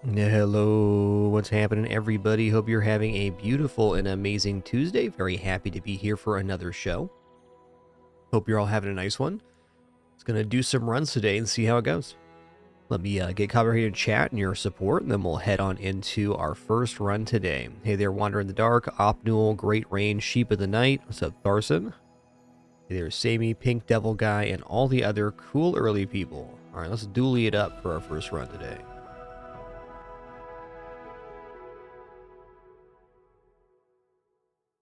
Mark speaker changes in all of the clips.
Speaker 1: Hello, what's happening, everybody? Hope you're having a beautiful and amazing Tuesday. Very happy to be here for another show. Hope you're all having a nice one. It's going to do some runs today and see how it goes. Let me get covered here in chat and your support, and then we'll head on into our first run today. Hey there, Wander in the Dark, Opnul, Great Range, Sheep of the Night. What's up, Tharson? Hey there's Sammy, Pink Devil Guy, and all the other cool early people. All right, let's Dooley it up for our first run today.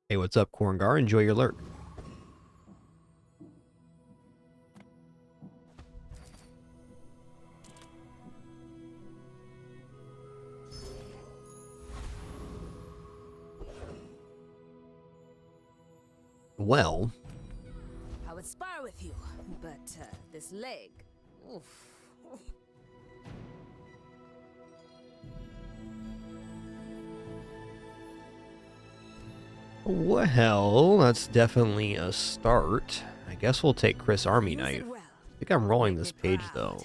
Speaker 1: Hey, what's up, Corngar? Enjoy your lurk. Well,
Speaker 2: I would spar with you, but this leg. Oof.
Speaker 1: well, that's definitely a start. I guess we'll take Chris Army Knight.
Speaker 2: Well.
Speaker 1: I think I'm rolling this page, though.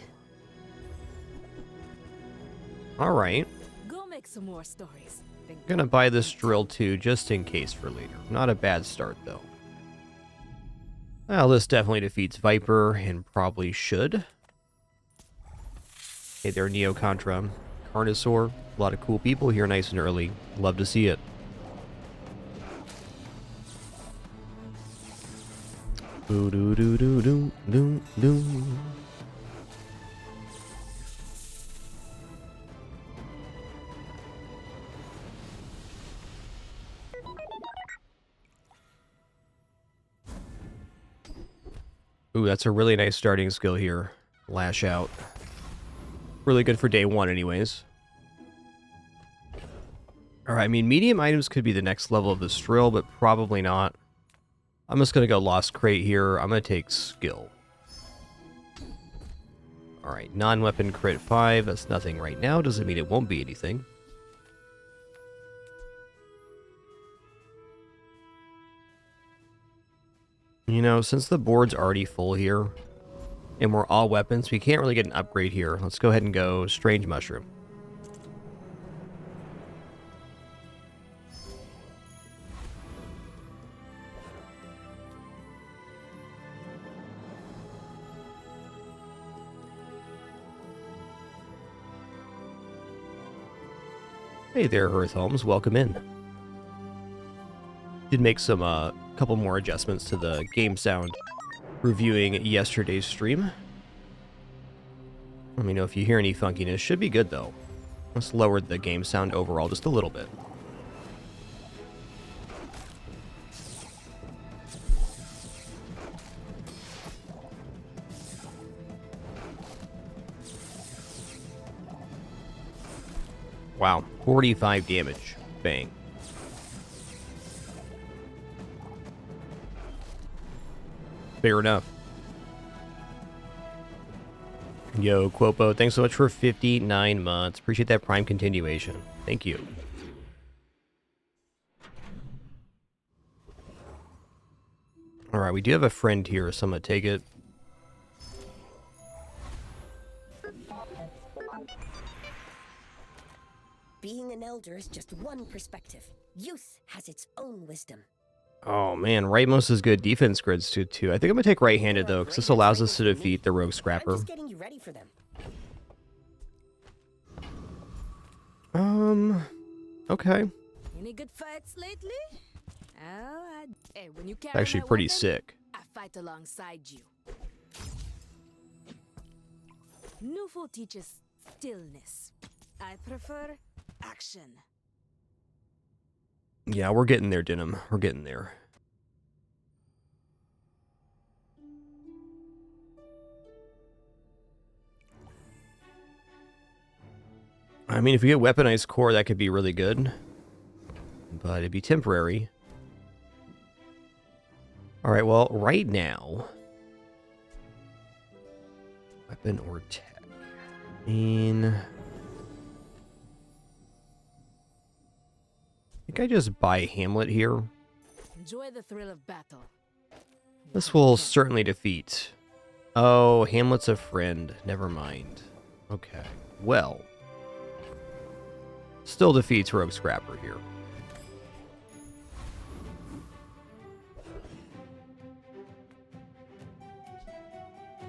Speaker 1: Alright.
Speaker 2: Go make some more stories.
Speaker 1: Gonna buy this drill, too, just in case for later. Not a bad start, though. Well, this definitely defeats Viper, and probably should. Hey there, Neo Contra. Carnosaur. A lot of cool people here nice and early. Love to see it. Doo doo doo doo doo doo doo. Ooh, that's a really nice starting skill here. Lash out. Really good for day one anyways. Alright, I mean, medium items could be the next level of this drill, but probably not. I'm just going to go Lost Crate here. I'm going to take Skill. Alright, non-weapon crit 5. That's nothing right now. Doesn't mean it won't be anything. You know, since the board's already full here, and we're all weapons, we can't really get an upgrade here. Let's go ahead and go Strange Mushroom. Hey there, Earth Holmes. Welcome in. Did make some couple more adjustments to the game sound reviewing yesterday's stream. Let me know if you hear any funkiness. Should be good, though. Let's lower the game sound overall just a little bit. Wow, 45 damage. Bang. Fair enough. Yo, Quopo, thanks so much for 59 months. Appreciate that Prime continuation. Thank you. Alright, we do have a friend here, so I'm gonna take it.
Speaker 3: Being an elder is just one perspective. Youth has its own wisdom.
Speaker 1: Oh man, rightmost is good defense grids too. I think I'm gonna take right-handed though, because this allows us to defeat the Rogue Scrapper.
Speaker 3: I'm just getting you ready for them.
Speaker 1: Okay.
Speaker 2: Any good fights lately? Oh, hey, when you carry
Speaker 1: Actually
Speaker 2: my
Speaker 1: pretty
Speaker 2: weapon,
Speaker 1: sick.
Speaker 2: I fight alongside you. Nufo teaches stillness. I prefer action.
Speaker 1: Yeah, we're getting there, Denim. We're getting there. I mean, if we get weaponized core, that could be really good. But it'd be temporary. Alright, well, right now... Weapon or tech? I think I just buy Hamlet here.
Speaker 2: Enjoy the thrill of battle.
Speaker 1: This will certainly defeat. Oh, Hamlet's a friend. Never mind. Okay. Well. Still defeats Rogue Scrapper here.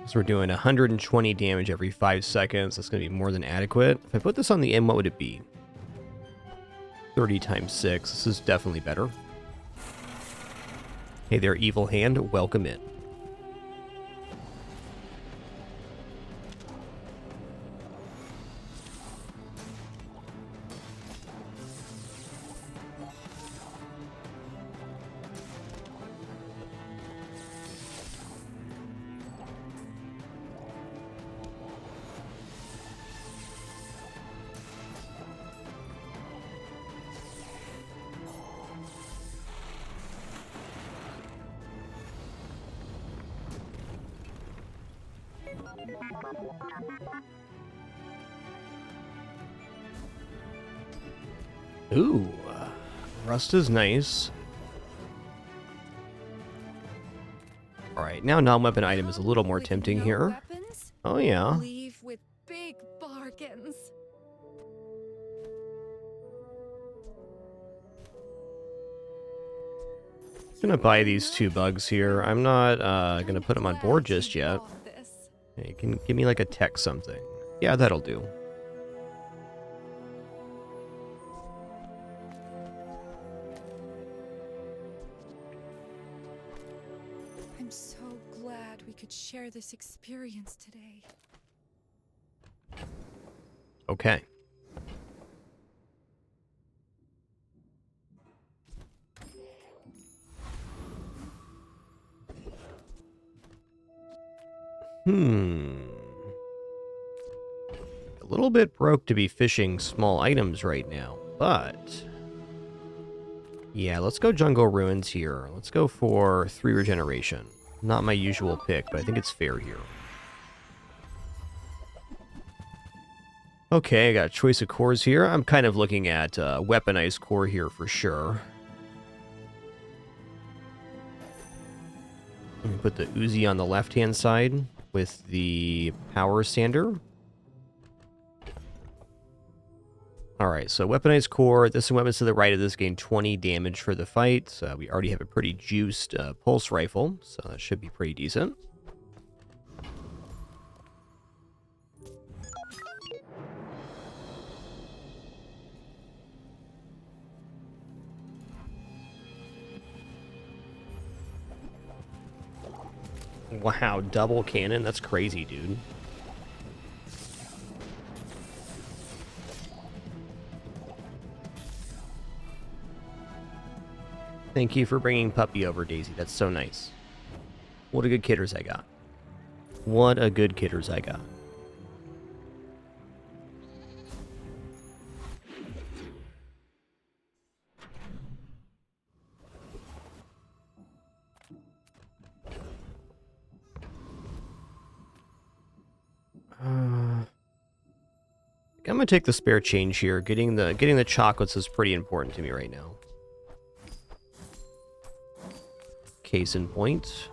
Speaker 1: So we're doing 120 damage every 5 seconds. That's going to be more than adequate. If I put this on the end, what would it be? 30 times 6. This is definitely better. Hey there, Evil Hand. Welcome in. Ooh, rust is nice. Alright, now non-weapon item is a little more tempting here.
Speaker 2: Weapons?
Speaker 1: Oh yeah.
Speaker 2: Leave with big bargains.
Speaker 1: Gonna buy these 2 bugs here. I'm not gonna put them on board just yet. Hey, can give me like a tech something. Yeah, that'll do.
Speaker 4: I'm so glad we could share this experience today.
Speaker 1: Okay. A little bit broke to be fishing small items right now, but yeah, let's go Jungle Ruins here. Let's go for 3 regeneration. Not my usual pick, but I think it's fair here. Okay, I got a choice of cores here. I'm kind of looking at weaponized core here for sure. Let me put the Uzi on the left-hand side with the power sander. Alright, so weaponized core. This weapons to the right of this gain 20 damage for the fight. So we already have a pretty juiced pulse rifle, so that should be pretty decent. Wow, double cannon? That's crazy, dude. Thank you for bringing Puppy over, Daisy. That's so nice. What a good kidders I got. What a good kidders I got. I'm gonna take the spare change here. Getting the chocolates is pretty important to me right now. Case in point.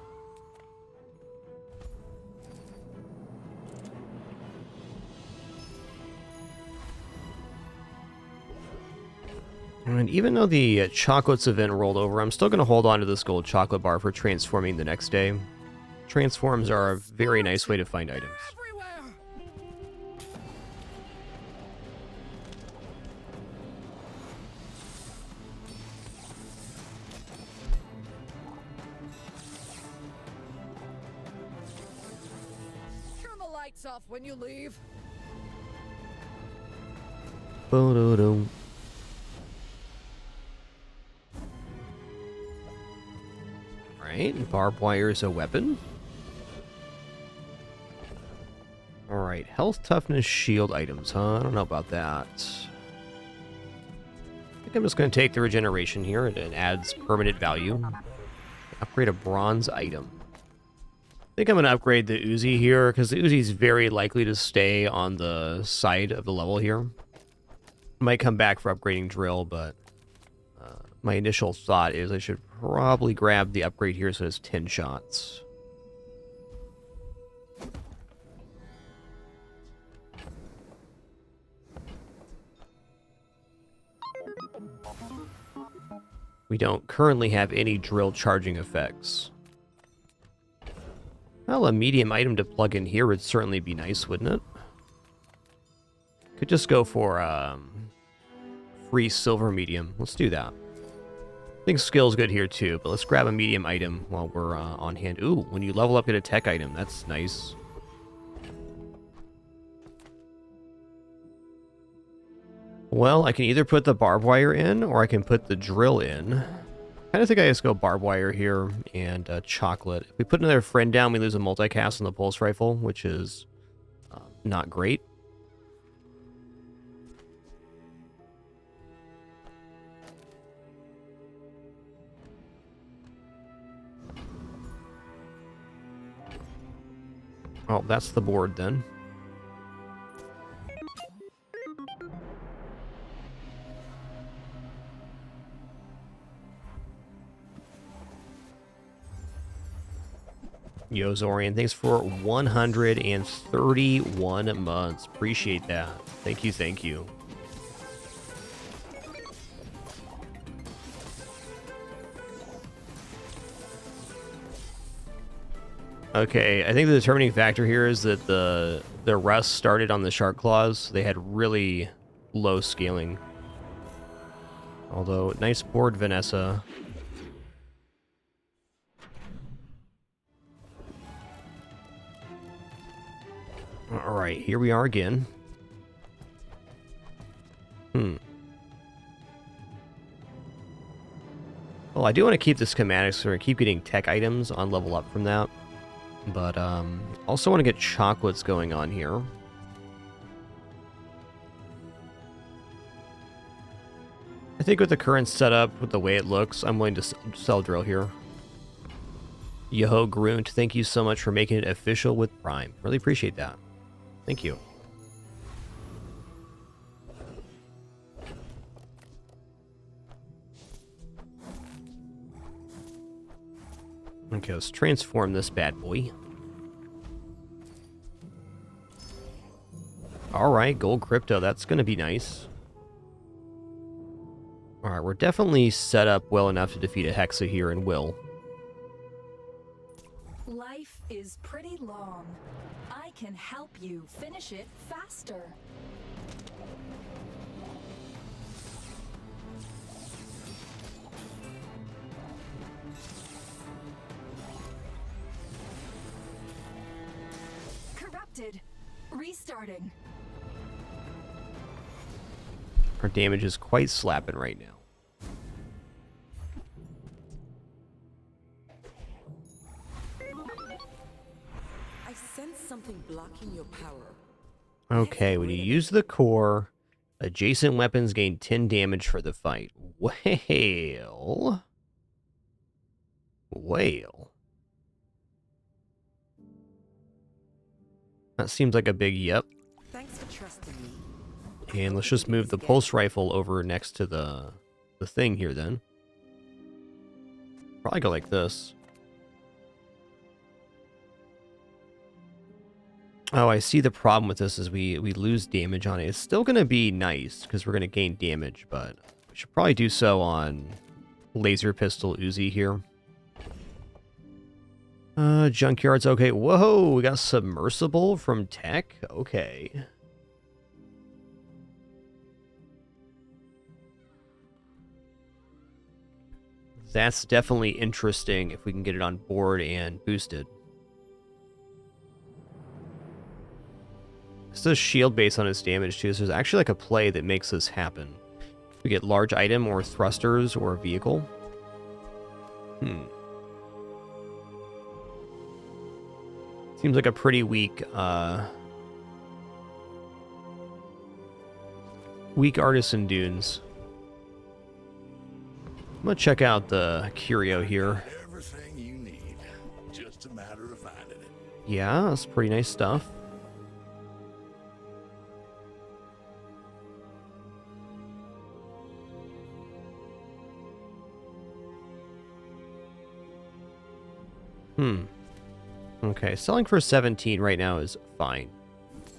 Speaker 1: And even though the chocolates event rolled over, I'm still going to hold on to this gold chocolate bar for transforming the next day. Transforms are a very nice way to find items.
Speaker 2: Turn the lights off when you leave.
Speaker 1: Bo-do-do. Alright, barbed wire is a weapon. Alright, health, toughness, shield items, huh? I don't know about that. I think I'm just going to take the regeneration here. It adds permanent value. Upgrade a bronze item. I think I'm going to upgrade the Uzi here, because the Uzi is very likely to stay on the side of the level here. Might come back for upgrading drill, but my initial thought is I should probably grab the upgrade here so it's 10 shots. We don't currently have any drill charging effects. Well, a medium item to plug in here would certainly be nice, wouldn't it? Could just go for free silver medium. Let's do that. I think skill's good here too, but let's grab a medium item while we're on hand. Ooh, when you level up, get a tech item. That's nice. Well, I can either put the barbed wire in, or I can put the drill in. I kind of think I just go barbed wire here and chocolate. If we put another friend down, we lose a multicast on the pulse rifle, which is not great. Oh, that's the board then. Yo, Zorian, thanks for 131 months. Appreciate that. Thank you, thank you. Okay, I think the determining factor here is that the rust started on the shark claws. They had really low scaling. Although, nice board, Vanessa. Alright, here we are again. Well, I do want to keep the schematics, so I keep getting tech items on level up from that. But, also want to get chocolates going on here. I think with the current setup, with the way it looks, I'm willing to sell drill here. Yoho Grunt, thank you so much for making it official with Prime. Really appreciate that. Thank you. Okay, let's transform this bad boy. Alright, gold crypto, that's gonna be nice. Alright, we're definitely set up well enough to defeat a Hexa here and will.
Speaker 5: Life is pretty long. I can help you finish it faster. Corrupted. Restarting.
Speaker 1: Our damage is quite slapping right now.
Speaker 2: I sense something blocking your power.
Speaker 1: Okay, when you use the core, adjacent weapons gain 10 damage for the fight. Well. That seems like a big yep.
Speaker 2: Thanks for trusting me.
Speaker 1: And let's just move the pulse rifle over next to the thing here then. Probably go like this. Oh, I see the problem with this is we lose damage on it. It's still going to be nice because we're going to gain damage, but we should probably do so on laser pistol Uzi here. Junkyard's okay. Whoa, we got submersible from tech? Okay. That's definitely interesting if we can get it on board and boosted. This does shield based on its damage too, so there's actually like a play that makes this happen. We get large item or thrusters or vehicle. Seems like a pretty weak artisan dunes. I'm gonna check out the curio here.
Speaker 6: Everything you need, just a matter of finding it.
Speaker 1: Yeah, that's pretty nice stuff. Okay, selling for 17 right now is fine.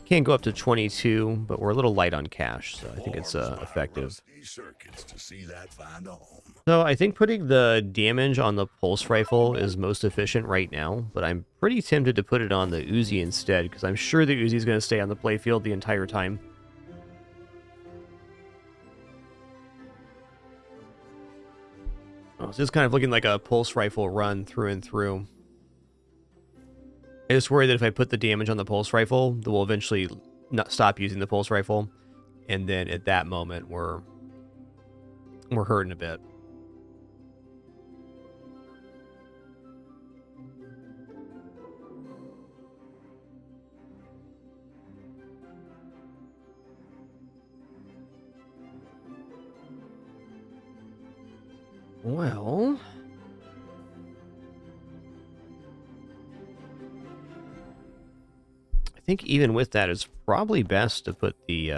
Speaker 1: Can't go up to 22, but we're a little light on cash, so I think it's effective.
Speaker 6: Circuits to see that find a home.
Speaker 1: So I think putting the damage on the pulse rifle is most efficient right now, but I'm pretty tempted to put it on the Uzi instead, because I'm sure the Uzi is going to stay on the playfield the entire time. Oh, it's just kind of looking like a pulse rifle run through and through. I just worry that if I put the damage on the pulse rifle, that we'll eventually not stop using the pulse rifle, and then at that moment we're hurting a bit. Well, I think even with that, it's probably best to put the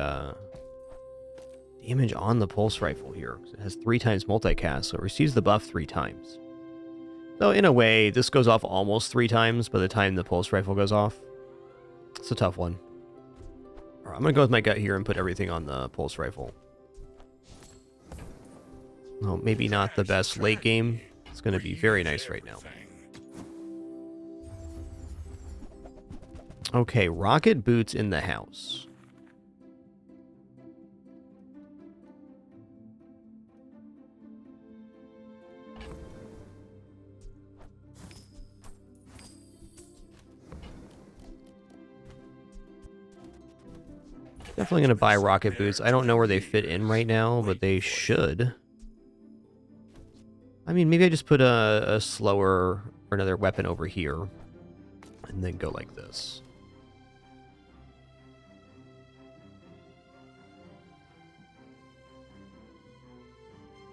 Speaker 1: damage on the pulse rifle here. It has 3 times multicast, so it receives the buff 3 times. So in a way, this goes off almost 3 times by the time the pulse rifle goes off. It's a tough one. All right, I'm going to go with my gut here and put everything on the pulse rifle. Oh, maybe not the best late game. It's going to be very nice right now. Okay, rocket boots in the house. Definitely going to buy rocket boots. I don't know where they fit in right now, but they should. I mean, maybe I just put a slower or another weapon over here and then go like this.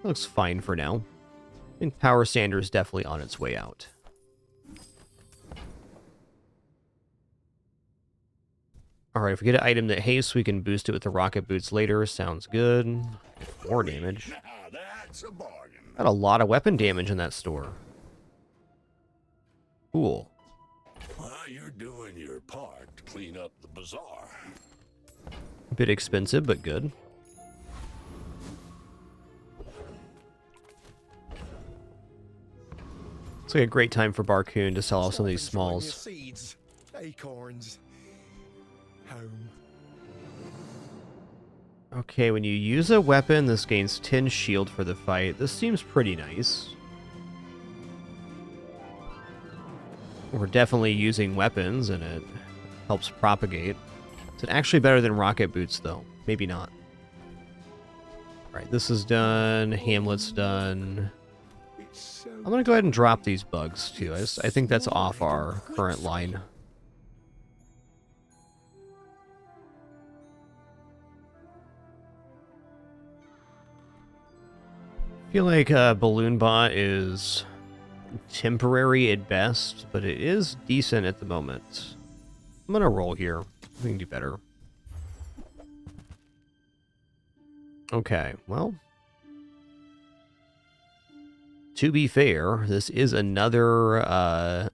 Speaker 1: Looks fine for now. I think Power Sander is definitely on its way out. Alright, if we get an item that hastes, we can boost it with the rocket boots later. Sounds good. More damage.
Speaker 6: Now that's a bargain.
Speaker 1: Got a lot of weapon damage in that store. Cool.
Speaker 6: Well, you're doing your part to clean up the bazaar.
Speaker 1: A bit expensive, but good. It's like a great time for Barcoon to sell off some of these smalls.
Speaker 7: Seeds, acorns, home.
Speaker 1: Okay, when you use a weapon, this gains 10 shield for the fight. This seems pretty nice. We're definitely using weapons, and it helps propagate. Is it actually better than rocket boots, though? Maybe not. Alright, this is done. Hamlet's done. I'm going to go ahead and drop these bugs, too. I think that's off our current line. I feel like Balloon Bot is temporary at best, but it is decent at the moment. I'm going to roll here. We can do better. Okay, well. To be fair, this is another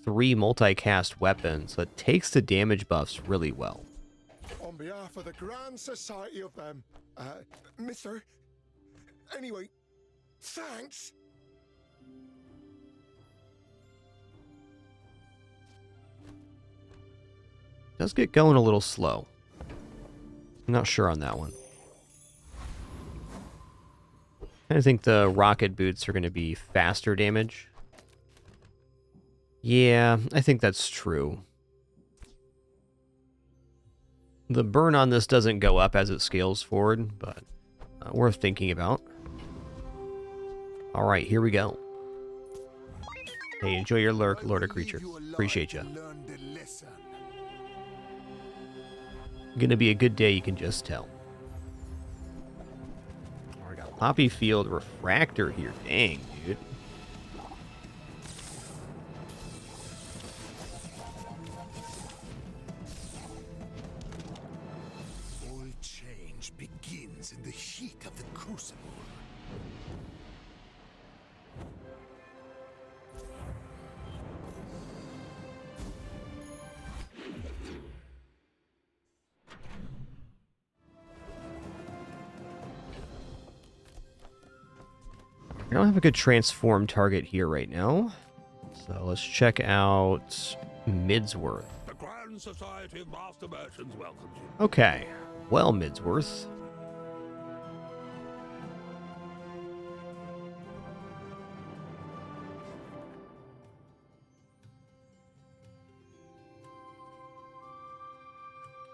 Speaker 1: 3 multicast weapon, so it takes the damage buffs really well.
Speaker 7: On behalf of the Grand Society of Mister. Anyway, thanks.
Speaker 1: Does get going a little slow. I'm not sure on that one. I think the rocket boots are going to be faster damage. Yeah, I think that's true. The burn on this doesn't go up as it scales forward, but worth thinking about. All right, here we go. Hey, enjoy your lurk, Lord of Creatures. Appreciate you. Gonna be a good day, you can just tell. We got Poppy Field Refractor here. Dang, dude.
Speaker 7: All change begins in the heat of the crucible.
Speaker 1: I don't have a good transform target here right now. So let's check out Midsworth.
Speaker 6: The Grand Society of Master Merchants welcomes you.
Speaker 1: Okay. Well, Midsworth.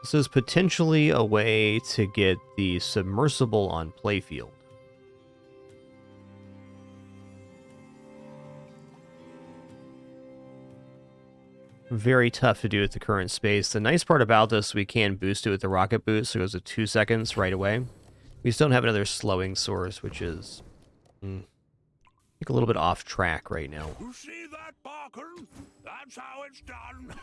Speaker 1: This is potentially a way to get the submersible on playfield. Very tough to do at the current space. The nice part about this, we can boost it with the rocket boost, so it goes to 2 seconds right away. We still don't have another slowing source, which is I think a little bit off track right now.
Speaker 6: You see that, Barker? That's how it's done.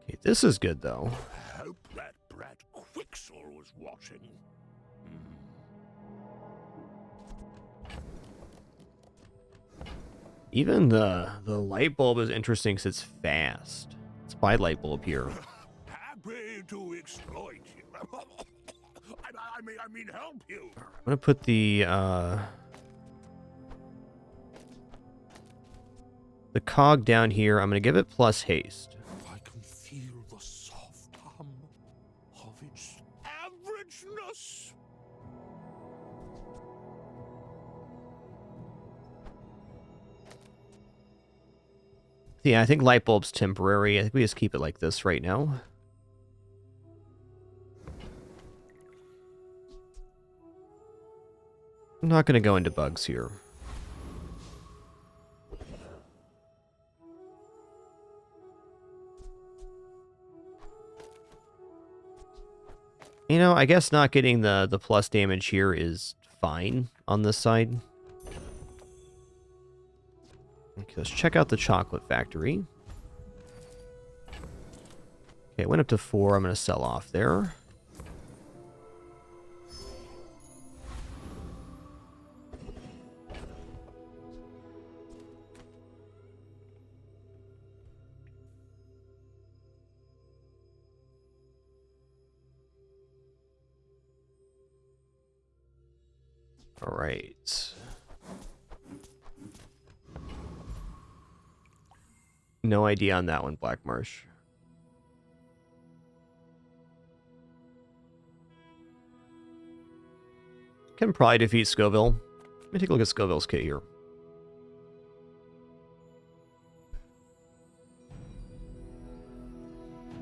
Speaker 1: Okay, this is good, though.
Speaker 6: I hope that brat Quixel was watching.
Speaker 1: Even the light bulb is interesting because it's fast. Let's buy light bulb here.
Speaker 6: Happy to exploit you. I mean, help you.
Speaker 1: I'm gonna put the cog down here. I'm gonna give it plus haste.
Speaker 7: I can feel the soft hum of its
Speaker 6: Averageness.
Speaker 1: Yeah, I think light bulb's temporary. I think we just keep it like this right now. I'm not gonna go into bugs here. You know, I guess not getting the plus damage here is fine on this side. Okay, let's check out the chocolate factory. Okay, it went up to 4. I'm going to sell off there. All right. No idea on that one, Black Marsh. Can probably defeat Scoville. Let me take a look at Scoville's kit here.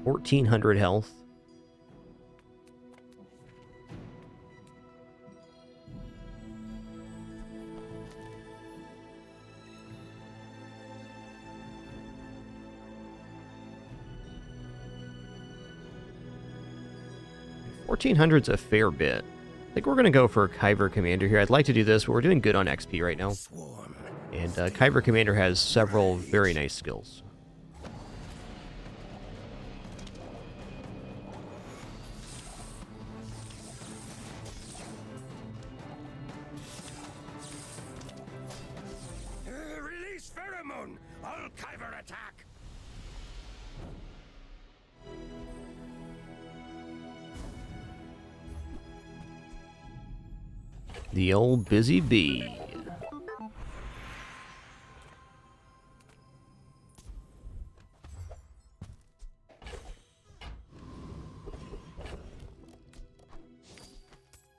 Speaker 1: $1,400 health. $1,400's a fair bit. I think we're going to go for Kyber Commander here. I'd like to do this, but we're doing good on XP right now. And Kyber Commander has several very nice skills.
Speaker 6: Release pheromone. All Kyber attack.
Speaker 1: The old busy bee.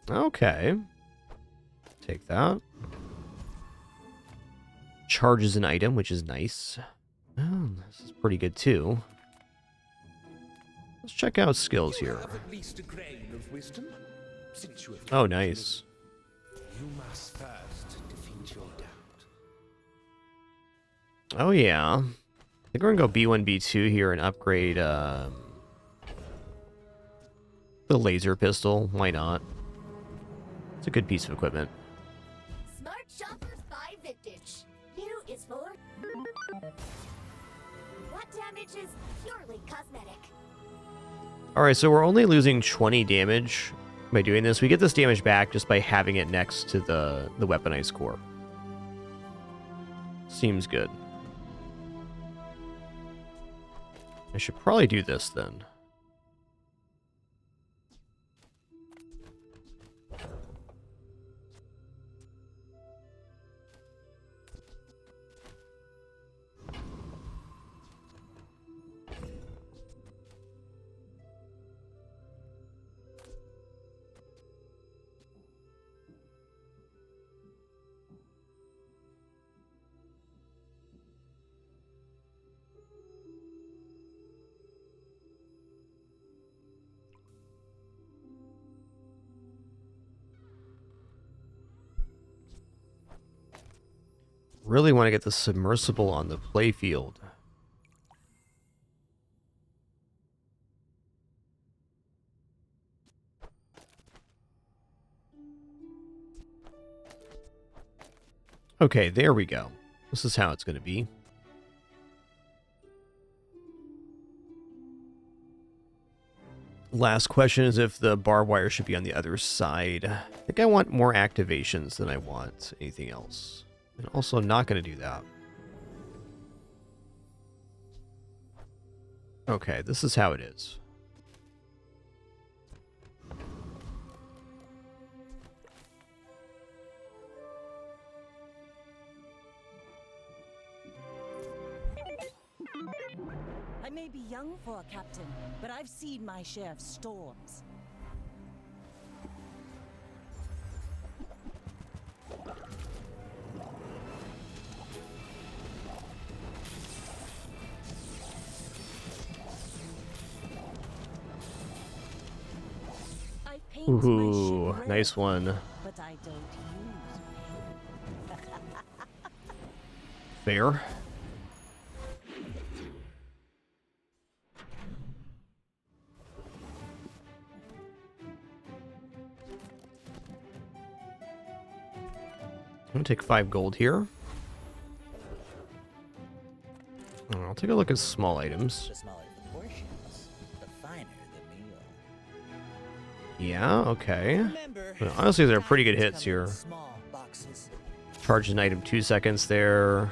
Speaker 1: Okay. Take that. Charges an item, which is nice. Oh, this is pretty good too. Let's check out skills here.
Speaker 7: at least a grain of wisdom. Since you have
Speaker 1: Oh, nice.
Speaker 7: You must first defeat your doubt.
Speaker 1: Oh, yeah. I think we're going to go B1, B2 here and upgrade the laser pistol. Why not? It's a good piece of equipment.
Speaker 3: Smart shoppers buy vintage. New is for what damage is purely cosmetic.
Speaker 1: Alright, so we're only losing 20 damage by doing this. We get this damage back just by having it next to the weaponized core. Seems good. I should probably do this then. Really want to get the submersible on the playfield. Okay, there we go. This is how it's going to be. Last question is if the barbed wire should be on the other side. I think I want more activations than I want anything else. And also not going to do that. Okay, this is how it is.
Speaker 8: I may be young for a captain, but I've seen my share of storms. I paint my
Speaker 1: Ooh,
Speaker 8: ship red,
Speaker 1: nice one.
Speaker 8: but I don't use
Speaker 1: Fair. I'm gonna take 5 gold here. I'll take a look at small items.
Speaker 9: The smaller the portions, the finer the meal.
Speaker 1: Yeah, okay.
Speaker 9: Remember,
Speaker 1: But honestly, they're pretty good
Speaker 9: diamonds
Speaker 1: hits
Speaker 9: come in
Speaker 1: here.
Speaker 9: small boxes.
Speaker 1: Charge an item 2 seconds there.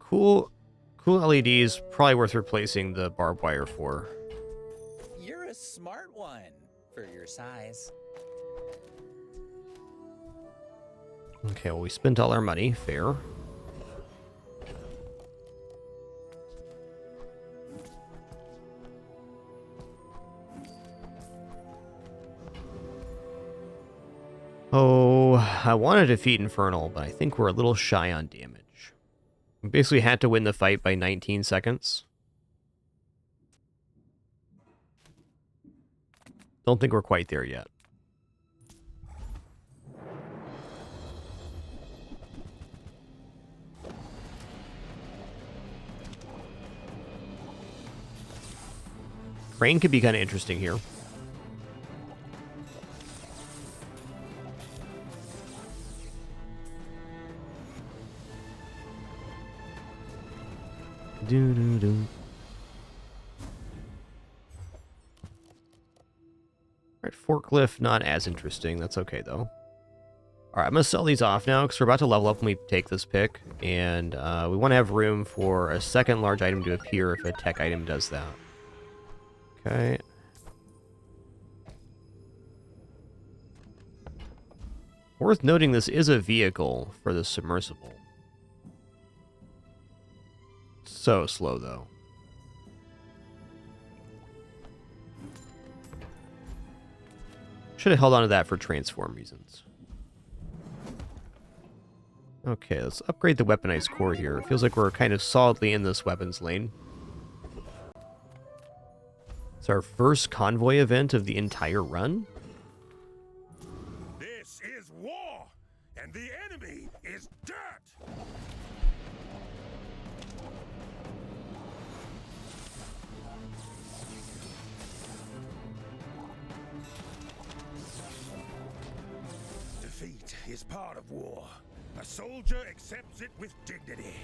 Speaker 1: Cool LEDs, probably worth replacing the barbed wire for.
Speaker 9: You're a smart one for your size.
Speaker 1: Okay, well, we spent all our money. Fair. Oh, I wanted to defeat Infernal, but I think we're a little shy on damage. We basically had to win the fight by 19 seconds. Don't think we're quite there yet. Crane could be kind of interesting here. Do-do-do. Alright, forklift, not as interesting. That's okay, though. Alright, I'm going to sell these off now, because we're about to level up when we take this pick. And we want to have room for a second large item to appear if a tech item does that. Okay. Worth noting, this is a vehicle for the submersible. So slow, though. Should have held on to that for transform reasons. Okay, let's upgrade the weaponized core here. It feels like we're kind of solidly in this weapons lane. It's our first convoy event of the entire run.
Speaker 6: This is war, and the enemy is dirt. Defeat is part of war. A soldier accepts it with dignity.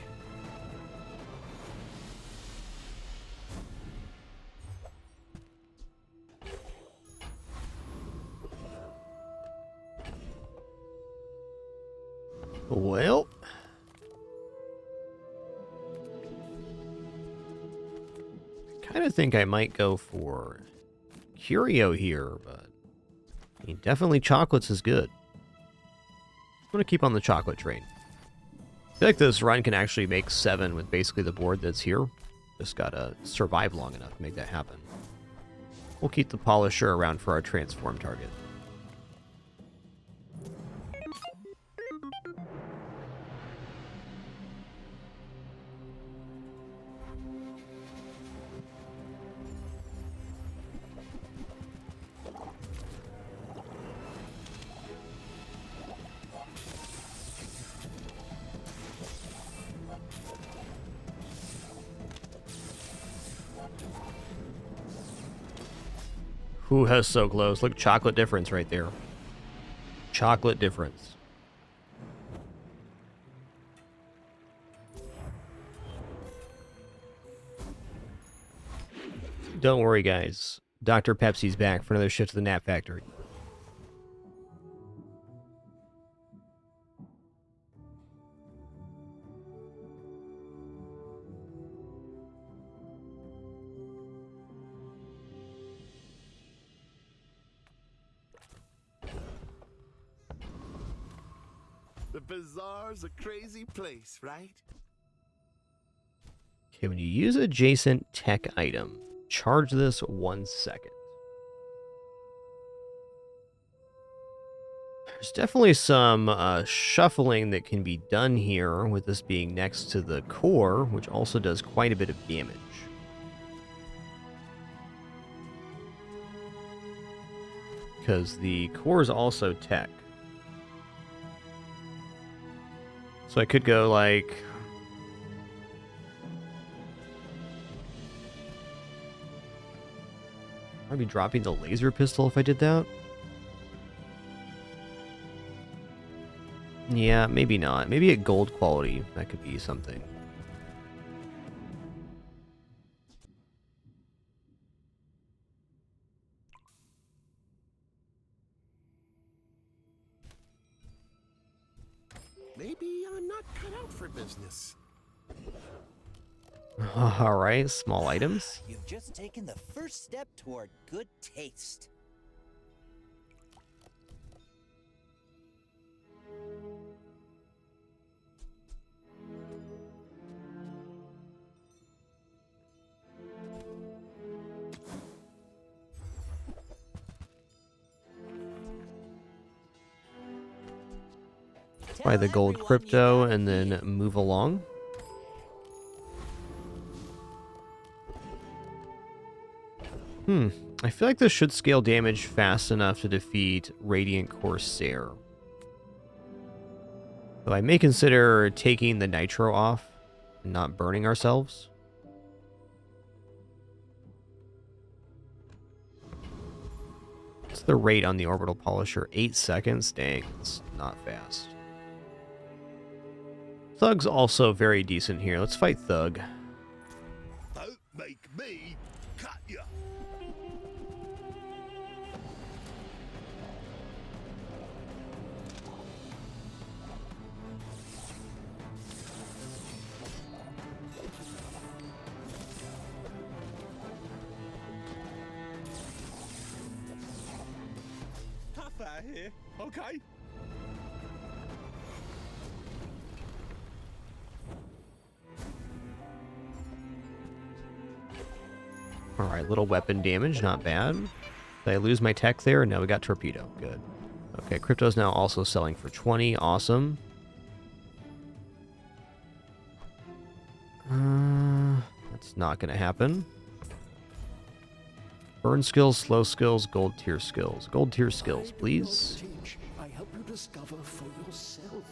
Speaker 1: Well, I kind of think I might go for Curio here, but I mean, definitely chocolates is good. I'm going to keep on the chocolate train. I feel like this run can actually make 7 with basically the board that's here. Just gotta survive long enough to make that happen. We'll keep the Polisher around for our transform target. Ooh, that's so close. Look, chocolate difference right there. Chocolate difference. Don't worry, guys. Dr. Pepsi's back for another shift to the Nap Factory.
Speaker 7: The bazaar's a crazy place, right?
Speaker 1: Okay, when you use adjacent tech item, charge this 1 second. There's definitely some shuffling that can be done here with this being next to the core, which also does quite a bit of damage. Because the core is also tech. So I could go like... I'd be dropping the laser pistol if I did that. Yeah, maybe not. Maybe at gold quality, that could be something.
Speaker 7: Maybe I'm not cut out for business.
Speaker 1: Alright, small items.
Speaker 9: You've just taken the first step toward good taste.
Speaker 1: Buy the gold crypto and then move along. I feel like this should scale damage fast enough to defeat Radiant Corsair. Though I may consider taking the nitro off and not burning ourselves. What's the rate on the orbital polisher? 8 seconds? Dang, it's not fast. Thug's also very decent here. Let's fight Thug.
Speaker 7: Don't make me cut you.
Speaker 9: Tough out here. Okay.
Speaker 1: Alright, little weapon damage, not bad. Did I lose my tech there? No, we got torpedo. Good. Okay, crypto's now also selling for 20. Awesome. That's not going to happen. Burn skills, slow skills, gold tier skills. Gold tier skills, please.
Speaker 7: I help you discover for yourself.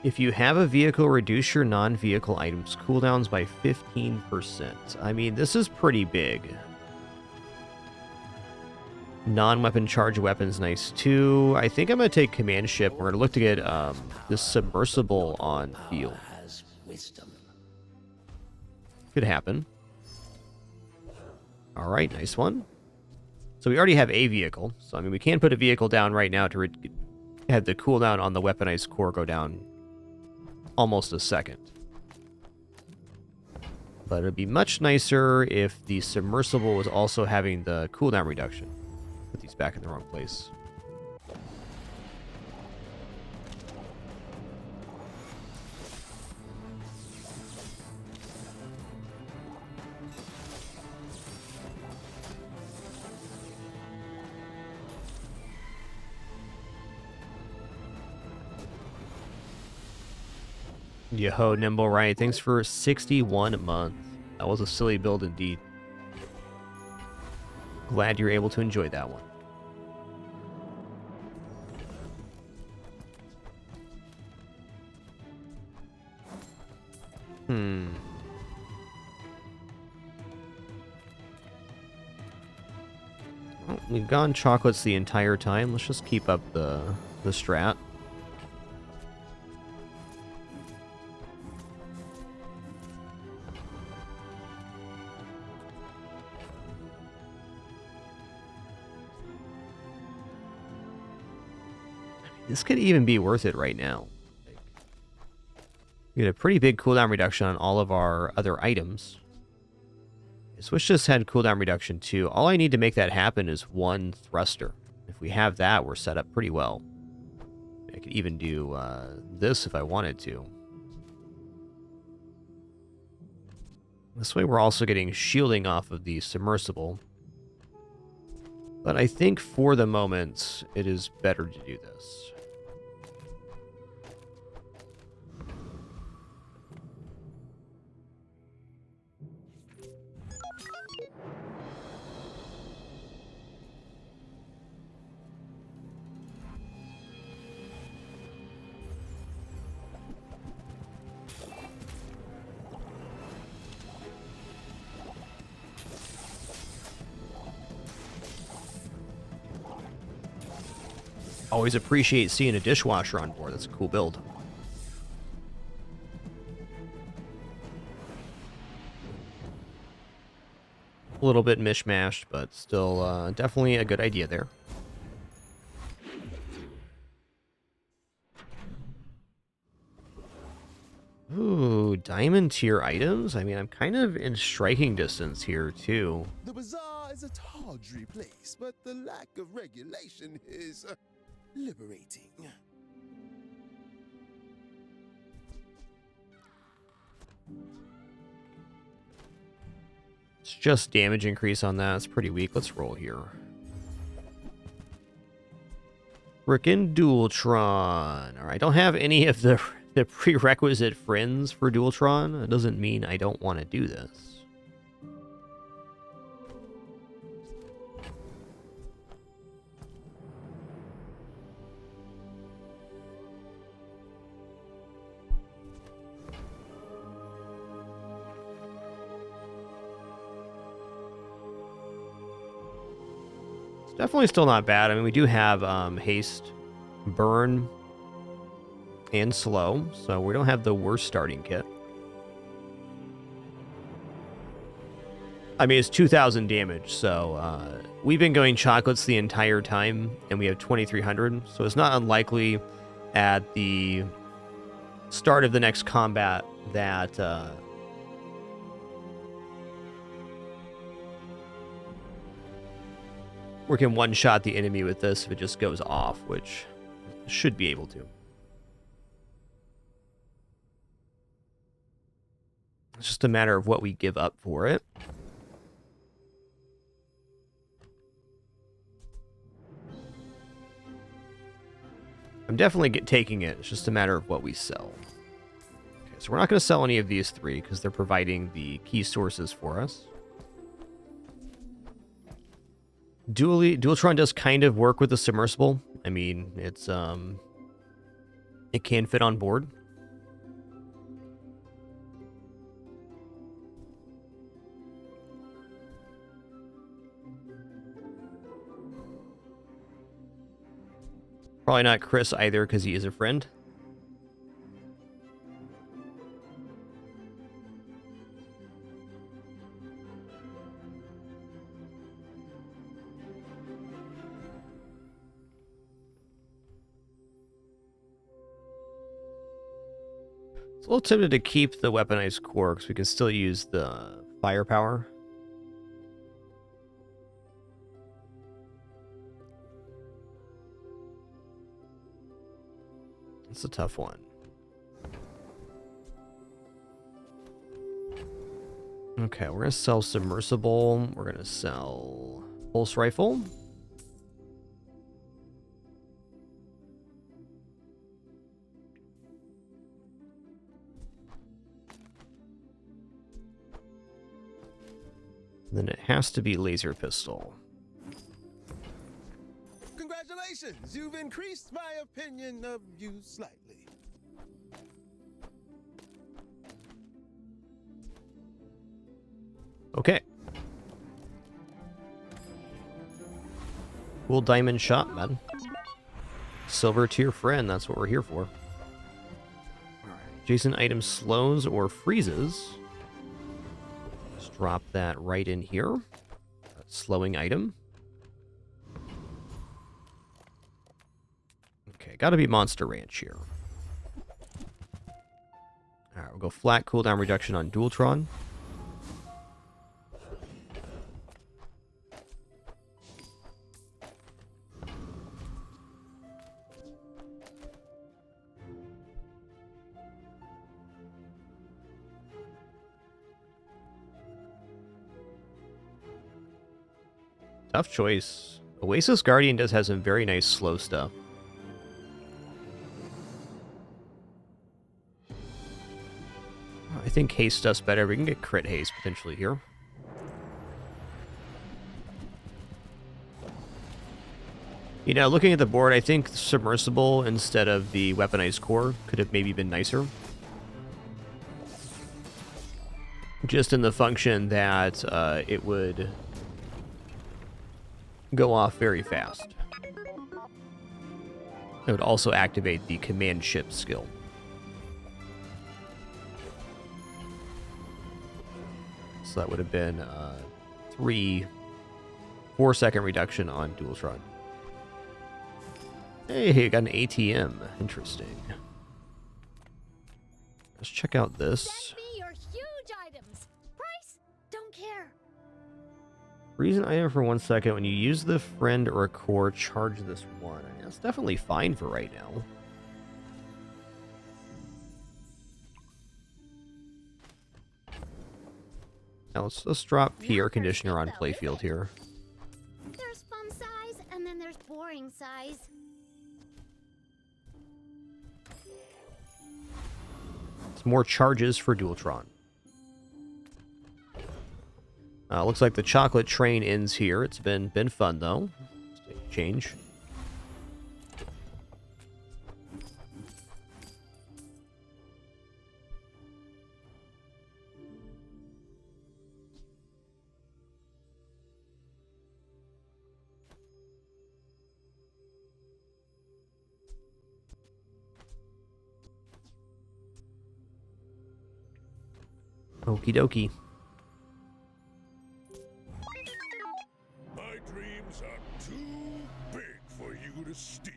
Speaker 1: If you have a vehicle, reduce your non-vehicle items cooldowns by 15%. I mean, this is pretty big. Non-weapon charge weapons, nice too. I think I'm going to take command ship. We're going to look to get this submersible on field. Could happen. All right, nice one. So we already have a vehicle. So, I mean, we can put a vehicle down right now to have the cooldown on the weaponized core go down almost a second. But it'd be much nicer if the submersible was also having the cooldown reduction. Put these back in the wrong place. Yo, Nimble Right. Thanks for 61 a month. That was a silly build indeed. Glad you're able to enjoy that one. we've gone chocolates the entire time. Let's just keep up the strat. This could even be worth it right now. We get a pretty big cooldown reduction on all of our other items. Switch just had cooldown reduction too. All I need to make that happen is one thruster. If we have that, we're set up pretty well. I could even do this if I wanted to. This way we're also getting shielding off of the submersible. But I think for the moment, it is better to do this. Always appreciate seeing a dishwasher on board. That's a cool build. A little bit mishmashed, but still definitely a good idea there. Ooh, diamond tier items? I mean, I'm kind of in striking distance here, too.
Speaker 7: The bazaar is a tawdry place, but the lack of regulation is liberating.
Speaker 1: It's just damage increase on that. It's pretty weak. Let's roll here. Frickin' Dualtron. Alright, I don't have any of the prerequisite friends for Dualtron. That doesn't mean I don't want to do this. It's definitely still not bad. I mean, we do have haste, burn, and slow, so we don't have the worst starting kit. I mean, it's 2,000 damage, so we've been going chocolates the entire time, and we have 2,300, so it's not unlikely at the start of the next combat that we can one-shot the enemy with this if it just goes off, which should be able to. It's just a matter of what we give up for it. I'm definitely taking it. It's just a matter of what we sell. Okay, so we're not going to sell any of these three because they're providing the key sources for us. Dualtron does kind of work with the submersible. I mean, it's it can fit on board. Probably not Chris either, because he is a friend. It's a little tempted to keep the weaponized core, because we can still use the firepower. It's a tough one. Okay, we're going to sell submersible. We're going to sell pulse rifle. Then it has to be laser pistol.
Speaker 7: Congratulations! You've increased my opinion of you slightly.
Speaker 1: Okay. Cool diamond shop, man. Silver tier friend, that's what we're here for. Adjacent item slows or freezes. Just drop that right in here. Slowing item. Okay, gotta be Monster Ranch here. Alright, we'll go flat cooldown reduction on Dualtron. Tough choice. Oasis Guardian does have some very nice slow stuff. I think haste does better. We can get crit haste potentially here. You know, looking at the board, I think Submersible instead of the Weaponized Core could have maybe been nicer. Just in the function that it would go off very fast. It would also activate the command ship skill. So that would have been 4-second reduction on Dualtron. Hey, got an ATM. Interesting. Let's check out this.
Speaker 3: Send me your huge items. Price? Don't care.
Speaker 1: Freeze an item for 1 second. When you use the friend or a core, charge this one. I mean, that's definitely fine for right now. Now let's drop P air conditioner on playfield here.
Speaker 3: There's fun size, and then there's boring size.
Speaker 1: Some more charges for Dualtron. Looks like the chocolate train ends here. It's been fun though. Let's take a change. Okie dokie.
Speaker 6: My dreams are too big for you to steal.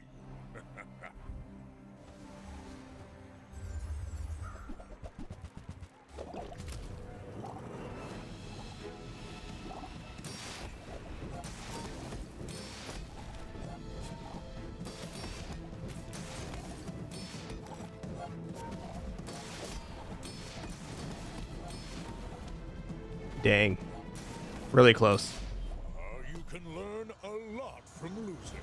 Speaker 1: Dang. Really close.
Speaker 6: You can learn a lot from losing.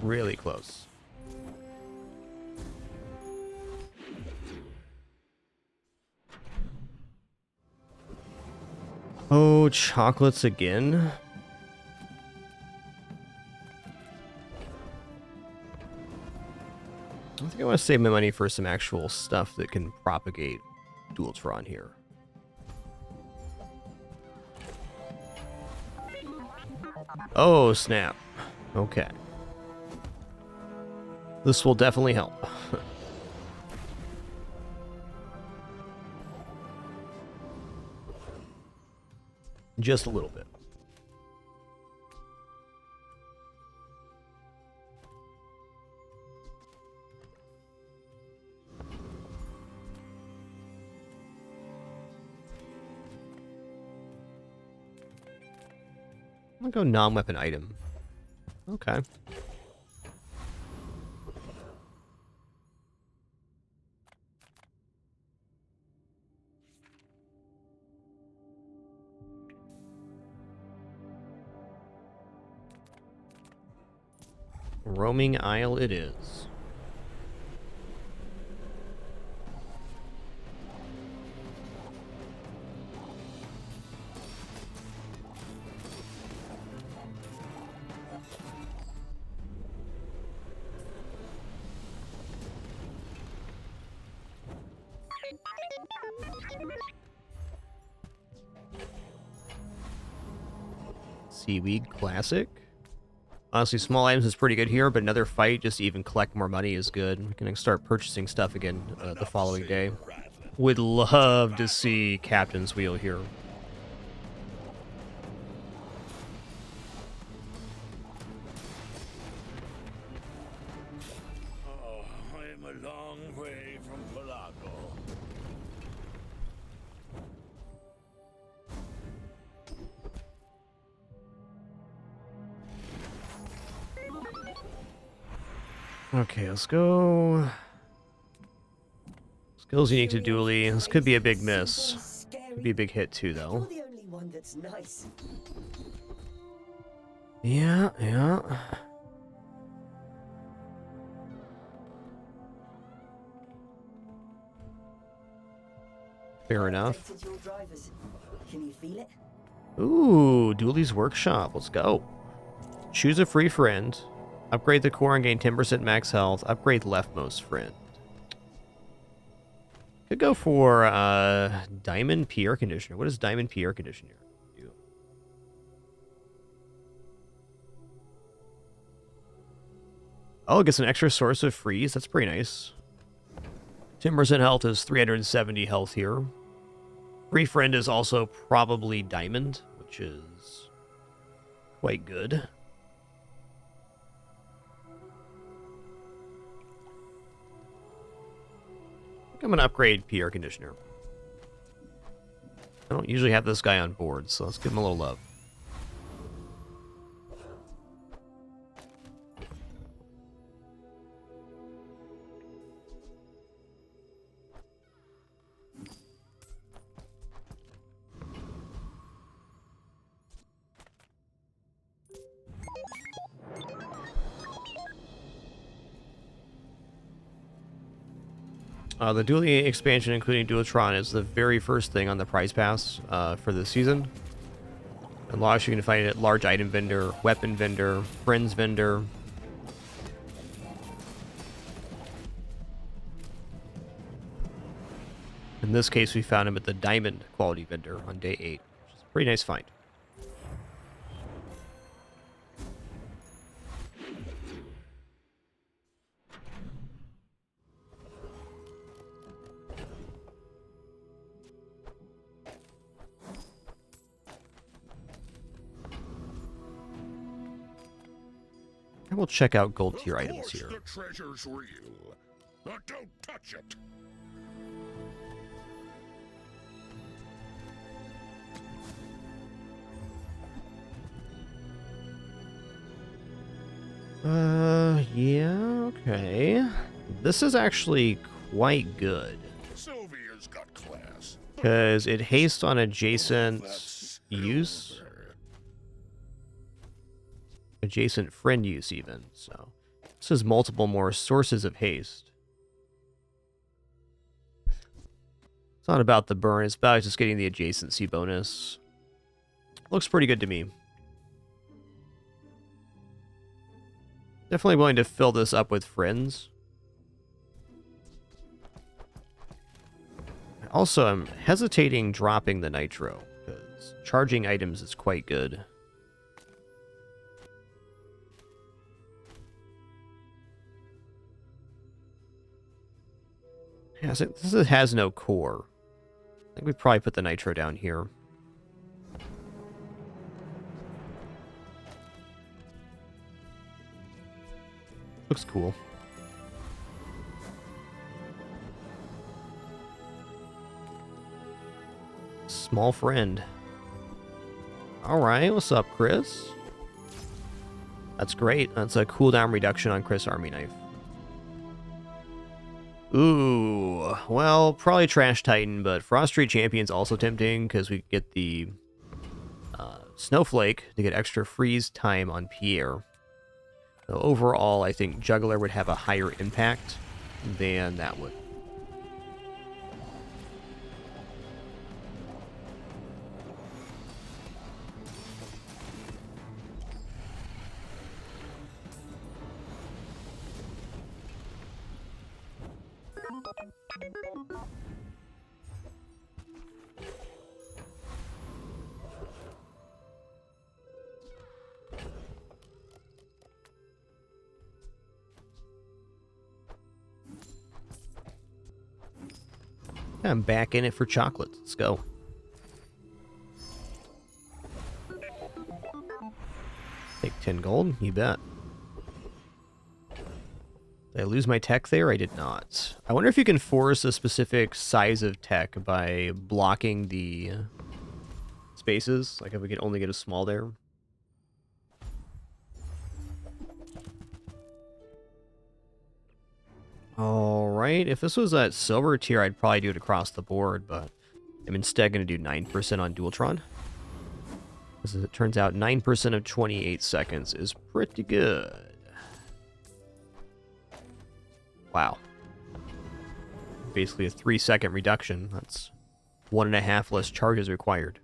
Speaker 1: Really close. Oh, chocolates again? I think I want to save my money for some actual stuff that can propagate Dualtron here. Oh, snap. Okay. This will definitely help. Just a little bit. I'll go non-weapon item. Okay. Roaming aisle it is. Seaweed Classic. Honestly, small items is pretty good here, but another fight just to even collect more money is good. We can start purchasing stuff again the following day. Would love to see Captain's Wheel here.
Speaker 6: Oh, I'm a long way from Palago.
Speaker 1: Okay, let's go. Skills unique to Dooley. This could be a big miss. Could be a big hit too, though.
Speaker 3: You're the only one that's nice.
Speaker 1: Yeah, yeah. Fair enough.
Speaker 3: Updated your drivers. Can you feel it?
Speaker 1: Ooh, Dooley's Workshop. Let's go. Choose a free friend. Upgrade the core and gain 10% max health. Upgrade leftmost friend. Could go for Diamond P air conditioner. What does Diamond P air conditioner do? Oh, it gets an extra source of freeze. That's pretty nice. 10% health is 370 health here. Free friend is also probably Diamond, which is quite good. I'm going to upgrade P air conditioner. I don't usually have this guy on board, so let's give him a little love. The Dooley expansion, including Duotron, is the very first thing on the prize pass for this season. Unlocks, you can find it at large item vendor, weapon vendor, friends vendor. In this case, we found him at the diamond quality vendor on day 8, which is a pretty nice find. And we'll check out gold tier items here.
Speaker 6: The treasure's real, but don't touch it.
Speaker 1: Yeah, okay. This is actually quite good.
Speaker 6: Sylvia's got class.
Speaker 1: Because it hastes on adjacent use. Adjacent friend use, even. So, this is multiple more sources of haste. It's not about the burn, it's about just getting the adjacency bonus. Looks pretty good to me. Definitely willing to fill this up with friends. Also, I'm hesitating dropping the nitro, because charging items is quite good. Yeah, so this has no core. I think we probably put the nitro down here. Looks cool. Small friend. Alright, what's up, Chris? That's great. That's a cooldown reduction on Chris Army Knife. Ooh, well, probably Trash Titan, but Frost Street Champion's also tempting because we get the Snowflake to get extra freeze time on Pierre. So overall, I think Juggler would have a higher impact than that would. I'm back in it for chocolates. Let's go. Take 10 gold? You bet. Did I lose my tech there? I did not. I wonder if you can force a specific size of tech by blocking the spaces. Like if we could only get a small there. Alright, if this was at silver tier, I'd probably do it across the board, but I'm instead going to do 9% on Dualtron. As it turns out, 9% of 28 seconds is pretty good. Wow. Basically a 3-second reduction. That's 1.5 less charges required.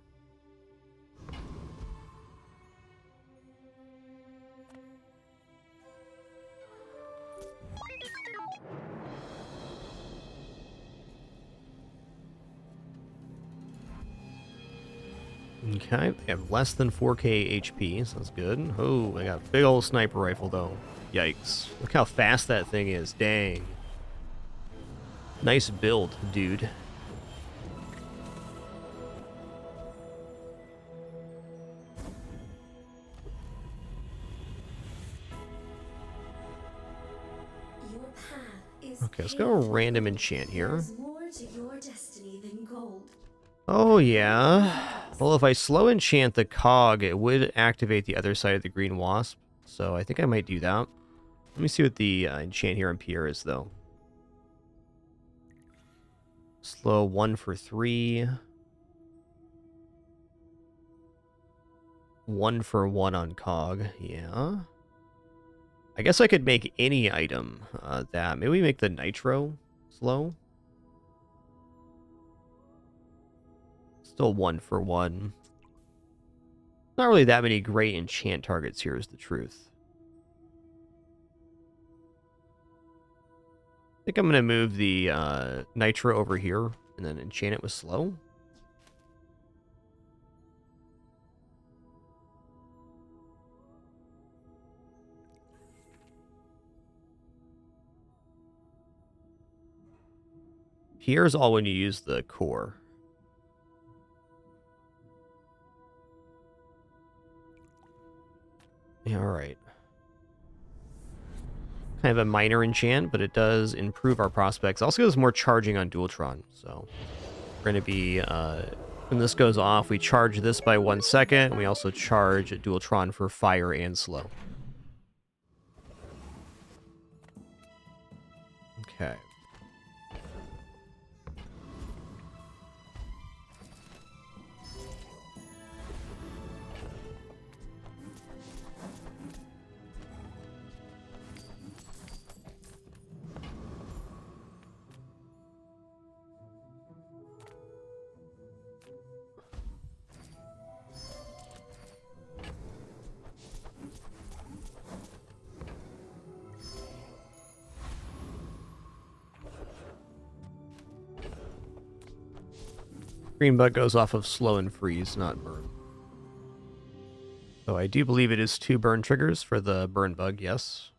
Speaker 1: Okay, they have less than 4k HP, so that's good. Oh, I got a big old sniper rifle, though. Yikes. Look how fast that thing is. Dang. Nice build, dude. Okay, let's go random enchant here. Oh, yeah. Well, if I slow enchant the cog, it would activate the other side of the green wasp. So I think I might do that. Let me see what the enchant here on Pierre is, though. Slow 1 for 3. 1 for 1 on cog. Yeah. I guess I could make any item that. Maybe we make the nitro slow. Still 1 for 1. Not really that many great enchant targets here, is the truth. I think I'm going to move the nitro over here and then enchant it with slow. Here's all when you use the core. Yeah, alright. Kind of a minor enchant, but it does improve our prospects. Also gives more charging on Dualtron, so we're going to be, when this goes off, we charge this by 1 second, and we also charge Dualtron for fire and slow. Okay. Green bug goes off of slow and freeze, not burn. So I do believe it is 2 burn triggers for the burn bug, yes.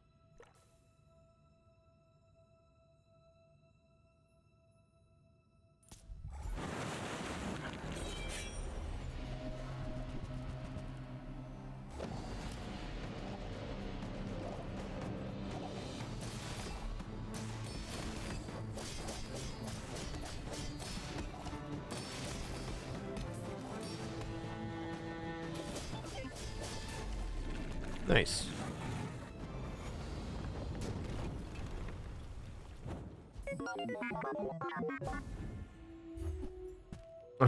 Speaker 1: Nice.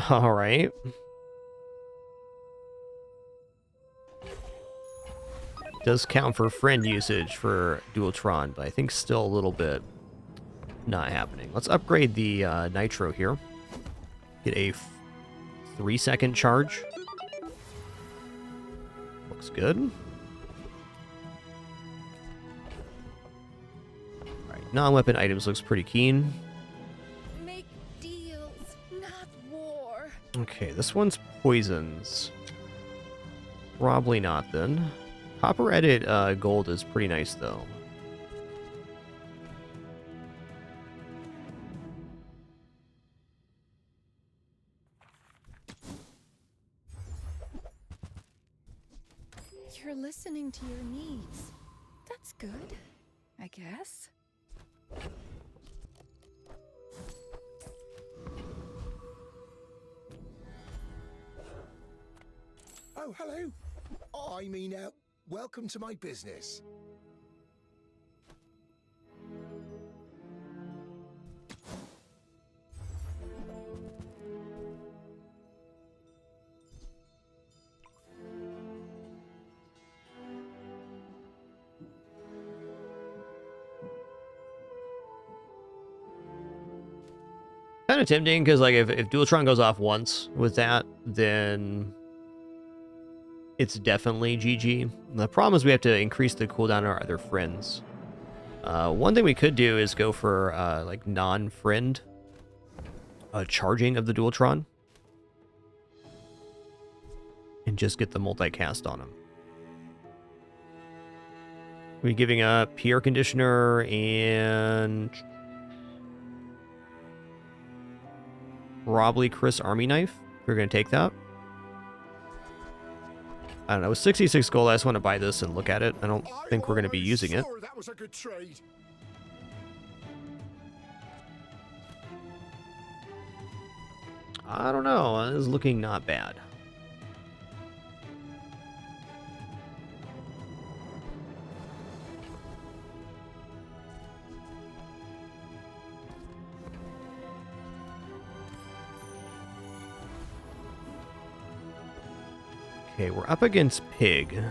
Speaker 1: All right. Does count for friend usage for Dualtron, but I think still a little bit not happening. Let's upgrade the Nitro here. Get a 3-second charge. Looks good. Alright, non-weapon items looks pretty keen.
Speaker 4: Make deals, not war.
Speaker 1: Okay, this one's poisons. Probably not then. Copper edit gold is pretty nice though.
Speaker 4: You're listening to your needs. That's good, I guess.
Speaker 7: Oh, hello. I mean, welcome to my business.
Speaker 1: Kind of tempting because, like, if Dualtron goes off once with that, then it's definitely GG. The problem is we have to increase the cooldown on our other friends. One thing we could do is go for like non-friend charging of the Dualtron and just get the multicast on him. We're giving up Pierre Conditioner and probably Chris Army Knife. We're going to take that. I don't know. With 66 gold, I just want to buy this and look at it. I don't think we're going to be using it.
Speaker 7: That was a good trade.
Speaker 1: I don't know. This is looking not bad. Okay, we're up against Pig.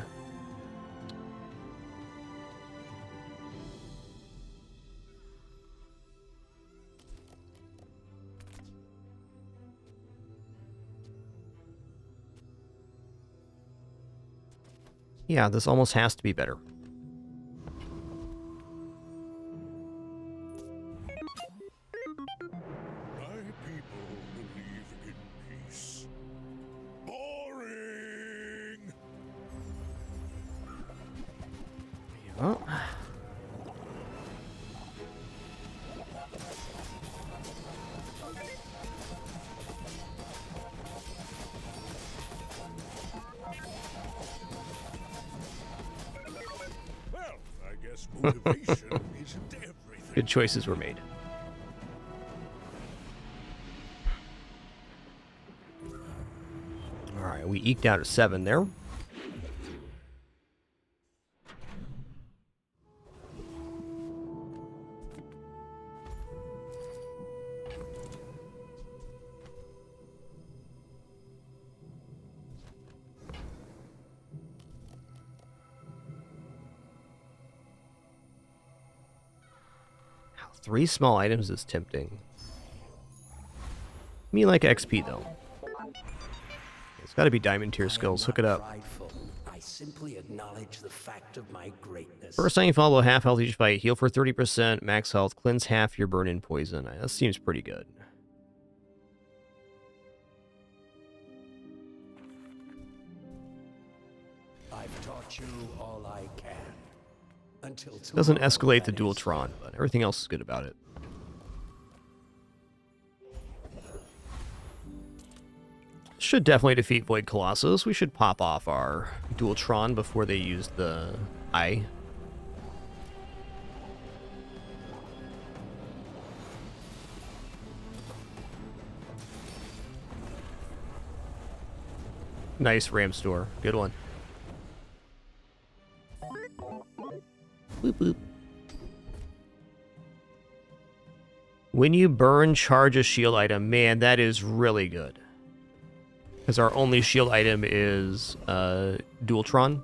Speaker 1: Yeah, this almost has to be better.
Speaker 6: My people believe in peace. Boring!
Speaker 1: Oh.
Speaker 6: Well, I guess motivation isn't everything.
Speaker 1: Good choices were made. All right, we eked out a 7 there. Wow, 3 small items is tempting. Me like XP though. It's got to be diamond tier skills. Hook it up.
Speaker 10: Prideful. I simply acknowledge the fact of my greatness.
Speaker 1: First time you follow half health each fight, heal for 30%, max health, cleanse half your burn-in poison. That seems pretty good.
Speaker 10: I've taught you all I can. Until
Speaker 1: Doesn't
Speaker 10: tomorrow,
Speaker 1: escalate the
Speaker 10: that is.
Speaker 1: Dualtron, but everything else is good about it. Should definitely defeat Void Colossus. We should pop off our Dualtron before they use the eye. Nice Ram Store. Good one. Boop boop. When you burn, charge a shield item. Man, that is really good. Because our only shield item is Dualtron.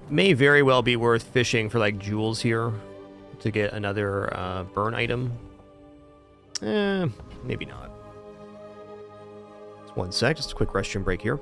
Speaker 1: May very well be worth fishing for like jewels here to get another burn item. Maybe not. Just one sec, just a quick restroom break here.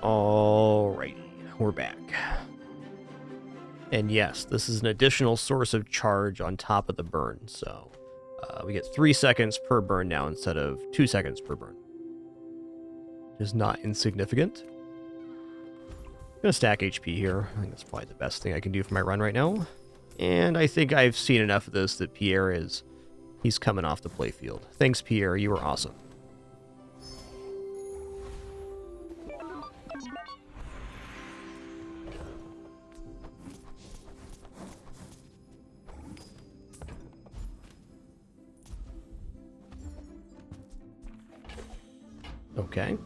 Speaker 1: Alrighty, we're back. And yes, this is an additional source of charge on top of the burn, so we get 3 seconds per burn now instead of 2 seconds per burn. Which is not insignificant. I'm gonna stack HP here. I think that's probably the best thing I can do for my run right now. And I think I've seen enough of this that he's coming off the playfield. Thanks, Pierre, you were awesome. Okay.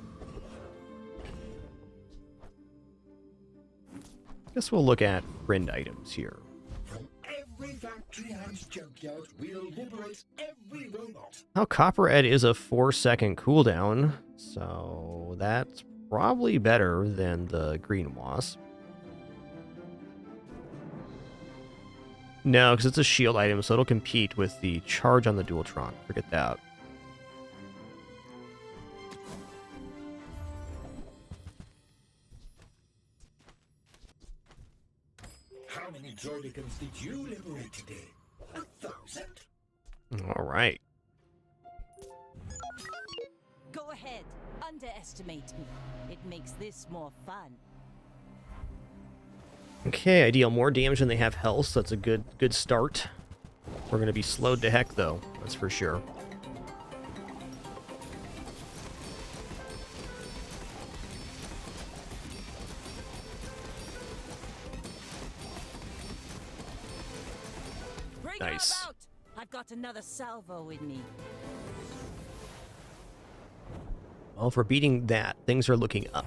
Speaker 1: Guess we'll look at friend items here.
Speaker 10: From every factory and junkyard, we'll liberate every robot.
Speaker 1: Now, Copperhead is a 4-second cooldown, so that's probably better than the Green Wasp. No, because it's a shield item, so it'll compete with the charge on the Dualtron. Forget that.
Speaker 10: How many Droidicans did you liberate today? 1,000?
Speaker 1: All right.
Speaker 8: Go ahead. Underestimate me. It makes this more fun.
Speaker 1: Okay, I deal more damage than they have health, so that's a good start. We're going to be slowed to heck, though. That's for sure. Nice.
Speaker 8: I've got another salvo in me.
Speaker 1: Well, for beating that, things are looking up.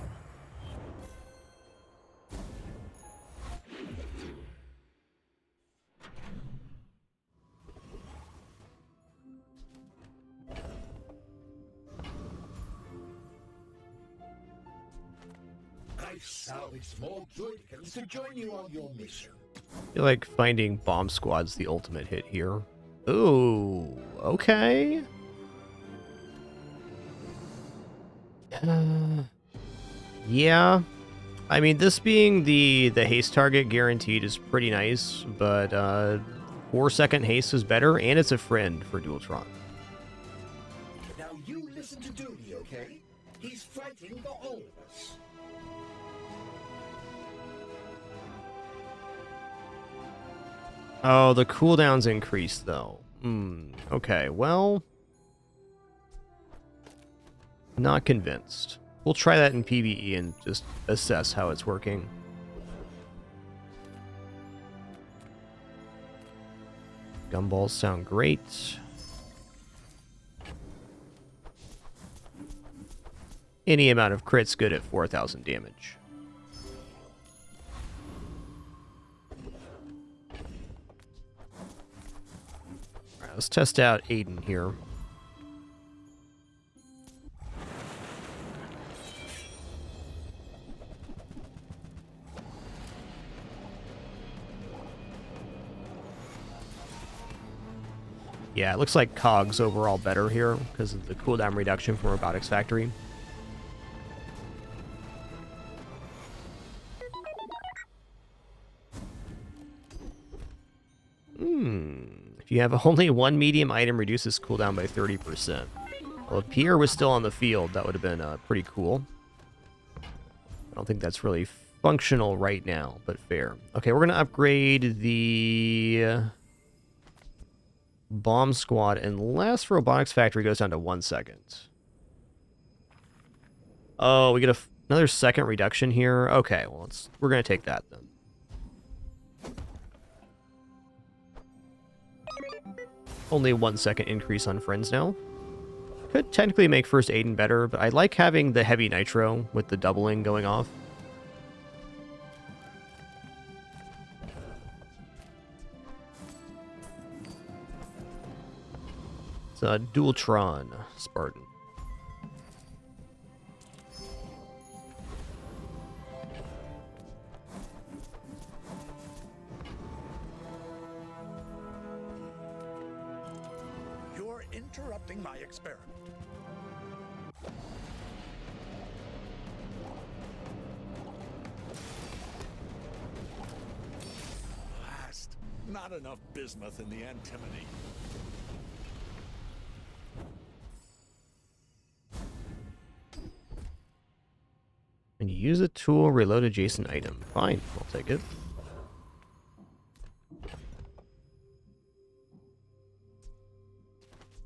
Speaker 10: I've salvaged more Droidicans to join you on your mission.
Speaker 1: I feel like finding Bomb Squad's the ultimate hit here. Ooh, okay. Yeah. I mean, this being the haste target guaranteed is pretty nice, but 4-second haste is better, and it's a friend for Dualtron.
Speaker 10: Now you listen to Dooley, okay? He's fighting for all of us.
Speaker 1: Oh, the cooldown's increased, though. Okay, well... Not convinced. We'll try that in PvE and just assess how it's working. Gumballs sound great. Any amount of crit's good at 4,000 damage. Alright, let's test out Aiden here. Yeah, it looks like COG's overall better here because of the cooldown reduction from Robotics Factory. If you have only one medium item, reduces cooldown by 30%. Well, if Pierre was still on the field, that would have been pretty cool. I don't think that's really functional right now, but fair. Okay, we're going to upgrade the Bomb Squad unless Robotics Factory goes down to 1 second. Oh, we get another second reduction here. Okay, well, we're going to take that then. Only 1 second increase on friends now. Could technically make first Aiden better, but I like having the heavy nitro with the doubling going off. It's a Dualtron Spartan.
Speaker 10: You're interrupting my experiment.
Speaker 6: Not enough bismuth in the antimony.
Speaker 1: And you use a tool, reload adjacent item. Fine, I'll take it.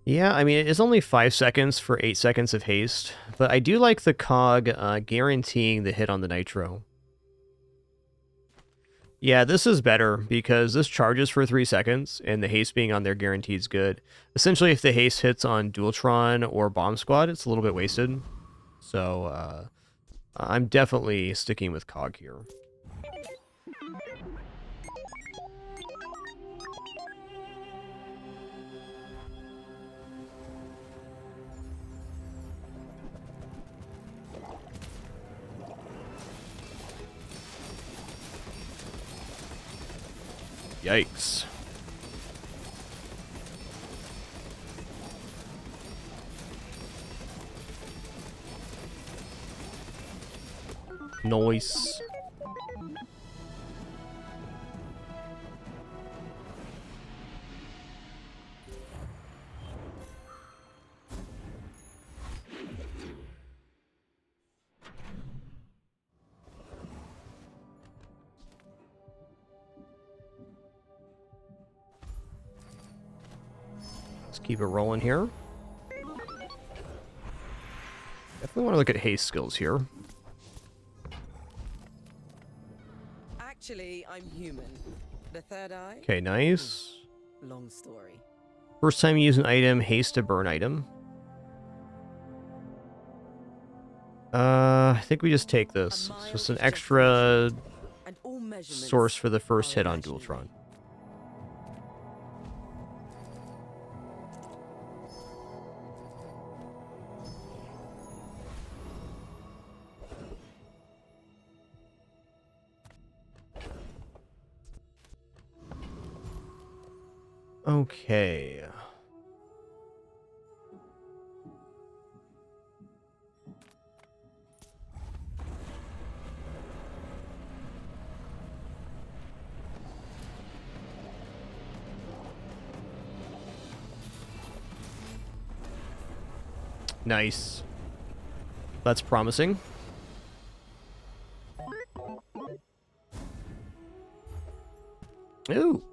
Speaker 1: Yeah, I mean, it's only 5 seconds for 8 seconds of haste, but I do like the cog guaranteeing the hit on the nitro. Yeah, this is better because this charges for 3 seconds, and the haste being on there guarantees good. Essentially, if the haste hits on Dualtron or Bomb Squad, it's a little bit wasted. So, I'm definitely sticking with cog here. Yikes. Nice. Let's keep it rolling here. Definitely want to look at haste skills here.
Speaker 8: Actually, I'm human. The third eye?
Speaker 1: Okay, nice.
Speaker 8: Long story.
Speaker 1: First time you use an item, haste to burn item. I think we just take this. It's just an extra source for the first hit on Dualtron. Okay. Nice. That's promising. Ooh.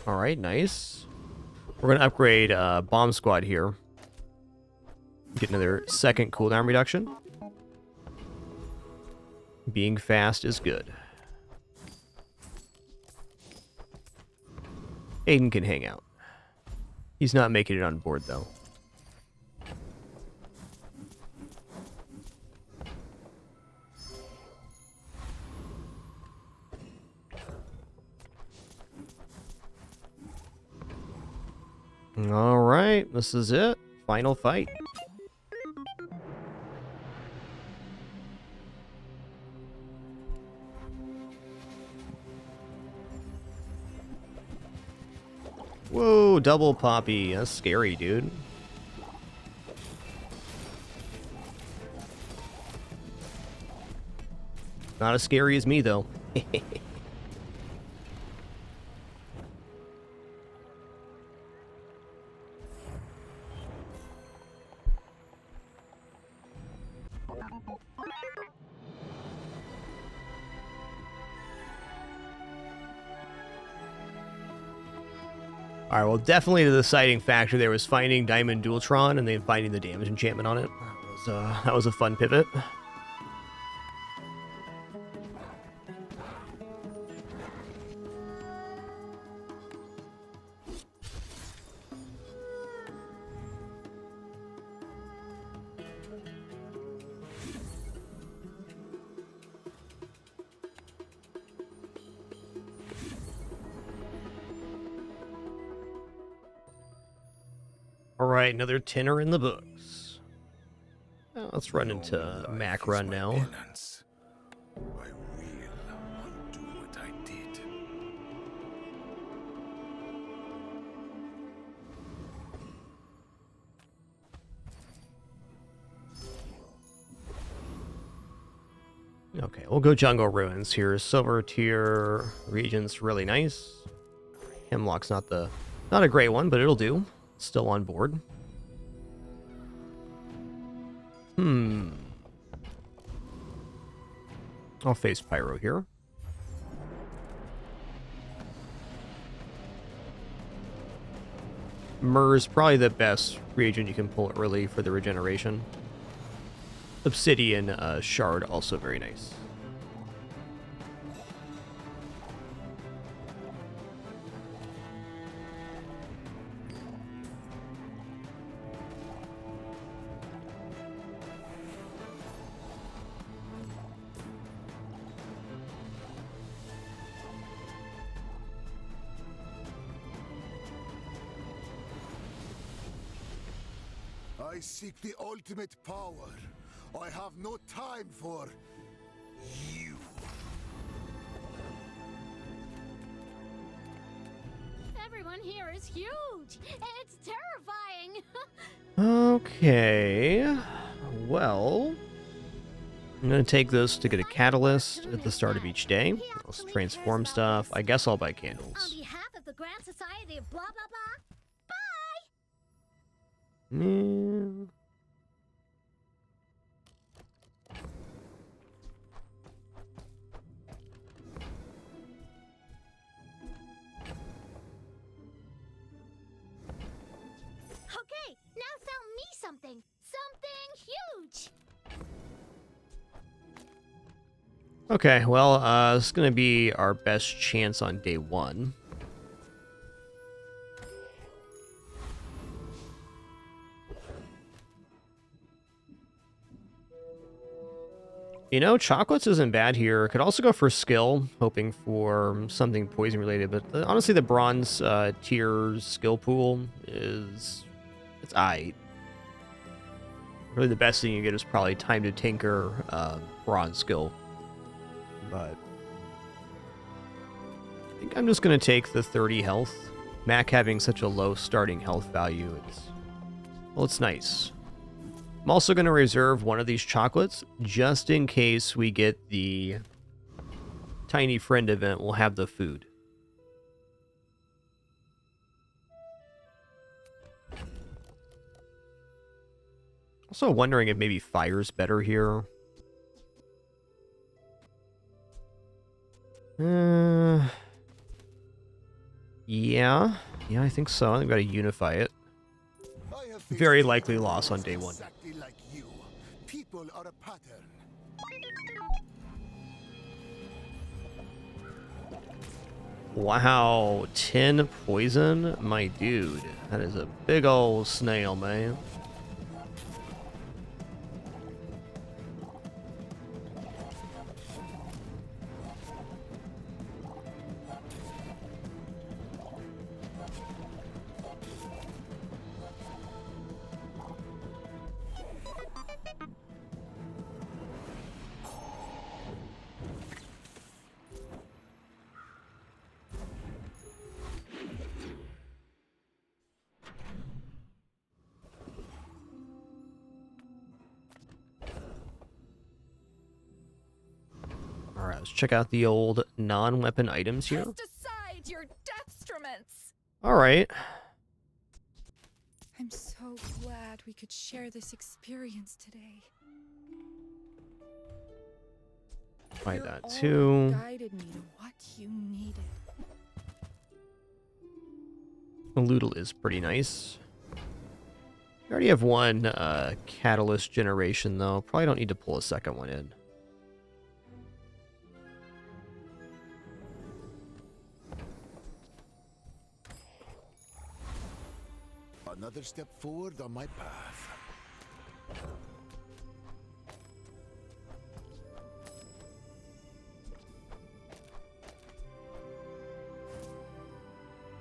Speaker 1: All right, nice. We're going to upgrade Bomb Squad here. Get another second cooldown reduction. Being fast is good. Aiden can hang out. He's not making it on board, though. All right, this is it. Final fight. Whoa, double poppy. That's scary, dude. Not as scary as me, though. Alright, well, definitely the deciding factor there was finding Diamond Dualtron and then finding the damage enchantment on it. That was a fun pivot. Alright, another tenner in the books. Well, let's run into Mac Run now.
Speaker 6: I will undo what I did.
Speaker 1: Okay, we'll go Jungle Ruins here. Silver tier region's really nice. Hemlock's not a great one, but it'll do. Still on board. I'll face Pyro here. Myrrh's probably the best reagent you can pull early for the regeneration. Obsidian Shard, also very nice.
Speaker 7: I seek the ultimate power. I have no time for you.
Speaker 11: Everyone here is huge. It's terrifying.
Speaker 1: Okay. Well, I'm going to take this to get a catalyst at the start of each day. Let's transform stuff. I guess I'll buy
Speaker 11: On
Speaker 1: candles.
Speaker 11: behalf of the Grand Society of blah blah blah.
Speaker 1: Mm.
Speaker 11: Okay, now sell me something. Something huge.
Speaker 1: Okay, well, it's going to be our best chance on day one. You know, chocolates isn't bad here. Could also go for skill, hoping for something poison related. But honestly, the bronze tier skill pool it's aight. Really, the best thing you get is probably time to tinker bronze skill. But I think I'm just gonna take the 30 health. Mac having such a low starting health value, it's nice. I'm also going to reserve one of these chocolates just in case we get the tiny friend event. We'll have the food. Also wondering if maybe fire's better here. Yeah, I think so. I think we got to unify it. Very likely loss on day one.
Speaker 7: Exactly like you. People are a pattern.
Speaker 1: Wow, 10 poison? My dude, that is a big old snail, man. Alright, let's check out the old non-weapon items here.
Speaker 4: Cast aside your destruments.
Speaker 1: Alright.
Speaker 4: I'm so glad we could share this experience today.
Speaker 1: Buy
Speaker 4: You're
Speaker 1: that
Speaker 4: all
Speaker 1: too.
Speaker 4: guided me to what you needed.
Speaker 1: The Loodle is pretty nice. We already have one catalyst generation though. Probably don't need to pull a second one in.
Speaker 7: Another step forward on my path.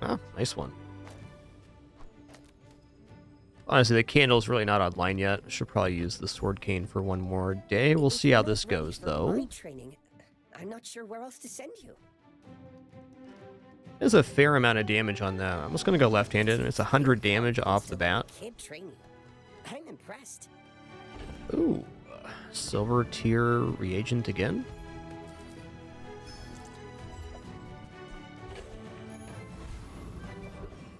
Speaker 1: Ah, nice one. Honestly, the candle's really not online yet. Should probably use the sword cane for one more day. We'll see how this goes, though.
Speaker 3: My training, I'm not sure where else to send you.
Speaker 1: There's a fair amount of damage on that. I'm just gonna go left-handed, and it's 100 damage off the bat.
Speaker 3: Can't train you. I'm impressed.
Speaker 1: Ooh, silver tier reagent again.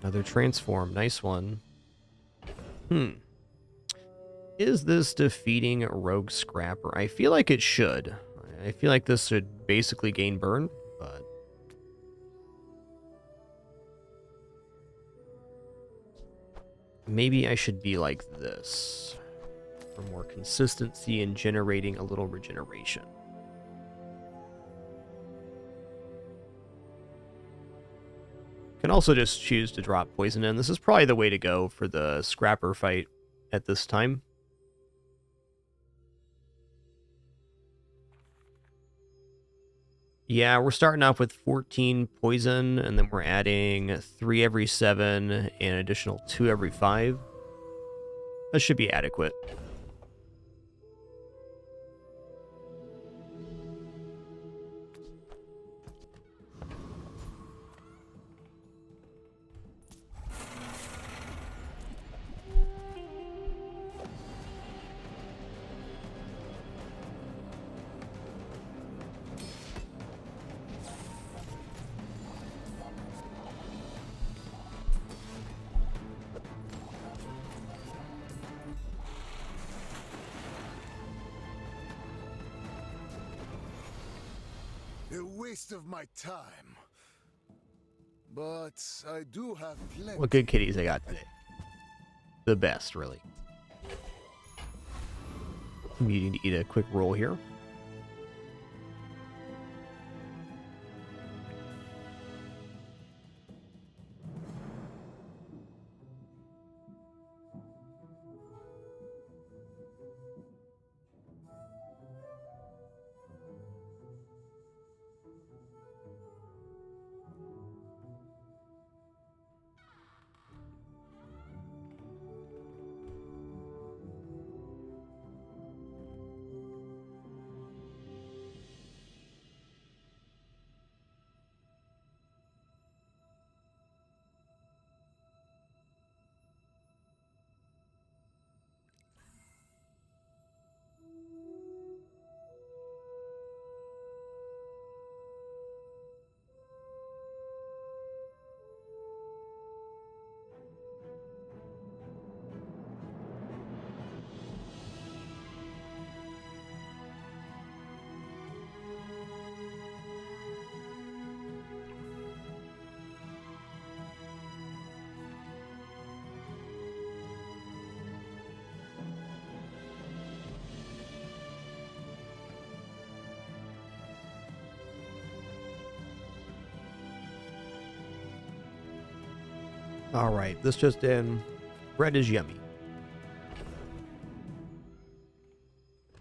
Speaker 1: Another transform. Nice one. Is this defeating Rogue Scrapper? I feel like it should. I feel like this should basically gain burn, but... maybe I should be like this for more consistency and generating a little regeneration. Can also just choose to drop poison in. This is probably the way to go for the Scrapper fight at this time. Yeah, we're starting off with 14 poison, and then we're adding 3 every 7 and an additional 2 every 5. That should be adequate.
Speaker 7: A waste of my time. But I do have plenty.
Speaker 1: What good kitties I got today. The best, really. I'm needing to eat a quick roll here. All right, this just in. Bread is yummy.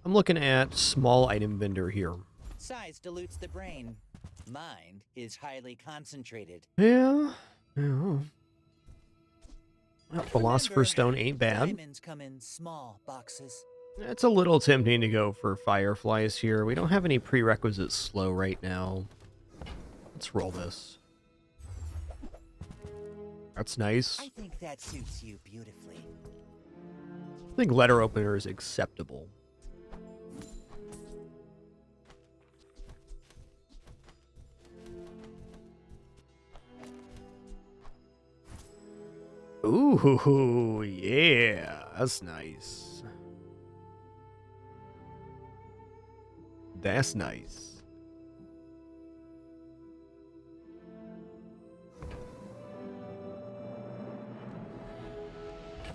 Speaker 1: I'm looking at small item vendor here.
Speaker 9: Size dilutes the brain. Mind is highly concentrated.
Speaker 1: Yeah. Well, Philosopher's Stone ain't bad.
Speaker 9: Diamonds come in small boxes.
Speaker 1: It's a little tempting to go for Fireflies here. We don't have any prerequisites slow right now. Let's roll this. That's nice.
Speaker 9: I think that suits you beautifully.
Speaker 1: I think letter opener is acceptable. Ooh, yeah, that's nice. That's nice.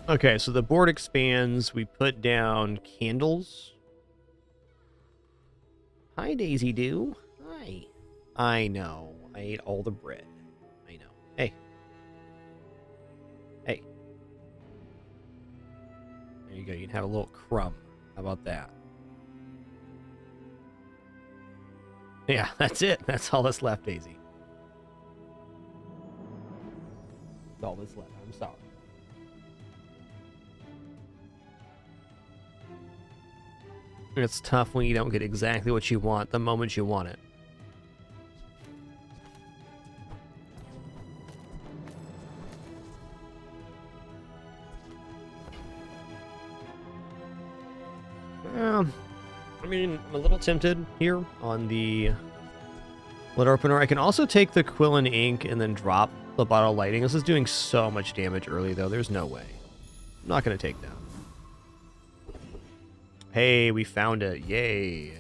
Speaker 1: Okay, so the board expands. We put down candles. Hi, Daisy Doo. Hi. I know. I ate all the bread. I know. Hey. Hey. There you go. You can have a little crumb. How about that? Yeah, that's it. That's all that's left, Daisy. That's all that's left. I'm sorry. It's tough when you don't get exactly what you want the moment you want it. I mean, I'm a little tempted here on the letter opener. I can also take the Quillen ink and then drop the bottle lighting. This is doing so much damage early, though. There's no way. I'm not going to take that. Hey, we found it. Yay.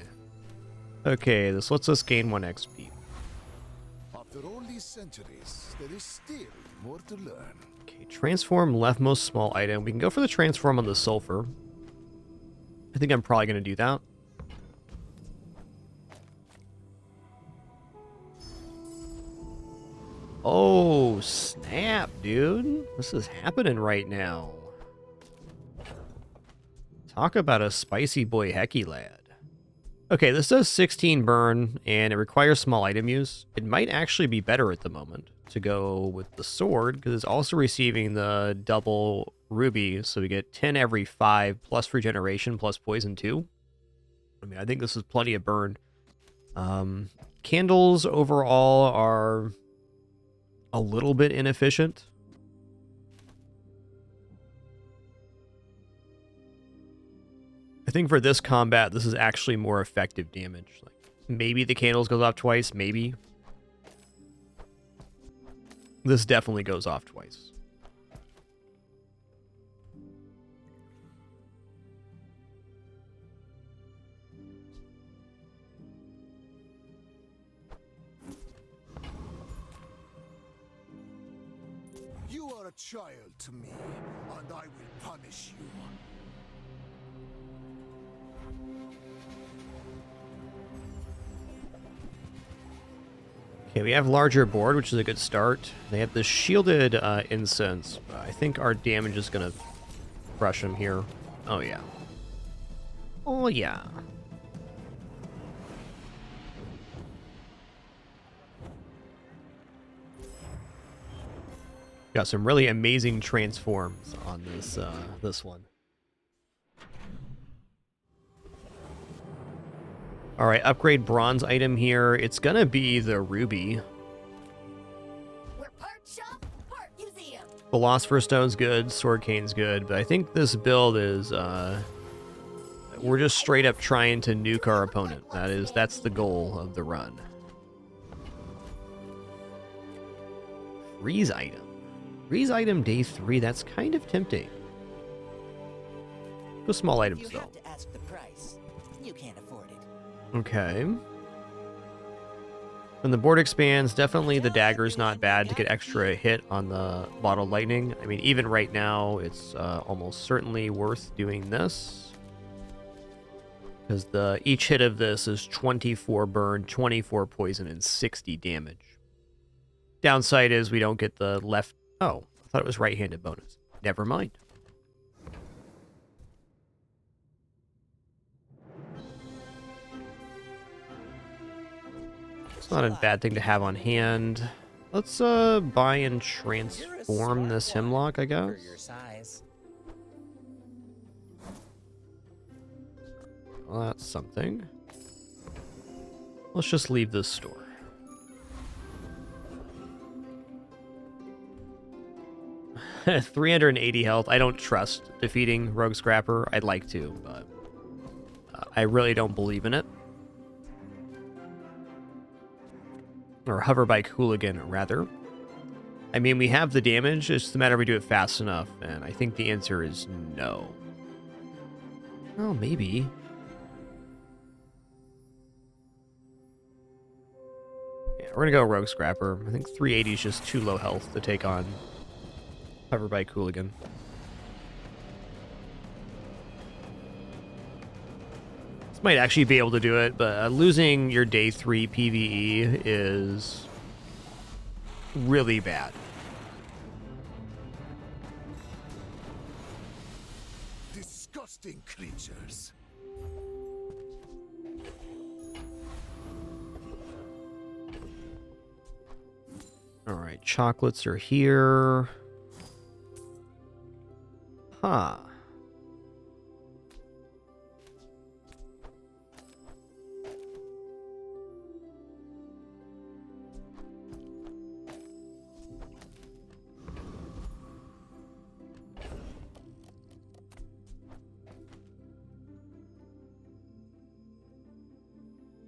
Speaker 1: Okay, this lets us gain 1 XP.
Speaker 7: After all these centuries, there is still more to learn.
Speaker 1: Okay, transform leftmost small item. We can go for the transform on the sulfur. I think I'm probably going to do that. Oh, snap, dude. This is happening right now. Talk about a spicy boy hecky lad. Okay, this does 16 burn, and it requires small item use. It might actually be better at the moment to go with the sword, because it's also receiving the double ruby, so we get 10 every 5, plus regeneration, plus poison 2. I mean, I think this is plenty of burn. Candles overall are a little bit inefficient. I think for this combat, this is actually more effective damage. Like, maybe the candles goes off twice, maybe. This definitely goes off twice.
Speaker 7: You are a child to me, and I will punish you.
Speaker 1: Okay, we have larger board, which is a good start. They have the shielded incense. I think our damage is going to crush them here. Oh, yeah. Oh, yeah. Got some really amazing transforms on this this one. All right, upgrade bronze item here. It's gonna be the ruby.
Speaker 3: We're part shop, part museum.
Speaker 1: Philosopher's Stone's good, Sword Cane's good, but I think this build is we're just straight up trying to nuke our opponent. That's the goal of the run. Freeze item. Freeze item day 3, that's kind of tempting. Go small items
Speaker 9: You
Speaker 1: though.
Speaker 9: have to ask the price. You can't afford it.
Speaker 1: Okay. When the board expands, definitely the dagger's not bad to get extra hit on the bottle lightning. I mean, even right now, it's almost certainly worth doing this. Because each hit of this is 24 burn, 24 poison, and 60 damage. Downside is we don't get the left... Oh, I thought it was right-handed bonus. Never mind. It's not a bad thing to have on hand. Let's buy and transform this hemlock, I guess.
Speaker 9: For your size.
Speaker 1: Well, that's something. Let's just leave this store. $380 health. I don't trust defeating Rogue Scrapper. I'd like to, but I really don't believe in it. Or Hoverbike Hooligan, rather. I mean, we have the damage. It's just a matter of we do it fast enough, and I think the answer is no. Well, maybe. Yeah, we're gonna go Rogue Scrapper. I think 380 is just too low health to take on Hoverbike Hooligan. This might actually be able to do it, but losing your day 3 PvE is really bad.
Speaker 7: Disgusting creatures.
Speaker 1: All right, chocolates are here. Huh.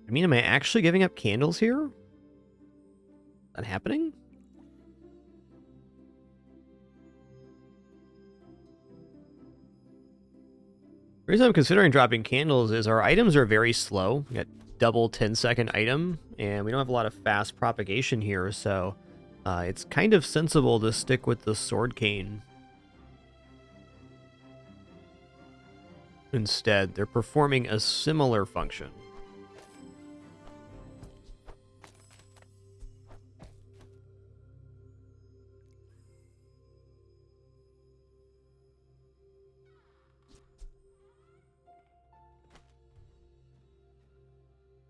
Speaker 1: I mean, am I actually giving up candles here? Is that happening? The reason I'm considering dropping candles is our items are very slow. We got double 10-second item, and we don't have a lot of fast propagation here, so it's kind of sensible to stick with the sword cane. Instead, they're performing a similar function.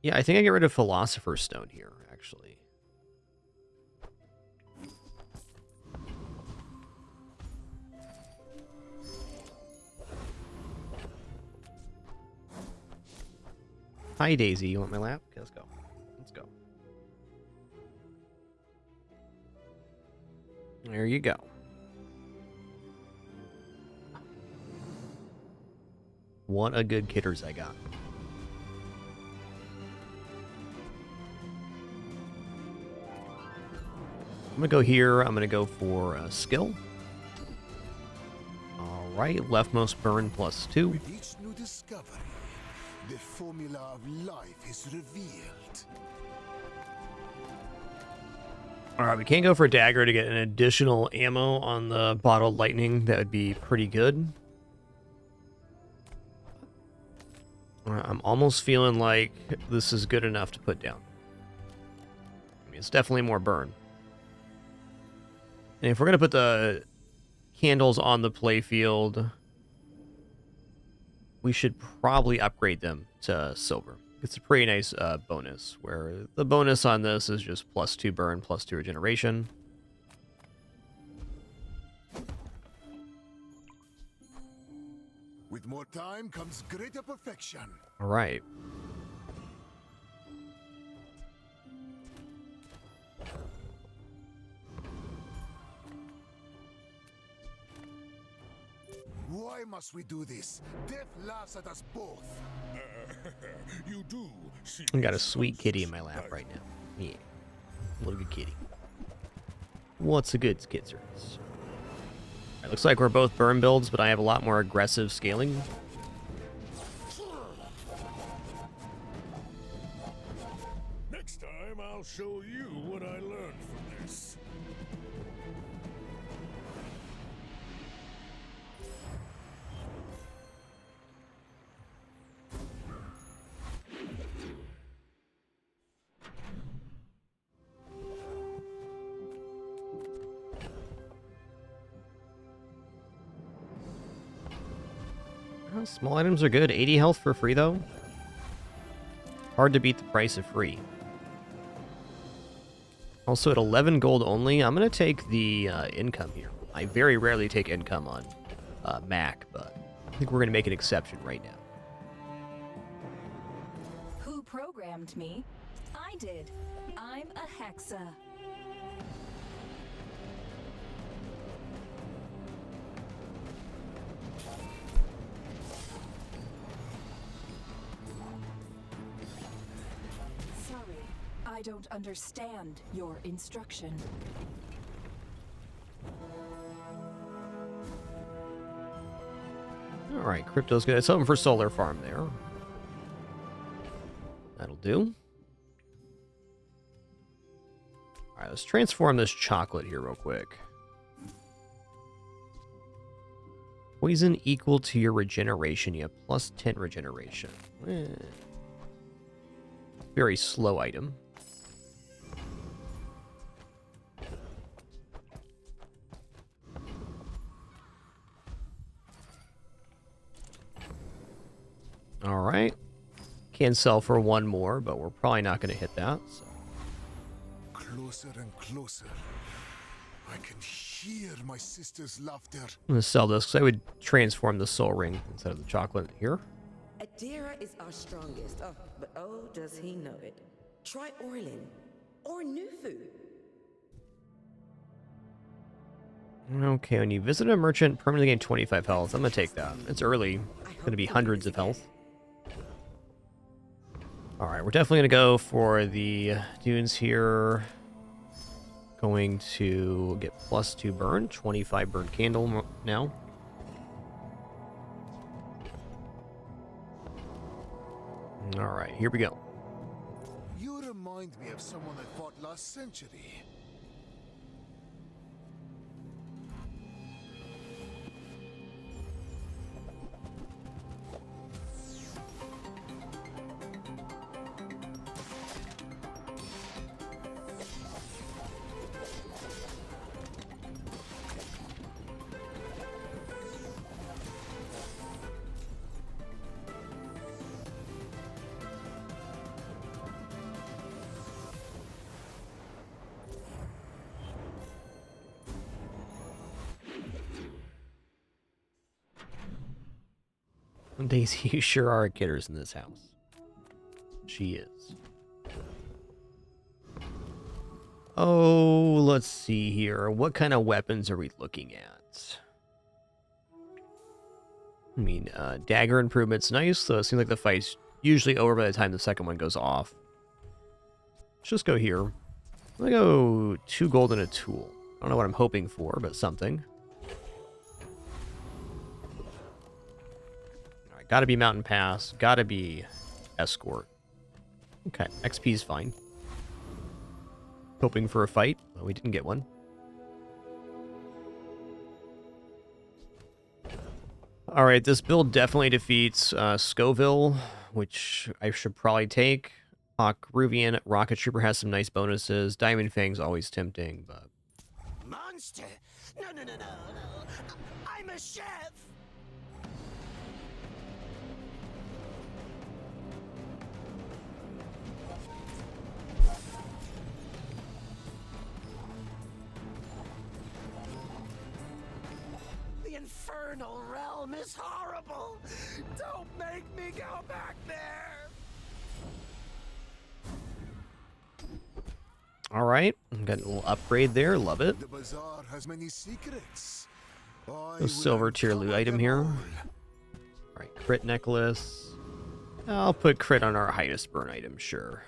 Speaker 1: Yeah, I think I get rid of Philosopher's Stone here, actually. Hi, Daisy. You want my lap? Okay, let's go. Let's go. There you go. What a good kitters I got. I'm going to go here. I'm going to go for skill. All right. Leftmost burn +2.
Speaker 7: With each new discovery, the formula of life is revealed.
Speaker 1: All right. We can't go for a dagger to get an additional ammo on the bottled lightning. That would be pretty good. I'm almost feeling like this is good enough to put down. I mean, it's definitely more burn. And if we're going to put the candles on the playfield, we should probably upgrade them to silver. It's a pretty nice bonus, where the bonus on this is just +2 burn, +2 regeneration.
Speaker 7: With more time comes greater perfection.
Speaker 1: All right.
Speaker 7: Why must we do this? Death laughs at us both.
Speaker 6: You do.
Speaker 1: I got a sweet kitty in my lap right now. Yeah. What a good kitty. What's a good skitzer? It looks like we're both burn builds, but I have a lot more aggressive scaling.
Speaker 6: Next time, I'll show you what I learned from this.
Speaker 1: Small items are good. 80 health for free, though. Hard to beat the price of free. Also, at 11 gold only, I'm going to take the income here. I very rarely take income on Mac, but I think we're going to make an exception right now.
Speaker 5: Who programmed me? I did. I'm a Hexa. I don't understand your instruction.
Speaker 1: All right, crypto's good. Something for solar farm there. That'll do. All right, let's transform this chocolate here real quick. Poison equal to your regeneration. You have +10 regeneration. Very slow item. All right. Can sell for one more, but we're probably not going to hit that. So.
Speaker 7: Closer and closer. I can hear my sister's laughter.
Speaker 1: I'm going to sell this because I would transform the soul ring instead of the chocolate here.
Speaker 12: Adira is our strongest. Oh, but oh, does he know it. Try Orlin or Nufu.
Speaker 1: Okay, when you visit a merchant, permanently gain 25 health. I'm going to take that. It's early. It's going to be hundreds of health. Alright, we're definitely going to go for the dunes here. Going to get +2 burn, 25 burn candle now. Alright, here we go.
Speaker 7: You remind me of someone I fought last century.
Speaker 1: Daisy, you sure are kidders in this house. She is. Oh, let's see here. What kind of weapons are we looking at? I mean, dagger improvement's nice, so it seems like the fight's usually over by the time the second one goes off. Let's just go here. I'm gonna go 2 gold and a tool. I don't know what I'm hoping for, but something. Gotta be Mountain Pass. Gotta be Escort. Okay, XP's fine. Hoping for a fight. Well, we didn't get one. Alright, this build definitely defeats Scoville, which I should probably take. Ruvian Rocket Trooper has some nice bonuses. Diamond Fang's always tempting, but...
Speaker 10: Monster! No, no, no, no, no. I'm a chef! The infernal realm is horrible! Don't make me go back there!
Speaker 1: Alright, got a little upgrade there, love it.
Speaker 7: The bazaar has many secrets.
Speaker 1: A silver tier loot item here. Alright, crit necklace. I'll put crit on our highest burn item, sure.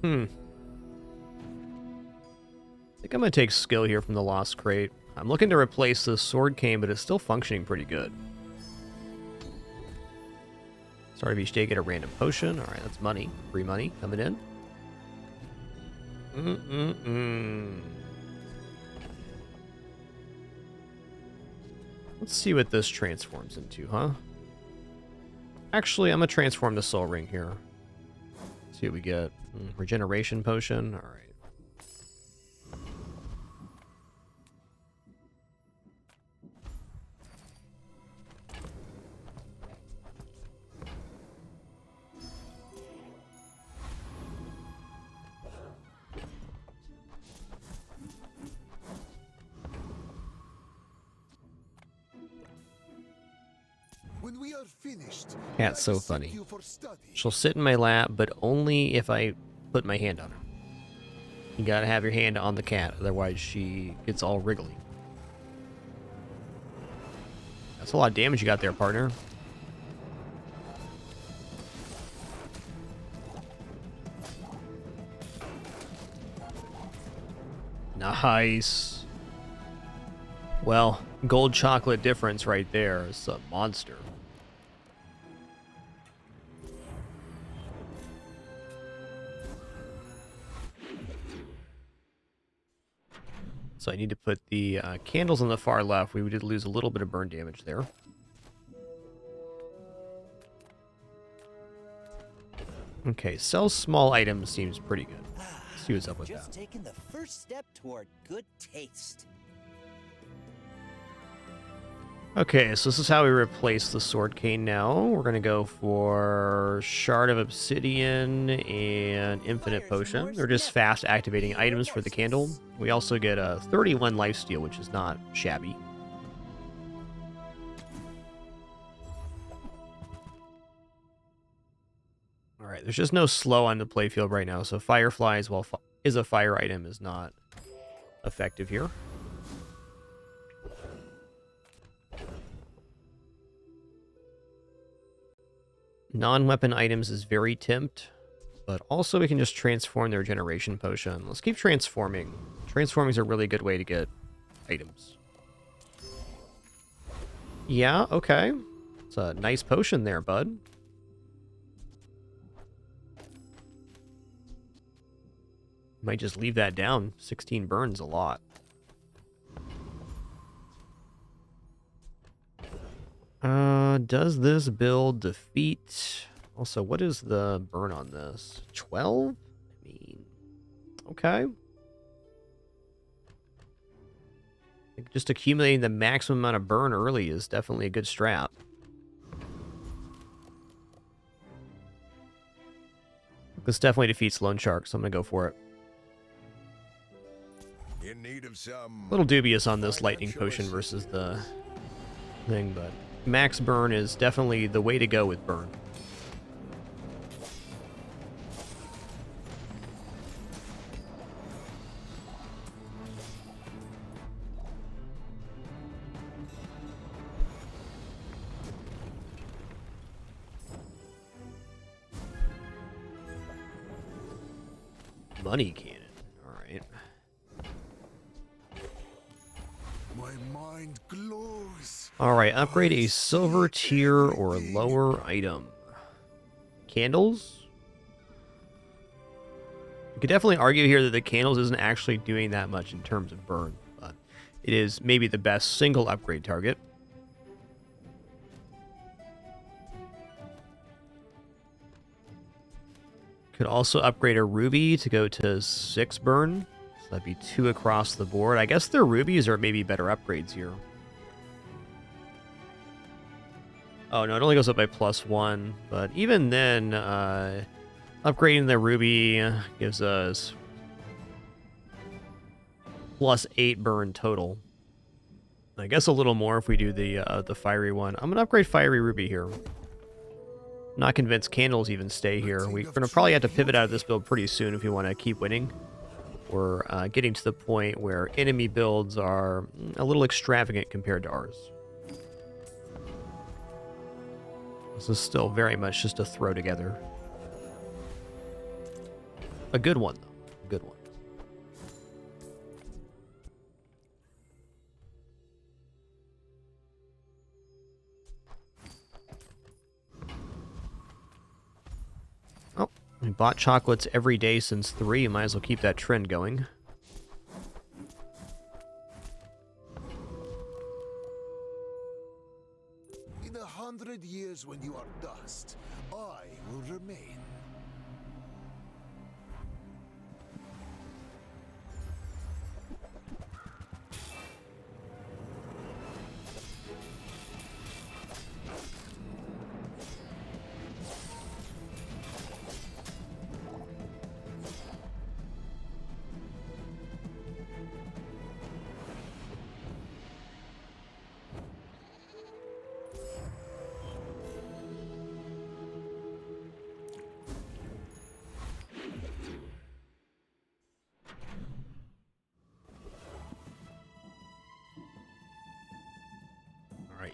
Speaker 1: I think I'm going to take skill here from the Lost Crate. I'm looking to replace the Sword Cane, but it's still functioning pretty good. Start of each day, get a random potion. Alright, that's money. Free money coming in. Let's see what this transforms into, huh? Actually, I'm going to transform the Soul Ring here. See what we get. Regeneration potion. Alright.
Speaker 7: When we are finished,
Speaker 1: Cat's so funny. She'll sit in my lap, but only if I put my hand on her. You gotta have your hand on the cat, otherwise she gets all wriggly. That's a lot of damage you got there, partner. Nice. Well, gold chocolate difference right there is a monster. So I need to put the candles on the far left. We did lose a little bit of burn damage there. Okay, sell small items seems pretty good. Let's see what's up with that.
Speaker 9: Just taking the first step toward good taste.
Speaker 1: Okay, so this is how we replace the Sword Cane now. We're going to go for Shard of Obsidian and Infinite Potion. They're just fast activating items for the candle. We also get a 31 lifesteal, which is not shabby. Alright, there's just no slow on the playfield right now, so Fireflies, while is a fire item, is not effective here. Non-weapon items is very tempt, but also we can just transform their regeneration potion. Let's keep transforming. Transforming is a really good way to get items. Yeah, okay. It's a nice potion there, bud. Might just leave that down. 16 burns a lot. Does this build defeat? Also, what is the burn on this? 12? I mean, okay. I think just accumulating the maximum amount of burn early is definitely a good strat. This definitely defeats Lone Shark, so I'm going to go for it.
Speaker 7: In need of some
Speaker 1: A little dubious on this lightning potion versus the thing, but max burn is definitely the way to go with burn. Money cannon. All right.
Speaker 7: my mind glows.
Speaker 1: All right, upgrade a silver tier or lower item. Candles? You could definitely argue here that the candles isn't actually doing that much in terms of burn, but it is maybe the best single upgrade target. Could also upgrade a ruby to go to 6 burn. So that'd be 2 across the board. I guess their rubies are maybe better upgrades here. Oh no, it only goes up by +1. But even then, upgrading the ruby gives us +8 burn total. I guess a little more if we do the fiery one. I'm gonna upgrade fiery ruby here. Not convinced candles even stay here. We're going to probably have to pivot out of this build pretty soon if we want to keep winning. We're getting to the point where enemy builds are a little extravagant compared to ours. This is still very much just a throw together. A good one, though. A good one. We bought chocolates every day since 3. Might as well keep that trend going.
Speaker 7: In 100 years when you are dust, I will remain.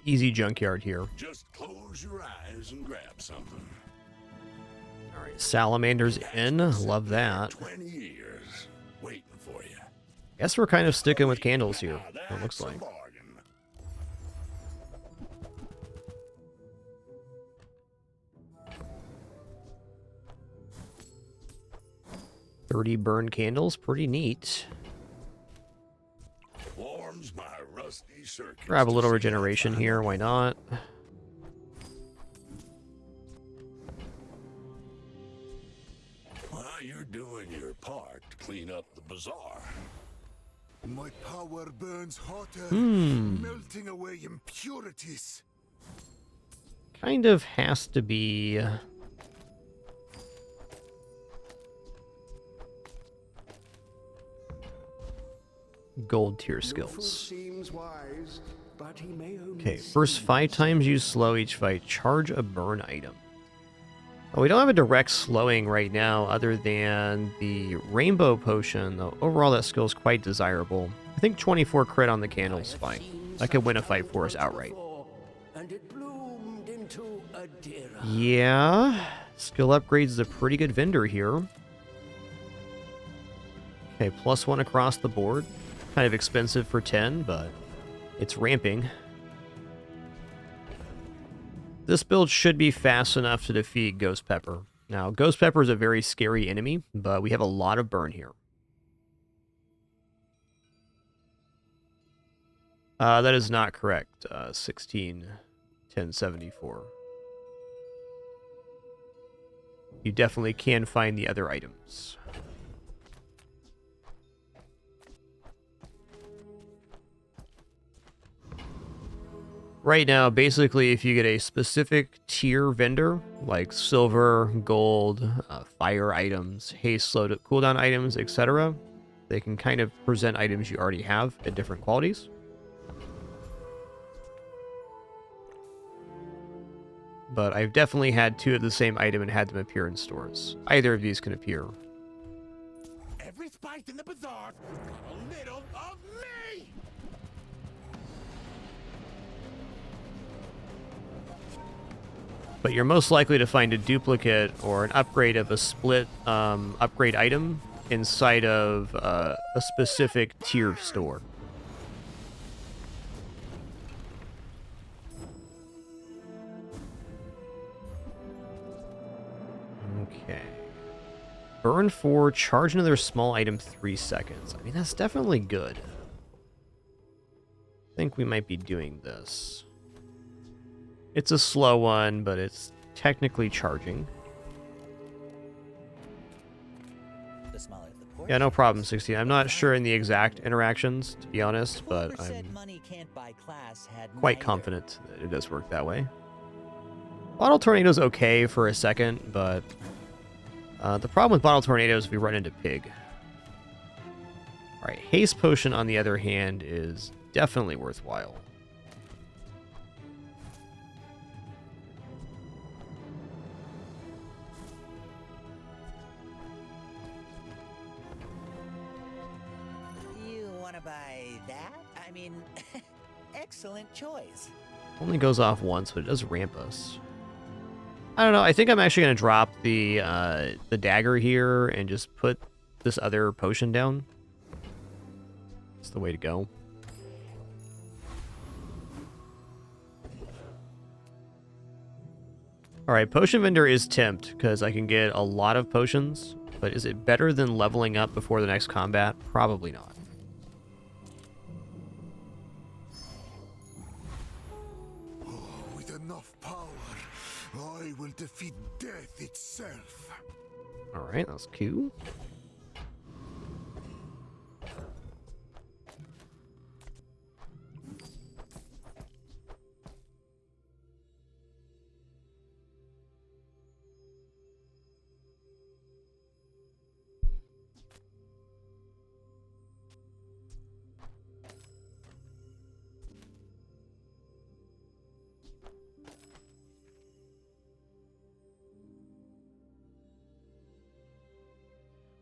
Speaker 1: Easy junkyard here.
Speaker 6: Just close your eyes and grab something.
Speaker 1: All right, salamanders in. Love that.
Speaker 6: 20 years waiting for you.
Speaker 1: Guess we're kind of sticking with candles here. It looks like. 30 burn candles, pretty neat.
Speaker 6: Warms my rusty circuits.
Speaker 1: Grab a little regeneration here, why not?
Speaker 6: While you're doing your part to clean up the bazaar.
Speaker 7: My power burns hotter, melting away impurities.
Speaker 1: Kind of has to be gold tier skills. Okay, first 5 times use slow each fight. Charge a burn item. Oh, we don't have a direct slowing right now other than the rainbow potion, though overall that skill is quite desirable. I think 24 crit on the candle is fine. That could win a fight for us outright.
Speaker 10: And it bloomed into a dear
Speaker 1: Yeah. Skill upgrades is a pretty good vendor here. Okay, +1 across the board. Kind of expensive for 10, but it's ramping. This build should be fast enough to defeat Ghost Pepper. Now, Ghost Pepper is a very scary enemy, but we have a lot of burn here. That is not correct. 16, 1074. You definitely can find the other items. Right now, basically, if you get a specific tier vendor, like silver, gold, fire items, haste, slow cooldown items, etc., they can kind of present items you already have at different qualities. But I've definitely had 2 of the same item and had them appear in stores. Either of these can appear.
Speaker 10: Every spice in the bazaar got a little of me!
Speaker 1: But you're most likely to find a duplicate or an upgrade of a split upgrade item inside of a specific tier store. Okay. Burn 4, charge another small item 3 seconds. I mean, that's definitely good. I think we might be doing this. It's a slow one, but it's technically charging. Yeah, no problem, 16. I'm not sure in the exact interactions, to be honest, but I'm quite confident that it does work that way. Bottle Tornado's okay for a second, but the problem with Bottle Tornadoes is we run into Pig. Alright, Haste Potion, on the other hand, is definitely worthwhile.
Speaker 9: You want to buy that? I mean, excellent choice.
Speaker 1: Only goes off once, but it does ramp us. I don't know. I think I'm actually going to drop the dagger here and just put this other potion down. It's the way to go. Alright, Potion Vendor is tempt, because I can get a lot of potions. But is it better than leveling up before the next combat? Probably not.
Speaker 7: With enough power, I will defeat death itself.
Speaker 1: Alright, that's cool.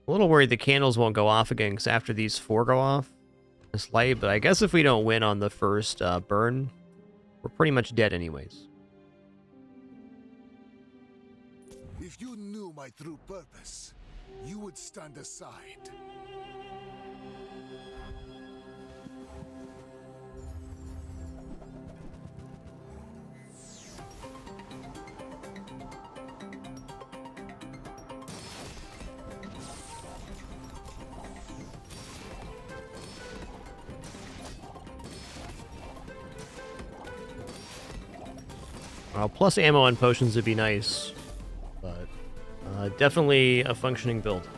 Speaker 1: A little worried the candles won't go off again, because after these 4 go off, it's light, but I guess if we don't win on the first burn, we're pretty much dead anyways.
Speaker 7: If you knew my true purpose, you would stand aside.
Speaker 1: Plus ammo and potions would be nice, but definitely a functioning build.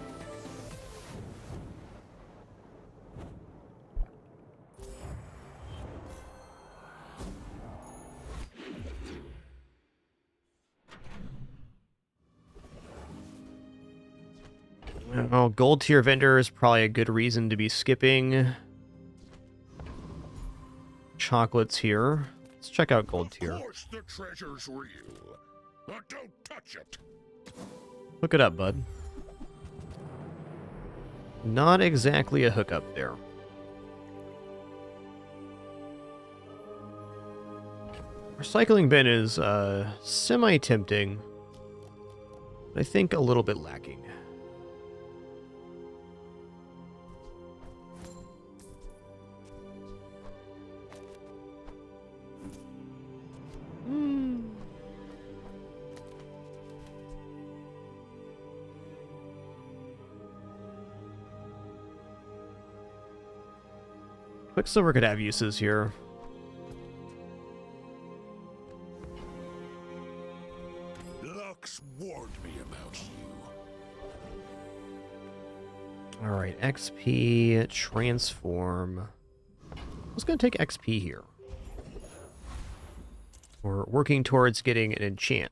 Speaker 1: Oh, gold tier vendor is probably a good reason to be skipping chocolates here. Let's check out gold tier.
Speaker 6: Of course the treasure's real, but don't touch it.
Speaker 1: Hook it up, bud. Not exactly a hookup there. Recycling bin is semi-tempting, but I think a little bit lacking. Quicksilver could have uses here.
Speaker 6: Lux warned me about you.
Speaker 1: Alright, XP, transform. I was going to take XP here. We're working towards getting an enchant.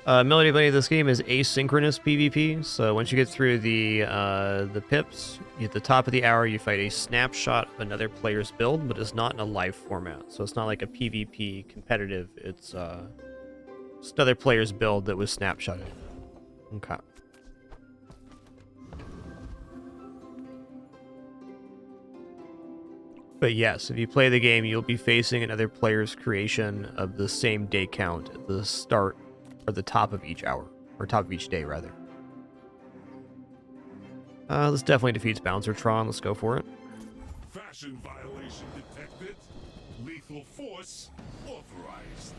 Speaker 1: Melody Bunny, this game is asynchronous PvP, so once you get through the pips, at the top of the hour you fight a snapshot of another player's build, but it's not in a live format. So it's not like a PvP competitive, it's just another player's build that was snapshotted. Okay. But yes, if you play the game, you'll be facing another player's creation of the same day count at the start or the top of each hour, or top of each day, rather. This definitely defeats Bouncertron. Let's go for it.
Speaker 6: Fashion violation detected. Lethal force authorized.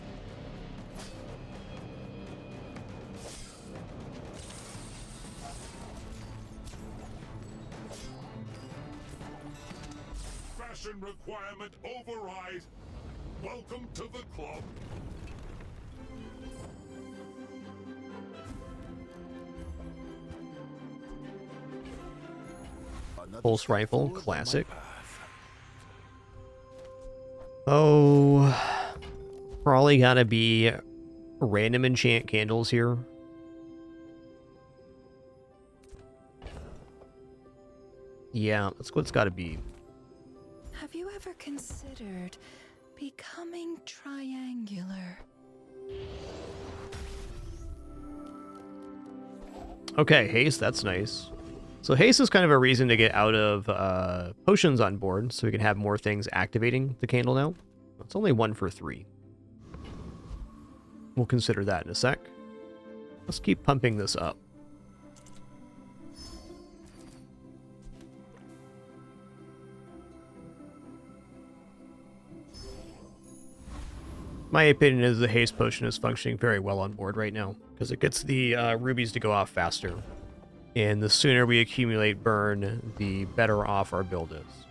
Speaker 6: Fashion requirement override. Welcome to the club.
Speaker 1: Pulse rifle, classic. Oh, probably gotta be random enchant candles here. Yeah, that's what it's gotta be.
Speaker 4: Have you ever considered becoming triangular?
Speaker 1: Okay, haste, that's nice. So haste is kind of a reason to get out of potions on board, so we can have more things activating the candle now. It's only 1 for 3. We'll consider that in a sec. Let's keep pumping this up. My opinion is the haste potion is functioning very well on board right now, because it gets the rubies to go off faster. And the sooner we accumulate burn, the better off our build is.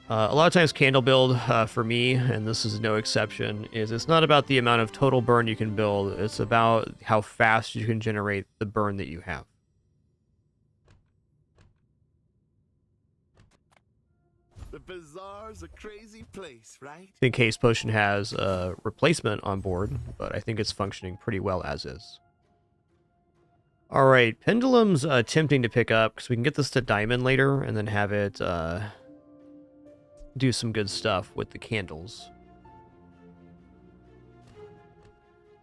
Speaker 1: A lot of times candle build, for me, and this is no exception, is it's not about the amount of total burn you can build, it's about how fast you can generate the burn that you have.
Speaker 7: The bazaar's a crazy place, right?
Speaker 1: I think haste potion has a replacement on board, but I think it's functioning pretty well as is. Alright, Pendulum's tempting to pick up, because we can get this to Diamond later, and then have it do some good stuff with the candles.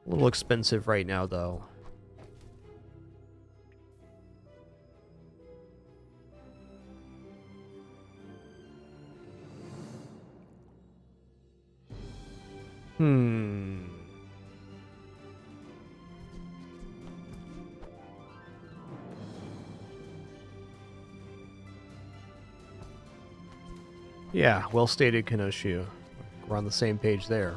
Speaker 1: A little expensive right now, though. Yeah, well stated, Kenoshu. We're on the same page there.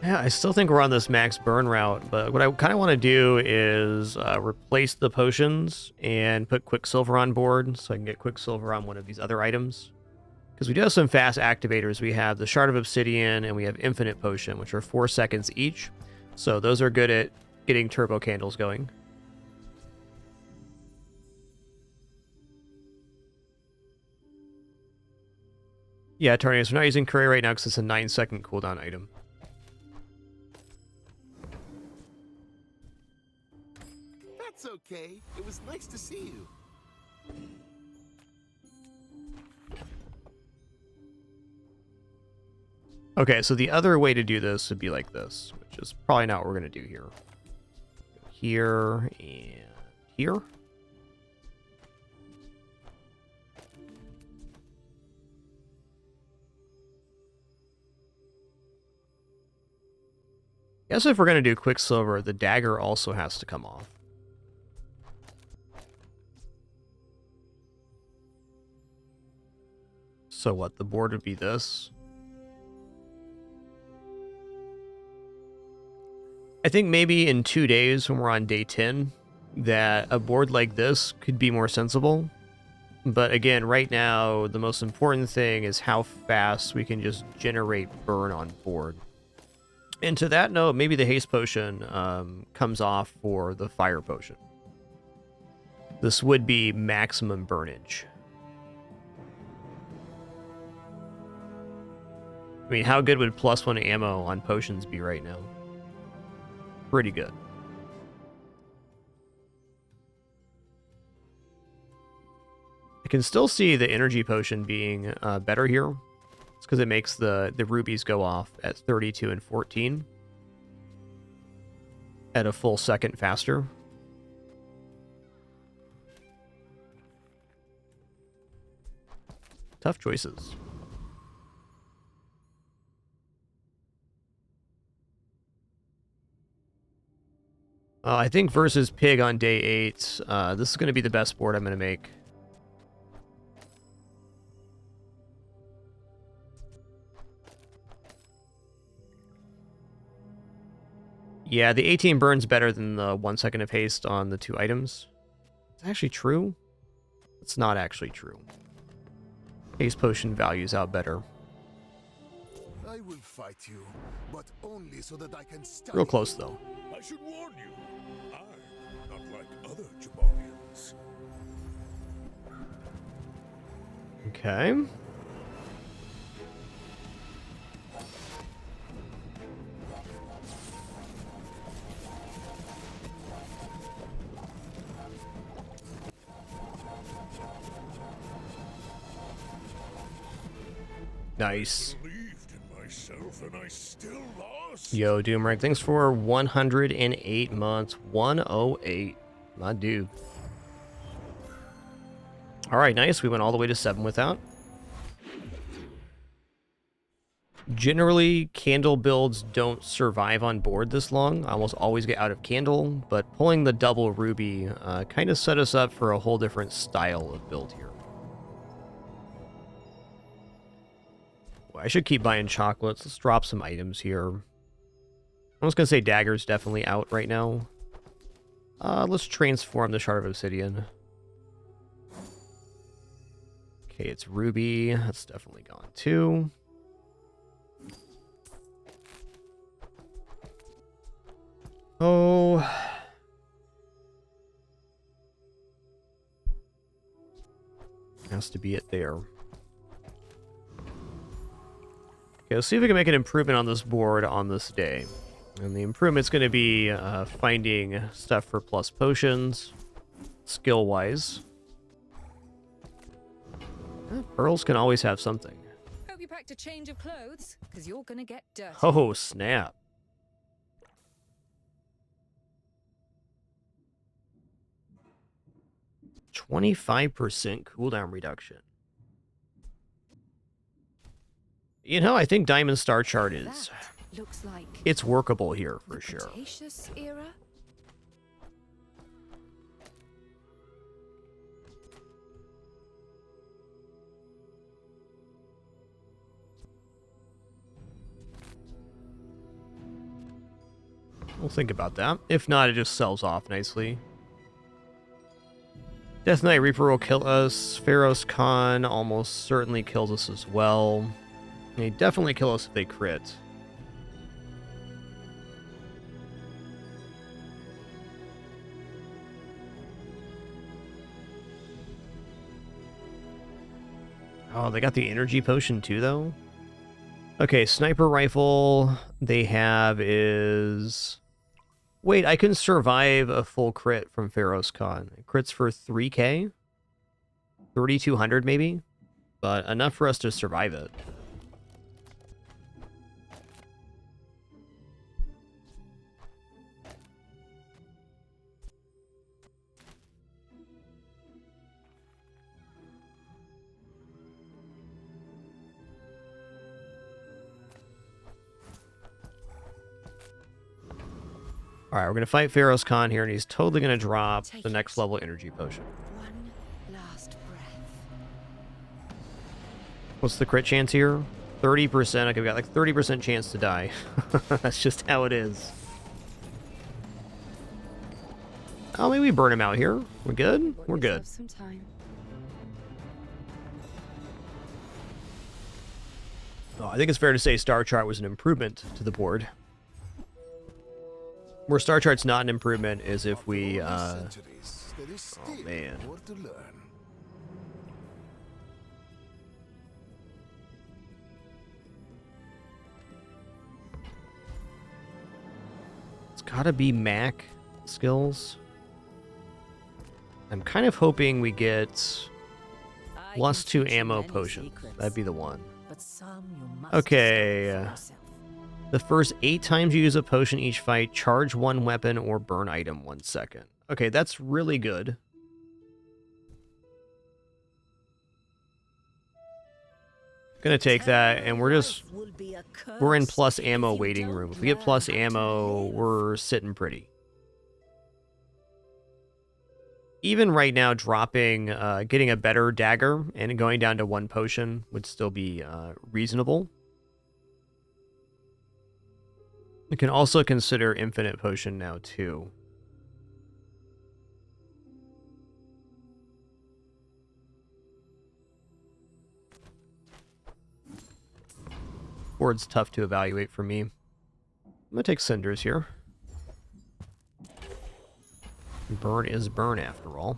Speaker 1: Yeah, I still think we're on this max burn route, but what I kind of want to do is replace the potions and put Quicksilver on board so I can get Quicksilver on one of these other items. Because we do have some fast activators. We have the Shard of Obsidian and we have Infinite Potion, which are 4 seconds each. So those are good at getting turbo candles going. Yeah, Tarnius, we're not using Curry right now because it's a 9-second cooldown item.
Speaker 7: That's okay. It was nice to see you.
Speaker 1: Okay, so the other way to do this would be like this, which is probably not what we're going to do here. Here and here. Guess if we're going to do Quicksilver, the dagger also has to come off. So what, the board would be this? I think maybe in 2 days when we're on day 10, that a board like this could be more sensible. But again, right now, the most important thing is how fast we can just generate burn on board. And to that note, maybe the haste potion comes off for the fire potion. This would be maximum burnage. I mean, how good would +1 ammo on potions be right now? Pretty good. I can still see the energy potion being better here. It's because it makes the rubies go off at 32 and 14 at a full second faster. Tough choices. I think versus Pig on day 8, this is going to be the best board I'm going to make. Yeah, the 18 burns better than the 1 second of haste on the 2 items. Is that actually true? It's not actually true. Haste potion values out better.
Speaker 7: I will fight you, but only so that I can study.
Speaker 1: Real close, though.
Speaker 6: I should warn you, I'm not like other Jabarians.
Speaker 1: Okay. Nice.
Speaker 6: Believed in myself and I still lost.
Speaker 1: Yo, Doomreg, thanks for 108 months. 108. My dude. Alright, nice. We went all the way to 7 without. Generally, candle builds don't survive on board this long. I almost always get out of candle, but pulling the double ruby kind of set us up for a whole different style of build here. I should keep buying chocolates. Let's drop some items here. I was going to say dagger's definitely out right now. Let's transform the Shard of Obsidian. Okay, it's ruby. That's definitely gone too. Oh. Has to be it there. Okay, let's see if we can make an improvement on this board on this day. And the improvement's going to be finding stuff for plus potions, skill-wise. Pearls can always have something.
Speaker 4: Hope you packed a change of clothes, because you're gonna get dirty.
Speaker 1: Oh, snap. %25 cooldown reduction. You know, I think Diamond Star Chart is...
Speaker 4: Looks like
Speaker 1: it's workable here, for sure.
Speaker 4: Cretaceous era?
Speaker 1: We'll think about that. If not, it just sells off nicely. Death Knight Reaper will kill us. Pharaoh's Khan almost certainly kills us as well. They definitely kill us if they crit. Oh, they got the energy potion too, though? Okay, sniper rifle they have is... Wait, I can survive a full crit from Pharaoh's Khan. It crits for 3k? 3,200 maybe? But enough for us to survive it. Alright, we're going to fight Pharaoh's Khan here, and he's totally going to drop the next level energy potion.
Speaker 8: One last breath.
Speaker 1: What's the crit chance here? 30%. Okay, we got like 30% chance to die. That's just how it is. Oh, maybe we burn him out here. We're good? We're good.
Speaker 4: Some time.
Speaker 1: Oh, I think it's fair to say Star Chart was an improvement to the board. Where Star Chart's not an improvement is if we, oh man. It's gotta be Mac skills. I'm kind of hoping we get +2 ammo potions. That'd be the one. Okay. The first 8 times you use a potion each fight, charge 1 weapon or burn item 1 second. Okay, that's really good. Gonna take that, and we're in plus ammo waiting room. If we get plus ammo, we're sitting pretty. Even right now, dropping, getting a better dagger and going down to 1 potion would still be reasonable. We can also consider infinite potion now, too. Board's tough to evaluate for me. I'm gonna take cinders here. Burn is burn, after all.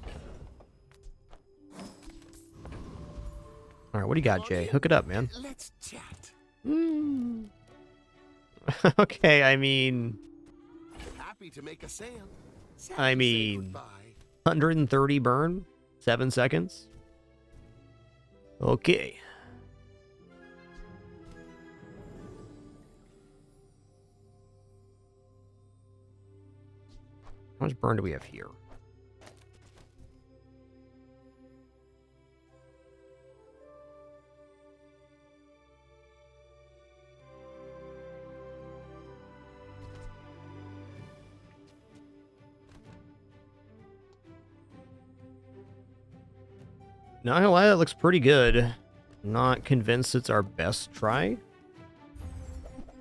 Speaker 1: Alright, what do you got, Jay? Hook it up, man.
Speaker 7: Let's chat.
Speaker 1: Okay, I mean...
Speaker 7: Happy to make a sale.
Speaker 1: I mean... 130 burn? 7 seconds? Okay. How much burn do we have here? Not gonna lie, that looks pretty good. Not convinced it's our best try,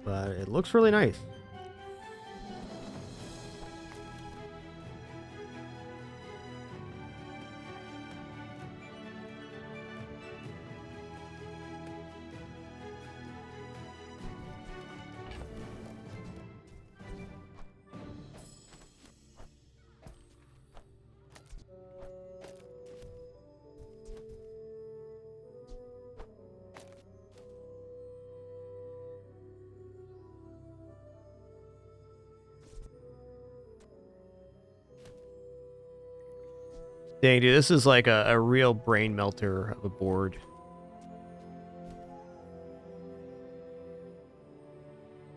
Speaker 1: but it looks really nice. Dang, dude, this is like a real brain melter of a board.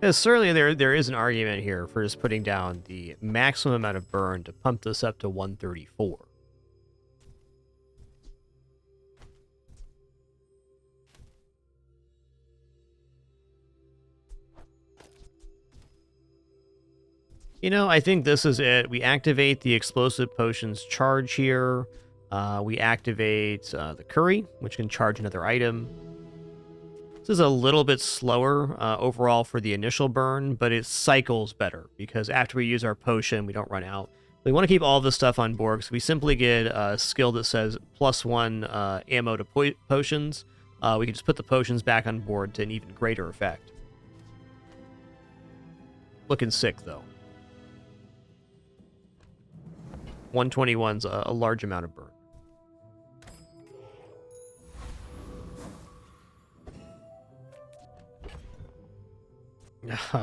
Speaker 1: Certainly there is an argument here for just putting down the maximum amount of burn to pump this up to 134. You know, I think this is it. We activate the explosive potions charge here. We activate the curry, which can charge another item. This is a little bit slower overall for the initial burn, but it cycles better because after we use our potion, we don't run out. We want to keep all this stuff on board, so we simply get a skill that says +1 ammo to potions. We can just put the potions back on board to an even greater effect. Looking sick, though. 121's a large amount of burn.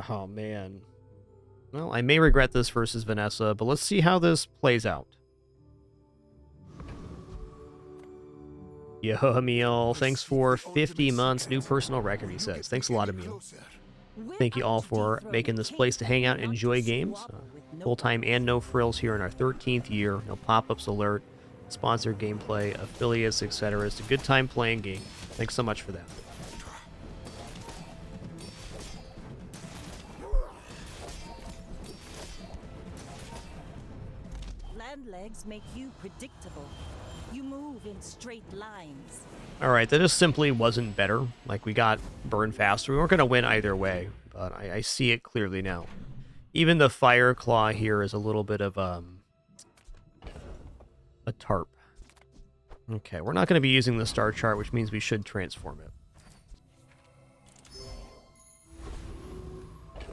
Speaker 1: Oh, man. Well, I may regret this versus Vanessa, but let's see how this plays out. Yo, Emil, thanks for 50 months. New personal record, he says. Thanks a lot, Emil. Thank you all for making this place to hang out and enjoy games. Full-time and no frills here in our 13th year. No pop-ups alert, sponsored gameplay, affiliates, etc. It's a good time playing games. Thanks so much for that.
Speaker 8: and legs make you predictable. You move in straight lines.
Speaker 1: Alright, that just simply wasn't better. Like, we got burned faster. We weren't going to win either way, but I see it clearly now. Even the Fire Claw here is a little bit of a tarp. Okay, we're not going to be using the star chart, which means we should transform it.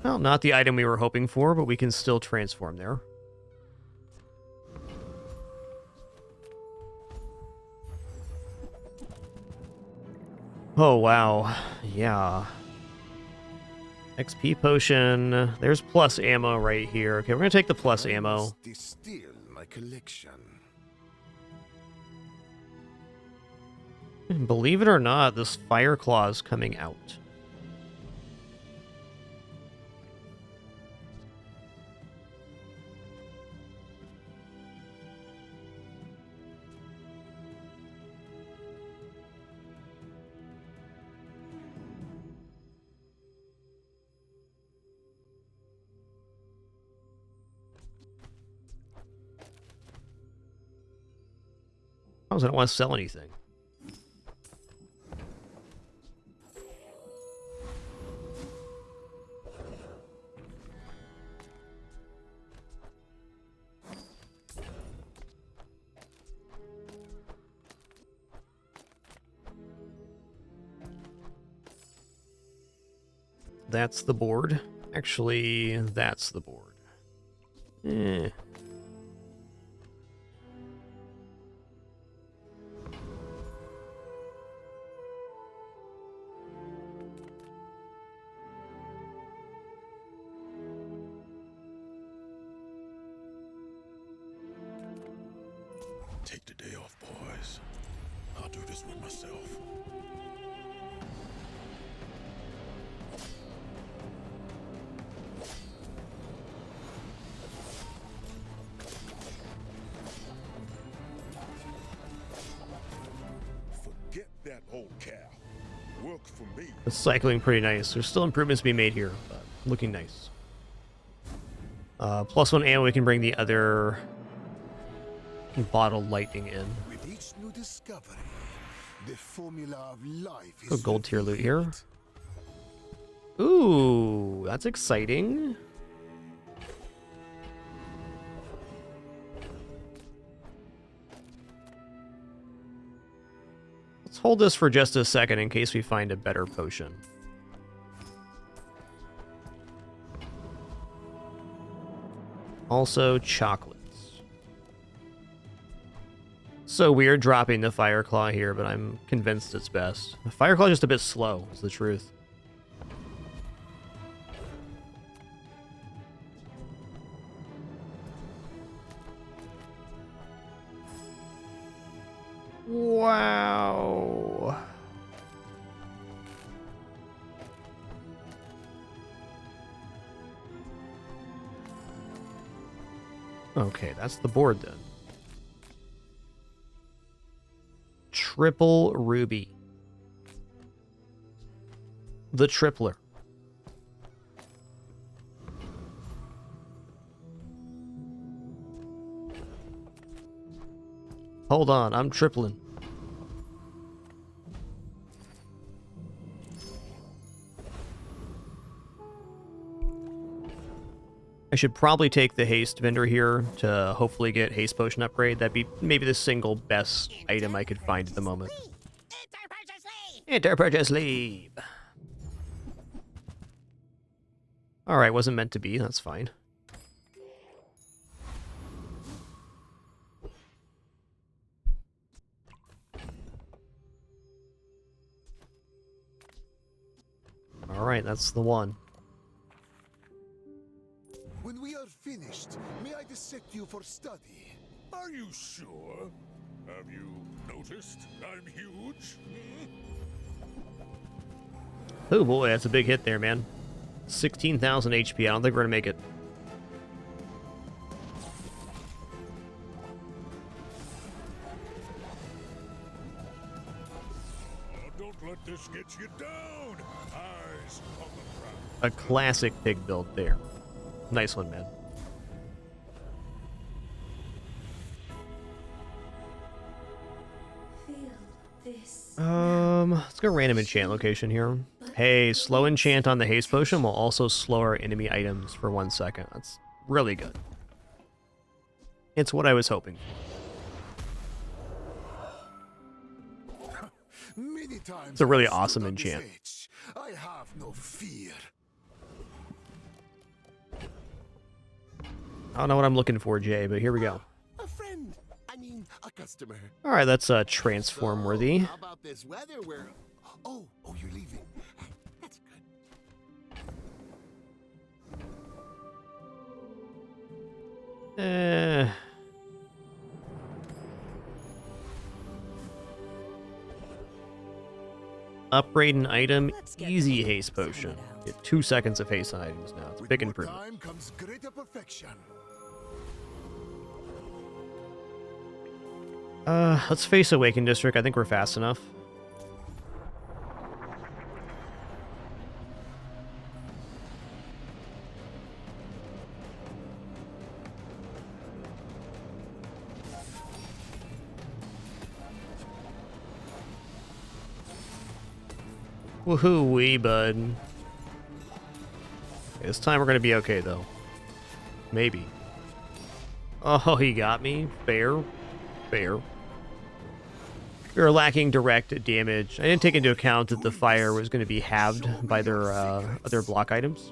Speaker 1: Well, not the item we were hoping for, but we can still transform there. Oh, wow. Yeah. XP potion. There's plus ammo right here. Okay, we're going to take the plus ammo.
Speaker 7: Distill my collection.
Speaker 1: Believe it or not, this Fire Claw is coming out. I don't want to sell anything. That's the board. Actually, that's the board. Eh.
Speaker 6: Take the day off, boys. I'll do this one myself. Forget that old cow. Work for me.
Speaker 1: The cycling pretty nice. There's still improvements to be made here, but looking nice. +1 ammo, we can bring the other bottle lightning in.
Speaker 7: With each new discovery, the formula of life is
Speaker 1: Go gold tier loot here. Ooh, that's exciting. Let's hold this for just a second in case we find a better potion. Also, chocolates. So weird dropping the Fire Claw here, but I'm convinced it's best. The Fire Claw is just a bit slow, is the truth. Wow. Okay, that's the board then. Triple ruby. The tripler. Hold on, I'm tripling. I should probably take the haste vendor here to hopefully get haste potion upgrade. That'd be maybe the single best item I could find at the moment. Enter purchase leave. Alright, wasn't meant to be, that's fine. Alright, that's the one.
Speaker 7: When we are finished, may I dissect you for study?
Speaker 6: Are you sure? Have you noticed I'm huge?
Speaker 1: Oh boy, that's a big hit there, man. 16,000 HP. I don't think we're gonna make it.
Speaker 6: Oh, don't let this get you down. Eyes on the ground.
Speaker 1: A classic pig build there. Nice one, man. Let's go random enchant location here. Hey, slow enchant on the haste potion will also slow our enemy items for 1 second. That's really good. It's what I was hoping.
Speaker 7: Many times
Speaker 1: It's a really
Speaker 7: I've
Speaker 1: awesome
Speaker 7: stood on this
Speaker 1: enchant.
Speaker 7: edge. I have no fear.
Speaker 1: I don't know what I'm looking for, Jay, but here we go.
Speaker 7: A friend. I mean, a customer.
Speaker 1: All right, that's transform worthy.
Speaker 7: How about this weather where... Oh, you're leaving. That's good.
Speaker 1: Upgrade an item, easy haste potion. Get 2 seconds of haste on items now. It's a big
Speaker 7: With
Speaker 1: improvement.
Speaker 7: time comes greater perfection.
Speaker 1: Let's face Awakened District. I think we're fast enough. Woohoo-wee, bud. This time we're gonna be okay, though. Maybe. Oh, he got me. Fair. Fair. You're lacking direct damage. I didn't take into account that the fire was going to be halved by their other block items.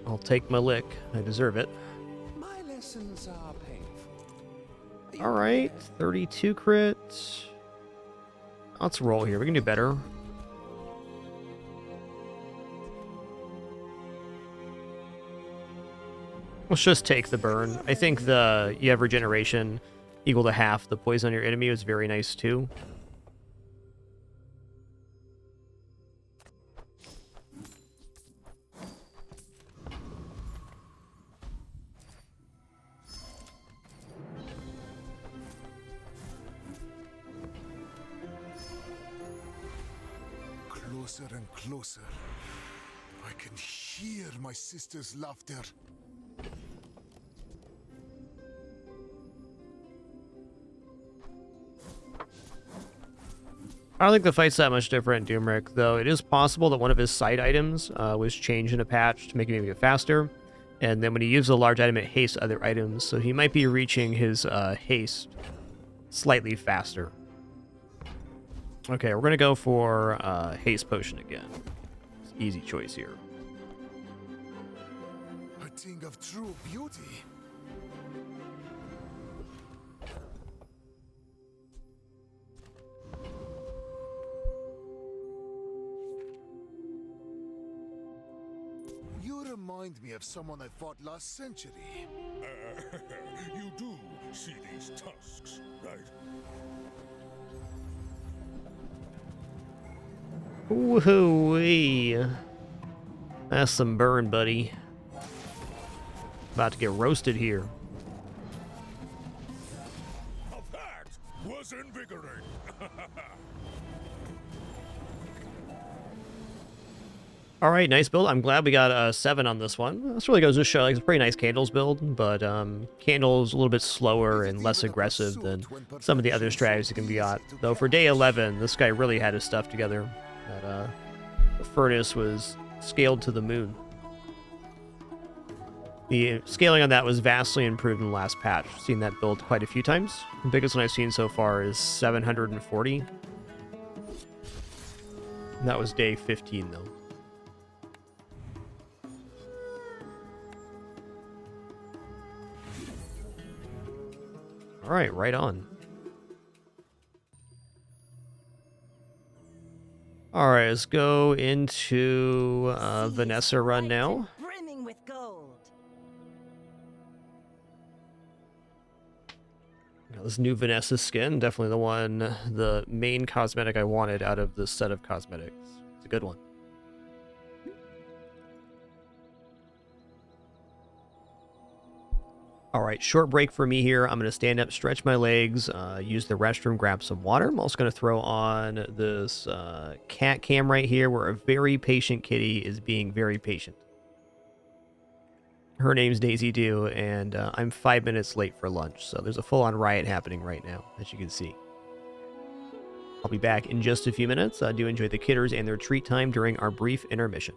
Speaker 1: I'll take my lick. I deserve it.
Speaker 10: My lessons are painful.
Speaker 1: All right, 32 crit. Let's roll here. We can do better. Let's just take the burn. I think you have regeneration equal to half the poison on your enemy was very nice too.
Speaker 7: Closer and closer. I can hear my sister's laughter.
Speaker 1: I don't think the fight's that much different, Doomrick, though it is possible that one of his side items was changed in a patch to make him maybe faster, and then when he uses a large item, it hastes other items, so he might be reaching his haste slightly faster. Okay, we're going to go for haste potion again. It's an easy choice here.
Speaker 7: A thing of true beauty. You remind me of someone I fought last century.
Speaker 6: You do see these tusks, right?
Speaker 1: Woohoo-wee. That's some burn, buddy. About to get roasted here.
Speaker 6: That was invigorating.
Speaker 1: All right, nice build. I'm glad we got a 7 on this one. This really goes to show, like, it's a pretty nice Candles build, but Candles a little bit slower and less aggressive than some of the other strategies that can be got. Though for day 11, this guy really had his stuff together. That the furnace was scaled to the moon. The scaling on that was vastly improved in the last patch. I've seen that build quite a few times. The biggest one I've seen so far is 740. And that was day 15, though. All right, right on. All right, let's go into Vanessa run now.
Speaker 8: Brimming with gold.
Speaker 1: Now, this new Vanessa skin, definitely the main cosmetic I wanted out of this set of cosmetics. It's a good one. All right, short break for me here. I'm going to stand up, stretch my legs, use the restroom, grab some water. I'm also going to throw on this cat cam right here where a very patient kitty is being very patient. Her name's Daisy Dew, and I'm 5 minutes late for lunch, so there's a full-on riot happening right now, as you can see. I'll be back in just a few minutes. Do enjoy the kidders and their treat time during our brief intermission.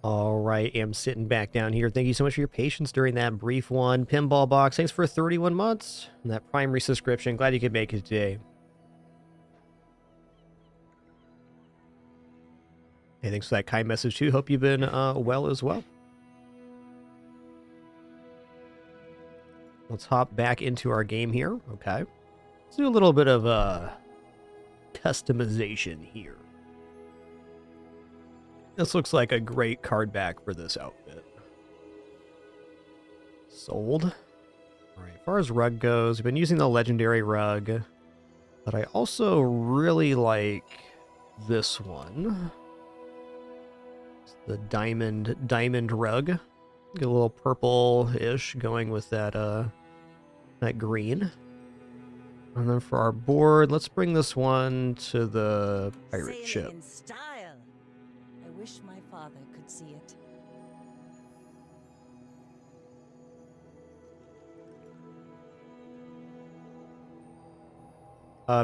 Speaker 1: All right, am sitting back down here. Thank you so much for your patience during that brief one. Pinball Box, thanks for 31 months. And that primary subscription, glad you could make it today. Hey, thanks for that kind message too. Hope you've been well as well. Let's hop back into our game here. Okay. Let's do a little bit of customization here. This looks like a great card back for this outfit. Sold. All right, as far as rug goes, we've been using the legendary rug, but I also really like this one. It's the diamond rug. Get a little purple-ish going with that that green. And then for our board, let's bring this one to the pirate
Speaker 8: Sailing
Speaker 1: ship.
Speaker 8: in style. I wish my father could see it.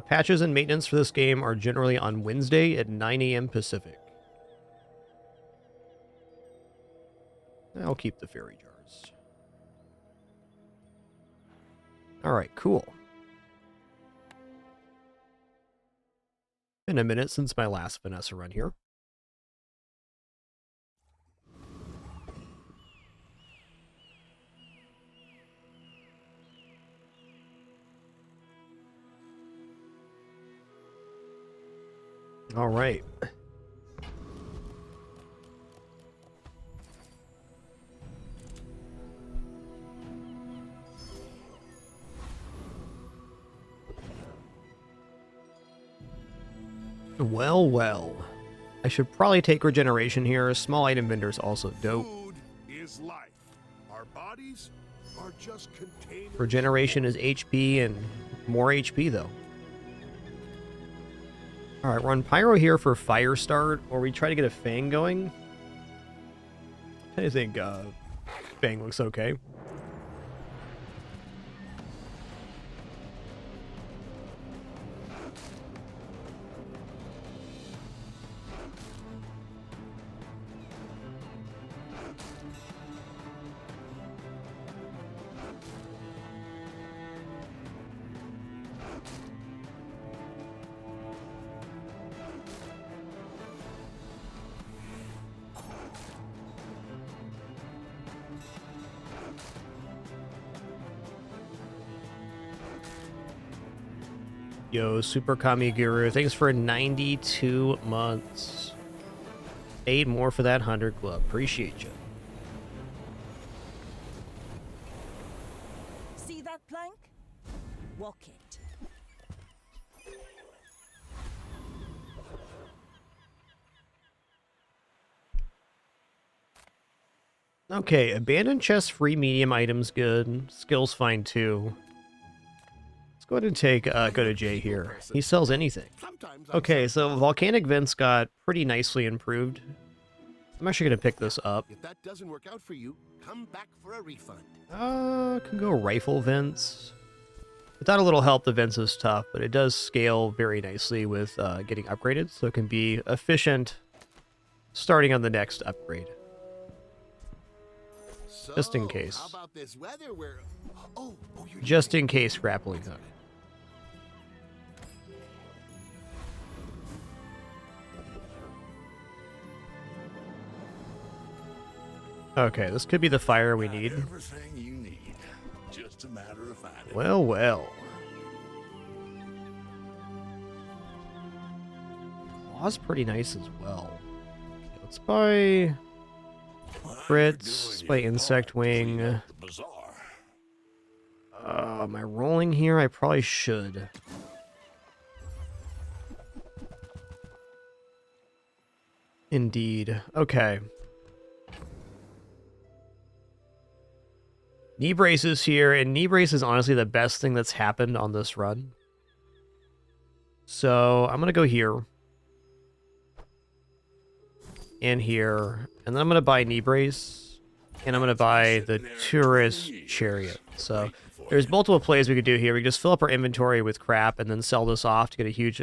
Speaker 1: Patches and maintenance for this game are generally on Wednesday at 9 a.m. Pacific. I'll keep the fairy jars. All right, cool. Been a minute since my last Vanessa run here. All right. Well, well. I should probably take regeneration here. Small item vendor's also dope.
Speaker 7: Food is life. Our bodies are just containers.
Speaker 1: Regeneration is HP and more HP though. Alright, we're on Pyro here for Fire Start, or we try to get a Fang going. I think Fang looks okay. Yo, Super Kami Guru, thanks for 92 months. 8 more for that 100 club. Appreciate you.
Speaker 8: See that plank? Walk it.
Speaker 1: Okay, abandoned chest, free medium items, good. Skills fine too. Let's go ahead and take go to Jay here. He sells anything. Okay, so volcanic vents got pretty nicely improved. I'm actually gonna pick this up.
Speaker 7: If that doesn't work out for you, come back for a refund.
Speaker 1: Can go rifle vents. Without a little help, the vents is tough, but it does scale very nicely with getting upgraded, so it can be efficient starting on the next upgrade.
Speaker 7: So,
Speaker 1: Just in case.
Speaker 7: How about this weather where
Speaker 1: Just in case grappling hook. Okay, this could be the fire we need.
Speaker 6: Everything you need. Just a matter of finding it.
Speaker 1: Well, well. Law's pretty nice as well. Okay, let's buy Fritz, buy Insect Wing. Am I rolling here? I probably should. Indeed. Okay. Knee braces here, and knee brace is honestly the best thing that's happened on this run. So I'm gonna go here. And here. And then I'm gonna buy knee brace. And I'm gonna buy the tourist chariot. So there's multiple plays we could do here. We could just fill up our inventory with crap and then sell this off to get a huge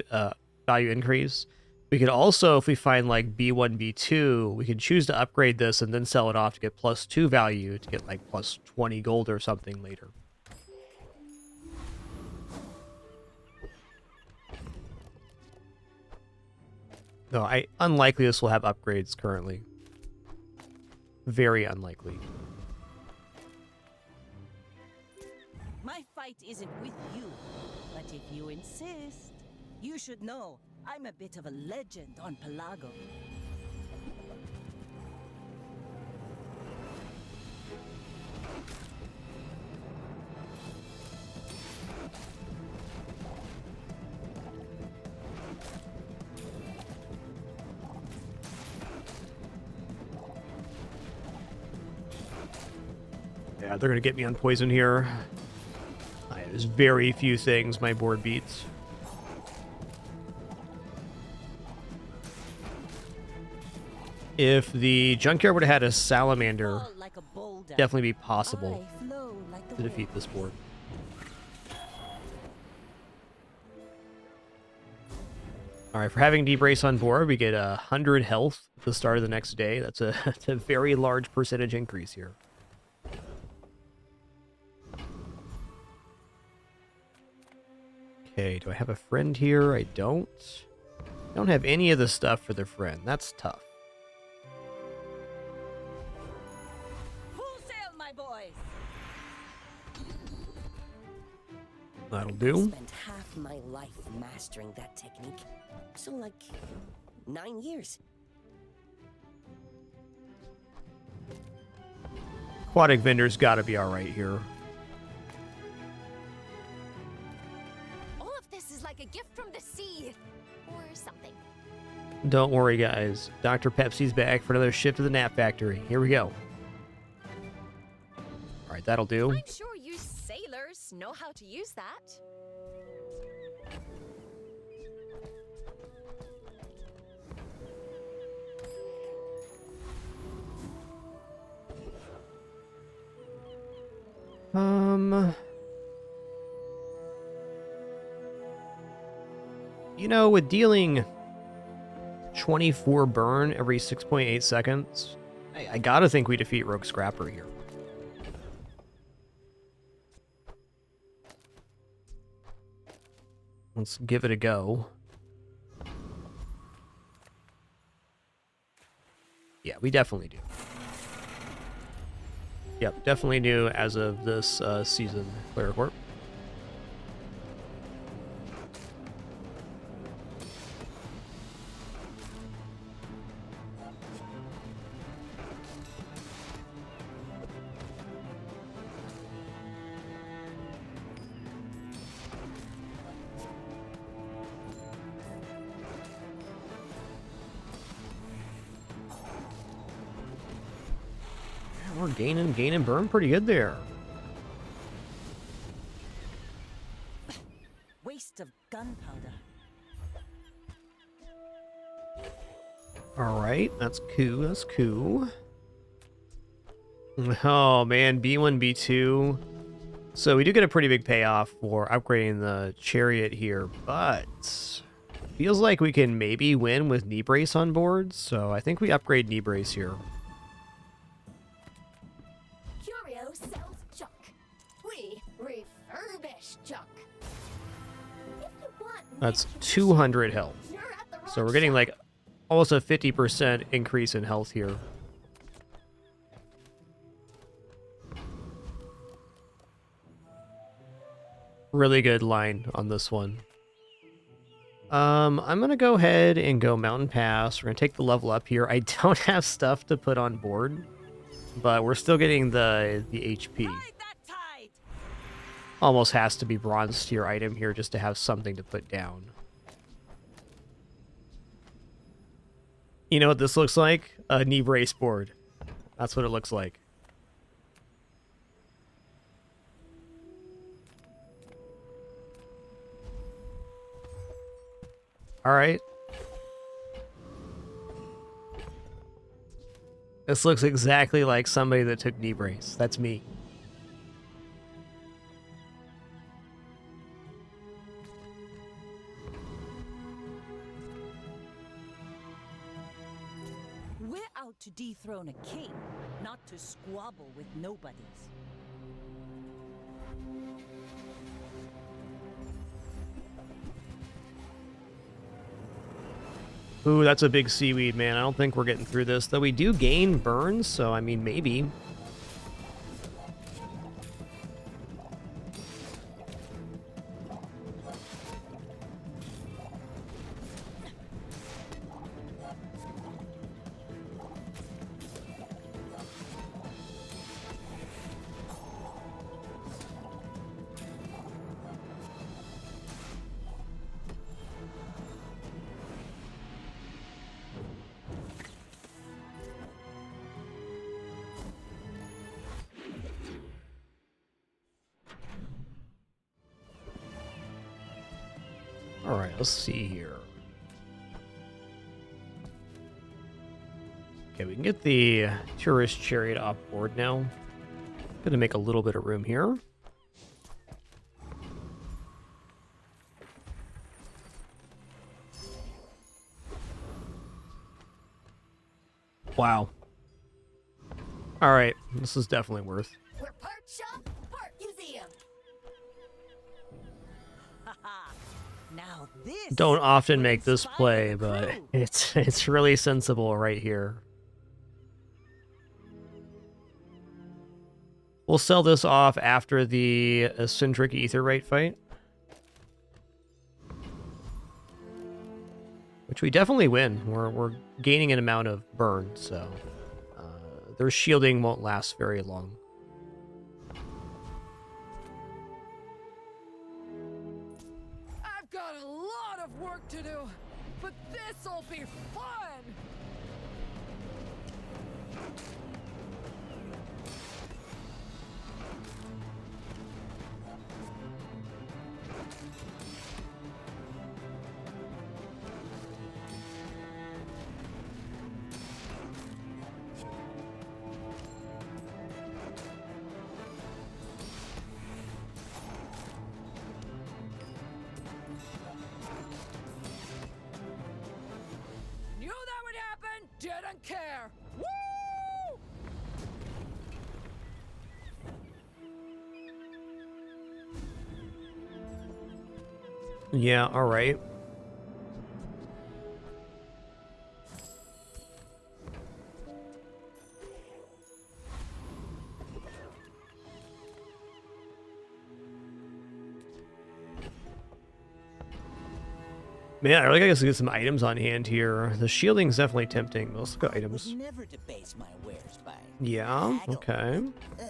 Speaker 1: value increase. We could also, if we find like B1, B2, we can choose to upgrade this and then sell it off to get +2 value to get like plus 20 gold or something later. Though unlikely this will have upgrades currently. Very unlikely.
Speaker 8: My fight isn't with you, but if you insist, you should know I'm a bit of a legend on Pelago.
Speaker 1: Yeah, they're gonna get me on poison here. There's very few things my board beats. If the junkyard would have had a salamander, definitely be possible to defeat this board. Alright, for having Debrace on board, we get 100 health at the start of the next day. That's a very large percentage increase here. Okay, do I have a friend here? I don't. I don't have any of the stuff for the friend. That's tough.
Speaker 8: Full sail, my boys.
Speaker 1: That'll do.
Speaker 3: I spent half my life mastering that technique. So like 9 years.
Speaker 1: Aquatic vendor's gotta be alright here.
Speaker 11: This is like a gift from the sea, or something.
Speaker 1: Don't worry, guys. Dr. Pepsi's back for another shift to the Nap Factory. Here we go. Alright, that'll do.
Speaker 11: I'm sure you sailors know how to use that.
Speaker 1: You know, with dealing 24 burn every 6.8 seconds, I gotta think we defeat Rogue Scrapper here. Let's give it a go. Yeah, we definitely do. Yep, definitely do as of this season, Player Corp. We're gaining burn pretty good there.
Speaker 8: Waste of gunpowder.
Speaker 1: Alright, that's cool, that's cool. Oh man, B1, B2. So we do get a pretty big payoff for upgrading the chariot here, but feels like we can maybe win with knee brace on board, so I think we upgrade knee brace here.
Speaker 11: Curio sells junk. We refurbish junk. If you want
Speaker 1: That's 200 health. So we're getting like almost a 50% increase in health here. Really good line on this one. I'm gonna go ahead and go Mountain Pass. We're gonna take the level up here. I don't have stuff to put on board, but we're still getting the HP. Almost has to be bronze tier item here just to have something to put down. You know what this looks like? A knee brace board. That's what it looks like. All right. This looks exactly like somebody that took knee brace. That's me.
Speaker 8: out to dethrone a king, not to squabble with nobodies.
Speaker 1: Ooh, that's a big seaweed, man. I don't think we're getting through this. Though we do gain burns, so I mean, maybe. All right, let's see here. Okay, we can get the tourist chariot off board now. Gonna make a little bit of room here. Wow. All right, this is definitely worth.
Speaker 11: We're part shop, part museum.
Speaker 8: Now this
Speaker 1: Don't often
Speaker 8: will
Speaker 1: make this
Speaker 8: inspire
Speaker 1: play,
Speaker 8: the
Speaker 1: but
Speaker 8: crew.
Speaker 1: it's really sensible right here. We'll sell this off after the eccentric etherite fight, which we definitely win. We're gaining an amount of burn, so their shielding won't last very long.
Speaker 4: I've got a lot of work to do, but this'll be fun! Knew that would happen, didn't care! Woo!
Speaker 1: Yeah, all right. Man, I really gotta get some items on hand here. The shielding's definitely tempting. Let's look at items.
Speaker 9: Never debase my wares by
Speaker 1: Yeah, okay.
Speaker 9: Ugh.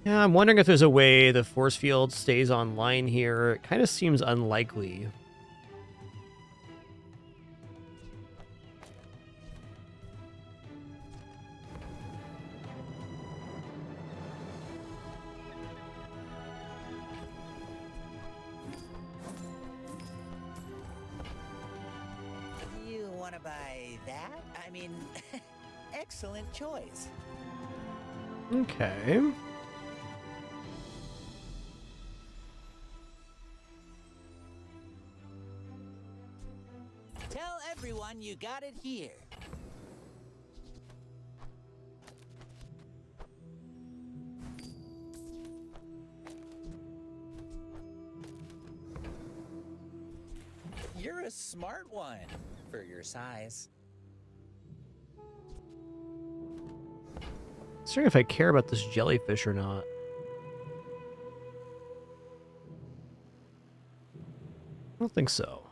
Speaker 1: Yeah, I'm wondering if there's a way the force field stays online here. It kind of seems unlikely.
Speaker 9: You want to buy that? I mean, excellent choice.
Speaker 1: Okay.
Speaker 9: Tell everyone you got it here. You're a smart one for your size.
Speaker 1: Wondering if I care about this jellyfish or not. I don't think so.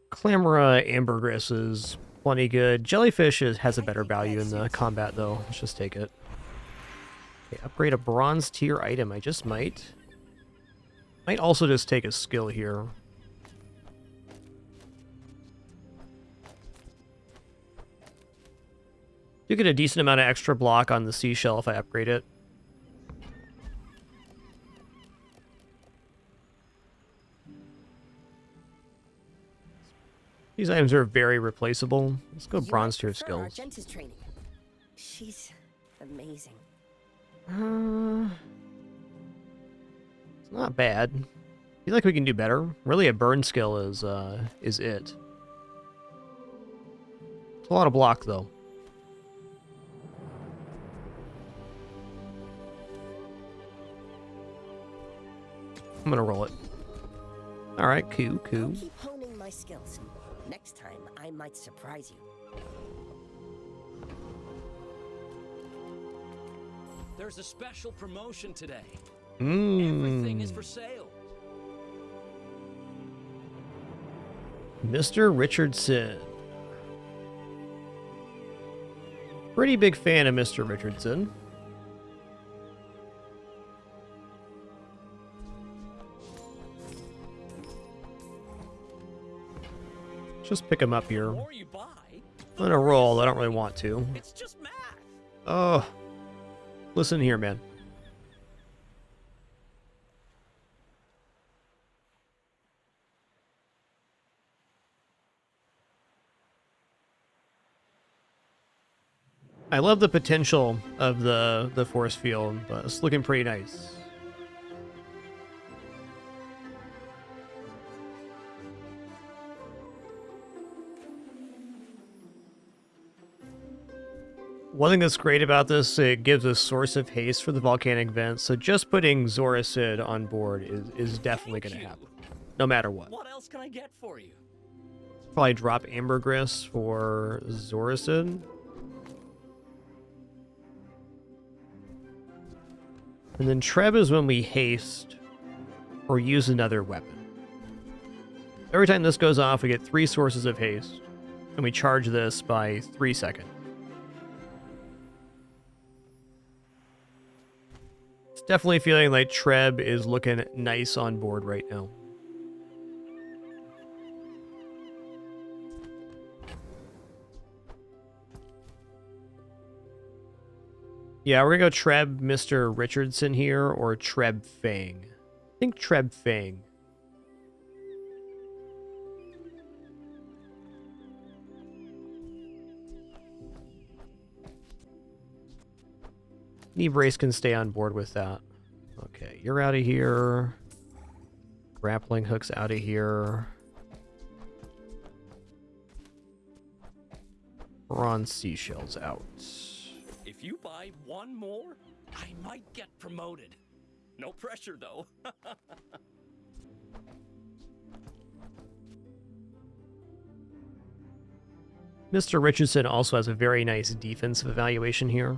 Speaker 1: Clamora ambergris is plenty good. Jellyfish has a better value in the combat, though. Let's just take it. Okay, upgrade a bronze tier item. I just might. Might also just take a skill here. Do get a decent amount of extra block on the seashell if I upgrade it. These items are very replaceable. Let's go
Speaker 3: You
Speaker 1: bronze
Speaker 3: might
Speaker 1: tier
Speaker 3: prefer our
Speaker 1: skills.
Speaker 3: dentist training. She's amazing.
Speaker 1: It's not bad. I feel like we can do better. Really, a burn skill is it. It's a lot of block though. I'm gonna roll it. All right, cool.
Speaker 3: I'll keep honing my skills. Next time, I might surprise you.
Speaker 13: There's a special promotion today. Everything is for sale.
Speaker 1: Mr. Richardson. Pretty big fan of Mr. Richardson. Just pick him up here. I'm gonna roll. I don't really want to.
Speaker 13: It's just math.
Speaker 1: Oh, listen here, man. I love the potential of the force field, but it's looking pretty nice. One thing that's great about this, it gives a source of haste for the volcanic vent, so just putting Zoracid on board is definitely going to happen, no matter what.
Speaker 13: What else can I get for you?
Speaker 1: Probably drop Ambergris for Zoracid. And then Treb is when we haste or use another weapon. Every time this goes off, we get 3 sources of haste, and we charge this by 3 seconds. It's definitely feeling like Treb is looking nice on board right now. Yeah, we're gonna go Treb Mr. Richardson here, or Treb Fang. I think Treb Fang. Knee brace can stay on board with that. Okay, you're out of here. Grappling hook's out of here. Bronze seashells out.
Speaker 13: If you buy one more, I might get promoted. No pressure, though.
Speaker 1: Mr. Richardson also has a very nice defensive evaluation here.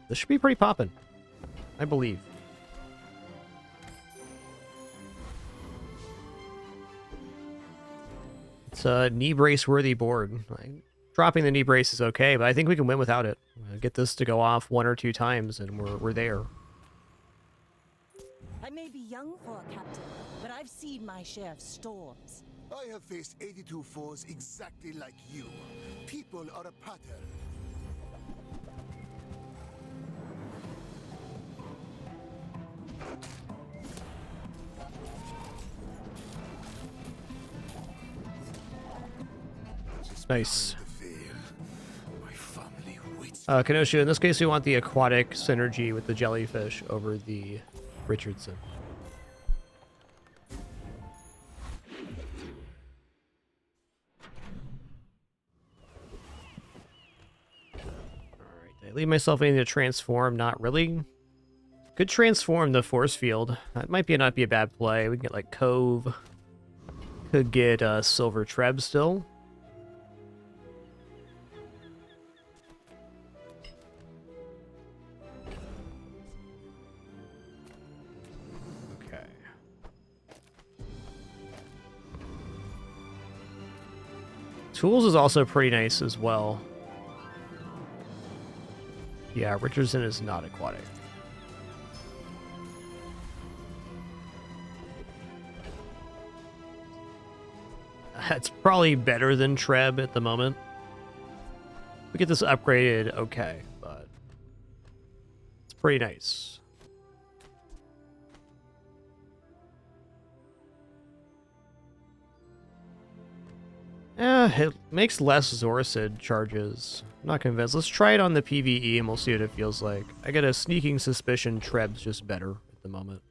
Speaker 1: This should be pretty poppin', I believe. It's a knee brace worthy board. Dropping the knee brace is okay, but I think we can win without it. Get this to go off 1 or 2 times, and we're there.
Speaker 8: I may be young for a captain, but I've seen my share of storms.
Speaker 7: I have faced 82 foes exactly like you. People are a pattern.
Speaker 1: Nice. Kenosha, in this case, we want the aquatic synergy with the jellyfish over the Richardson. Alright, did I leave myself anything to transform? Not really. Could transform the force field. That might not be a bad play. We can get like Cove. Could get Silver Treb still. Tools is also pretty nice as well. Yeah, Richardson is not aquatic. That's probably better than Treb at the moment. We get this upgraded, okay, but it's pretty nice. It makes less Zorcid charges. I'm not convinced. Let's try it on the PvE and we'll see what it feels like. I get a sneaking suspicion Treb's just better at the moment.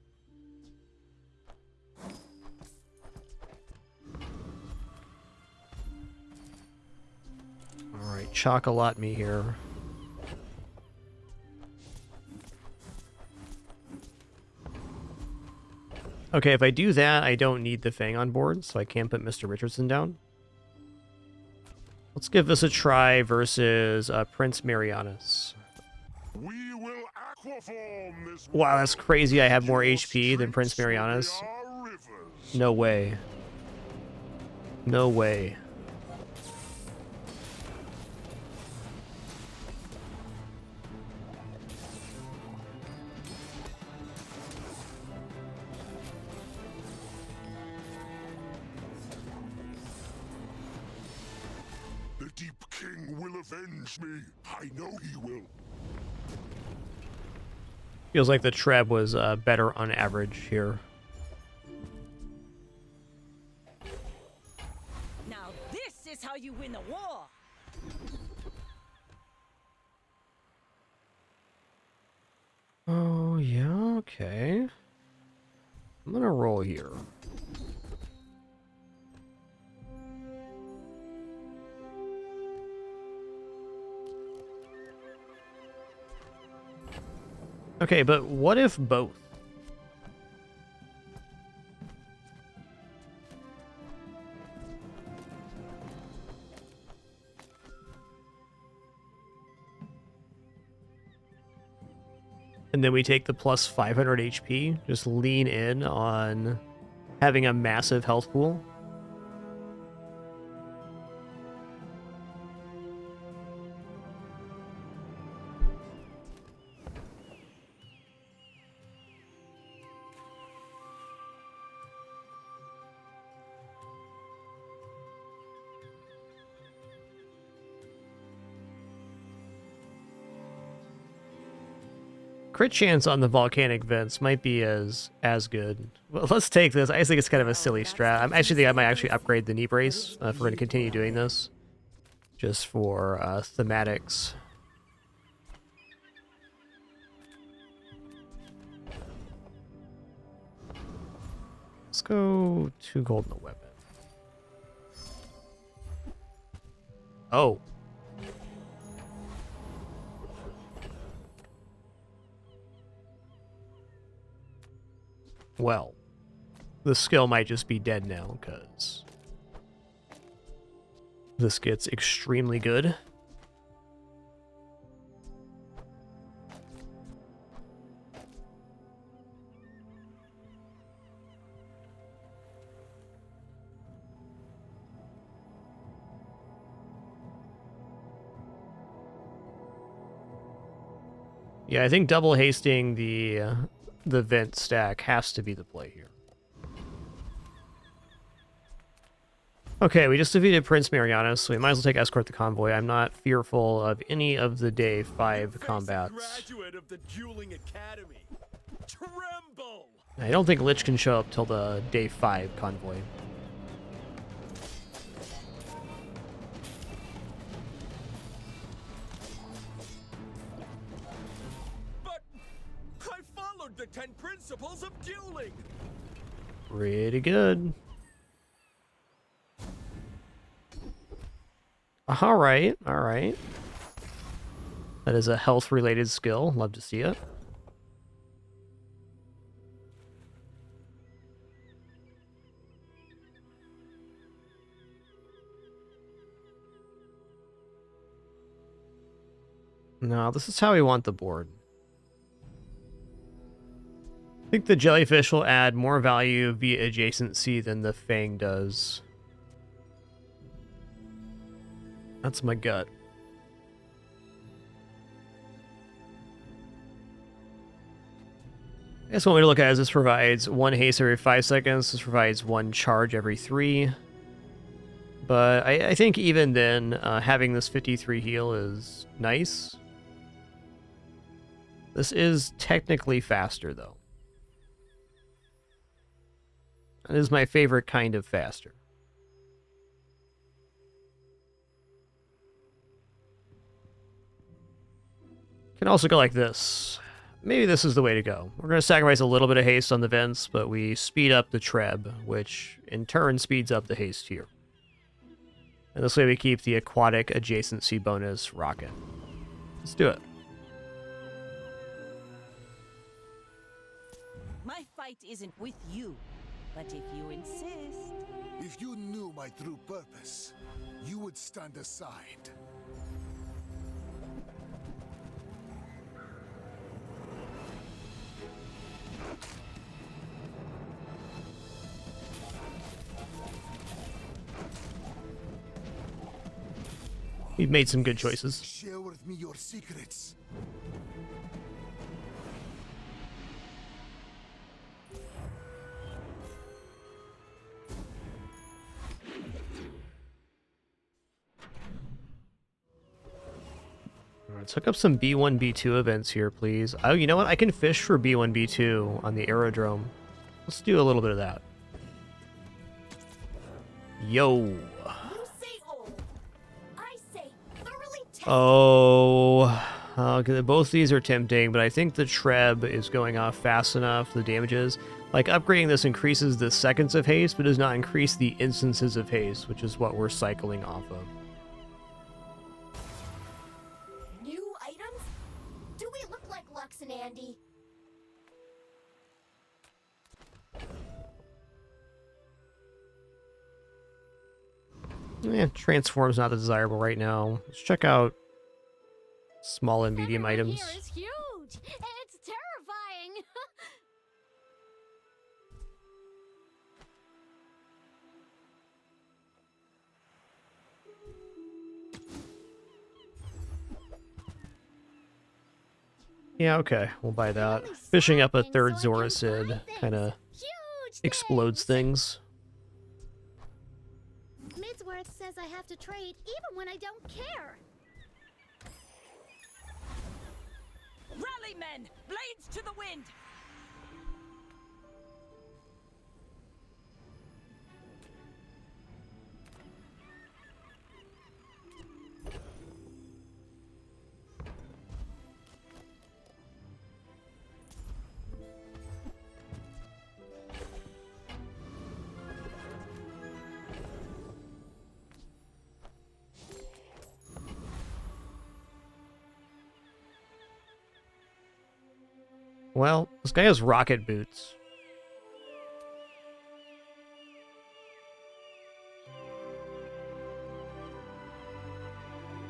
Speaker 1: Alright, chocolate me here. Okay, if I do that, I don't need the Fang on board, so I can't put Mr. Richardson down. Let's give this a try versus Prince Marianus.
Speaker 6: We will aquaform this.
Speaker 1: Wow, that's crazy. I have more HP than Prince Marianus. No way. No way.
Speaker 6: The Deep King will avenge me. I know he will.
Speaker 1: Feels like the Treb was better on average here.
Speaker 8: Now this is how you win a war.
Speaker 1: Oh, yeah, okay. I'm gonna roll here. Okay, but what if both? And then we take the plus 500 HP, just lean in on having a massive health pool. Crit chance on the volcanic vents might be as good. Well, let's take this. I think it's kind of a silly strat. I think I might actually upgrade the knee brace if we're going to continue doing this, just for thematics. Let's go 2 gold in the weapon. Oh. Well, the skill might just be dead now, because this gets extremely good. Yeah, I think double hasting the vent stack has to be the play here. Okay, we just defeated Prince Marianus, so we might as well take Escort the Convoy. I'm not fearful of any of the day 5 combats.
Speaker 13: Graduate of the Dueling Academy. Tremble!
Speaker 1: I don't think Lich can show up till the day 5 convoy.
Speaker 13: The 10 principles of dueling.
Speaker 1: Pretty good. All right, all right. That is a health-related skill. Love to see it. No, this is how we want the board. I think the jellyfish will add more value via adjacency than the fang does. That's my gut. I guess one way to look at it is this provides 1 haste every 5 seconds. This provides 1 charge every 3. But I think even then, having this 53 heal is nice. This is technically faster, though. It is my favorite kind of faster. Can also go like this. Maybe this is the way to go. We're going to sacrifice a little bit of haste on the vents, but we speed up the treb, which in turn speeds up the haste here. And this way we keep the aquatic adjacency bonus rocking. Let's do it.
Speaker 8: My fight isn't with you, but if you insist...
Speaker 7: If you knew my true purpose, you would stand aside.
Speaker 1: We've made some good choices.
Speaker 7: Share with me your secrets.
Speaker 1: Let's hook up some B1, B2 events here, please. Oh, you know what? I can fish for B1, B2 on the aerodrome. Let's do a little bit of that. Yo. Oh, okay, both these are tempting, but I think the treb is going off fast enough, the damages. Like, upgrading this increases the seconds of haste, but does not increase the instances of haste, which is what we're cycling off of.
Speaker 11: New items? Do we look like Lux and Andy?
Speaker 1: Yeah, transform's not desirable right now. Let's check out small and medium items.
Speaker 11: Here is huge. It's terrifying.
Speaker 1: Yeah, okay, we'll buy that. Fishing up a third Zoracid kind of explodes things.
Speaker 11: Midsworth says I have to trade even when I don't care.
Speaker 8: Rally, men! Blades to the wind!
Speaker 1: Well, this guy has rocket boots.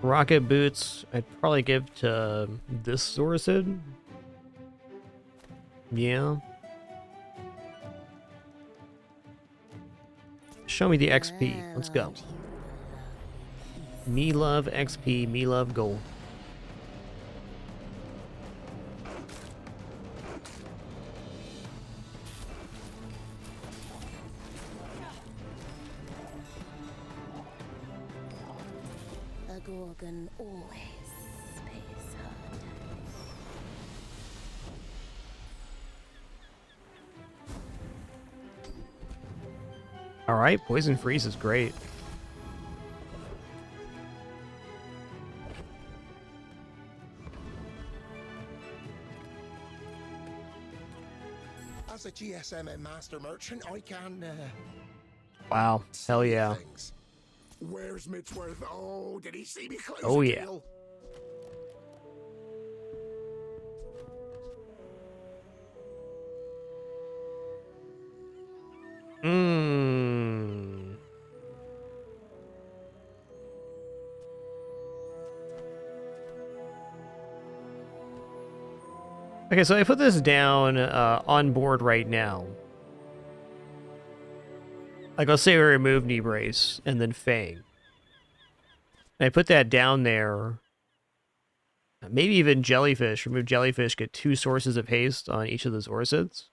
Speaker 1: Rocket boots, I'd probably give to this Zoracid. Yeah. Show me the XP. Let's go. Me love XP, me love gold.
Speaker 11: Gorgon always pays her debts.
Speaker 1: Alright, Poison Freeze is great.
Speaker 7: As a GSM and master merchant, I can,
Speaker 1: Wow, hell yeah.
Speaker 7: things. Where's Midsworth? Oh, did he see me close
Speaker 1: Oh,
Speaker 7: the
Speaker 1: yeah.
Speaker 7: deal?
Speaker 1: Okay, so I put this down on board right now. Like, let's say we remove Knee Brace and then Fang. And I put that down there. Maybe even Jellyfish. Remove Jellyfish, get 2 sources of haste on each of the Zoracids.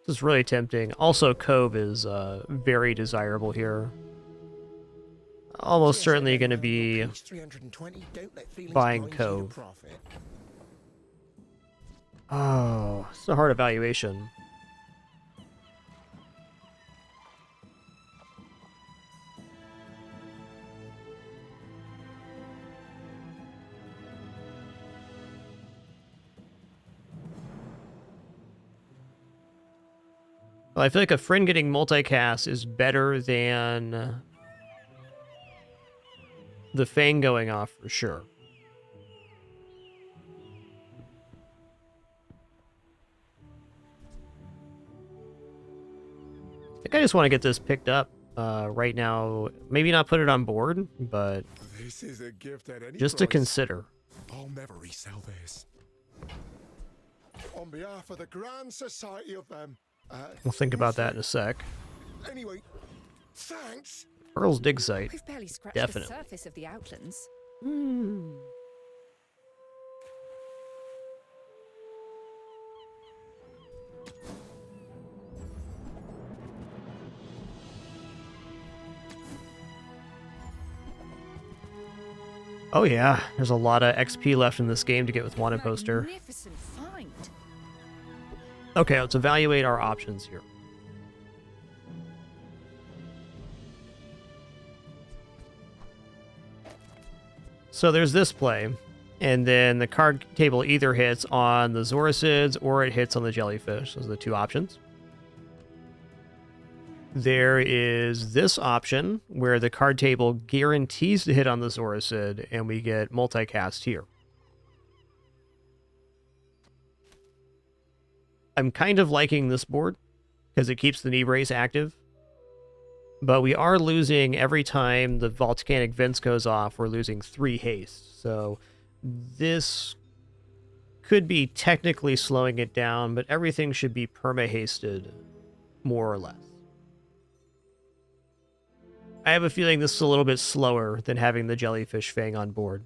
Speaker 1: This is really tempting. Also, Cove is very desirable here. Almost certainly going to be buying Cove. Oh, it's a hard evaluation. Well, I feel like a friend getting multicast is better than the Fang going off for sure. I think I just want to get this picked up right now. Maybe not put it on board, but
Speaker 7: This is a gift at any
Speaker 1: just to
Speaker 7: price.
Speaker 1: consider.
Speaker 7: I'll never resell this. On behalf of the Grand Society of them.
Speaker 1: We'll think about that in a sec.
Speaker 7: Anyway, thanks.
Speaker 1: Earl's dig site.
Speaker 14: We've barely scratched
Speaker 1: Definitely.
Speaker 14: the surface of the Outlands.
Speaker 1: Oh yeah, there's a lot of XP left in this game to get with wanted poster.
Speaker 14: Magnificent find.
Speaker 1: Okay, let's evaluate our options here. So there's this play, and then the card table either hits on the Zoricids or it hits on the Jellyfish. Those are the two options. There is this option where the card table guarantees to hit on the Zoricid, and we get multicast here. I'm kind of liking this board because it keeps the knee brace active. But we are losing every time the volcanic vents goes off, we're losing 3 haste. So this could be technically slowing it down, but everything should be perma-hasted, more or less. I have a feeling this is a little bit slower than having the Jellyfish Fang on board.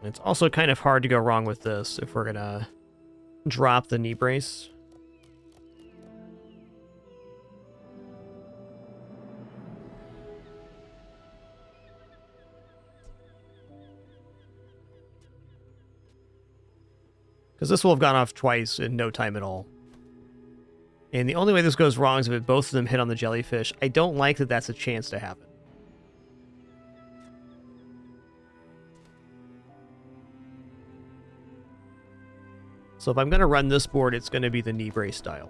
Speaker 1: It's also kind of hard to go wrong with this if we're gonna drop the knee brace. Because this will have gone off twice in no time at all. And the only way this goes wrong is if both of them hit on the Jellyfish. I don't like that that's a chance to happen. So if I'm going to run this board, it's going to be the knee brace style.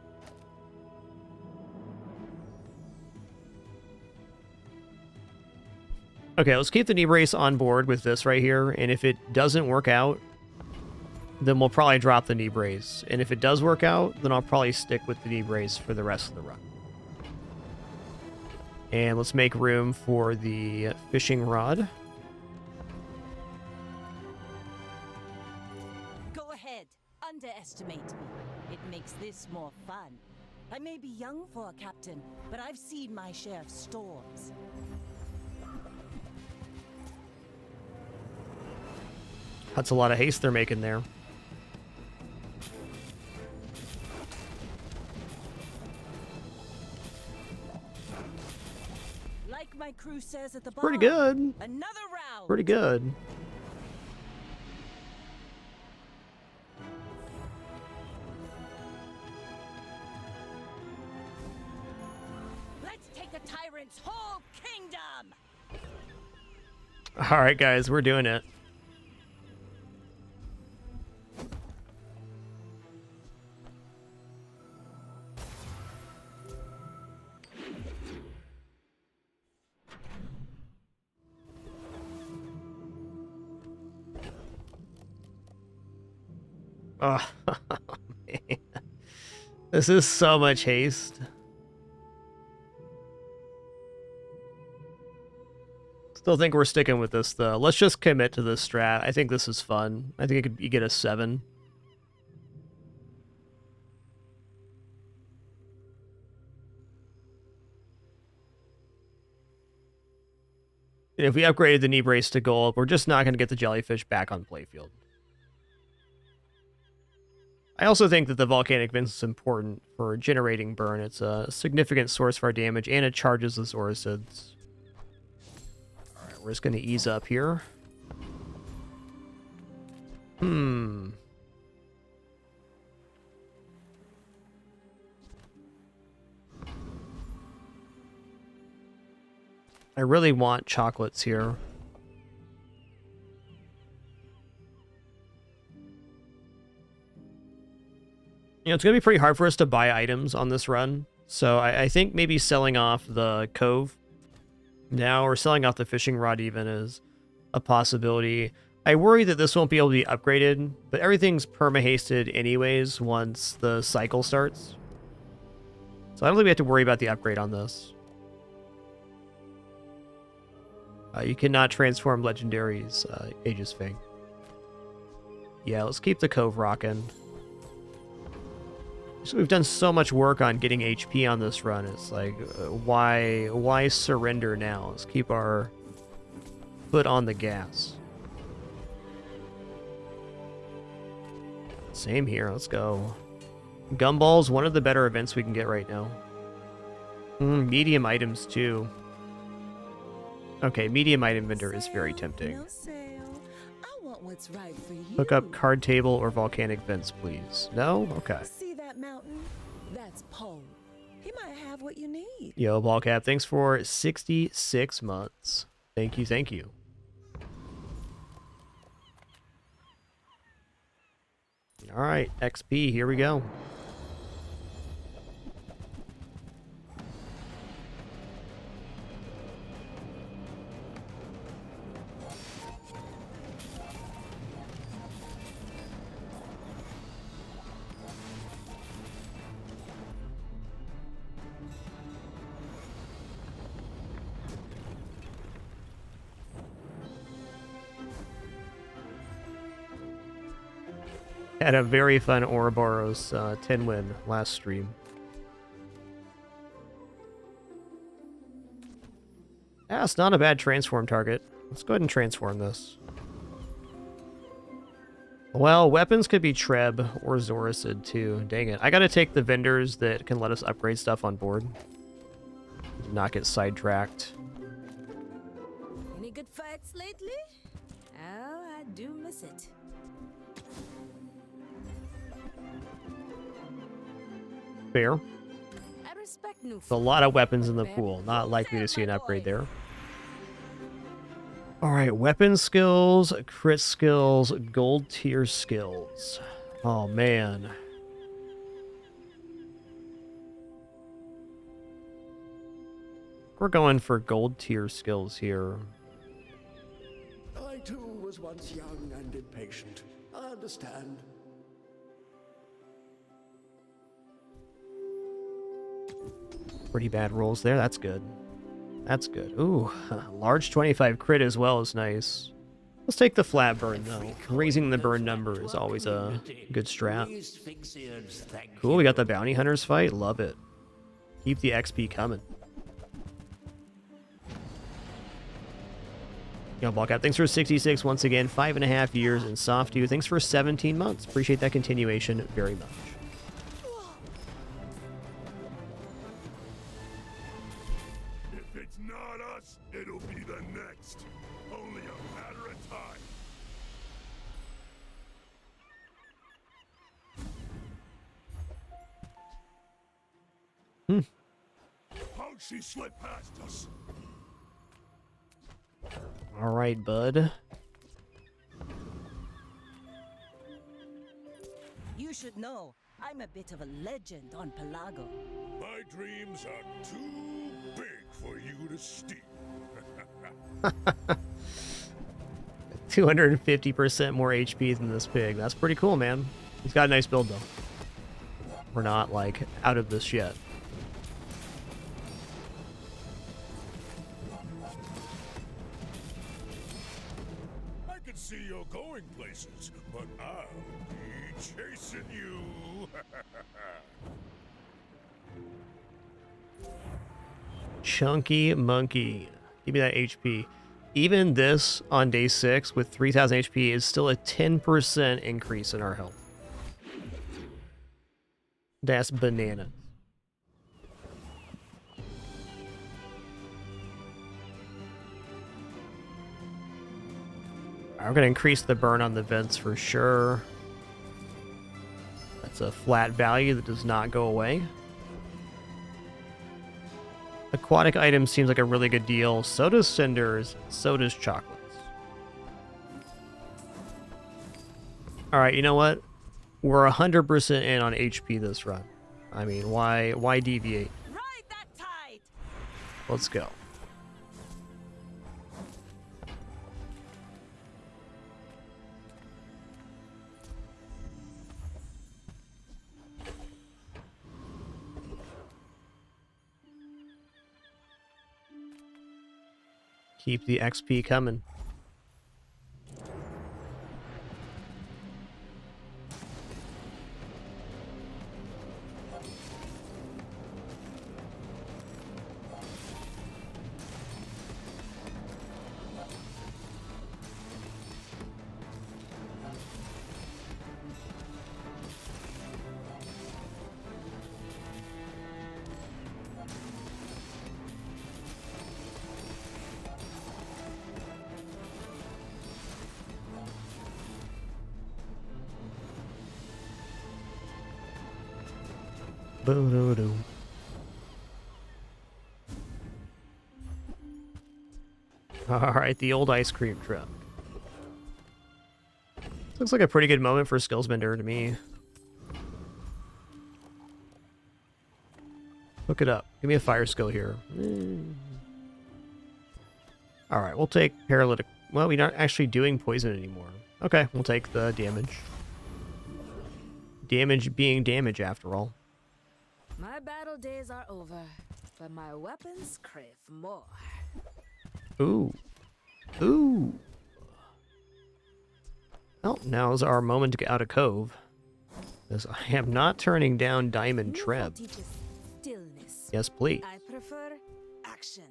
Speaker 1: Okay, let's keep the knee brace on board with this right here. And if it doesn't work out, then we'll probably drop the knee brace. And if it does work out, then I'll probably stick with the knee brace for the rest of the run. And let's make room for the fishing rod.
Speaker 8: Underestimate me. It makes this more fun. I may be young for a captain, but I've seen my share of storms.
Speaker 1: That's a lot of haste they're making there.
Speaker 8: Like my crew says at the bar.
Speaker 1: Pretty good.
Speaker 8: Another round.
Speaker 1: Pretty good.
Speaker 8: Tyrant's whole kingdom.
Speaker 1: All right, guys, we're doing it. Oh, man. This is so much haste. Still think we're sticking with this, though. Let's just commit to this strat. I think this is fun. I think you get a 7. And if we upgraded the knee brace to gold, we're just not going to get the Jellyfish back on playfield. I also think that the Volcanic Vents is important for generating burn. It's a significant source for our damage, and it charges the Zoricids. Alright, we're just going to ease up here. I really want chocolates here. You know, it's going to be pretty hard for us to buy items on this run. So I think maybe selling off the cove now, or selling off the fishing rod even, is a possibility. I worry that this won't be able to be upgraded, but everything's perma-hasted anyways once the cycle starts. So I don't think we have to worry about the upgrade on this. You cannot transform legendaries, Aegis Fang. Yeah, let's keep the cove rocking. So we've done so much work on getting HP on this run. It's like, why surrender now? Let's keep our foot on the gas. Same here. Let's go. Gumball's one of the better events we can get right now. Medium items too. Okay, medium item vendor is very tempting.
Speaker 8: What's right for you.
Speaker 1: Hook up card table or volcanic vents, please. No? Okay.
Speaker 8: See that mountain? That's Poe. He might have what you need.
Speaker 1: Yo, Ballcap, thanks for 66 months. Thank you, thank you. All right, XP, here we go. Had a very fun Ouroboros 10 win last stream. Yeah, it's not a bad transform target. Let's go ahead and transform this. Well, weapons could be Treb or Zorasid too. Dang it. I gotta take the vendors that can let us upgrade stuff on board. Did not get sidetracked.
Speaker 2: Any good fights lately? Oh, I do miss it.
Speaker 1: Fair.
Speaker 2: I respect new
Speaker 1: There's a lot of weapons in the pool. Not likely to see an upgrade there. Alright, weapon skills, crit skills, gold tier skills. Oh, man. We're going for gold tier skills here.
Speaker 10: I too was once young and impatient. I understand.
Speaker 1: Pretty bad rolls there. That's good. That's good. Ooh, large 25 crit as well is nice. Let's take the flat burn, though. Raising the burn number is always a good strat. Cool, we got the bounty hunters fight. Love it. Keep the XP coming. Yo, Ballcat, thanks for 66 once again. 5.5 years. And Softu, thanks for 17 months. Appreciate that continuation very much.
Speaker 6: It'll be the next. Only a matter of time. How'd she slip past us?
Speaker 1: All right, bud.
Speaker 8: You should know, I'm a bit of a legend on Pelago.
Speaker 6: My dreams are too big for you to steal.
Speaker 1: 250% more HP than this pig. That's pretty cool, man. He's got a nice build, though. We're not, like, out of this yet.
Speaker 6: I can see you're going places, but I'll be chasing you.
Speaker 1: Chunky monkey. Give me that HP. Even this on day 6 with 3,000 HP is still a 10% increase in our health. That's banana. We're going to increase the burn on the vents for sure. That's a flat value that does not go away. Aquatic items seems like a really good deal. So does cinders. So does chocolates. All right, you know what? We're 100% in on HP this run. I mean, why deviate?
Speaker 8: Ride that tide.
Speaker 1: Let's go. Keep the XP coming. Boo-doo-doo. Alright, the old ice cream truck. Looks like a pretty good moment for Skillsbender to me. Hook it up. Give me a fire skill here. Alright, we'll take paralytic. Well, we're not actually doing poison anymore. Okay, we'll take the damage. Damage being damage after all.
Speaker 2: My battle days are over, but my weapons crave more.
Speaker 1: Ooh. Ooh. Well, now's our moment to get out of Cove. Because I am not turning down Diamond Treb.
Speaker 2: Stillness.
Speaker 1: Yes, please.
Speaker 2: I prefer action.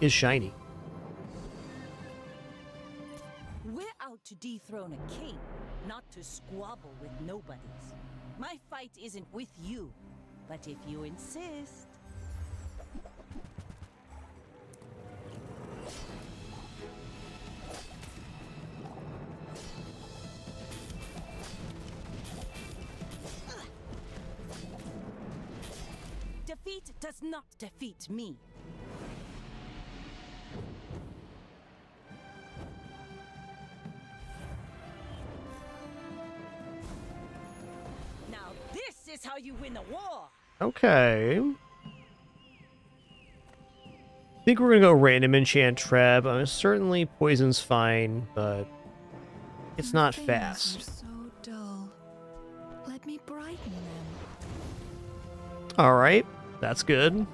Speaker 1: Is shiny.
Speaker 8: We're out to dethrone a king, not to squabble with nobodies. My fight isn't with you, but if you insist... Defeat does not defeat me. Now this is how you win a war.
Speaker 1: Okay. I think we're gonna go random enchant Treb. Certainly poison's fine, but it's not fast.
Speaker 5: So dull. Let me brighten them.
Speaker 1: Alright, that's good.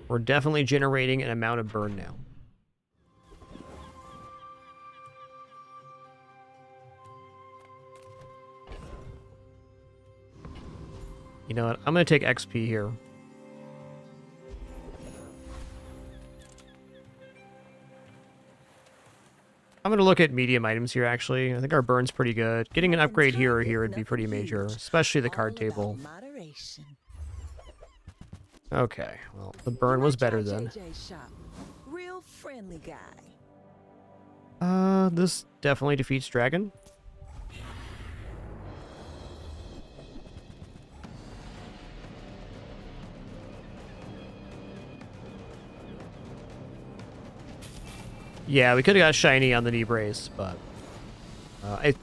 Speaker 1: We're definitely generating an amount of burn now. You know what? I'm going to take XP here. I'm going to look at medium items here, actually. I think our burn's pretty good. Getting an upgrade here or here would be pretty major, especially the card table. Okay, well, the burn was better then.
Speaker 8: Real friendly guy.
Speaker 1: This definitely defeats Dragon. Yeah, we could have got shiny on the knee brace, but I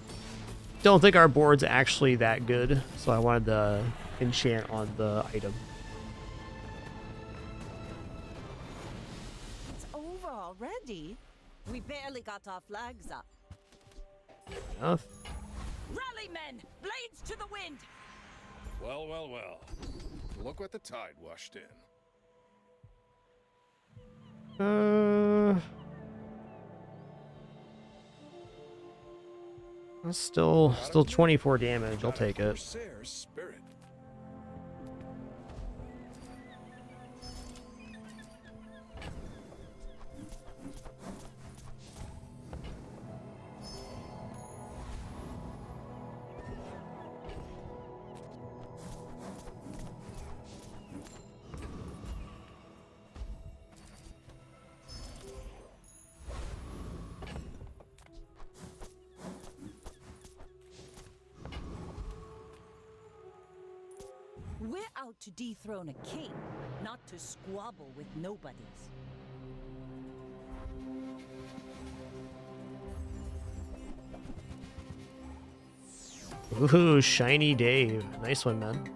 Speaker 1: don't think our board's actually that good, so I wanted the enchant on the item.
Speaker 8: It's over already. We barely got our flags up.
Speaker 1: Enough.
Speaker 8: Rally, men! Blades to the wind!
Speaker 6: Well, well, well. Look what the tide washed in.
Speaker 1: That's still 24 damage. I'll take it.
Speaker 6: Spirit.
Speaker 8: We're out to dethrone a king, not to squabble with nobodies.
Speaker 1: Ooh, shiny Dave. Nice one, man.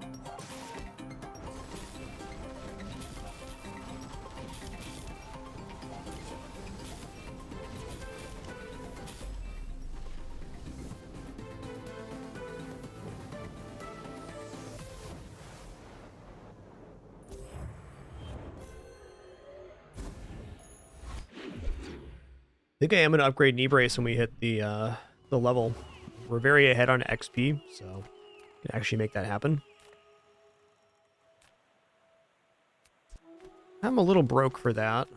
Speaker 1: I think I am going to upgrade knee brace when we hit the level. We're very ahead on XP, so can actually make that happen. I'm a little broke for that.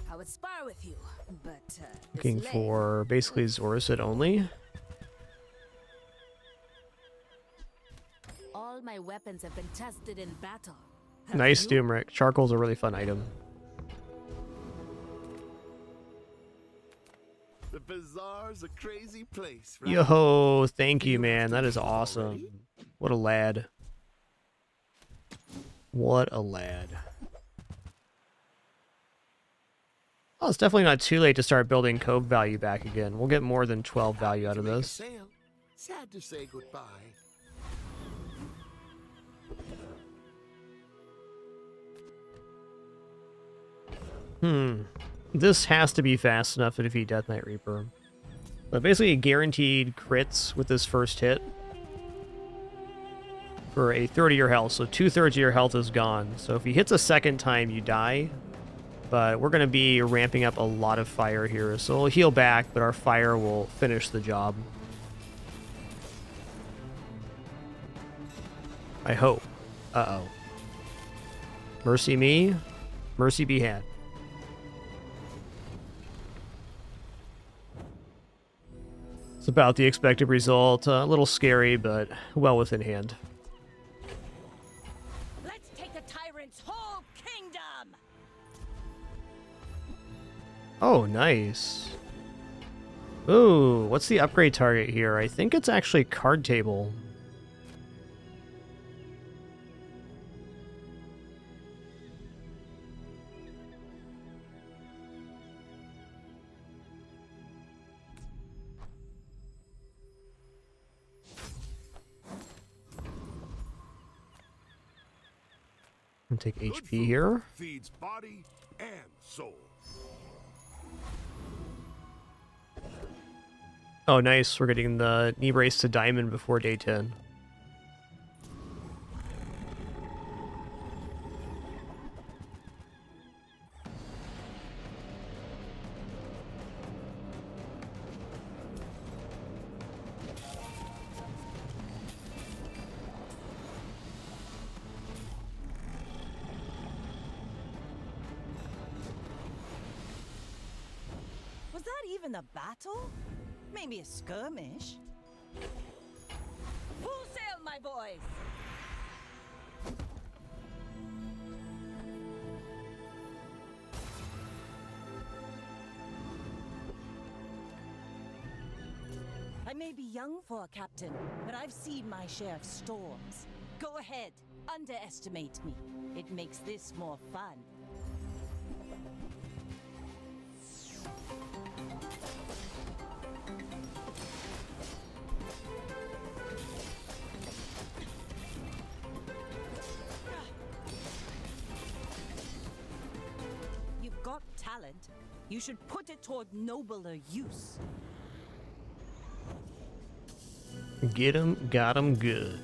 Speaker 2: I would spar with you, but
Speaker 1: Looking for basically Zoricid only.
Speaker 2: all my weapons have been tested in battle.
Speaker 1: Nice, Doomrick. Charcoal's a really fun item.
Speaker 7: The bazaar's a crazy place, right?
Speaker 1: Yo, thank you, man. That is awesome. What a lad. What a lad. Oh, it's definitely not too late to start building cove value back again. We'll get more than 12 value out of this.
Speaker 7: Sad to say goodbye.
Speaker 1: This has to be fast enough to defeat Death Knight Reaper. But basically guaranteed crits with this first hit for a third of your health. So 2/3 of your health is gone. So if he hits a second time, you die. But we're going to be ramping up a lot of fire here. So we'll heal back, but our fire will finish the job. I hope. Uh-oh. Mercy me. Mercy be had. It's about the expected result. A little scary, but well within hand.
Speaker 8: Let's take the tyrant's whole kingdom.
Speaker 1: Oh, nice. Ooh, what's the upgrade target here? I think it's actually card table. I'm gonna take HP here.
Speaker 6: Feeds body and soul.
Speaker 1: Oh, nice. We're getting the knee brace to diamond before day 10.
Speaker 8: Was that even a battle? Maybe a skirmish. Full sail, my boys! I may be young for a captain, but I've seen my share of storms. Go ahead, underestimate me. It makes this more fun. You've got talent. You should put it toward nobler use.
Speaker 1: Get him, got him good.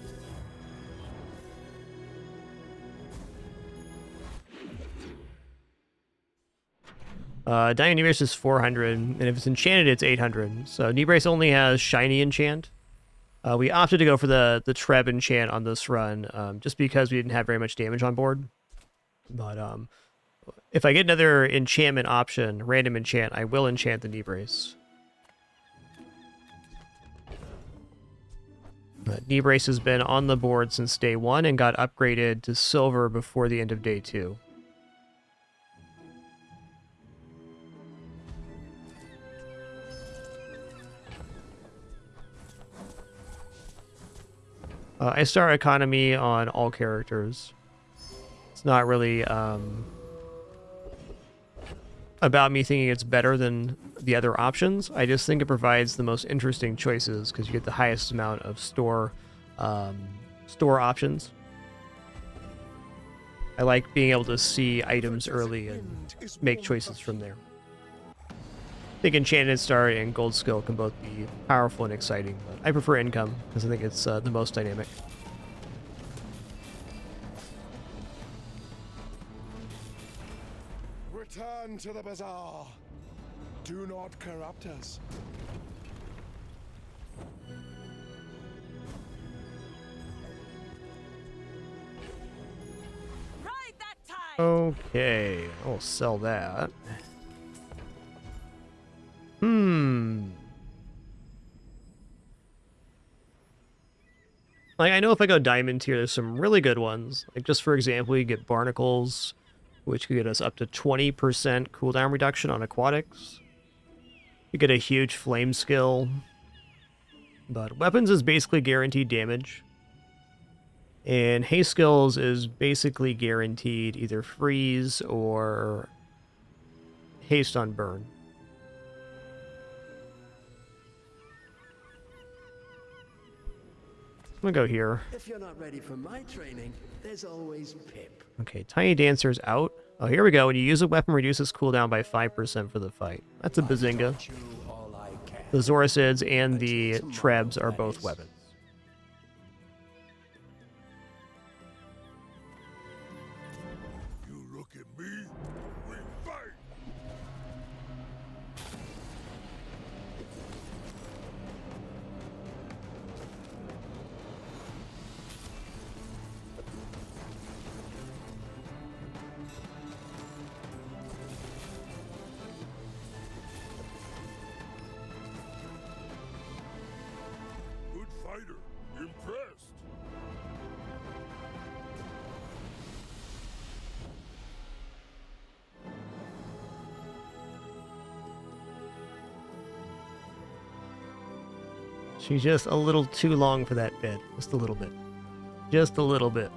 Speaker 1: Dying Knee Brace is 400, and if it's enchanted, it's 800. So Knee Brace only has shiny enchant. We opted to go for the Treb enchant on this run, just because we didn't have very much damage on board. But if I get another enchantment option, random enchant, I will enchant the Knee Brace. Knee Brace has been on the board since day 1 and got upgraded to silver before the end of day 2. I start economy on all characters. It's not really about me thinking it's better than the other options. I just think it provides the most interesting choices because you get the highest amount of store options. I like being able to see items early and make choices from there. I think Enchanted Star and Gold Skill can both be powerful and exciting, but I prefer Income because I think it's the most dynamic.
Speaker 7: Return to the bazaar. Do not corrupt us.
Speaker 8: Ride that tide!
Speaker 1: Okay, I'll sell that. Like, I know if I go diamond tier, there's some really good ones. Like, just for example, you get barnacles, which could get us up to 20% cooldown reduction on aquatics. You get a huge flame skill. But weapons is basically guaranteed damage. And haste skills is basically guaranteed either freeze or haste on burn. I'm gonna go here.
Speaker 10: If you're not ready for my training, there's always Pip.
Speaker 1: Okay, Tiny Dancer's out. Oh, here we go. When you use a weapon, reduces cooldown by 5% for the fight. That's a bazinga. The Zoricids and the Trebs are both weapons.
Speaker 6: You look at me, we fight! Good fighter, impressed.
Speaker 1: She's just a little too long for that bit. Just a little bit. Just a little bit.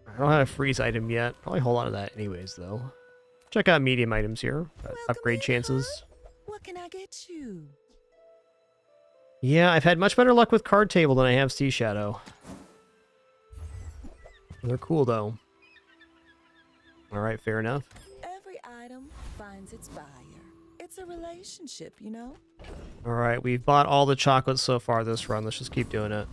Speaker 1: I don't have a freeze item yet. Probably hold on to that anyways, though. Check out medium items here. Upgrade chances.
Speaker 8: What can I get you?
Speaker 1: Yeah, I've had much better luck with Card Table than I have Sea Shadow. They're cool, though. Alright, fair enough.
Speaker 8: Every item finds its buyer. It's a relationship, you know?
Speaker 1: Alright, we've bought all the chocolates so far this run. Let's just keep doing it.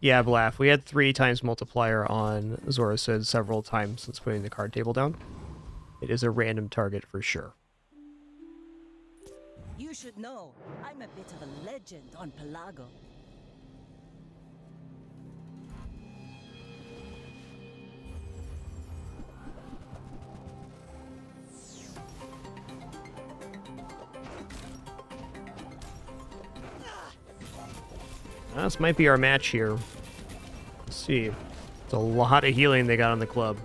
Speaker 1: Yeah, Blaff. We had 3 times multiplier on Zoricid several times since putting the card table down. It is a random target for sure.
Speaker 8: You should know, I'm a bit of a legend on Pelago.
Speaker 1: This might be our match here. Let's see. It's a lot of healing they got on the club.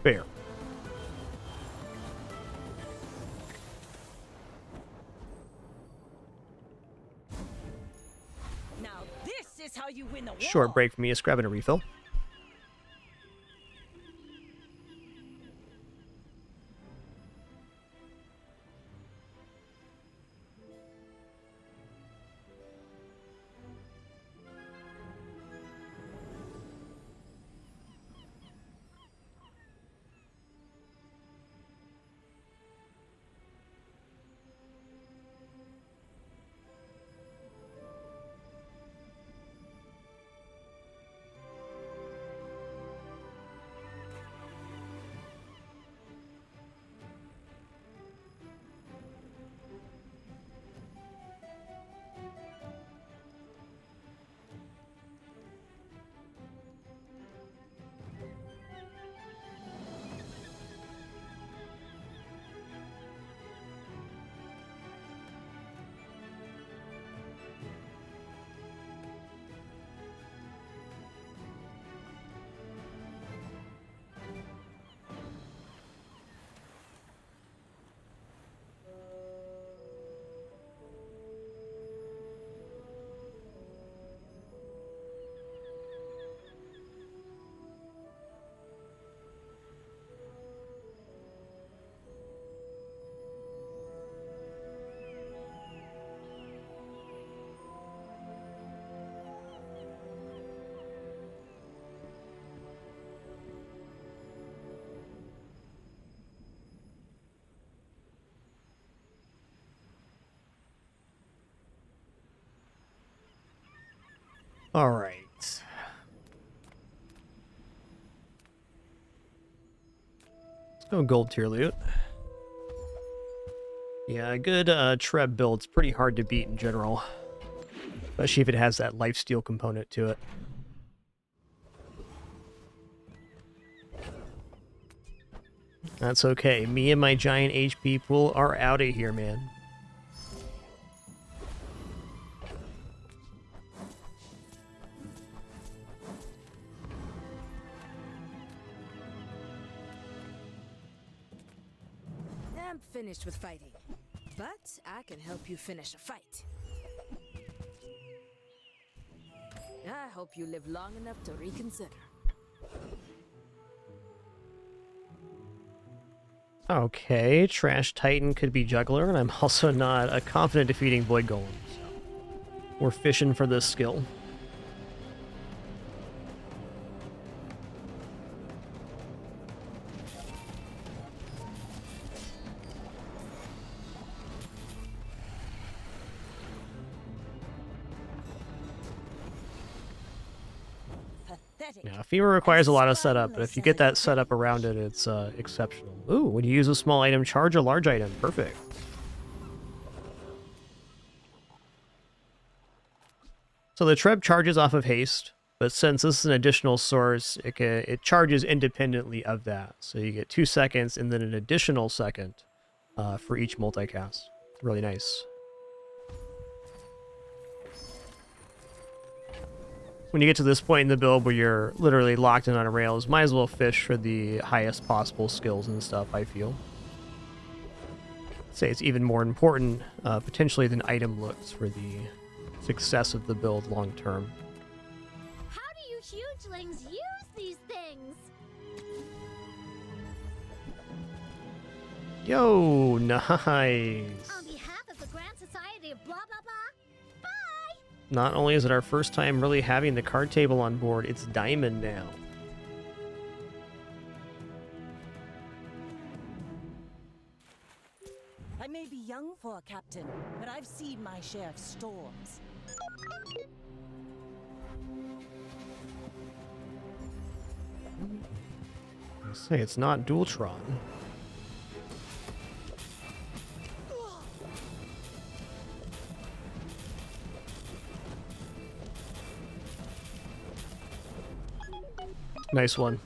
Speaker 1: Fair.
Speaker 8: Now this is how you win a war.
Speaker 1: Short break for me. Just grabbing a refill. All right. Let's go gold tier loot. Yeah, a good Treb build's pretty hard to beat in general. Especially if it has that lifesteal component to it. That's okay. Me and my giant HP pool are out of here, man.
Speaker 2: I'm finished with fighting, but I can help you finish a fight. I hope you live long enough to reconsider.
Speaker 1: Okay, Trash Titan could be Juggler, and I'm also not a confident defeating Void Golem, so we're fishing for this skill. Yeah, Fever requires a lot of setup, but if you get that setup around it, it's exceptional. Ooh, when you use a small item, charge a large item. Perfect. So the Treb charges off of haste, but since this is an additional source, it charges independently of that. So you get 2 seconds and then an additional second for each multicast. It's really nice. When you get to this point in the build where you're literally locked in on rails, might as well fish for the highest possible skills and stuff, I feel. I'd say it's even more important, potentially, than item looks for the success of the build long term.
Speaker 11: How do you hugelings use these things?
Speaker 1: Yo, nice!
Speaker 11: On behalf of the Grand Society of blah blah blah,
Speaker 1: Not only is it our first time really having the card table on board, it's Diamond now.
Speaker 8: I may be young for a captain, but I've seen my share of storms.
Speaker 1: I say it's not Dualtron. Nice one.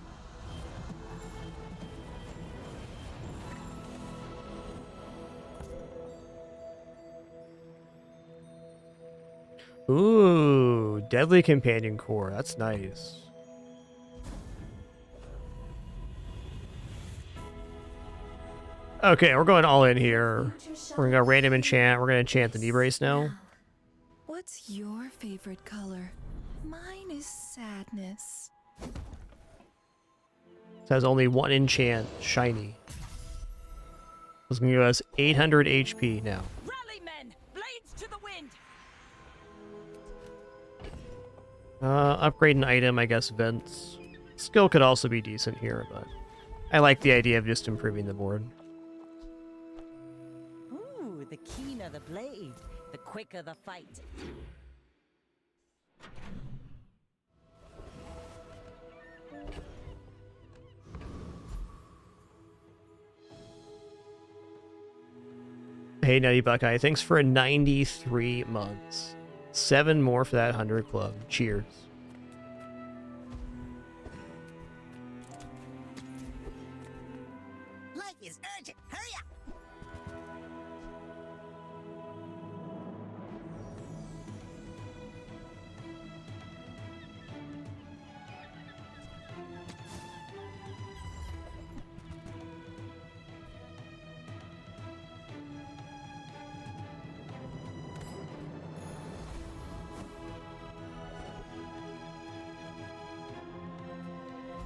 Speaker 1: Ooh, Deadly Companion Core. That's nice. Okay, we're going all in here. We're gonna go random enchant. We're gonna enchant the knee brace now.
Speaker 14: What's your favorite color? Mine is sadness.
Speaker 1: It has only one enchant, shiny. It's gonna give us 800 HP now.
Speaker 8: Rally, men! Blades to the wind!
Speaker 1: Upgrade an item, I guess vents. Skill could also be decent here, but I like the idea of just improving the board.
Speaker 8: Ooh, the keener the blade, the quicker the fight.
Speaker 1: Hey, Nutty Buckeye, thanks for 93 months. 7 more for that 100 club. Cheers.
Speaker 9: Life is urgent. Hurry up!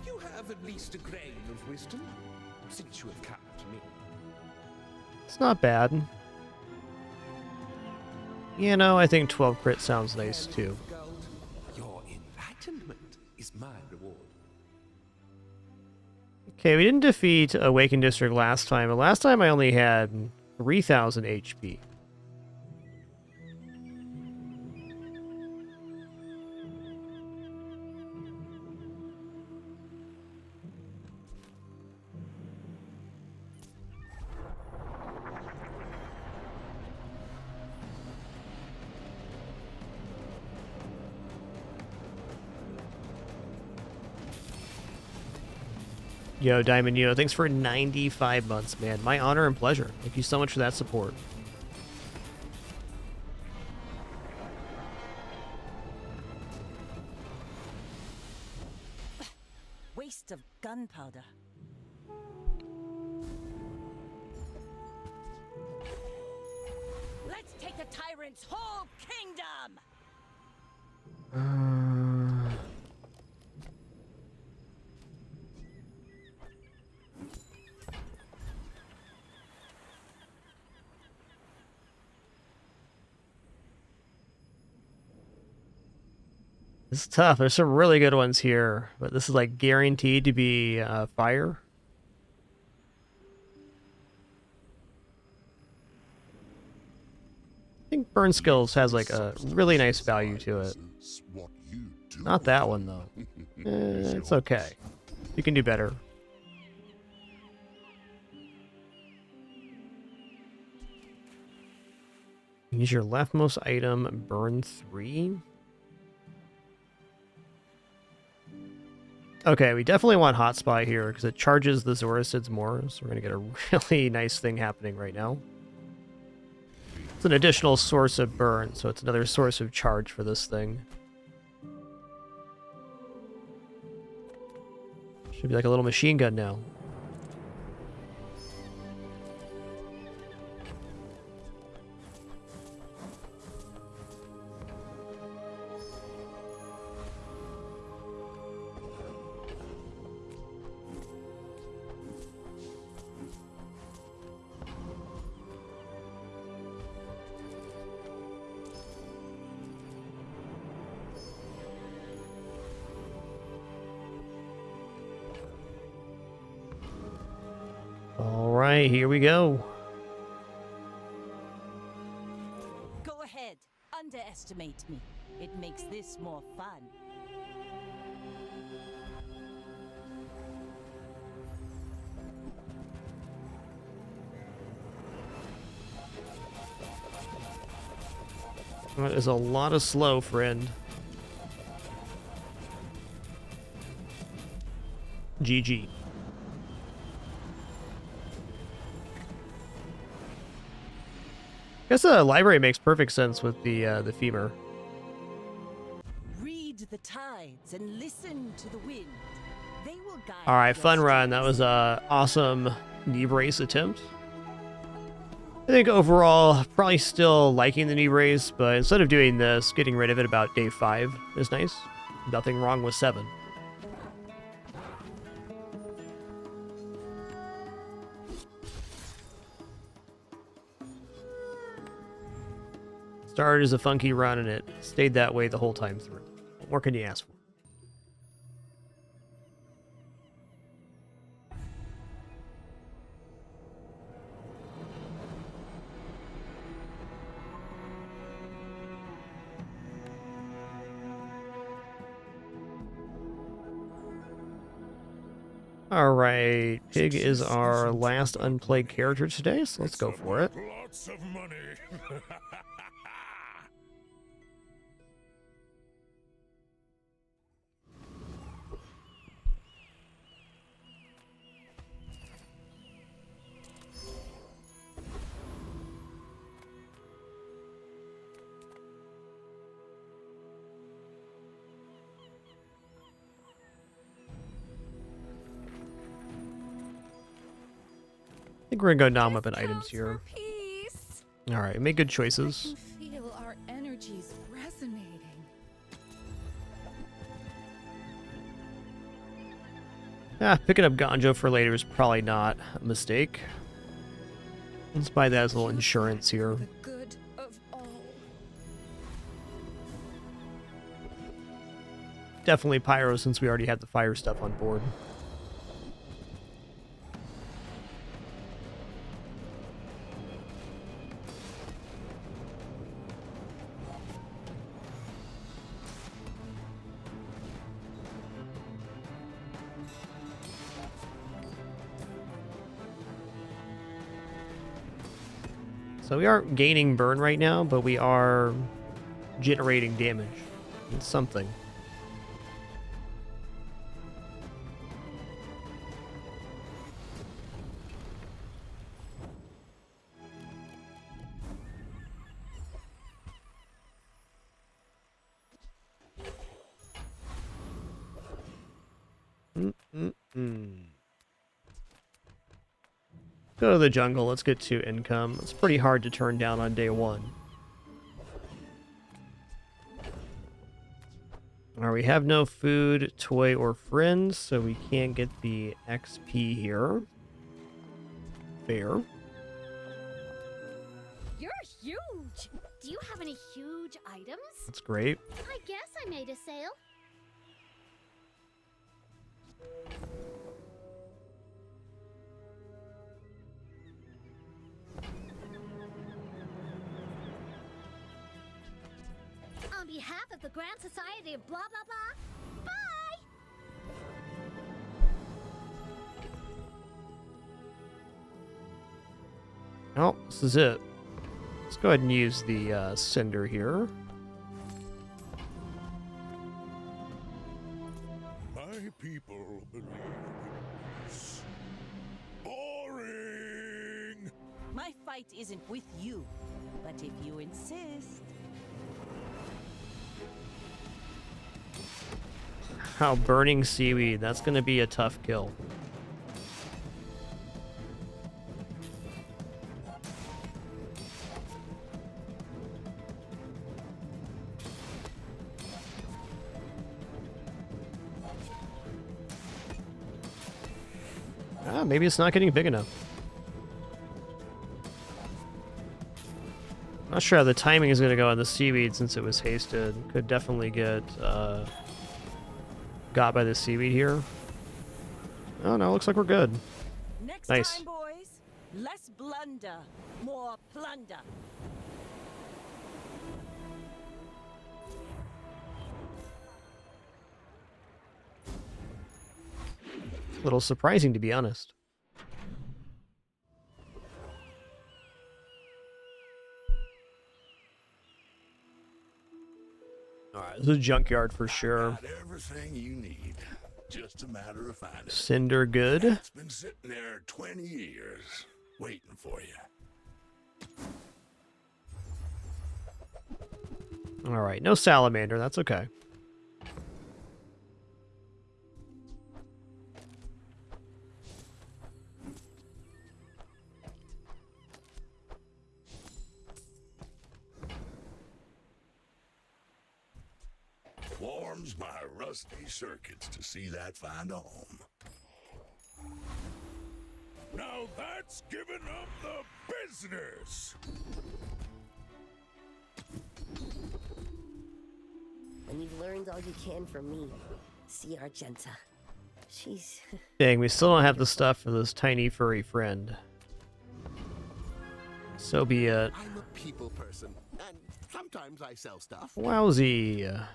Speaker 10: You have at least a grain of wisdom, since you have come to me.
Speaker 1: It's not bad. You know, I think 12 crit sounds nice too.
Speaker 10: Your enlightenment is my reward.
Speaker 1: Okay, we didn't defeat Awakened District last time, but last time I only had 3,000 HP. Yo, Diamond, thanks for 95 months, man. My honor and pleasure. Thank you so much for that support.
Speaker 8: Waste of gunpowder. Let's take the tyrant's whole kingdom!
Speaker 1: This is tough. There's some really good ones here, but this is like guaranteed to be fire. I think Burn Skills has like a really nice value to it. Not that one though. It's okay. You can do better. Use your leftmost item, burn 3. Okay, we definitely want Hotspot here because it charges the Zoricids more, so we're going to get a really nice thing happening right now. It's an additional source of burn, so it's another source of charge for this thing. Should be like a little machine gun now. Alright, here we go.
Speaker 8: Go ahead, underestimate me. It makes this more fun.
Speaker 1: That is a lot of slow, friend. GG. I guess the library makes perfect sense with the femur.
Speaker 8: Read the tides and listen to the wind. They will guide.
Speaker 1: All right, fun run. That was a awesome knee brace attempt. I think overall, probably still liking the knee brace, but instead of doing this, getting rid of it about day 5 is nice. Nothing wrong with 7. Started as a funky run and it stayed that way the whole time through. What more can you ask for? Alright, Pig is our last unplayed character today, so let's go for it.
Speaker 6: Lots of money.
Speaker 1: I think we're gonna go non-weapon items here. Alright, make good choices.
Speaker 14: I can feel our energies resonating.
Speaker 1: Picking up Ganjo for later is probably not a mistake. Let's buy that as a little insurance here.
Speaker 14: The good of all.
Speaker 1: Definitely Pyro since we already had the fire stuff on board. So we aren't gaining burn right now, but we are generating damage. It's something. Go to the jungle. Let's get to income. It's pretty hard to turn down on day one. Alright, we have no food, toy, or friends, so we can't get the XP here. Fair.
Speaker 15: You're huge! Do you have any huge items?
Speaker 1: That's great.
Speaker 15: I guess I made a sale. On behalf of the Grand Society of blah blah blah, bye!
Speaker 1: Oh, this is it. Let's go ahead and use the cinder here.
Speaker 6: My people believe in peace. Boring!
Speaker 8: My fight isn't with you, but if you insist.
Speaker 1: How burning seaweed. That's going to be a tough kill. Maybe it's not getting big enough. Not sure how the timing is going to go on the seaweed since it was hasted. Could definitely get got by the seaweed here. Oh no, looks like we're good.
Speaker 8: Next
Speaker 1: Nice.
Speaker 8: time, boys, less blunder, more plunder.
Speaker 1: A little surprising, to be honest. Alright, this is a junkyard for sure.
Speaker 6: Got everything you need. Just a matter of finding it.
Speaker 1: Cinder good.
Speaker 6: It's been sitting there 20 years, waiting for you.
Speaker 1: Alright, no salamander, that's okay.
Speaker 6: Warms my rusty circuits to see that find a home. Now that's giving up the business!
Speaker 3: When you've learned all you can from me, see Argenta. She's...
Speaker 1: Dang, we still don't have the stuff for this tiny furry friend. So be it.
Speaker 7: I'm a people person, and sometimes I sell stuff.
Speaker 1: Wowsy.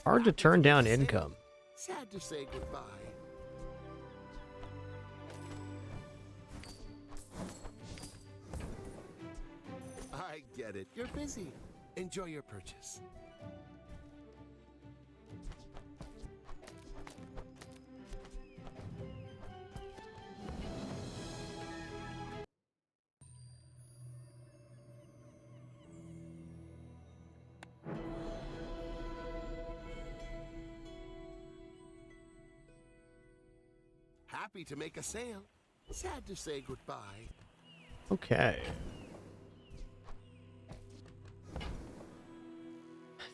Speaker 1: Hard to turn down income.
Speaker 7: Sad to say goodbye. I get it. You're busy. Enjoy your purchase. Happy to make a sale. Sad to say goodbye.
Speaker 1: Okay. I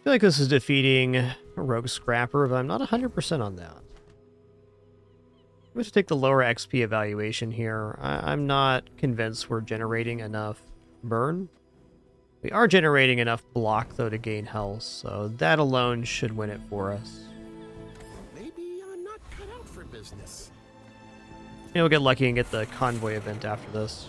Speaker 1: feel like this is defeating a rogue scrapper, but I'm not 100% on that. I'm going to take the lower XP evaluation here. I'm not convinced we're generating enough burn. We are generating enough block, though, to gain health, so that alone should win it for us.
Speaker 7: Maybe I'm not cut out for business.
Speaker 1: Maybe we'll get lucky and get the convoy event after this.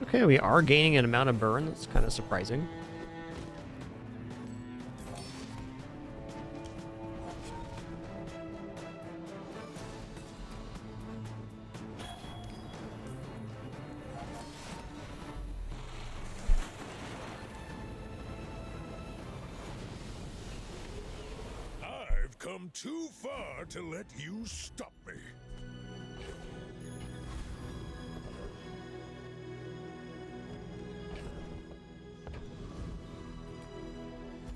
Speaker 1: Okay, we are gaining an amount of burn. That's kind of surprising.
Speaker 6: come too far to let you stop me.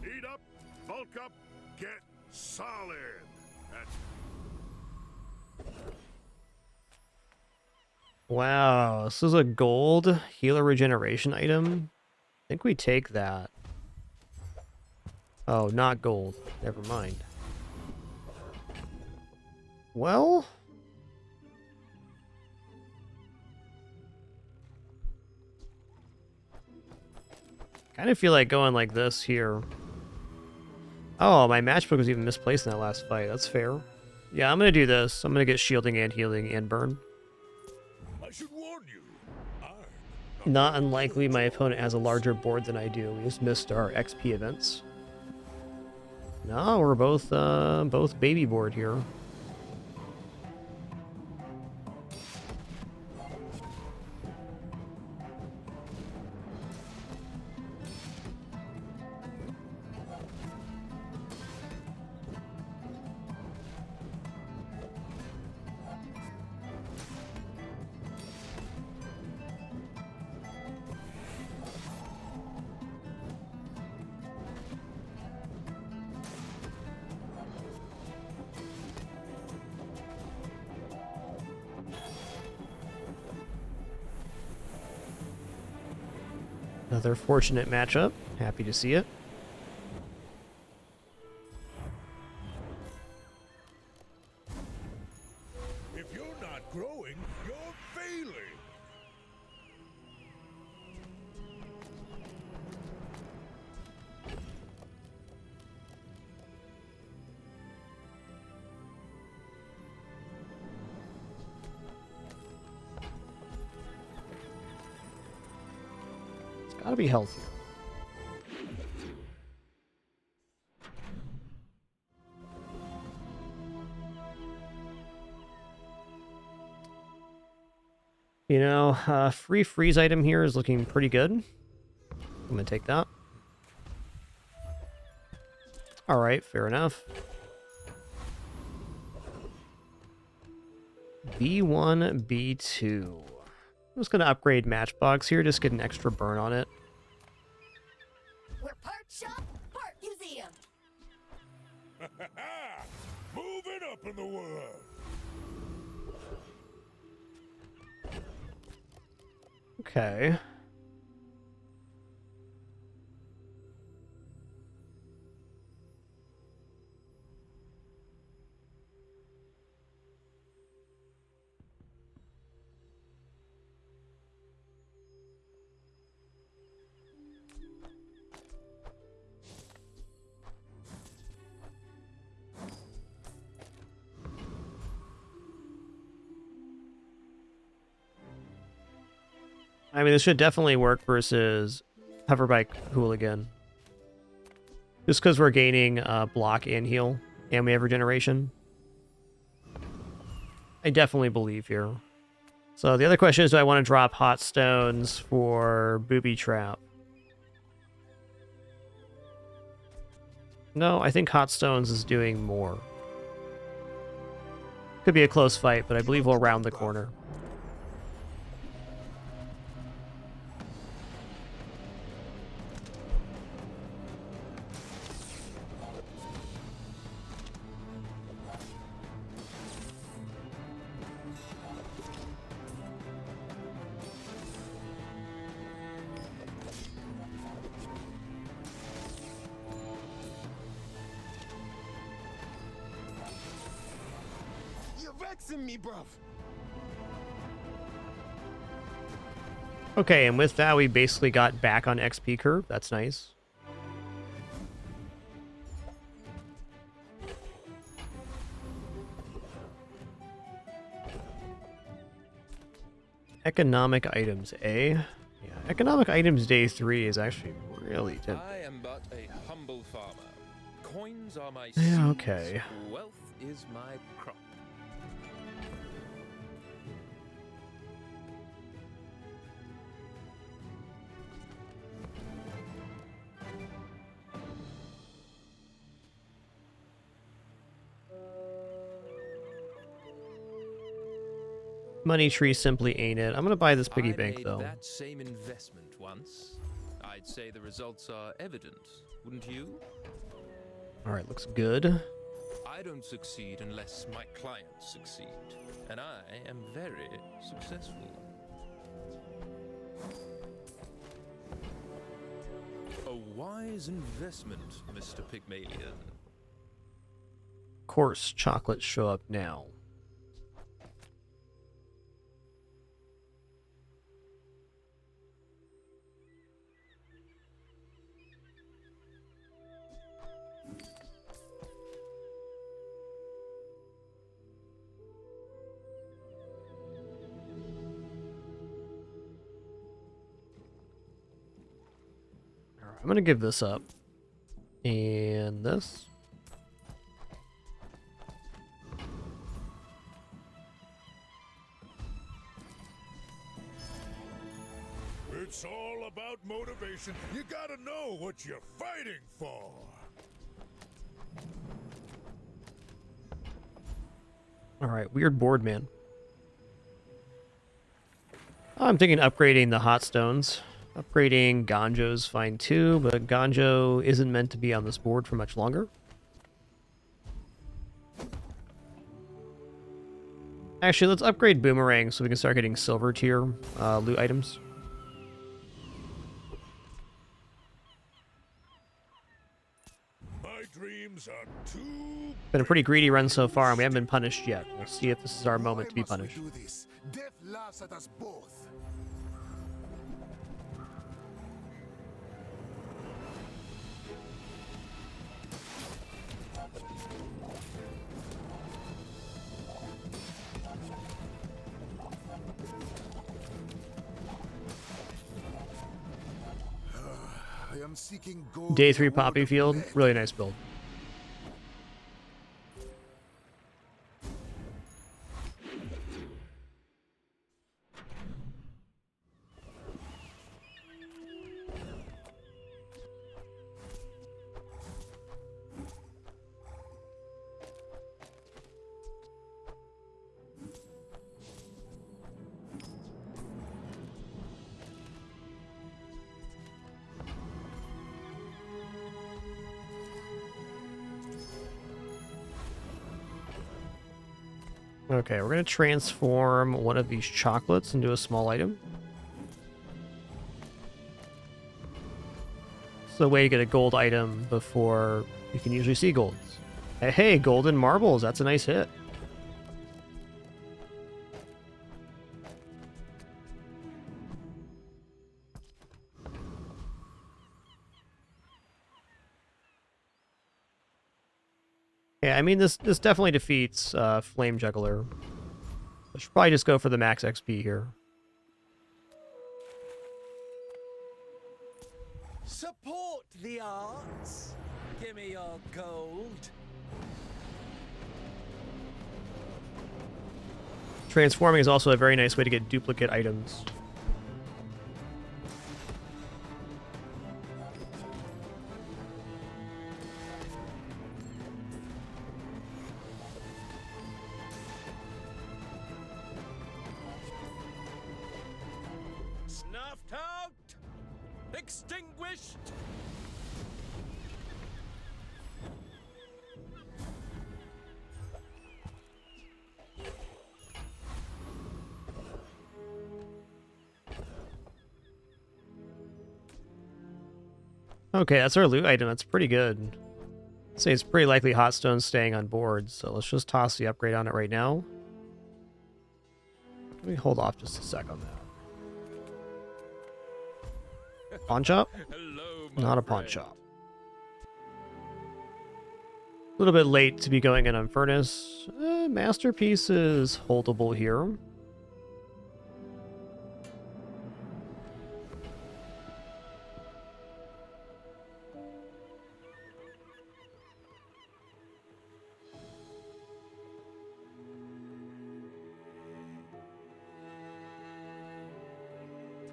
Speaker 6: Heat up, bulk up, get solid. That's
Speaker 1: Wow, this is a gold healer regeneration item. I think we take that. Oh, not gold. Never mind. Well, kind of feel like going like this here. Oh, my matchbook was even misplaced in that last fight. That's fair. Yeah, I'm gonna do this. I'm gonna get shielding and healing and burn.
Speaker 6: I should warn you.
Speaker 1: Not unlikely my opponent has a larger board than I do. We just missed our XP events. No, we're both baby board here. Another fortunate matchup. Happy to see it.
Speaker 6: If you're not growing, you're failing.
Speaker 1: It's gotta be healthier. You know, free freeze item here is looking pretty good. I'm gonna take that. Alright, fair enough. B1, B2. I'm just gonna upgrade Matchbox here, just get an extra burn on it.
Speaker 11: We're part shop, part museum.
Speaker 6: Moving up in the world.
Speaker 1: Okay. I mean, this should definitely work versus Hoverbike Hooligan. Just because we're gaining block and heal, and we have regeneration. I definitely believe here. So the other question is, do I want to drop hot stones for Booby Trap? No, I think hot stones is doing more. Could be a close fight, but I believe we'll round the corner.
Speaker 7: You're vexing me, bruv.
Speaker 1: Okay, and with that, we basically got back on XP curve. That's nice. Economic items, eh? Yeah, economic items day 3 is actually really tempting.
Speaker 16: I am but a humble farmer. Coins are my
Speaker 1: Yeah,
Speaker 16: seeds.
Speaker 1: okay.
Speaker 16: Wealth is my crop.
Speaker 1: Money tree simply ain't it. I'm gonna buy this piggy
Speaker 16: I
Speaker 1: bank
Speaker 16: made
Speaker 1: though.
Speaker 16: that same investment once. I'd say the results are evident, wouldn't you?
Speaker 1: All right, looks good.
Speaker 16: I don't succeed unless my clients succeed, and I am very successful. A wise investment, Mr. Pygmalion.
Speaker 1: Of course, chocolates show up now. I'm gonna give this up. And this.
Speaker 6: It's all about motivation. You gotta know what you're fighting for.
Speaker 1: Alright, weird board, man. I'm thinking upgrading the hot stones. Upgrading Ganjo's fine too, but Ganjo isn't meant to be on this board for much longer. Actually, let's upgrade Boomerang so we can start getting silver tier loot items.
Speaker 6: My dreams are too...
Speaker 1: Been a pretty greedy run so far, and we haven't been punished yet. We'll see if this is our moment to be punished.
Speaker 7: Death laughs at us both. I am seeking gold.
Speaker 1: Day 3 Poppy Field, really nice build. Okay, we're going to transform one of these chocolates into a small item. It's the way to get a gold item before you can usually see golds. Hey, golden marbles, that's a nice hit. Yeah, I mean, this definitely defeats Flame Juggler. I should probably just go for the max XP here.
Speaker 9: Support the arts. Give me your gold.
Speaker 1: Transforming is also a very nice way to get duplicate items.
Speaker 13: Snuffed out! Extinguished!
Speaker 1: Okay, that's our loot item. That's pretty good. I'd say it's pretty likely Hot Stone's staying on board, so let's just toss the upgrade on it right now. Let me hold off just a sec on that. Pawn shop?
Speaker 16: Hello,
Speaker 1: Not a pawn shop. A little bit late to be going in on Furnace. Masterpiece is holdable here.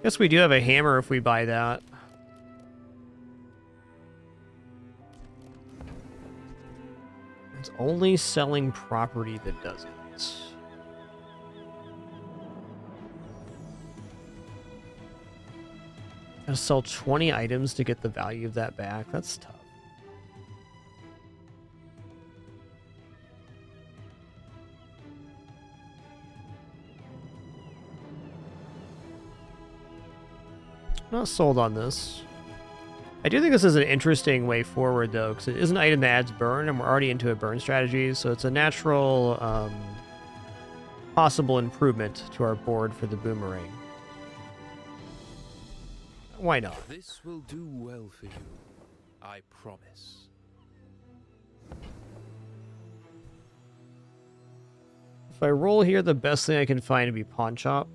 Speaker 1: Guess we do have a hammer if we buy that. It's only selling property that does it. Gotta sell 20 items to get the value of that back. That's tough. Not sold on this. I do think this is an interesting way forward, though, because it is an item that adds burn, and we're already into a burn strategy, so it's a natural possible improvement to our board for the boomerang. Why not?
Speaker 16: This will do well for you, I promise.
Speaker 1: If I roll here, the best thing I can find would be Pawn Shop.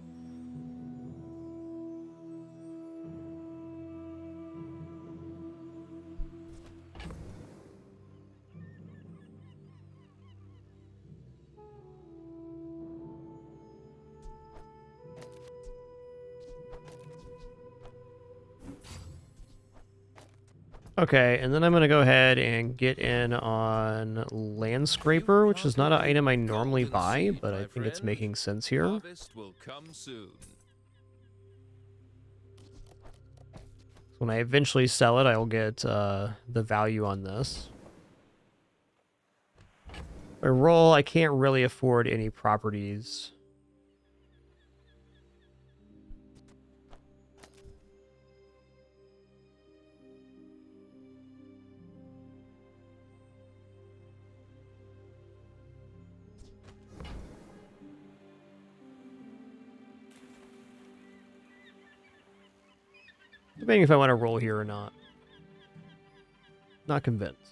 Speaker 1: Okay, and then I'm going to go ahead and get in on Landscraper, which is not an item I normally buy, but I think it's making sense here.
Speaker 16: Harvest will come soon.
Speaker 1: When I eventually sell it, I will get the value on this. If I roll, I can't really afford any properties. Debating if I want to roll here or not. Not convinced.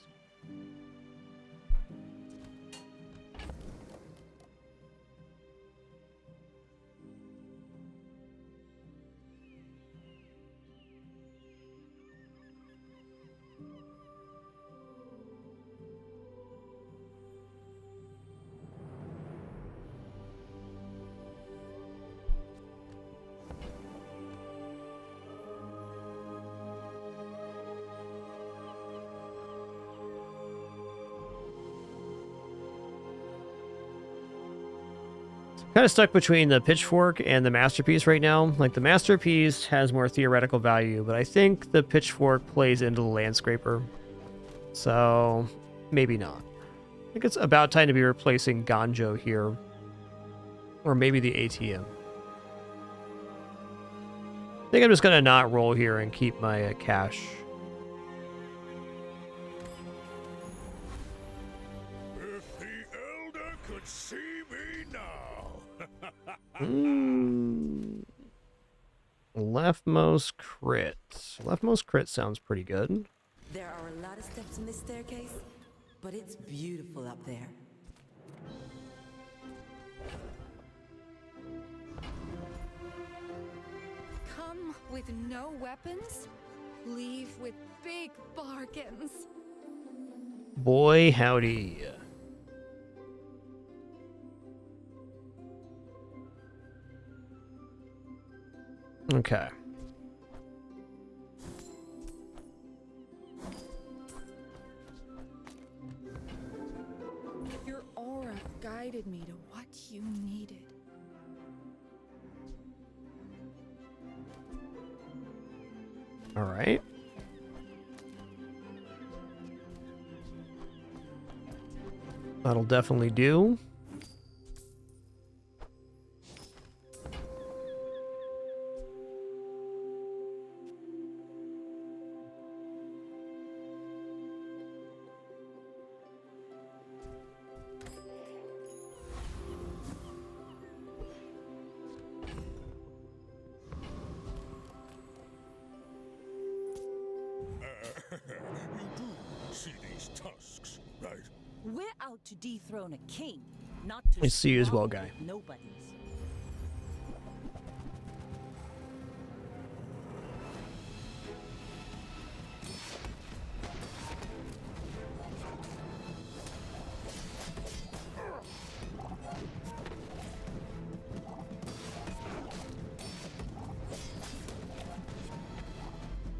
Speaker 1: Kind of stuck between the pitchfork and the masterpiece right now. Like, the masterpiece has more theoretical value, but I think the pitchfork plays into the landscraper. So, maybe not. I think it's about time to be replacing Ganjo here. Or maybe the ATM. I think I'm just going to not roll here and keep my cash.
Speaker 6: If the Elder could see me now.
Speaker 1: Leftmost crit. Leftmost crit sounds pretty good.
Speaker 12: There are a lot of steps in this staircase, but it's beautiful up there.
Speaker 14: Come with no weapons, leave with big bargains.
Speaker 1: Boy, howdy. Okay.
Speaker 14: Your aura guided me to what you needed.
Speaker 1: All right. That'll definitely do.
Speaker 6: You do see these tusks, right?
Speaker 8: We're out to dethrone a king, not to
Speaker 1: I see you as well,
Speaker 8: squabble
Speaker 1: guy.
Speaker 8: with nobodies.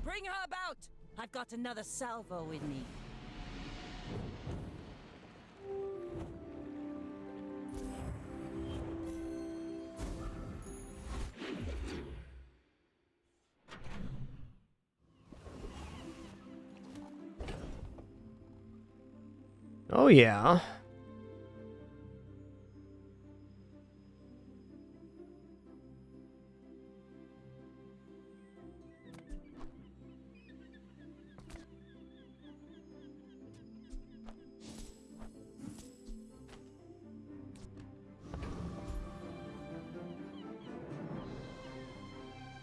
Speaker 8: Bring her about! I've got another salvo in me.
Speaker 1: Oh, yeah.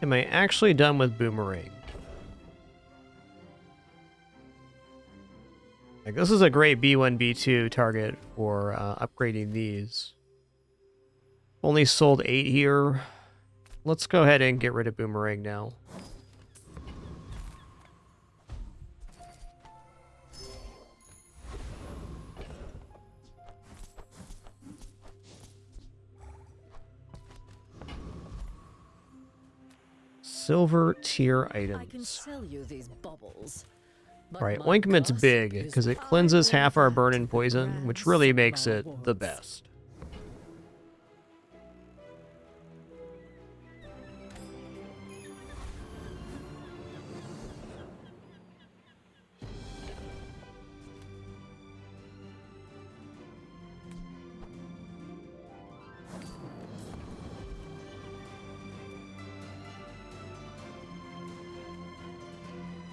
Speaker 1: Am I actually done with Boomerang? Like, this is a great B1, B2 target for upgrading these. Only sold 8 here. Let's go ahead and get rid of Boomerang now. Silver tier items.
Speaker 2: I can sell you these bubbles.
Speaker 1: Right, Ointment's big, because it cleanses half our burn and poison, which really makes it the best.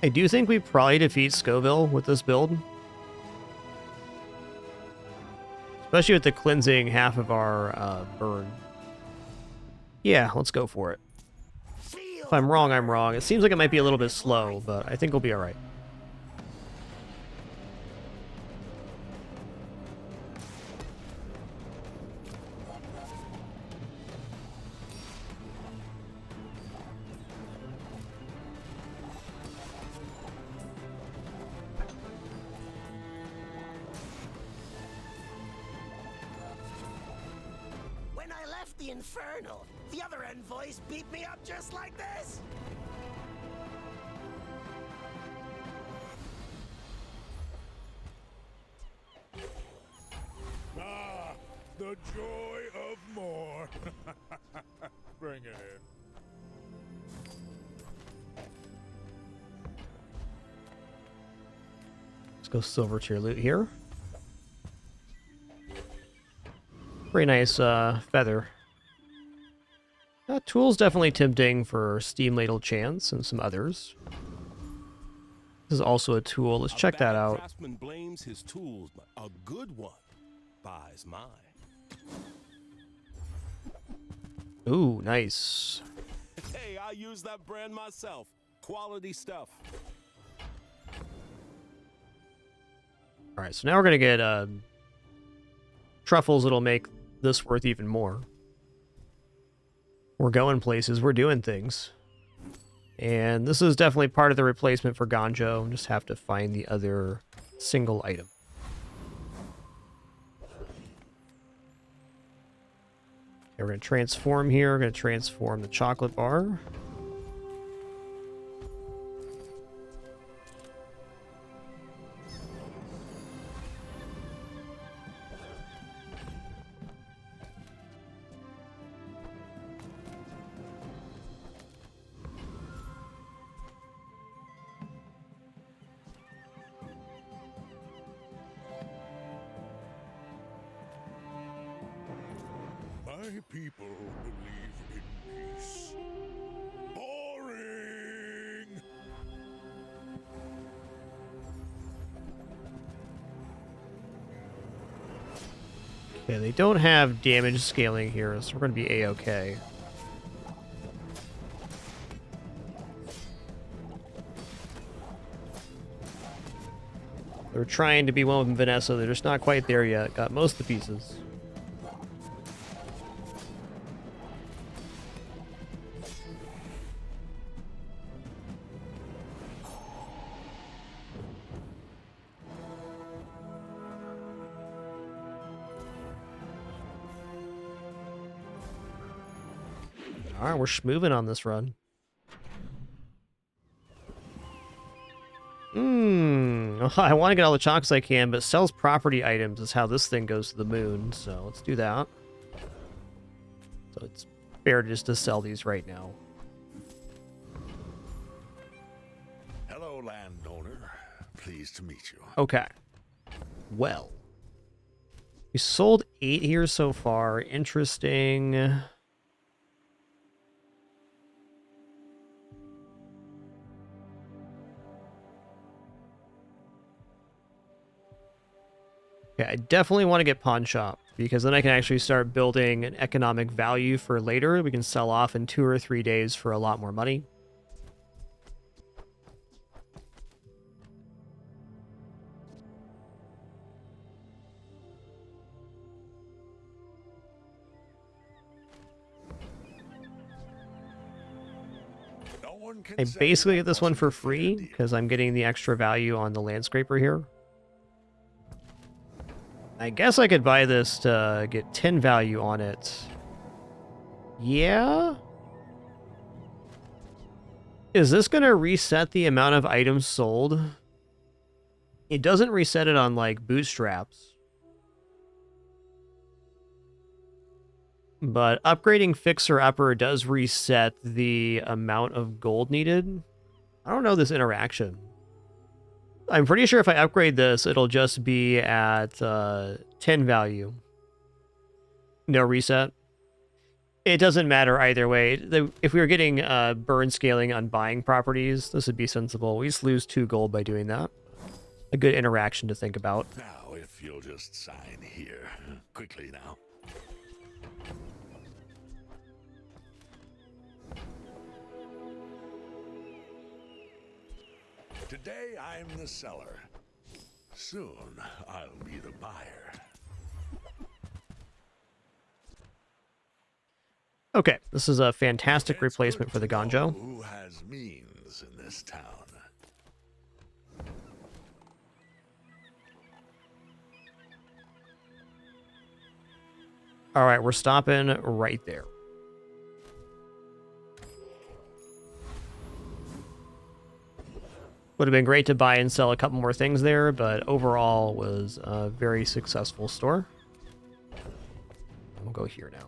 Speaker 1: I do think we probably defeat Scoville with this build. Especially with the cleansing half of our burn. Yeah, let's go for it. If I'm wrong, I'm wrong. It seems like it might be a little bit slow, but I think we'll be alright.
Speaker 3: The Infernal! The other envoys beat me up just like this!
Speaker 6: Ah, the joy of more. Bring it in.
Speaker 1: Let's go silver tier loot here. Pretty nice feather. Tool's definitely tempting for Steam Ladle Chance and some others. This is also a tool. Let's check that out.
Speaker 17: Craftsman blames his tools, but a good one buys mine.
Speaker 1: Ooh, nice.
Speaker 17: Hey, I use that brand myself. Quality stuff.
Speaker 1: All right, so now we're gonna get truffles that'll make this worth even more. We're going places, we're doing things. And this is definitely part of the replacement for Ganjo. Just have to find the other single item. Okay, we're going to transform here. We're going to transform the chocolate bar.
Speaker 6: My people believe in peace. Boring!
Speaker 1: Okay, they don't have damage scaling here, so we're going to be A-okay. They're trying to be one with Vanessa, they're just not quite there yet. Got most of the pieces. Alright, we're schmoving on this run. I want to get all the chocolates I can, but sells property items is how this thing goes to the moon, so let's do that. So it's fair just to sell these right now.
Speaker 6: Hello, landowner. Pleased to meet you.
Speaker 1: Okay. Well. We sold 8 here so far. Interesting. Okay, I definitely want to get pawn shop because then I can actually start building an economic value for later. We can sell off in 2 or 3 days for a lot more money. I basically get this one for free because I'm getting the extra value on the landscraper here. I guess I could buy this to get 10 value on it. Yeah? Is this going to reset the amount of items sold? It doesn't reset it on, like, bootstraps. But upgrading Fixer Upper does reset the amount of gold needed. I don't know this interaction. I'm pretty sure if I upgrade this, it'll just be at 10 value. No reset. It doesn't matter either way. If we were getting burn scaling on buying properties, this would be sensible. We just lose 2 gold by doing that. A good interaction to think about.
Speaker 6: Now, if you'll just sign here. Quickly now. Today I'm the seller. Soon I'll be the buyer.
Speaker 1: Okay, this is a fantastic replacement for the Gonjo.
Speaker 6: Who has means in this town?
Speaker 1: All right, we're stopping right there. Would have been great to buy and sell a couple more things there, but overall was a very successful store. We'll go here now.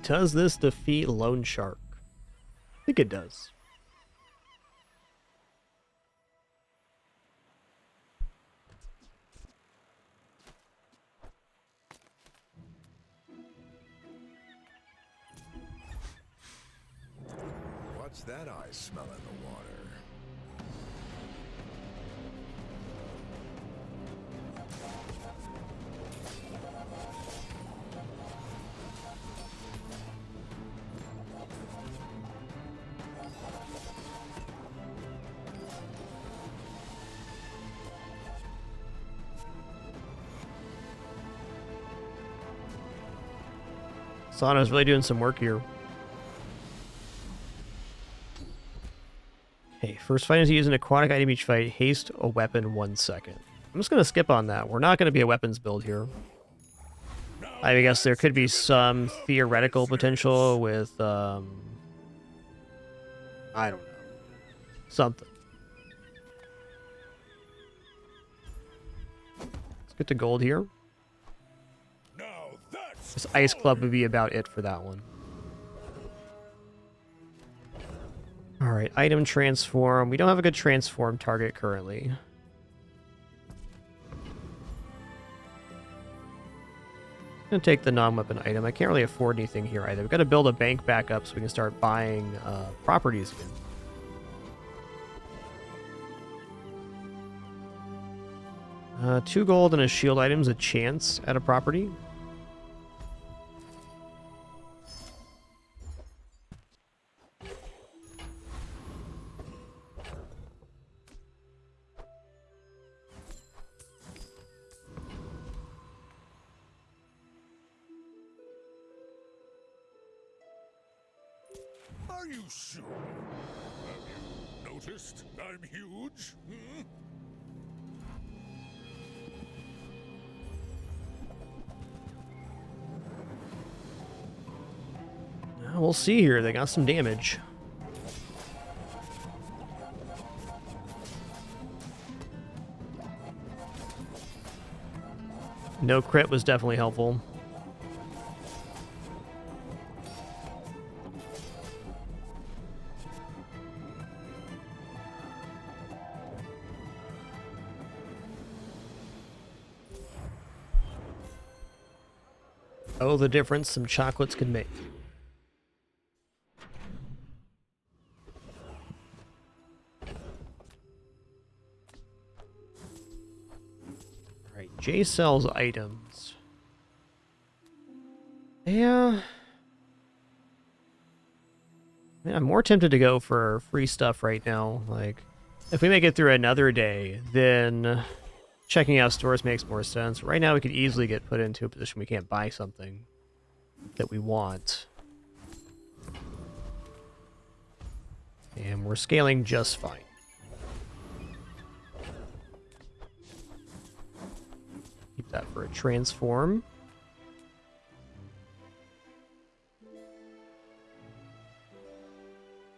Speaker 1: Does this defeat Lone Shark? I think it does.
Speaker 6: What's that I smell in the water?
Speaker 1: Sana's really doing some work here. Okay, first fight is to use an aquatic item each fight. Haste a weapon 1 second. I'm just going to skip on that. We're not going to be a weapons build here. I guess there could be some theoretical potential with, I don't know. Something. Let's get to gold here. This Ice Club would be about it for that one. Alright, item transform. We don't have a good transform target currently. I'm going to take the non-weapon item. I can't really afford anything here either. We've got to build a bank back up so we can start buying properties again. 2 gold and a shield item's a chance at a property.
Speaker 6: Are you sure? Have you noticed I'm huge?
Speaker 1: We'll see here. They got some damage. No crit was definitely helpful. Oh, the difference some chocolates can make. Alright, Jay sells items. Yeah. Man, I'm more tempted to go for free stuff right now. Like, if we make it through another day, then checking out stores makes more sense. Right now, we could easily get put into a position we can't buy something that we want. And we're scaling just fine. Keep that for a transform.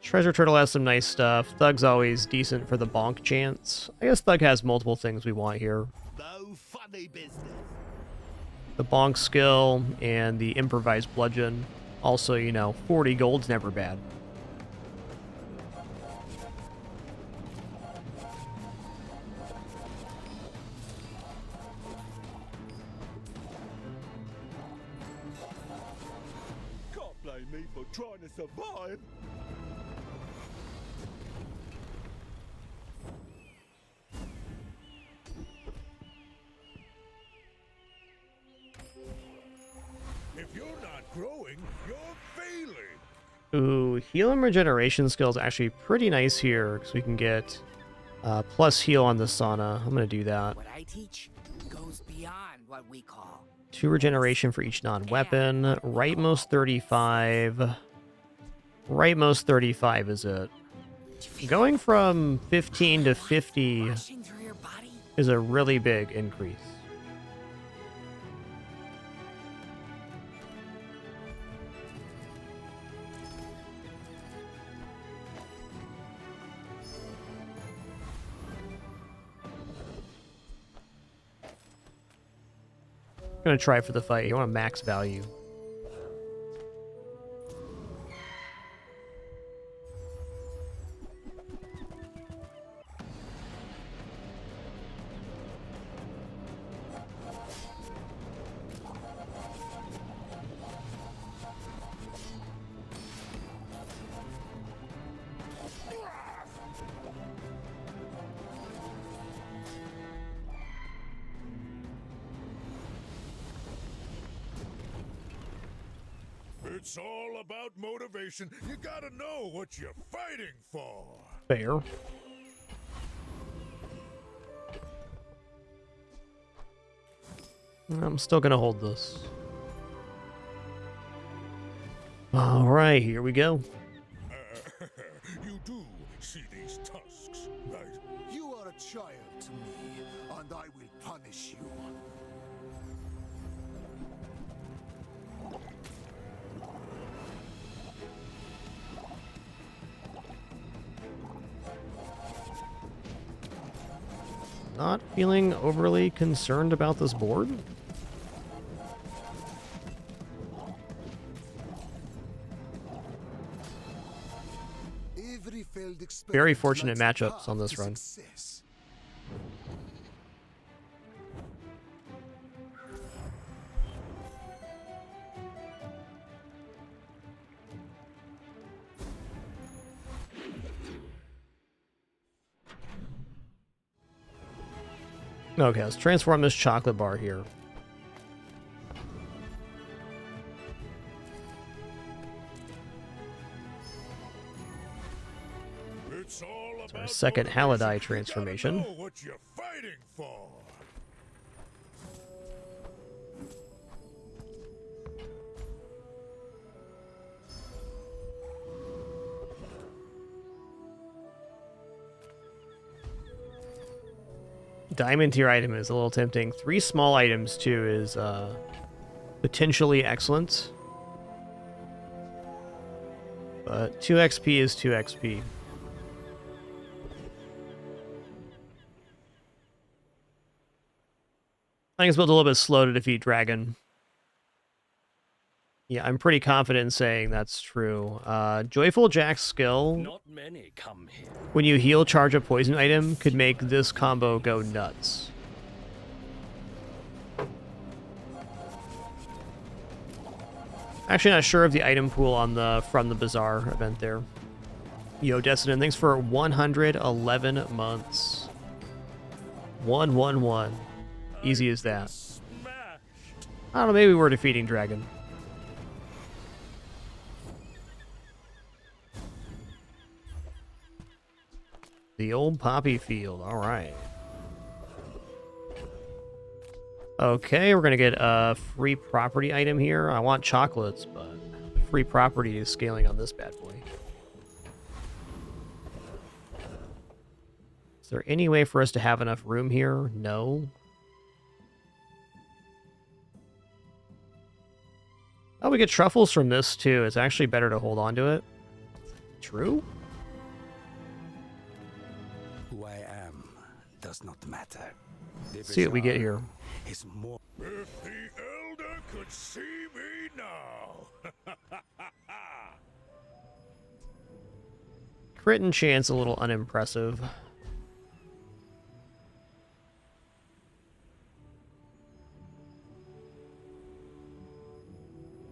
Speaker 1: Treasure Turtle has some nice stuff. Thug's always decent for the bonk chance. I guess Thug has multiple things we want here.
Speaker 17: No funny business.
Speaker 1: The bonk skill and the improvised bludgeon. Also, you know, 40 gold's never bad.
Speaker 17: Can't blame me for trying to survive.
Speaker 6: If you're not growing, you're failing.
Speaker 1: Ooh, heal and regeneration skill is actually pretty nice here because we can get plus heal on the sauna. I'm going to do that.
Speaker 3: What I teach goes beyond what we call
Speaker 1: 2 regeneration for each non-weapon. Rightmost 35. Rightmost 35 is it. Going from 15 to 50 is a really big increase. I'm gonna try for the fight. You want a max value.
Speaker 6: It's all about motivation. You gotta know what you're fighting for.
Speaker 1: Fair. I'm still gonna hold this. All right, here we go.
Speaker 6: You do see these tusks, right?
Speaker 7: You are a child to me, and I will punish you.
Speaker 1: Not feeling overly concerned about this board. Very fortunate matchups on this run. Okay, let's transform this chocolate bar here.
Speaker 6: It's all
Speaker 1: It's our
Speaker 6: about
Speaker 1: second Halidai transformation.
Speaker 6: know what you're fighting for.
Speaker 1: Diamond tier item is a little tempting. 3 small items too is potentially excellent. But 2 XP is 2 XP. I think it's built a little bit slow to defeat dragon. Yeah, I'm pretty confident in saying that's true. Joyful Jack's skill,
Speaker 13: Not many come here.
Speaker 1: when you heal charge a poison item, could make this combo go nuts. Actually not sure of the item pool on the From the Bazaar event there. Yo, Destin, thanks for 111 months. 111. Easy as that. I don't know, maybe we're defeating dragon. The old poppy field, alright. Okay, we're gonna get a free property item here. I want chocolates, but free property is scaling on this bad boy. Is there any way for us to have enough room here? No. Oh, we get truffles from this too. It's actually better to hold on to it. True?
Speaker 10: Who I am does not matter.
Speaker 1: Let's see what we get here.
Speaker 10: Is more.
Speaker 6: If the Elder could see me now.
Speaker 1: Crit and chance a little unimpressive.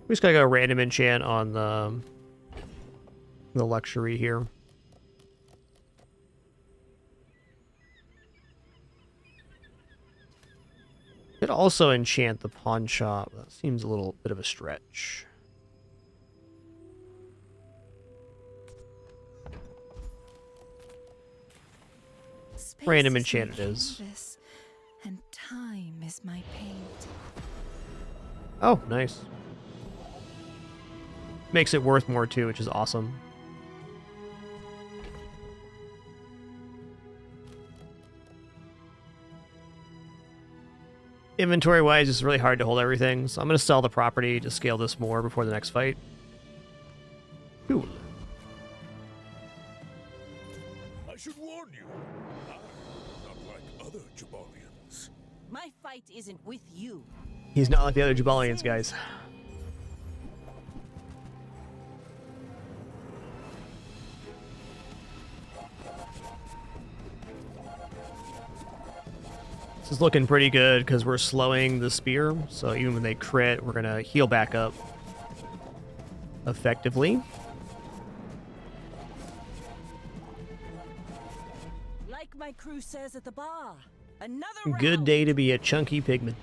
Speaker 1: We just gotta go random enchant on the luxury here. Could also enchant the pawn shop. That seems a little bit of a stretch.
Speaker 14: Space
Speaker 1: Random
Speaker 14: is
Speaker 1: enchant
Speaker 14: my
Speaker 1: it is.
Speaker 14: canvas, and time is my paint.
Speaker 1: Oh, nice. Makes it worth more too, which is awesome. Inventory-wise, it's really hard to hold everything, so I'm going to sell the property to scale this more before the next fight. Cool.
Speaker 6: I should warn you, I'm not like other Jabalians.
Speaker 8: My fight isn't with you.
Speaker 1: He's not like the other Jabalians, guys. This is looking pretty good because we're slowing the spear, so even when they crit, we're going to heal back up effectively.
Speaker 8: Like my crew says at the bar, another
Speaker 1: Good day to be a chunky pigman.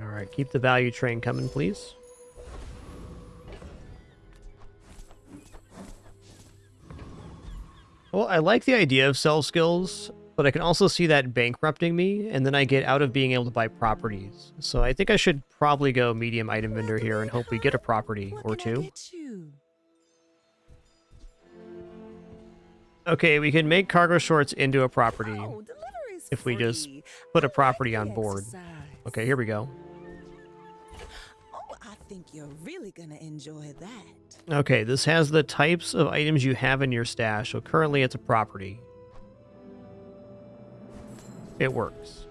Speaker 1: Alright, keep the value train coming, please. Well, I like the idea of sell skills, but I can also see that bankrupting me, and then I get out of being able to buy properties. So I think I should probably go medium item vendor here and hope we get a property or two. Okay, we can make cargo shorts into a property if we just put a property on board. Okay, here we go.
Speaker 18: Oh, I think you're really gonna enjoy that.
Speaker 1: Okay, this has the types of items you have in your stash, so currently it's a property. It works.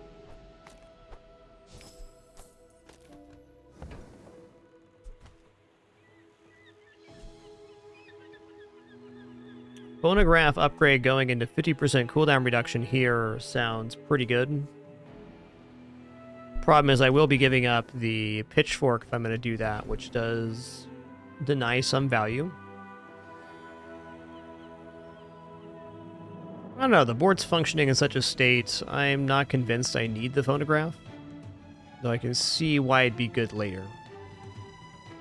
Speaker 1: Phonograph upgrade going into 50% cooldown reduction here sounds pretty good. Problem is I will be giving up the pitchfork if I'm going to do that, which does deny some value. I don't know, the board's functioning in such a state, I'm not convinced I need the phonograph. Though I can see why it'd be good later.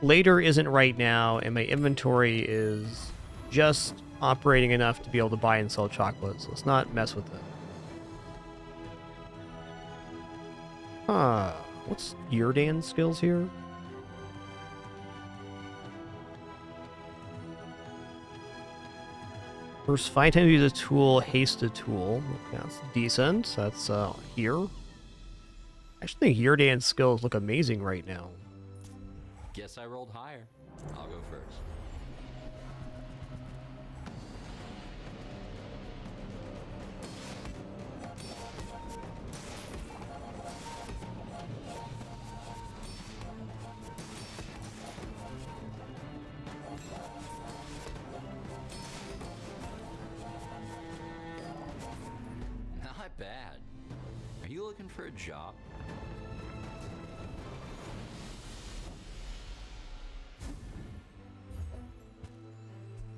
Speaker 1: Later isn't right now, and my inventory is just operating enough to be able to buy and sell chocolate, so let's not mess with it. Huh, what's Yurdan's skills here? First 5 times you use a tool, haste a tool. Okay, that's decent. That's here. I actually think your dance skills look amazing right now.
Speaker 19: Guess I rolled higher. I'll go first. Not bad. Are you looking for a job?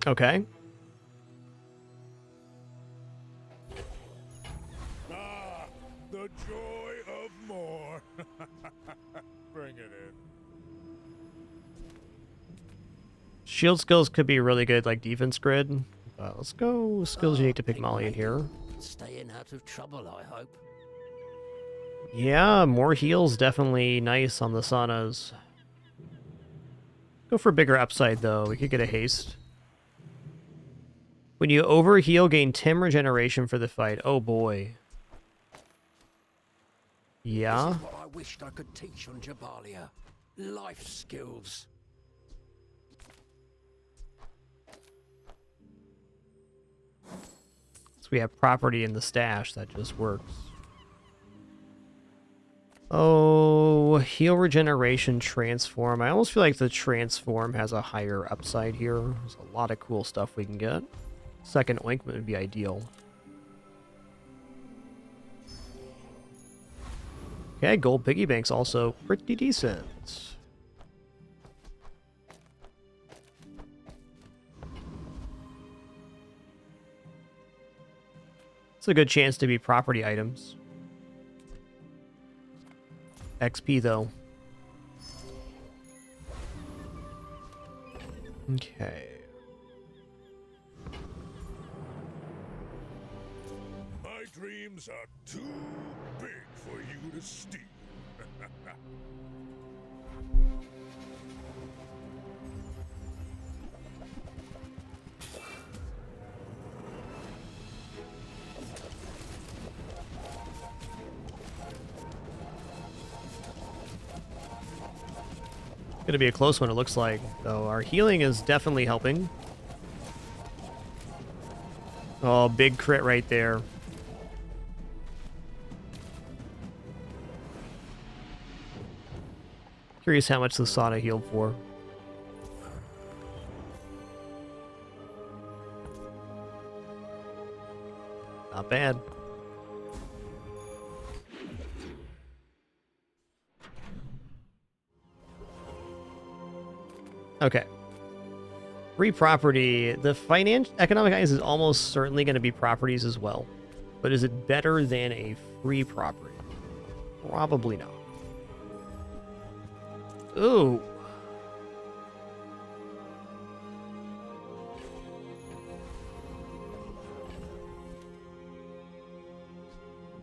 Speaker 1: Okay.
Speaker 6: Ah, the joy of more. Bring it in.
Speaker 1: Shield skills could be really good, like defense grid. Let's go skills you need to pick Molly in here.
Speaker 13: Staying out of trouble, I hope.
Speaker 1: Yeah, more heals definitely nice on the saunas. Go for bigger upside though. We could get a haste. When you overheal, gain 10 regeneration for the fight. Oh boy. Yeah.
Speaker 13: This is what I wished I could teach on Jabalia. Life skills.
Speaker 1: So we have property in the stash that just works. Oh, heal regeneration, transform. I almost feel like the transform has a higher upside here. There's a lot of cool stuff we can get. Second ointment would be ideal. Okay, gold piggy bank's also pretty decent. It's a good chance to be property items. XP though. Okay.
Speaker 6: My dreams are too big for you to steal.
Speaker 1: Gonna be a close one, it looks like. So our healing is definitely helping. Oh, big crit right there. Curious how much the sauna healed for. Not bad. Okay. Free property. The economic items is almost certainly going to be properties as well. But is it better than a free property? Probably not. Ooh.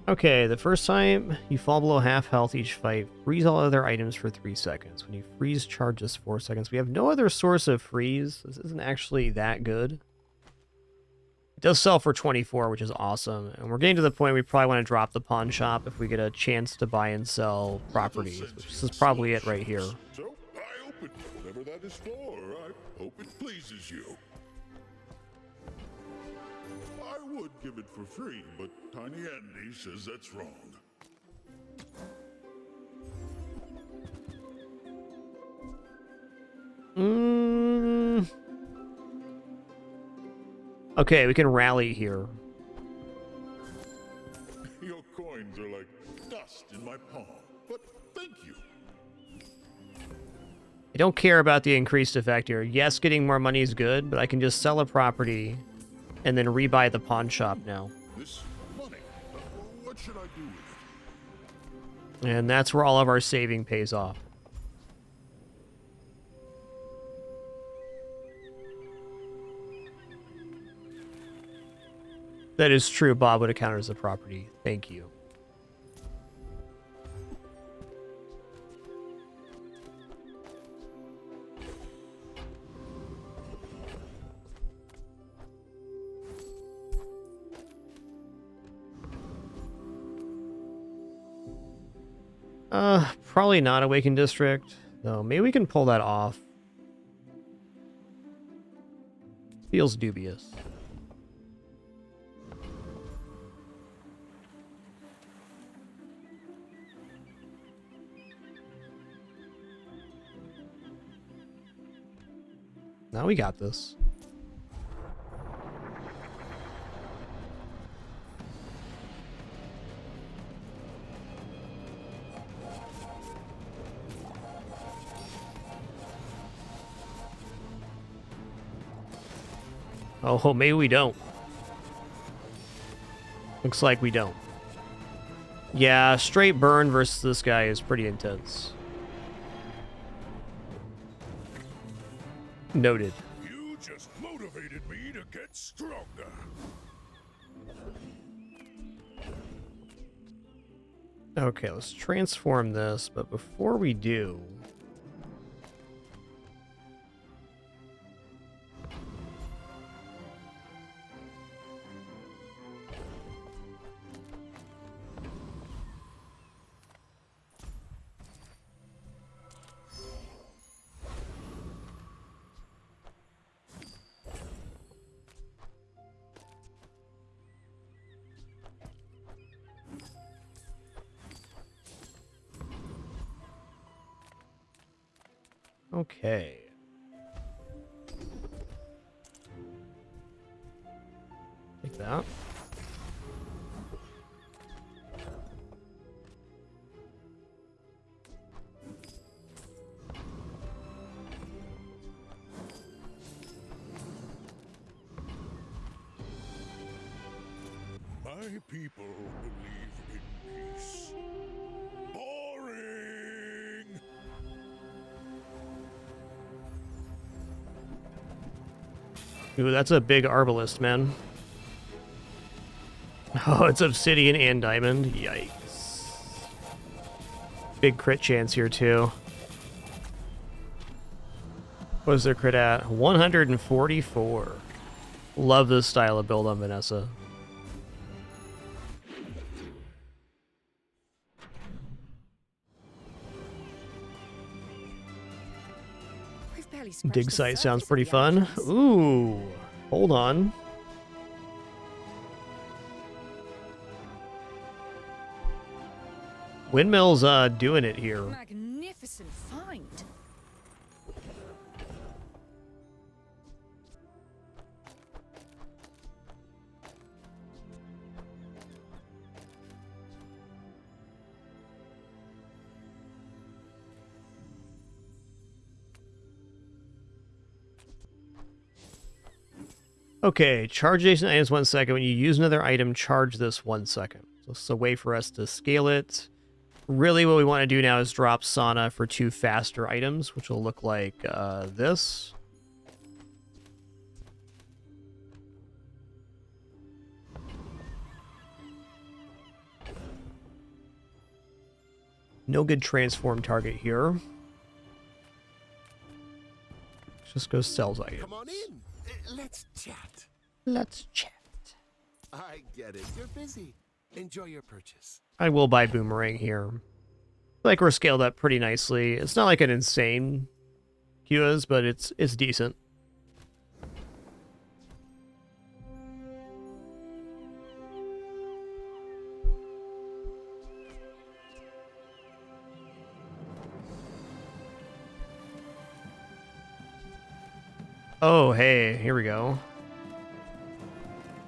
Speaker 1: Okay, the first time you fall below half health each fight, freeze all other items for 3 seconds. When you freeze, charge us 4 seconds. We have no other source of freeze. This isn't actually that good. It does sell for 24, which is awesome. And we're getting to the point we probably want to drop the pawn shop if we get a chance to buy and sell properties, which this is probably it right here.
Speaker 6: So, I open whatever that is for. I hope it pleases you. I would give it for free, but Tiny Andy says that's wrong.
Speaker 1: Okay, we can rally here.
Speaker 6: Your coins are like dust in my palm, but thank you.
Speaker 1: I don't care about the increased effect here. Yes, getting more money is good, but I can just sell a property and then rebuy the pawn shop now.
Speaker 6: This money, what should I do with it?
Speaker 1: And that's where all of our saving pays off. That is true. Bob would have counted as a property. Thank you. Probably not Awakened District. No, maybe we can pull that off. Feels dubious. Now we got this. Oh, maybe we don't. Looks like we don't. Yeah, straight burn versus this guy is pretty intense. Noted.
Speaker 6: You just motivated me to get stronger.
Speaker 1: Okay, let's transform this, but before we do... Okay. Like that.
Speaker 6: My people believe in peace. Boring!
Speaker 1: Ooh, that's a big arbalist, man. Oh, it's obsidian and diamond. Yikes. Big crit chance here, too. What is their crit at? 144. Love this style of build on Vanessa. Dig site sounds pretty fun. Ooh, hold on. Windmill's doing it here.
Speaker 14: Magnificent find.
Speaker 1: Okay, charge adjacent items 1 second. When you use another item, charge this 1 second. So it's a way for us to scale it. Really what we want to do now is drop Sauna for 2 faster items, which will look like this. No good transform target here. Let's just go sells items.
Speaker 7: Come on in. Let's chat.
Speaker 1: Let's chat.
Speaker 7: I get it. You're busy. Enjoy your purchase.
Speaker 1: I will buy Boomerang here. Like we're scaled up pretty nicely. It's not like an insane QS, but it's decent. Oh, hey, here we go.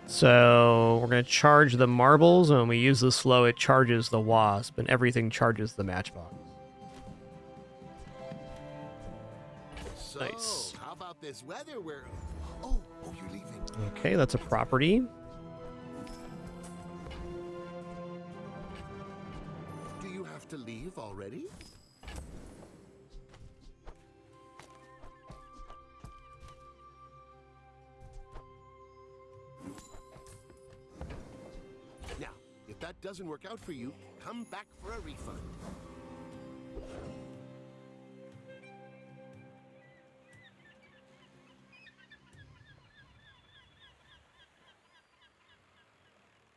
Speaker 1: So we're going to charge the marbles, and when we use the slow, it charges the wasp, and everything charges the matchbox.
Speaker 7: So,
Speaker 1: nice.
Speaker 7: How about this weather where... Oh, you're leaving.
Speaker 1: Okay, that's a property.
Speaker 7: Do you have to leave already? Now, if that doesn't work out for you, come back for a refund.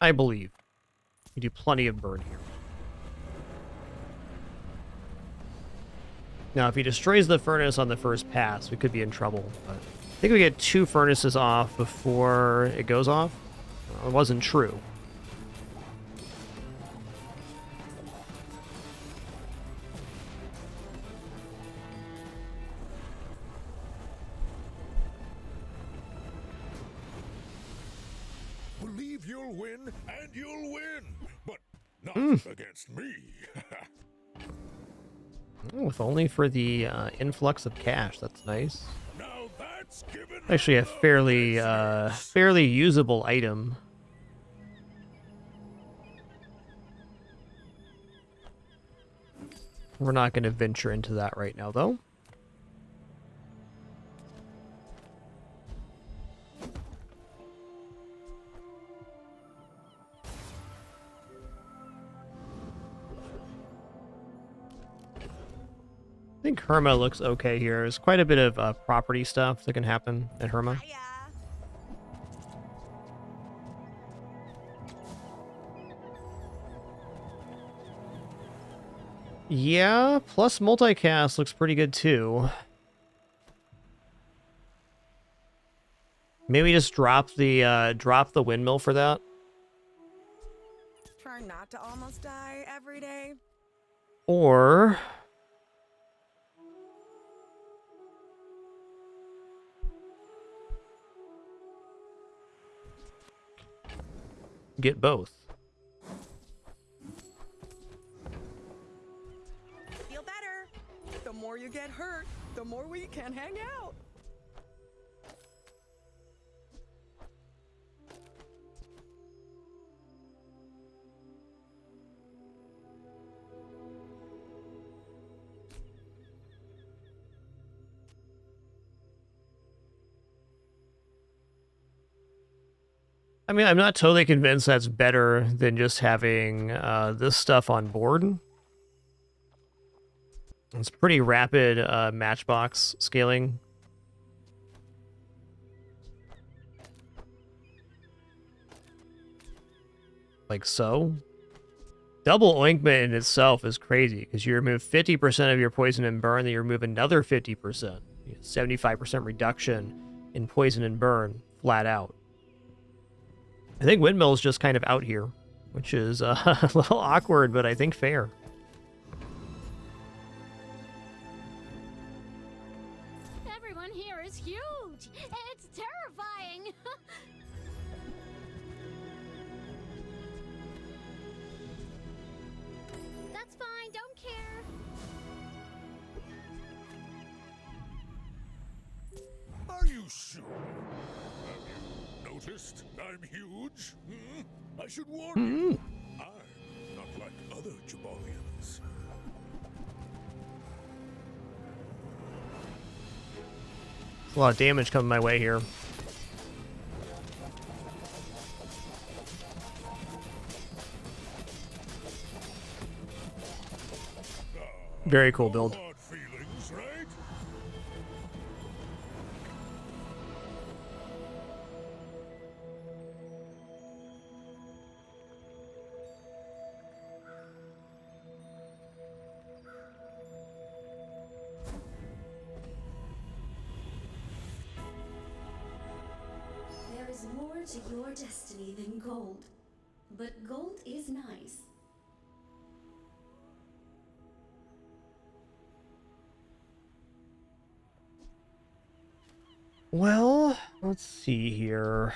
Speaker 1: I believe. We do plenty of burn here. Now, if he destroys the furnace on the first pass, we could be in trouble. But I think we get 2 furnaces off before it goes off. Well, it wasn't true.
Speaker 6: Believe you'll win, and you'll win, but not against me.
Speaker 1: If only for the influx of cash. That's nice.
Speaker 6: Now that's given
Speaker 1: Actually, a fairly usable item. We're not going to venture into that right now, though. I think Herma looks okay here. There's quite a bit of property stuff that can happen at Herma. Yeah, plus multicast looks pretty good too. Maybe just drop the windmill for that.
Speaker 14: Try not to almost die every day.
Speaker 1: Or get both.
Speaker 14: Feel better. The more you get hurt, the more we can hang out.
Speaker 1: I mean, I'm not totally convinced that's better than just having this stuff on board. It's pretty rapid matchbox scaling. Like so. Double ointment in itself is crazy because you remove 50% of your poison and burn, then you remove another 50%. 75% reduction in poison and burn flat out. I think Windmill's just kind of out here, which is a little awkward, but I think fair.
Speaker 15: Everyone here is huge. It's terrifying. That's fine. Don't care.
Speaker 6: Are you sure? Have you noticed I'm huge? I should warn you. I'm not like other Jabalians.
Speaker 1: A lot of damage coming my way here. Very cool build.
Speaker 6: Feelings, right?
Speaker 20: There is more to your destiny than gold, but gold is nice.
Speaker 1: Well, let's see here.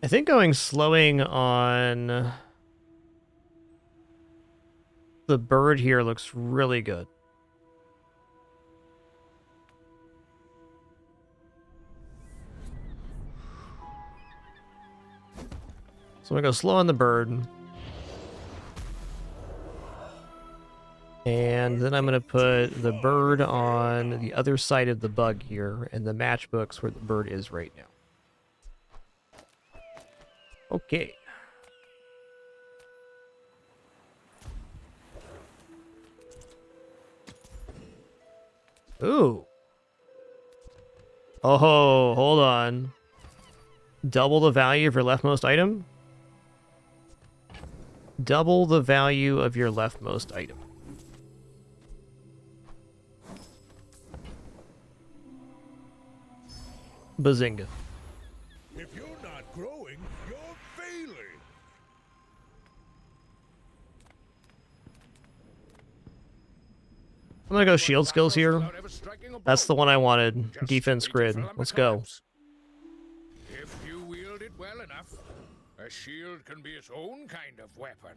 Speaker 1: I think slowing on the bird here looks really good. So I'm going to go slow on the bird. And then I'm going to put the bird on the other side of the bug here and the matchbooks where the bird is right now. Okay. Ooh. Oh, hold on. Double the value of your leftmost item? Double the value of your leftmost item. Bazinga.
Speaker 6: If you're not growing, you're failing.
Speaker 1: I'm gonna go shield skills here. That's the one I wanted. Defense grid. Let's go.
Speaker 6: If you wield it well enough, a shield can be its own kind of weapon.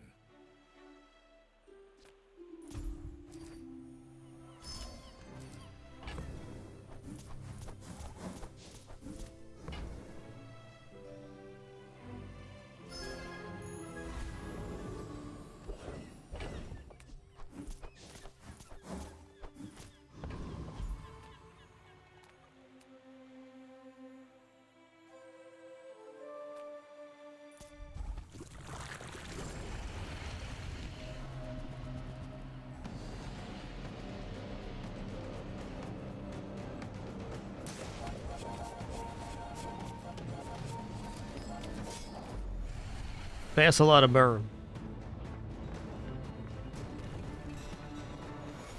Speaker 1: That's a lot of burn.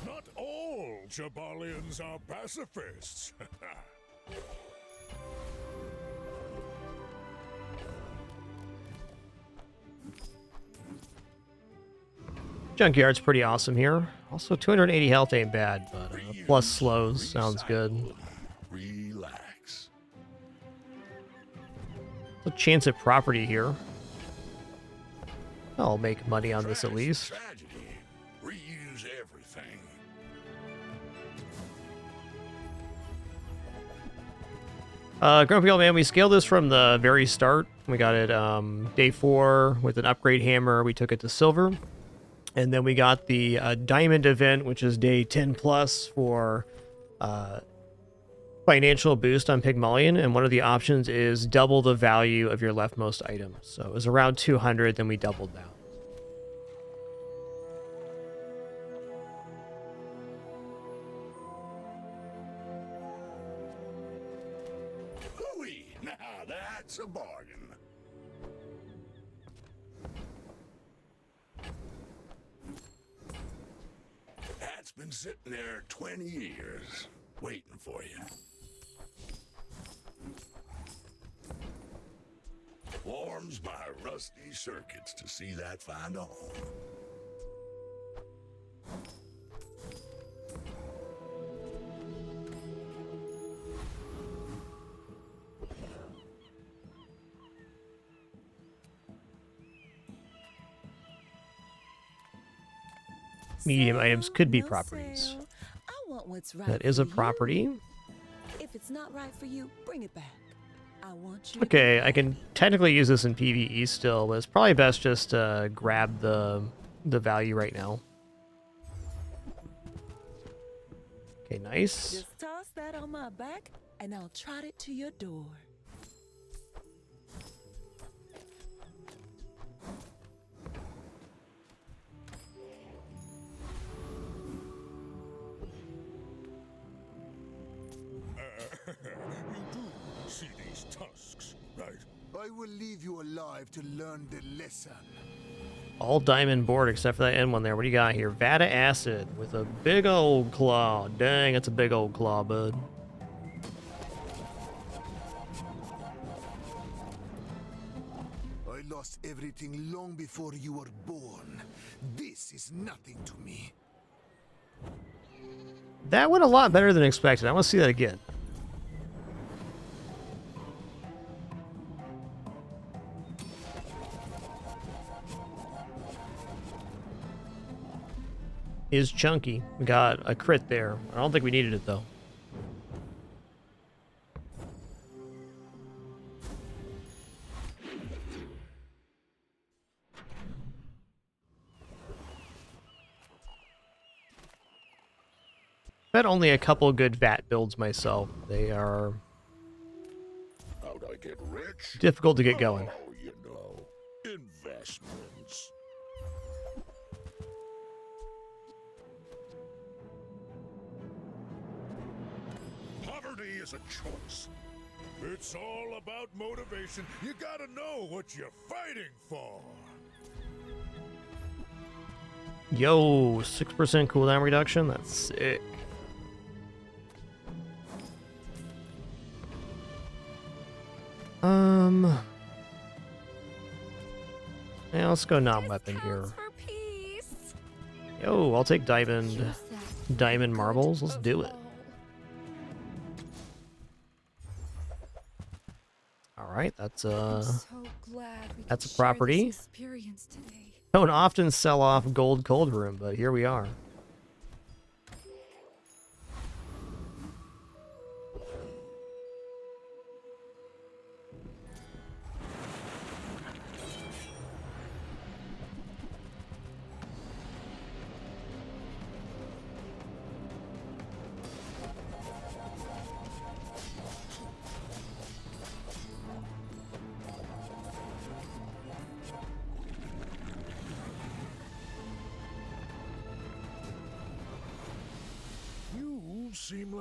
Speaker 6: Not all Jabalians are pacifists.
Speaker 1: Junkyard's pretty awesome here. Also, 280 health ain't bad, but plus slows sounds good.
Speaker 6: Relax.
Speaker 1: A chance at property here. I'll make money on this at least.
Speaker 6: Tragedy. Reuse everything.
Speaker 1: Grumpy Old Man, we scaled this from the very start. We got it day 4 with an upgrade hammer. We took it to silver. And then we got the diamond event, which is day 10 plus for financial boost on Pygmalion. And one of the options is double the value of your leftmost item. So it was around 200, then we doubled that.
Speaker 6: Hooey! Now that's a bargain. That's been sitting there 20 years, waiting for you. Warms my rusty circuits to see that find a home.
Speaker 1: Medium items could be properties.
Speaker 8: I want what's right
Speaker 1: That is a
Speaker 8: for
Speaker 1: property.
Speaker 8: you. If it's not right for you, bring it back. I want you.
Speaker 1: Okay, I can technically use this in PvE still, but it's probably best just to grab the value right now. Okay, nice.
Speaker 8: Just toss that on my back, and I'll trot it to your door.
Speaker 6: You do see these tusks, right?
Speaker 7: I will leave you alive to learn the lesson.
Speaker 1: All diamond board except for that end one there. What do you got here? Vata acid with a big old claw. Dang, it's a big old claw, bud.
Speaker 7: I lost everything long before you were born. This is nothing to me.
Speaker 1: That went a lot better than expected. I want to see that again. Is chunky. We got a crit there. I don't think we needed it though. Bet only a couple good VAT builds myself. They are
Speaker 6: How'd I get rich?
Speaker 1: difficult to get going.
Speaker 6: Oh, you know, investments. is a choice. It's all about motivation. You gotta know what you're fighting for.
Speaker 1: Yo, 6% cooldown reduction? That's sick. Yeah, let's go non-weapon here. Yo, I'll take diamond marbles. Let's do it. Alright, that's a property. Don't often sell off gold cold room, but here we are.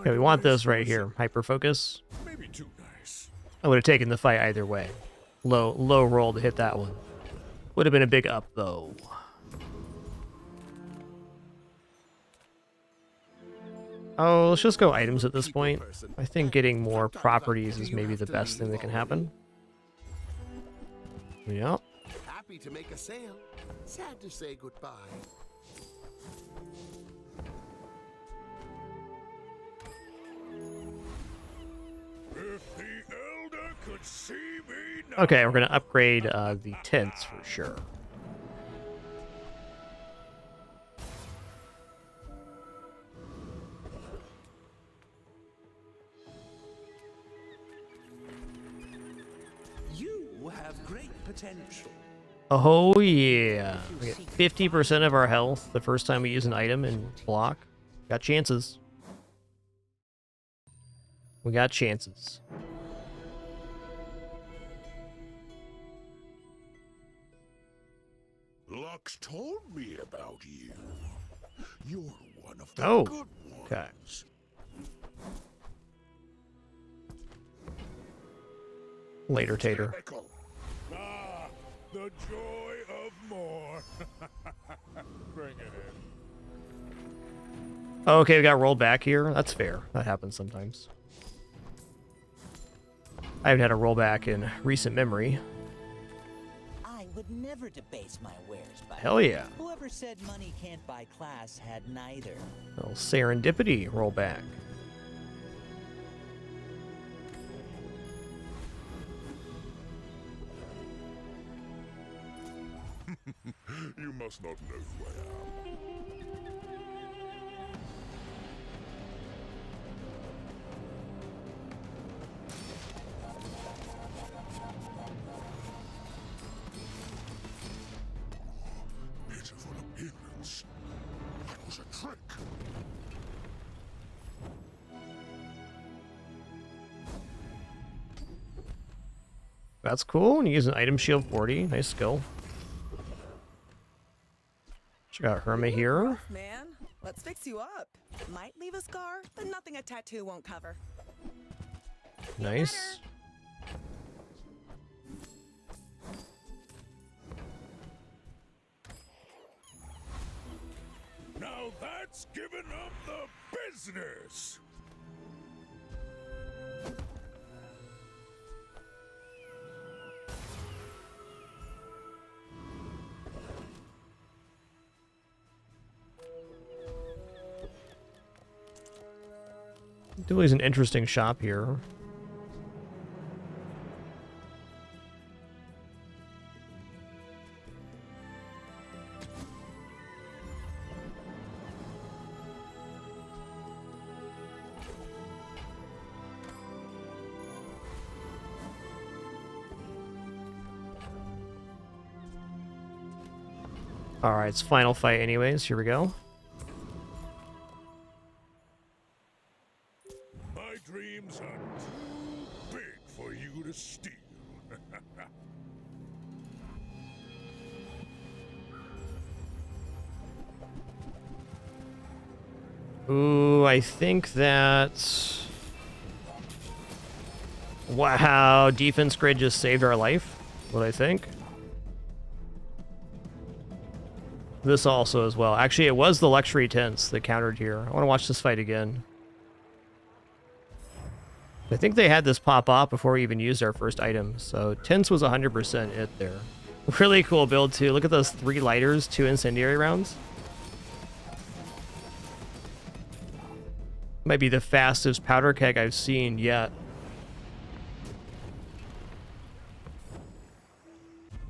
Speaker 1: Okay, we want this right here. Hyper focus.
Speaker 6: Maybe too nice.
Speaker 1: I would have taken the fight either way. Low roll to hit that one. Would have been a big up though. Oh, let's just go items at this point. I think getting more properties is maybe the best thing that can happen. Yep.
Speaker 7: Happy to make a sale. Sad to say goodbye.
Speaker 6: If the Elder could see me now.
Speaker 1: Okay, we're gonna upgrade the tents for sure.
Speaker 10: You have great potential.
Speaker 1: Oh yeah, we get 50% of our health the first time we use an item in block. Got chances. We got chances.
Speaker 6: Lux told me about you. You're one of the
Speaker 1: Oh,
Speaker 6: good
Speaker 1: okay.
Speaker 6: ones.
Speaker 1: Later, Tater.
Speaker 6: Cynical. Ah, the joy of more. Bring it in.
Speaker 1: Okay, we got rolled back here. That's fair. That happens sometimes. I haven't had a rollback in recent memory.
Speaker 9: I would never debase my wares, but
Speaker 1: Hell yeah.
Speaker 9: whoever said money can't buy class had neither.
Speaker 1: Little serendipity rollback.
Speaker 6: You must not know who I am. Pitiful appearance. That was a trick.
Speaker 1: That's cool. And you use an item shield 40. Nice skill. Check out Herma here.
Speaker 14: Man, let's fix you up. Might leave a scar, but nothing a tattoo won't cover.
Speaker 1: Nice.
Speaker 6: Now that's giving up the business.
Speaker 1: Dooley's an interesting shop here. Alright, it's final fight anyways. Here we go.
Speaker 6: My dreams are too big for you to steal.
Speaker 1: Ooh, I think that Wow, defense grid just saved our life, what I think. This also as well. Actually, it was the luxury tents that countered here. I want to watch this fight again. I think they had this pop off before we even used our first item, so tents was 100% it there. Really cool build too. Look at those 3 lighters, 2 incendiary rounds. Might be the fastest powder keg I've seen yet.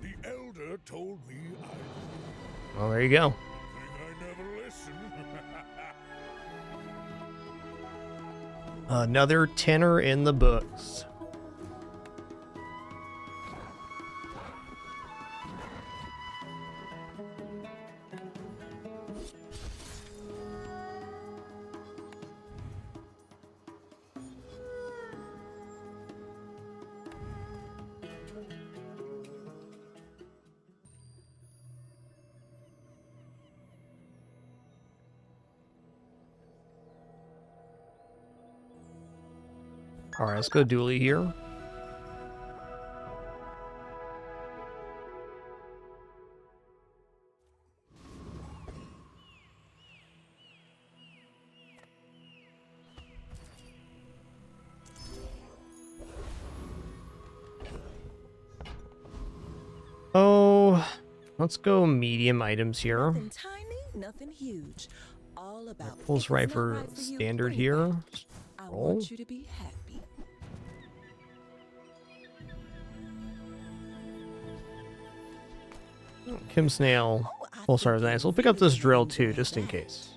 Speaker 6: The elder told me
Speaker 1: Well, there you go.
Speaker 6: I never listen.
Speaker 1: Another tenner in the books. All right, let's go Dooley here. Oh, let's go medium items here.
Speaker 18: Nothing tiny, nothing huge. All about
Speaker 1: Pulse right for standard here.
Speaker 18: I
Speaker 1: Roll.
Speaker 18: want you to be happy.
Speaker 1: Kim Snail. Pulsar is nice. We'll pick up this drill too, just in case.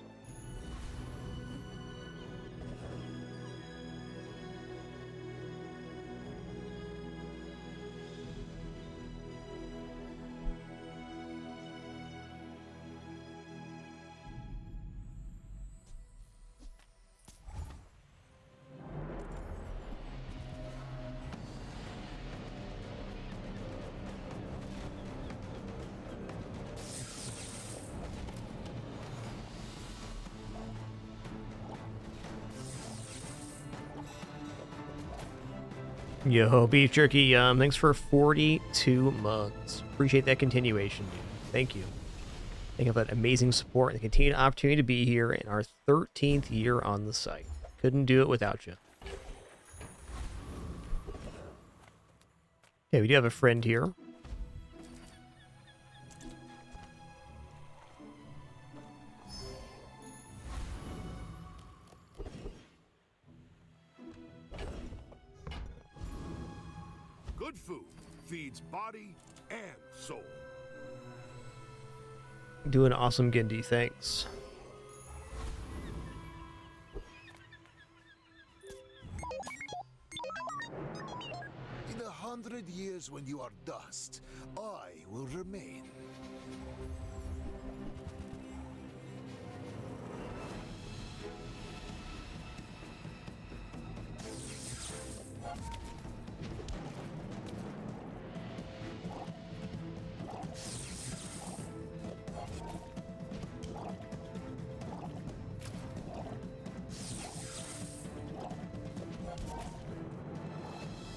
Speaker 1: Yo, beef jerky, yum. Thanks for 42 months. Appreciate that continuation, dude. Thank you. Thank you for that amazing support and the continued opportunity to be here in our 13th year on the site. Couldn't do it without you. Okay, we do have a friend here.
Speaker 6: Good food feeds body and soul.
Speaker 1: Doing awesome, Gindy. Thanks.
Speaker 7: In 100 years when you are dust, I will remain.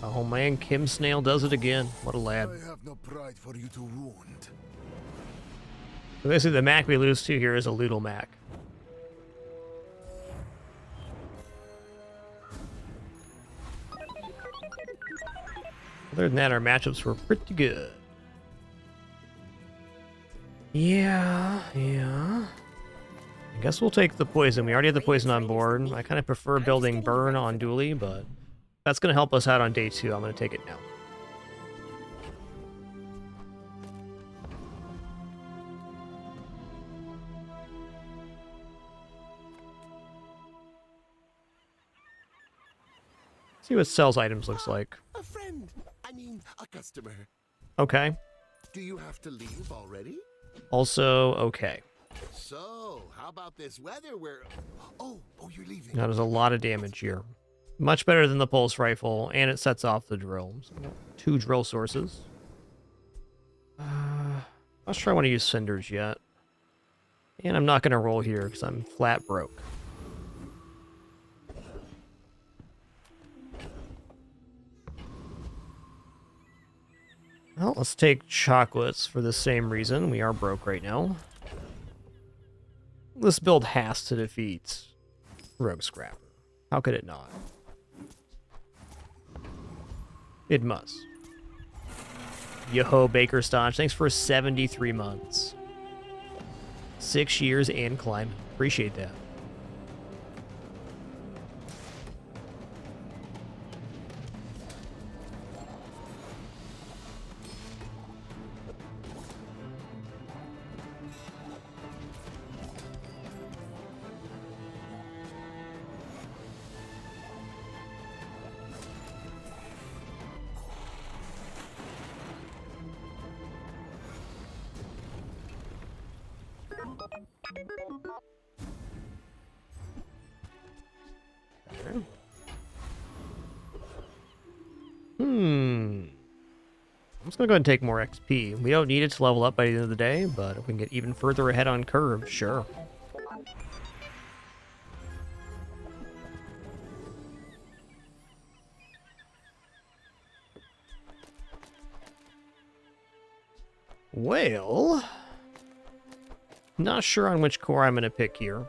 Speaker 1: Oh man, Kim Snail does it again. What a lad.
Speaker 7: I have no pride for you to wound.
Speaker 1: So basically the Mac we lose to here is a Loodle Mac. Other than that, our matchups were pretty good. Yeah. I guess we'll take the poison. We already have the poison on board. I kind of prefer building burn on Dooley, but that's going to help us out on day 2. I'm going to take it now. See what sells items looks like.
Speaker 7: A friend. I mean, a customer.
Speaker 1: Okay.
Speaker 7: Do you have to leave already?
Speaker 1: Also, okay.
Speaker 7: So, how about this weather where... Oh, you're leaving.
Speaker 1: Now there's a lot of damage here. Much better than the pulse rifle, and it sets off the drill. So 2 drill sources. Not sure I want to use cinders yet. And I'm not going to roll here because I'm flat broke. Well, let's take chocolates for the same reason. We are broke right now. This build has to defeat Rogue Scrapper. How could it not? It must. Yo-ho, Baker Stodge. Thanks for 73 months. 6 years and climbing. Appreciate that. I'm just going to go ahead and take more XP. We don't need it to level up by the end of the day, but if we can get even further ahead on curve, sure. Well, not sure on which core I'm going to pick here.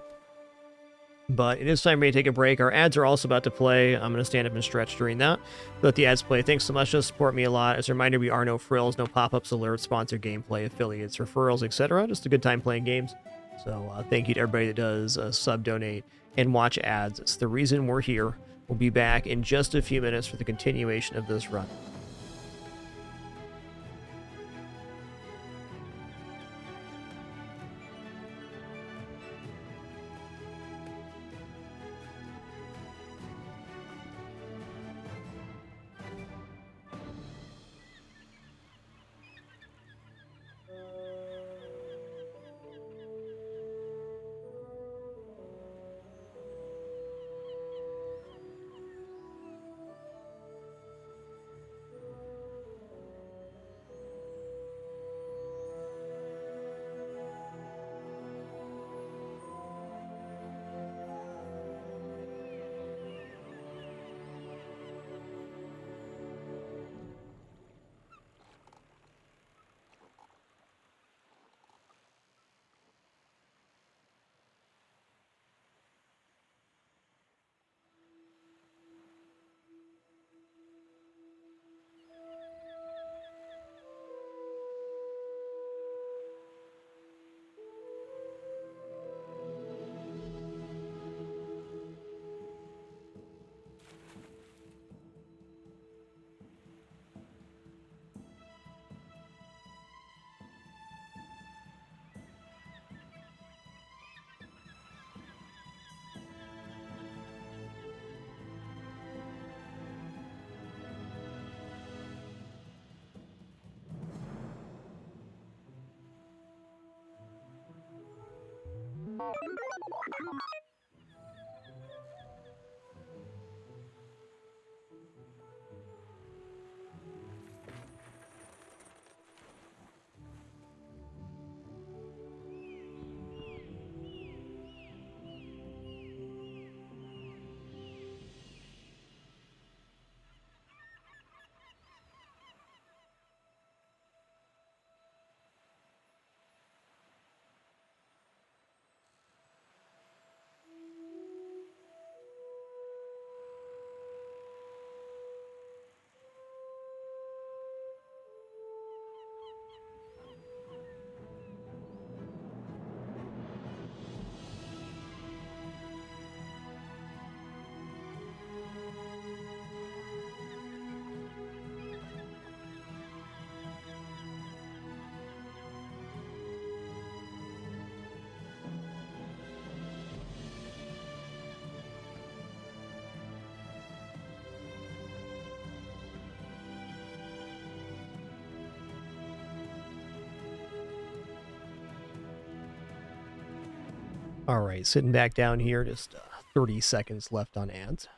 Speaker 1: But it is time for me to take a break. Our ads are also about to play. I'm going to stand up and stretch during that. Let the ads play. Thanks so much. Just support me a lot. As a reminder, we are no frills, no pop-ups, alerts, sponsored gameplay, affiliates, referrals, etc. Just a good time playing games. So thank you to everybody that does sub, donate, and watch ads. It's the reason we're here. We'll be back in just a few minutes for the continuation of this run. All right, sitting back down here, just 30 seconds left on ads.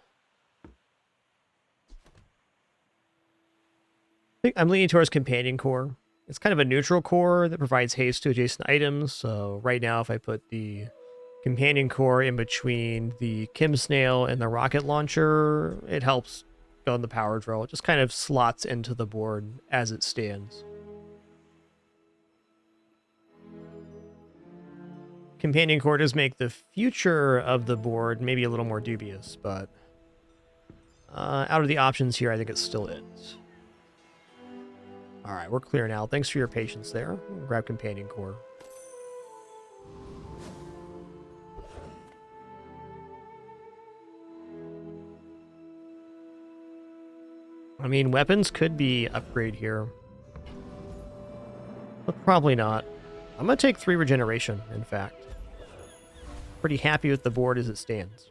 Speaker 1: I think I'm leaning towards Companion Core. It's kind of a neutral core that provides haste to adjacent items. So right now, if I put the Companion Core in between the Kim Snail and the rocket launcher, it helps go in the power drill. It just kind of slots into the board as it stands. Companion core does make the future of the board maybe a little more dubious, but out of the options here, I think it still is. All right, we're clear now. Thanks for your patience there. We'll grab companion core. I mean, weapons could be upgrade here, but probably not. I'm going to take 3 regeneration, in fact. Pretty happy with the board as it stands.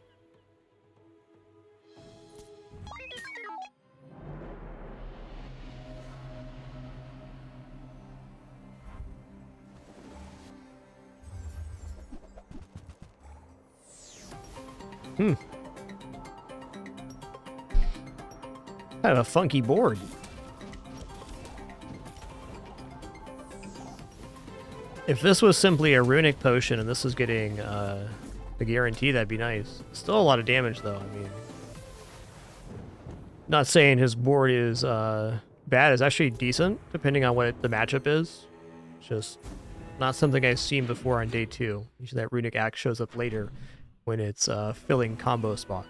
Speaker 1: Kind of a funky board. If this was simply a runic potion and this was getting a guarantee, that'd be nice. Still a lot of damage, though. I mean, not saying his board is bad. It's actually decent, depending on what the matchup is. It's just not something I've seen before on day 2. Usually that runic axe shows up later when it's filling combo spots.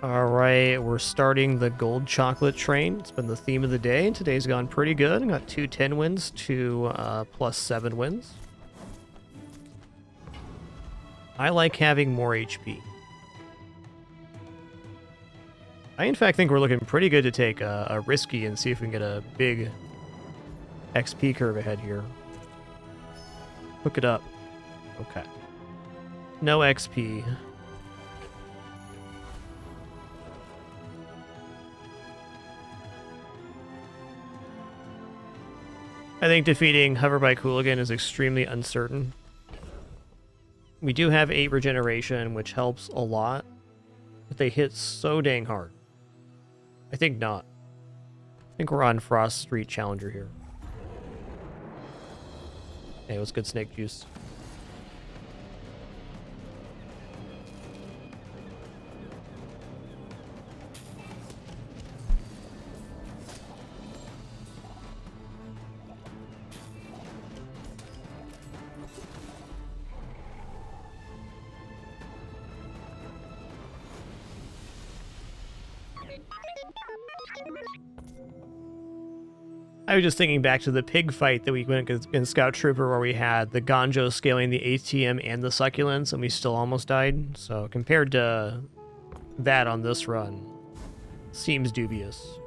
Speaker 1: Alright, we're starting the gold chocolate train. It's been the theme of the day, and today's gone pretty good. I got 2 10 wins, 2 plus 7 wins. I like having more HP. I in fact think we're looking pretty good to take a risky and see if we can get a big XP curve ahead here. Hook it up. Okay. No XP. I think defeating Hoverbike Hooligan is extremely uncertain. We do have 8 regeneration, which helps a lot, but they hit so dang hard. I think not. I think we're on Frost Street Challenger here. Hey, what's good, Snake Juice? I was just thinking back to the pig fight that we went in Scout Trooper where we had the Ganjo scaling the ATM and the succulents and we still almost died. So compared to that on this run, seems dubious.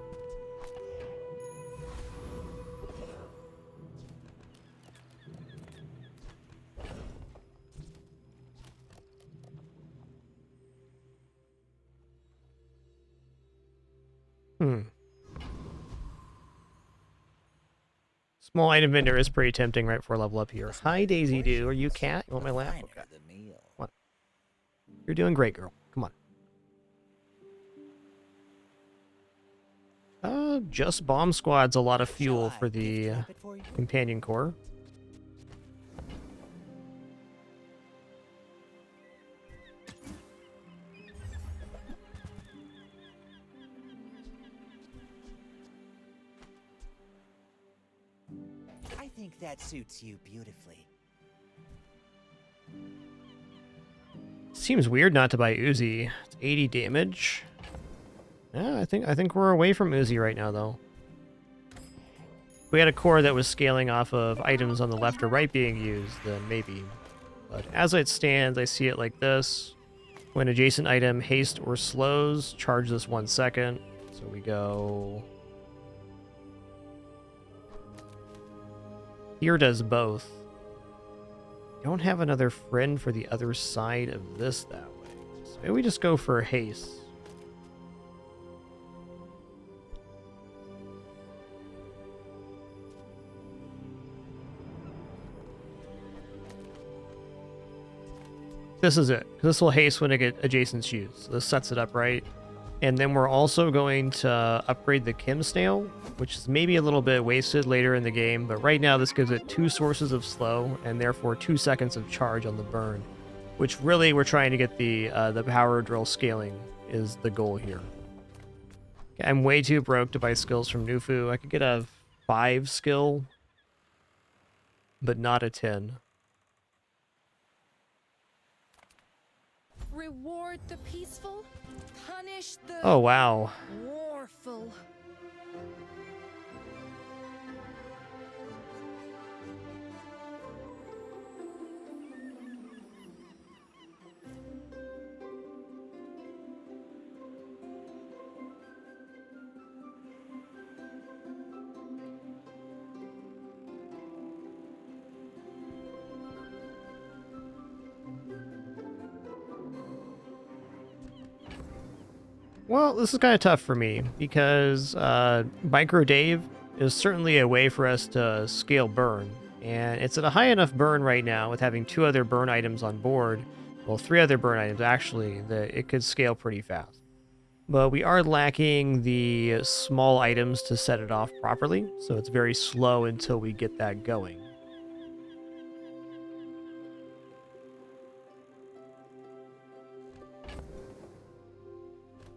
Speaker 1: Small item vendor is pretty tempting right before level up here. Hi, Daisy Doo. Are you cat? You want my laugh? Okay. What? You're doing great, girl. Come on. Just bomb squad's a lot of fuel for the companion core.
Speaker 9: I think that suits you beautifully.
Speaker 1: Seems weird not to buy Uzi. It's 80 damage. Yeah, I think we're away from Uzi right now, though. If we had a core that was scaling off of items on the left or right being used, then maybe. But as it stands, I see it like this. When adjacent item haste or slows, charge this 1 second. So we go... Here does both. Don't have another friend for the other side of this that way. So maybe we just go for haste. This is it. This will haste when it get adjacents used. So this sets it up right. And then we're also going to upgrade the Kim Snail, which is maybe a little bit wasted later in the game, but right now this gives it 2 sources of slow and therefore 2 seconds of charge on the burn. which really we're trying to get the power drill scaling is the goal here. Okay, I'm way too broke to buy skills from Nufu. I could get a 5 skill, but not a 10.
Speaker 4: Reward the peaceful, punish the
Speaker 1: Oh, wow.
Speaker 4: warful.
Speaker 1: Well, this is kind of tough for me because Micro Dave is certainly a way for us to scale burn. And it's at a high enough burn right now with having 2 other burn items on board. Well, 3 other burn items actually, that it could scale pretty fast. But we are lacking the small items to set it off properly. So it's very slow until we get that going.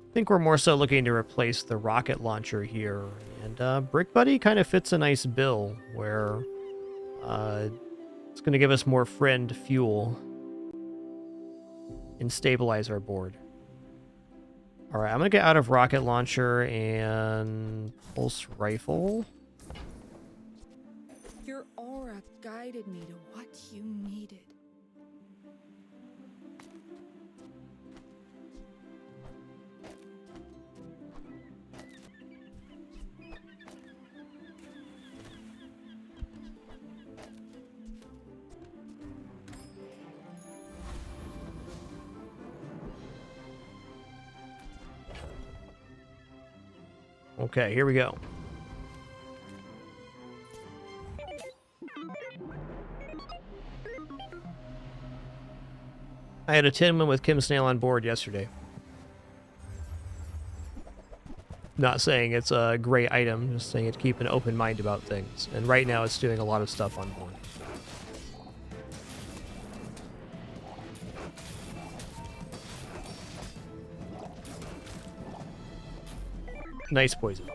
Speaker 1: I think we're more so looking to replace the rocket launcher here. And Brick Buddy kind of fits a nice bill where it's going to give us more friend fuel and stabilize our board. All right, I'm going to get out of rocket launcher and pulse rifle.
Speaker 4: Your aura guided me to what you needed.
Speaker 1: Okay, here we go. I had a 10-win with Kim Snail on board yesterday. Not saying it's a great item, just saying it to keep an open mind about things. And right now it's doing a lot of stuff on board. Nice poison.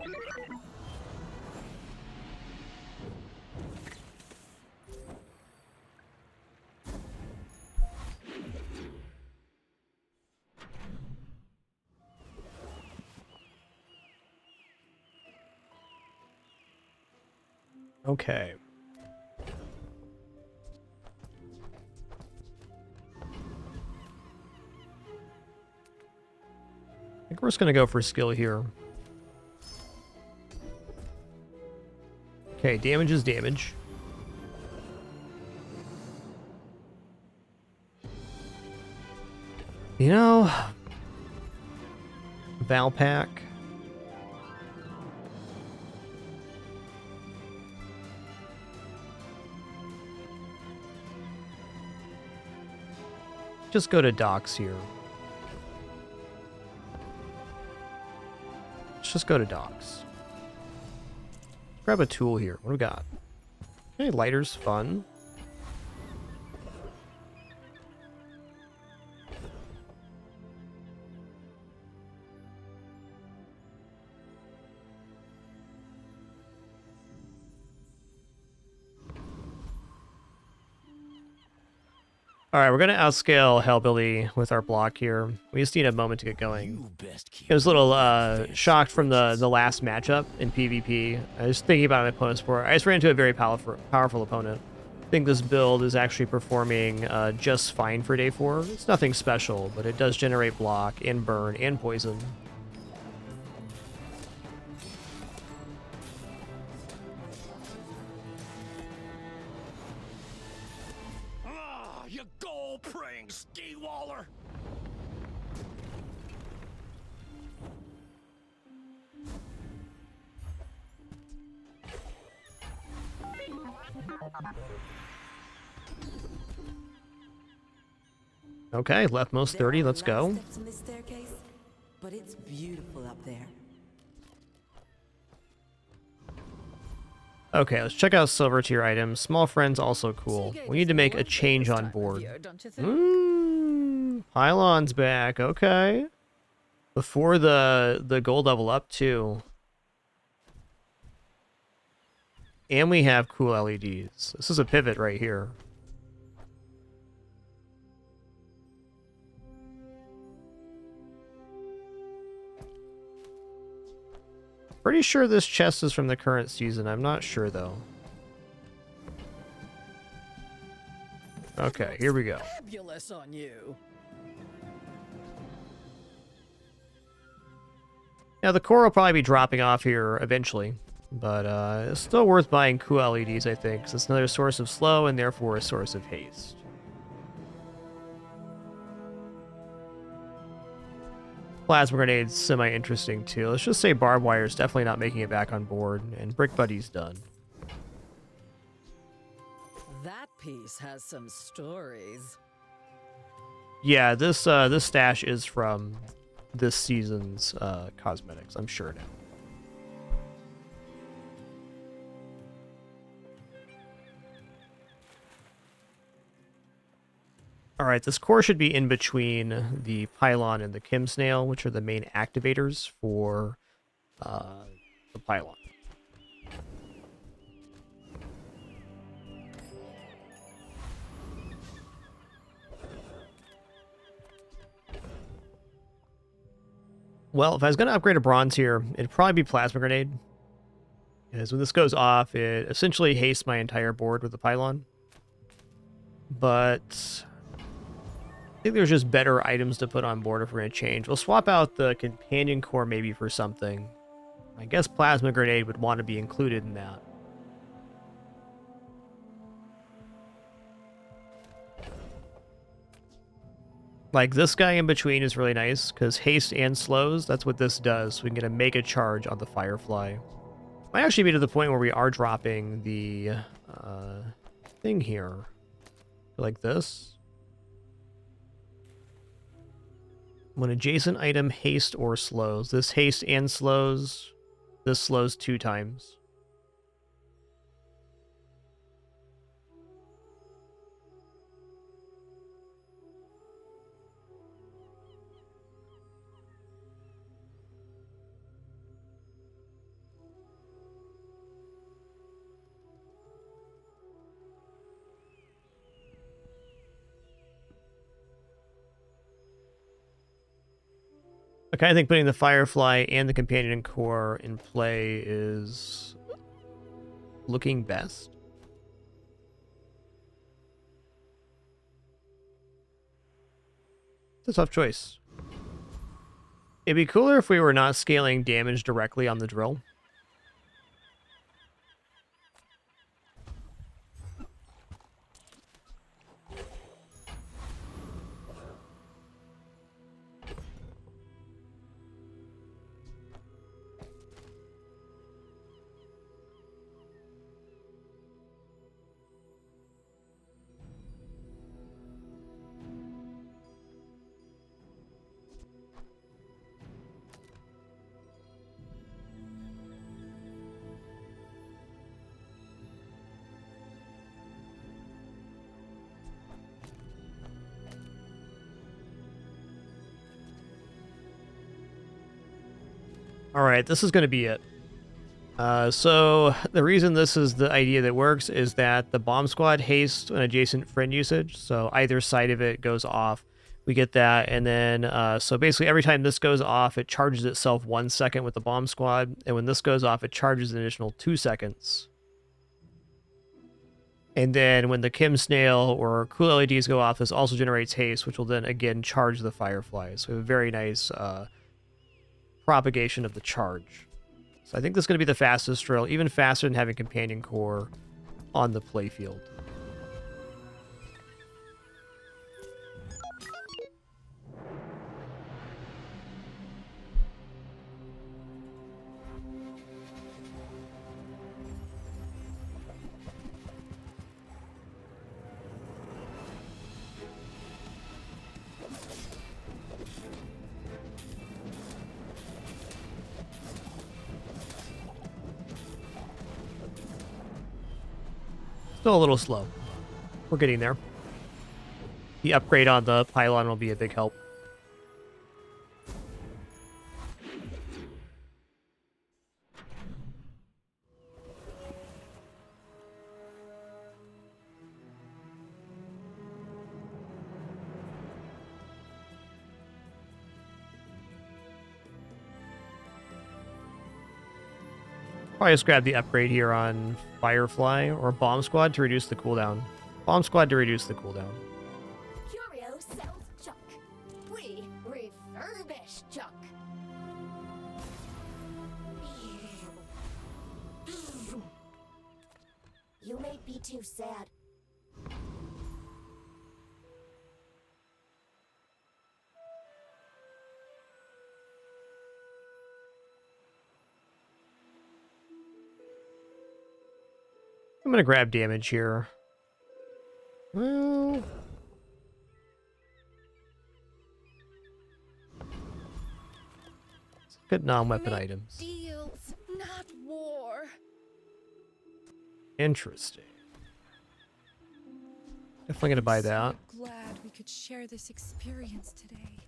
Speaker 1: Okay. I think we're just going to go for skill here. Okay, damage is damage. You know, Valpack. Just go to docks here. Let's just go to docks. Grab a tool here. What do we got? Okay, lighter's fun. Alright, we're going to outscale Hellbilly with our block here. We just need a moment to get going. I was a little shocked from the last matchup in PvP. I was thinking about my opponent's board. I just ran into a very powerful opponent. I think this build is actually performing just fine for day 4. It's nothing special, but it does generate block and burn and poison.
Speaker 13: You goal-praying ski-waller!
Speaker 1: Okay, leftmost 30, let's go.
Speaker 18: Steps in this staircase, but it's beautiful up there.
Speaker 1: Okay, let's check out silver tier items. Small friends also cool. We need to make a change on board. Pylon's back. Okay. Before the gold level up too. And we have cool LEDs. This is a pivot right here. Pretty sure this chest is from the current season. I'm not sure though. Okay, here we go.
Speaker 4: Fabulous on you.
Speaker 1: Now the core will probably be dropping off here eventually, but it's still worth buying cool LEDs, I think, because it's another source of slow and therefore a source of haste. Plasma grenade's semi-interesting too. Let's just say barbed wire is definitely not making it back on board, and Brick Buddy's done.
Speaker 4: That piece has some stories.
Speaker 1: Yeah, this stash is from this season's cosmetics, I'm sure now. Alright, this core should be in between the pylon and the Kim snail, which are the main activators for the pylon. Well, if I was going to upgrade a bronze here, it'd probably be Plasma Grenade. Because when this goes off, it essentially hastes my entire board with the pylon. But I think there's just better items to put on board if we're going to change. We'll swap out the companion core maybe for something. I guess Plasma Grenade would want to be included in that. Like, this guy in between is really nice, because haste and slows, that's what this does. We can get a mega charge on the Firefly. Might actually be to the point where we are dropping the thing here. Like this. When adjacent item haste or slows. This haste and slows. This slows 2 times. Okay, I think putting the Firefly and the Companion Core in play is looking best. It's a tough choice. It'd be cooler if we were not scaling damage directly on the drill. Alright, this is going to be it. So, the reason this is the idea that works is that the bomb squad hastes an adjacent friend usage, so either side of it goes off. We get that, and then, so basically every time this goes off, it charges itself 1 second with the bomb squad, and when this goes off, it charges an additional 2 seconds. And then when the Kim snail or cool LEDs go off, this also generates haste, which will then again charge the Fireflies. So we have a very nice propagation of the charge. So I think this is going to be the fastest drill, even faster than having Companion Core on the playfield. Still a little slow. We're getting there. The upgrade on the pylon will be a big help. Probably just grab the upgrade here on Firefly or Bomb Squad to reduce the cooldown. Bomb Squad to reduce the cooldown.
Speaker 11: Curio sells junk. We refurbish junk. You made me too sad.
Speaker 1: I'm gonna grab damage here. Well, good non-weapon items.
Speaker 4: Deals, not war.
Speaker 1: Interesting. Definitely gonna buy that.
Speaker 4: Glad we could share this experience today.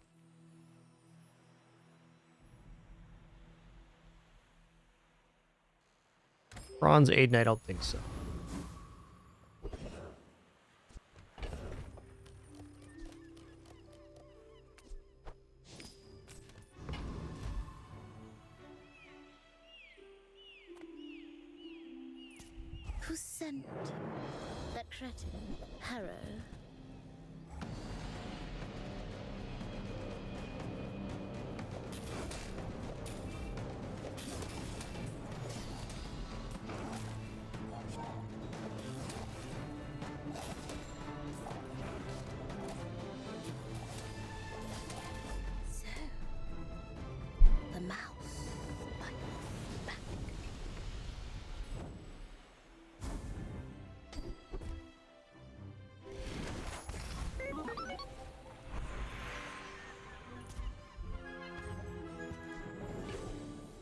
Speaker 1: Bronze Aid Knight, I don't think so.
Speaker 15: Who sent that cretin, Harrow? So, the mouse bites back.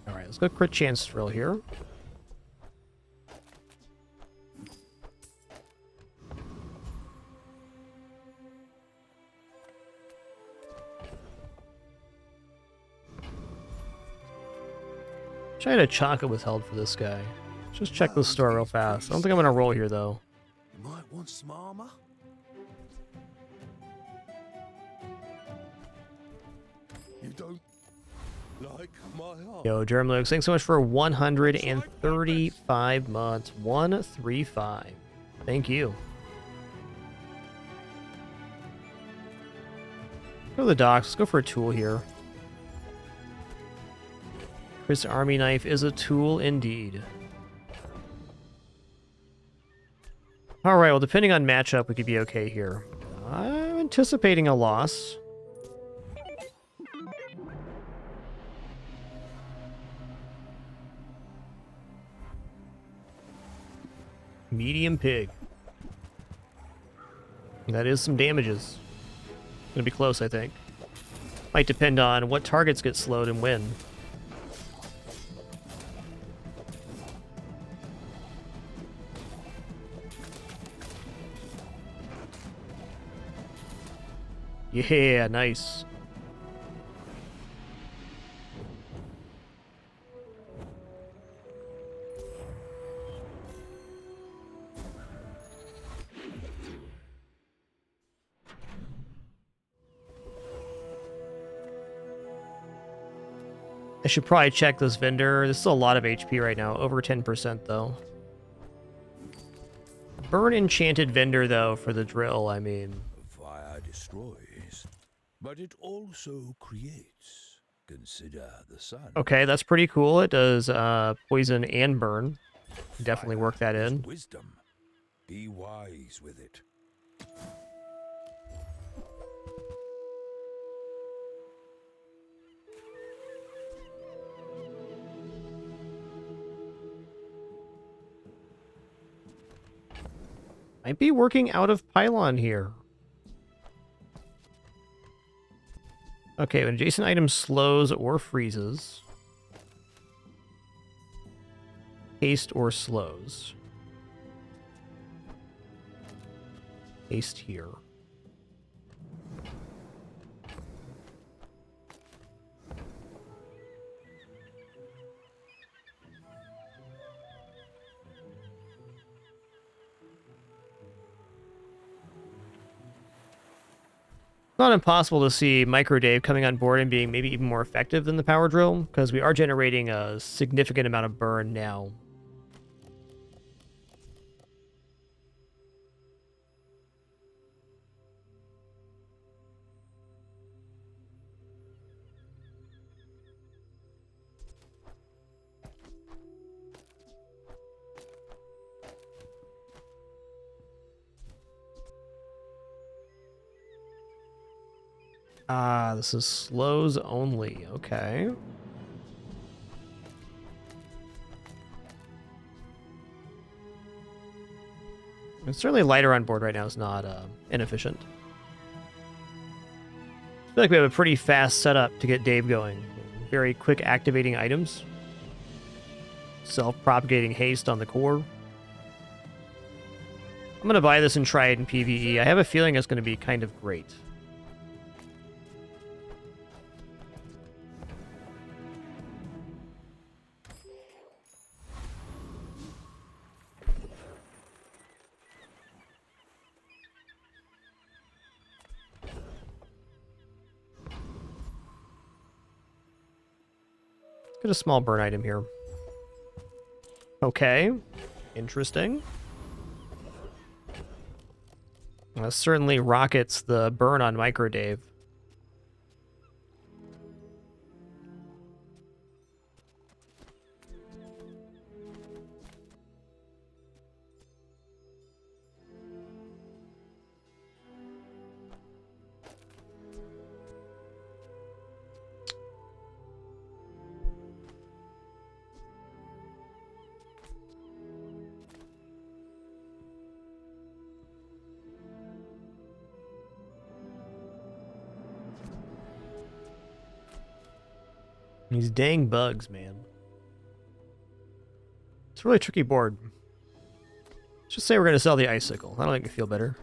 Speaker 1: Alright, let's go crit chance drill here. Trying to chocolate withheld for this guy. Just check the store real fast. I don't think I'm gonna roll here though.
Speaker 17: You might want some armor. You don't like my heart.
Speaker 1: Yo, Germlux, thanks so much for 135 months. 135. Thank you. Go to the docks. Let's go for a tool here. Chris Army Knife is a tool indeed. Alright, well, depending on matchup, we could be okay here. I'm anticipating a loss. Medium pig. That is some damages. Gonna be close, I think. Might depend on what targets get slowed and when. Yeah, nice. I should probably check this vendor. There's still a lot of HP right now, over 10% though. Burn enchanted vendor though for the drill, I mean.
Speaker 6: Fire destroys, but it also creates. Consider the sun.
Speaker 1: Okay, that's pretty cool. It does poison and burn. Definitely work that in.
Speaker 6: Wisdom. Be wise with it.
Speaker 1: Might be working out of pylon here. Okay, when adjacent item slows or freezes. Haste or slows. Haste here. It's not impossible to see Micro Dave coming on board and being maybe even more effective than the power drill, because we are generating a significant amount of burn now. Ah, this is slows only. Okay. And certainly lighter on board right now is not inefficient. I feel like we have a pretty fast setup to get Dave going. Very quick activating items. Self-propagating haste on the core. I'm going to buy this and try it in PvE. I have a feeling it's going to be kind of great. Get a small burn item here. Okay. Interesting. Certainly rockets the burn on Micro Dave. These dang bugs, man. It's a really tricky board. Let's just say we're going to sell the icicle. That'll make me feel better.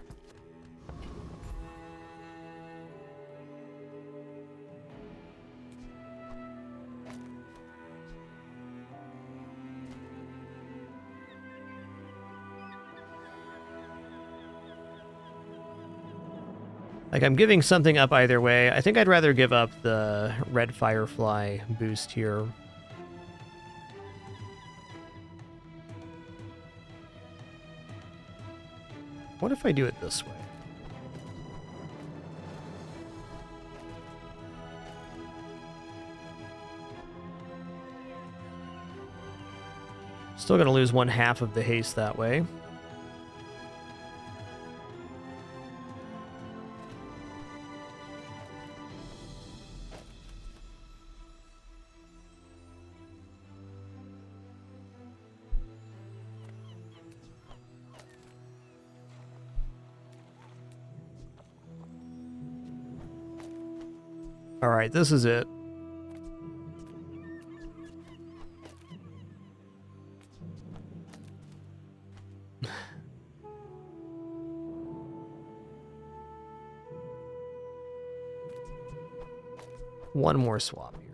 Speaker 1: Like, I'm giving something up either way. I think I'd rather give up the red firefly boost here. What if I do it this way? Still gonna lose 1/2 of the haste that way. All right, this is it. One more swap here.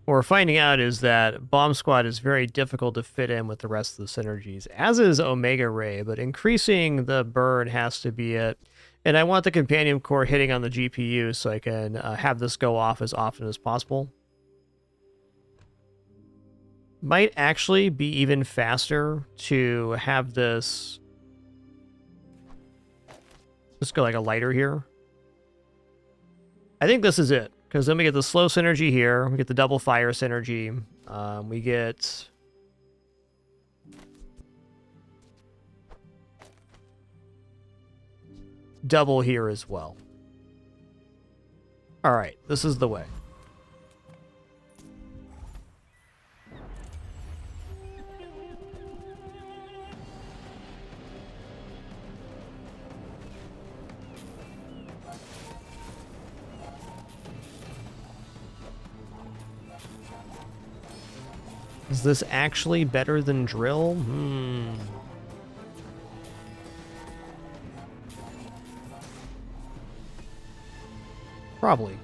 Speaker 1: What we're finding out is that Bomb Squad is very difficult to fit in with the rest of the synergies, as is Omega Ray, but increasing the burn has to be it. And I want the Companion Core hitting on the GPU so I can have this go off as often as possible. Might actually be even faster to have this... Let's go like a lighter here. I think this is it. Because then we get the slow synergy here. We get the double fire synergy. We get... double here as well. Alright, this is the way. Is this actually better than drill? Probably.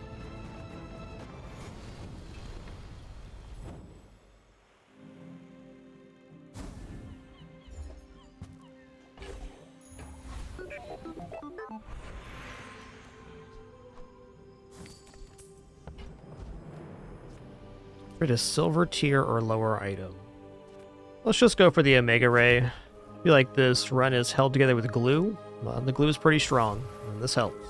Speaker 1: Rid a silver tier or lower item. Let's just go for the Omega Ray. I feel like this run is held together with glue. The glue is pretty strong, and this helps.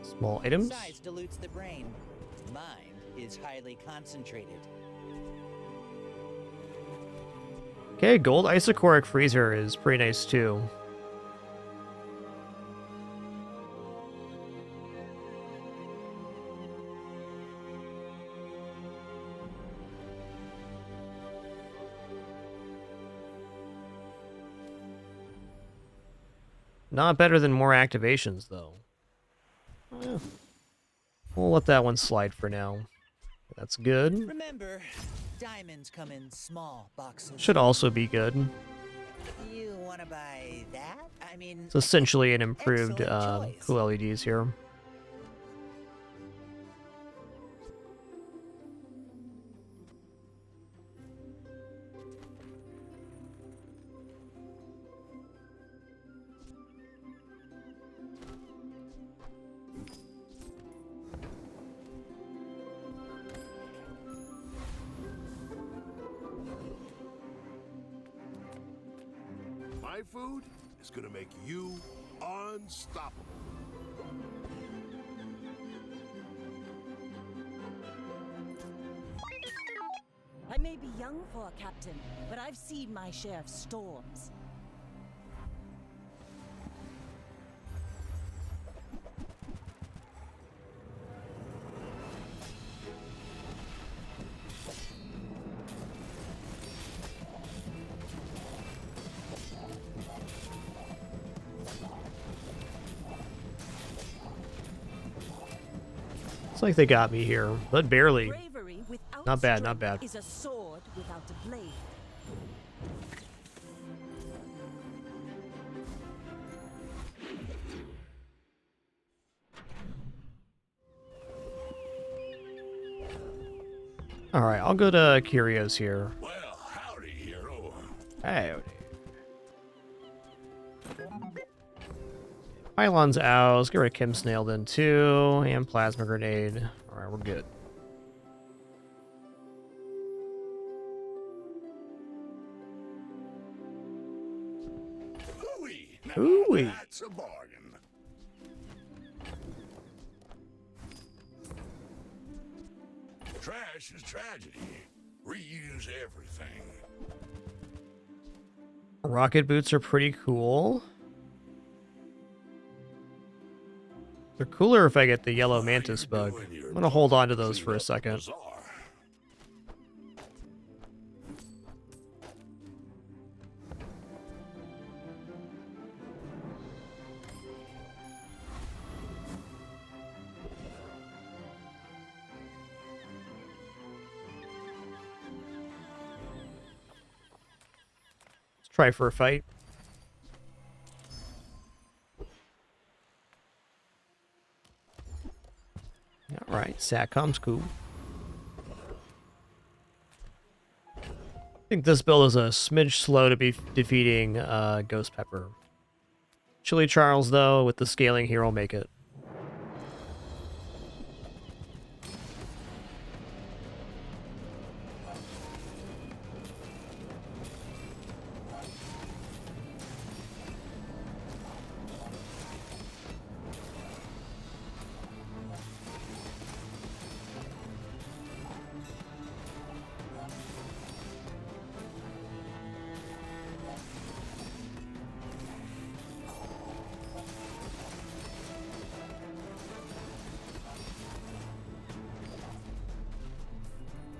Speaker 1: Small items.
Speaker 9: Size dilutes the brain. Mind is highly concentrated.
Speaker 1: Okay, gold isocoric freezer is pretty nice too. Not better than more activations, though. We'll let that one slide for now. That's good.
Speaker 9: Remember, diamonds come in small boxes.
Speaker 1: Should also be good.
Speaker 9: You want to buy that? I mean,
Speaker 1: It's essentially an improved cool LEDs here.
Speaker 17: My food is gonna make you unstoppable.
Speaker 8: I may be young for a captain, but I've seen my share of storms.
Speaker 1: It's like they got me here, but barely.
Speaker 8: Bravery without
Speaker 1: Not bad, not
Speaker 8: strength
Speaker 1: bad.
Speaker 8: is a sword without a blade.
Speaker 1: All right, I'll go to Curios here.
Speaker 6: Well, howdy, hero.
Speaker 1: Howdy. Pylon's out. Let's get rid of Kim Snail then too, and Plasma Grenade. All right, we're good. Ooh-wee.
Speaker 6: That's a bargain. Trash is tragedy. Reuse everything.
Speaker 1: Rocket boots are pretty cool. They're cooler if I get the yellow mantis bug. I'm gonna hold on to those for a second. Let's try for a fight. Alright, Satcom's cool. I think this build is a smidge slow to be defeating Ghost Pepper. Chili Charles, though, with the scaling here will make it.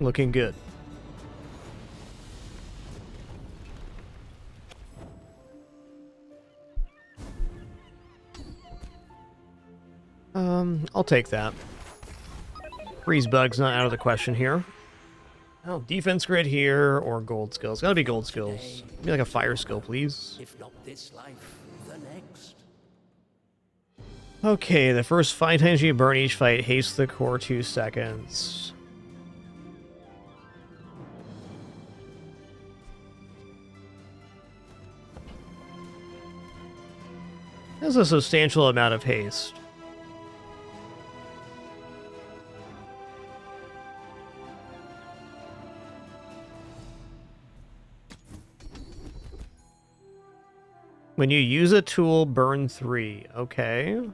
Speaker 1: Looking good. I'll take that. Freeze bug's not out of the question here. Oh, defense grid here or gold skills. Gotta be gold skills. Give me like a fire skill, please.
Speaker 13: If not this life, the next.
Speaker 1: Okay, the first 5 times you burn each fight haste the core 2 seconds. That's a substantial amount of haste. When you use a tool, burn 3. Okay.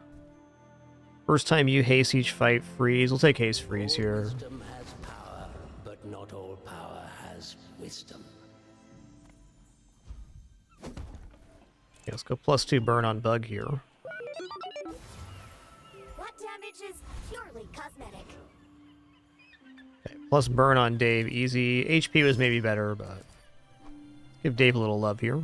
Speaker 1: First time you haste each fight, freeze. We'll take haste freeze here.
Speaker 10: Wisdom has power, but not all power has wisdom.
Speaker 1: Yeah, let's go +2 burn on bug here.
Speaker 11: What damage is purely cosmetic?
Speaker 1: Okay, plus burn on Dave, easy. HP was maybe better, but give Dave a little love here.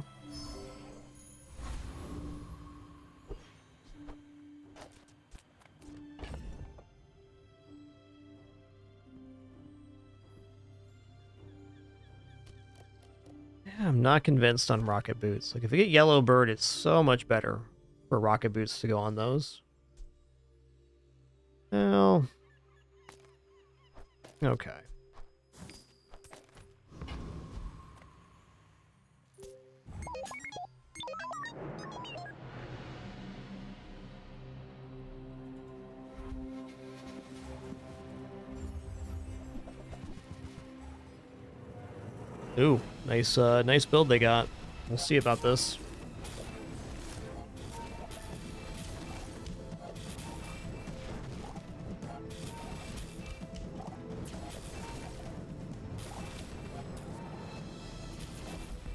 Speaker 1: I'm not convinced on rocket boots. Like, if we get yellow bird, it's so much better for rocket boots to go on those. Well, okay. Ooh, nice build they got. We'll see about this.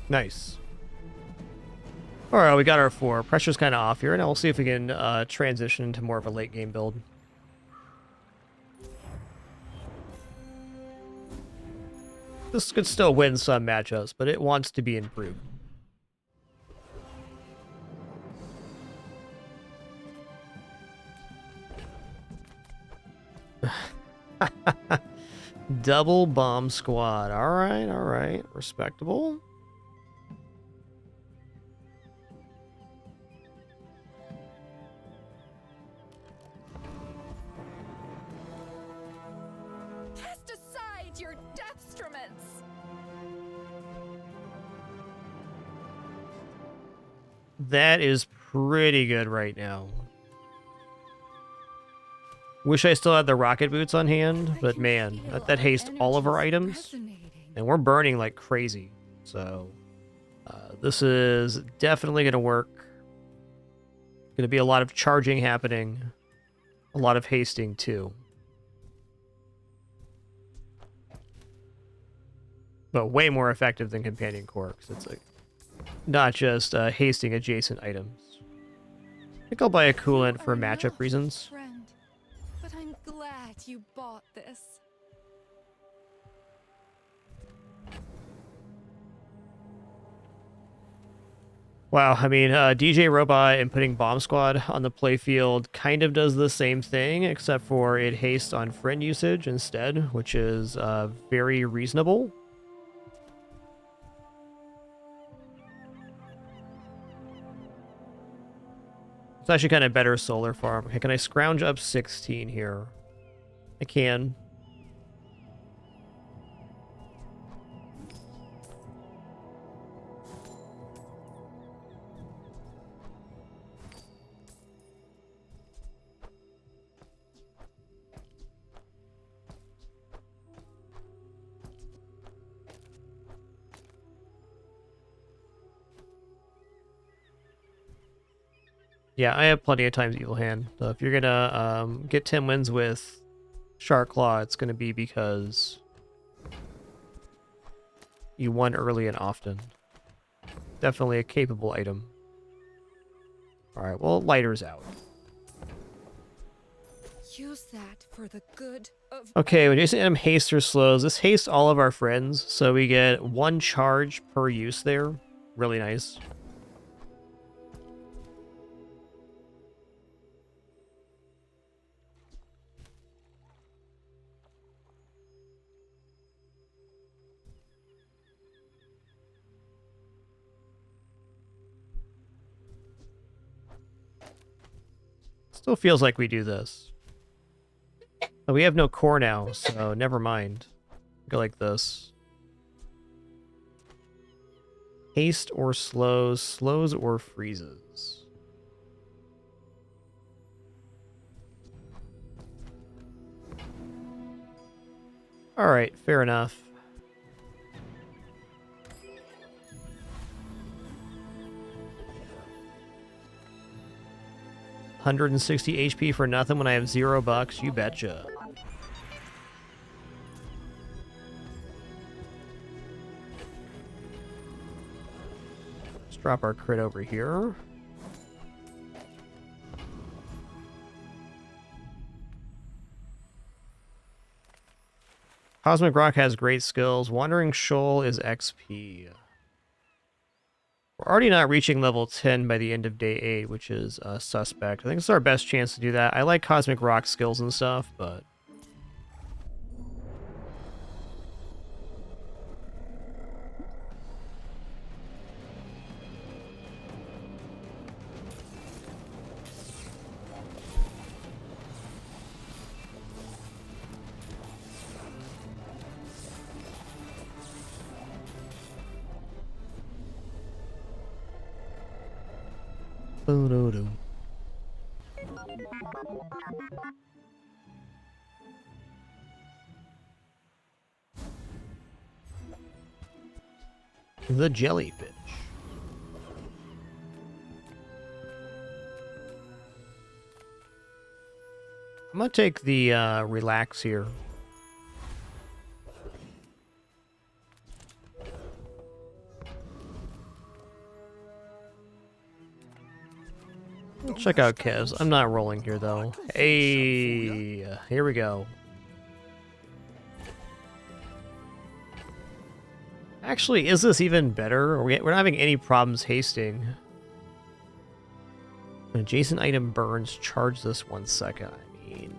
Speaker 1: Nice. Alright, we got our 4. Pressure's kind of off here. Now we'll see if we can transition into more of a late game build. This could still win some matchups, but it wants to be improved. Double bomb squad. Alright, alright. Respectable.
Speaker 4: Cast aside your deathstruments!
Speaker 1: That is pretty good right now. Wish I still had the rocket boots on hand, but man, that hastes all of our items. And we're burning like crazy. So, this is definitely going to work. Going to be a lot of charging happening. A lot of hasting too. But way more effective than Companion Core, 'cause it's like not just hasting adjacent items. I think I'll buy a coolant for matchup reasons.
Speaker 4: Friend, but I'm glad you bought this.
Speaker 1: Wow, I mean, DJ Robot and putting Bomb Squad on the playfield kind of does the same thing, except for it hastes on friend usage instead, which is very reasonable. It's actually kind of better solar farm. Okay, can I scrounge up 16 here? I can. Yeah, I have plenty of times Evil Hand. So if you're gonna get 10 wins with Shark Claw, it's gonna be because you won early and often. Definitely a capable item. Alright, well, lighter's out.
Speaker 4: Use that for the good of...
Speaker 1: Okay, when Jason M haste or slows, this hastes all of our friends, so we get 1 charge per use there. Really nice. Still feels like we do this. But we have no core now, so never mind. Go like this. Haste or slows, slows or freezes. Alright, fair enough. $160 HP for nothing when I have $0, you betcha. Let's drop our crit over here. Cosmic Rock has great skills. Wandering Shoal is XP. We're already not reaching level 10 by the end of day 8, which is suspect. I think it's our best chance to do that. I like Cosmic Rock skills and stuff, but... The jellyfish. I'm gonna take the relax here. Let's check out Kez. I'm not rolling here though. Hey, here we go. Actually, is this even better? We're not having any problems hasting. An adjacent item burns. Charge this 1 second. I mean...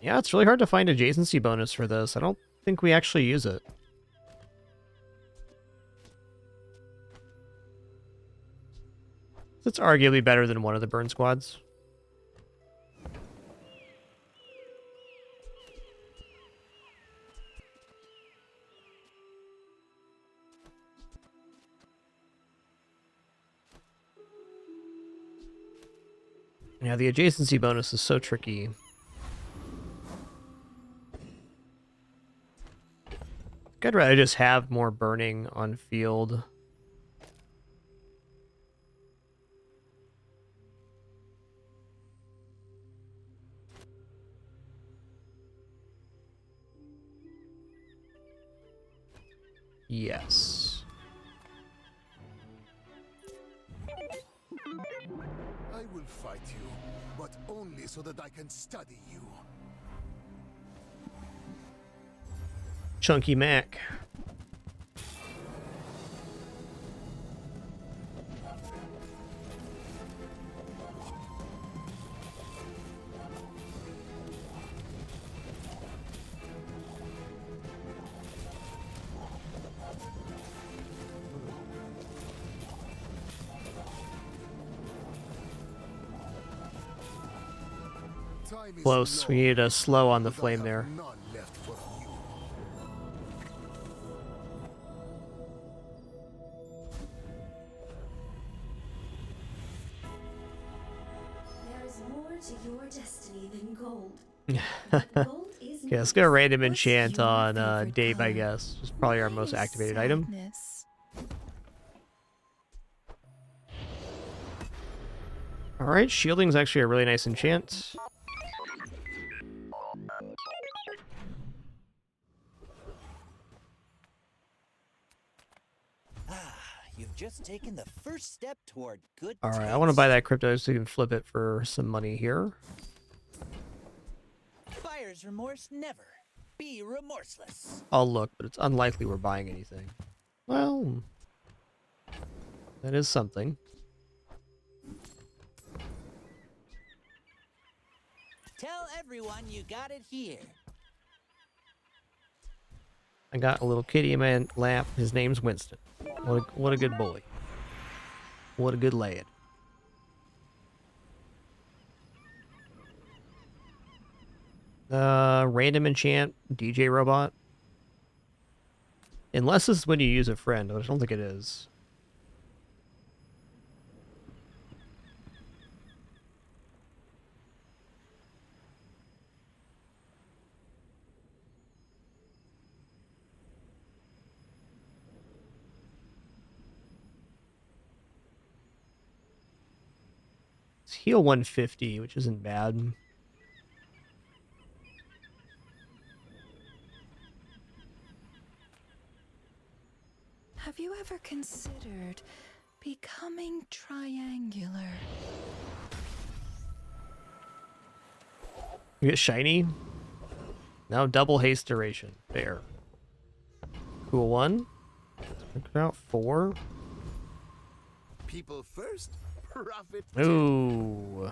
Speaker 1: Yeah, it's really hard to find adjacency bonus for this. I don't think we actually use it. It's arguably better than one of the burn squads. Yeah, the adjacency bonus is so tricky. I'd rather just have more burning on field. Yes.
Speaker 7: I will fight you, but only so that I can study you.
Speaker 1: Chunky Mac. Close. We need a slow on the flame there.
Speaker 20: There's more to your destiny than gold.
Speaker 1: Okay, let's get a random enchant on Dave, I guess. It's probably our most activated item. Alright, shielding is actually a really nice enchant.
Speaker 9: You've just taken the first step toward good.
Speaker 1: Alright, I want to buy that crypto so we can flip it for some money here.
Speaker 9: Buyer's remorse never. Be remorseless.
Speaker 1: I'll look, but it's unlikely we're buying anything. Well, that is something.
Speaker 9: Tell everyone you got it here.
Speaker 1: I got a little kitty in my lap. His name's Winston. What a good boy. What a good lad. Random enchant, DJ robot. Unless this is when you use a friend, but I don't think it is. It's heal 150, which isn't bad.
Speaker 5: Have you ever considered becoming triangular?
Speaker 1: You get shiny. Now double haste duration. There. Cool one. About 4.
Speaker 7: People first, profit.
Speaker 1: Ooh.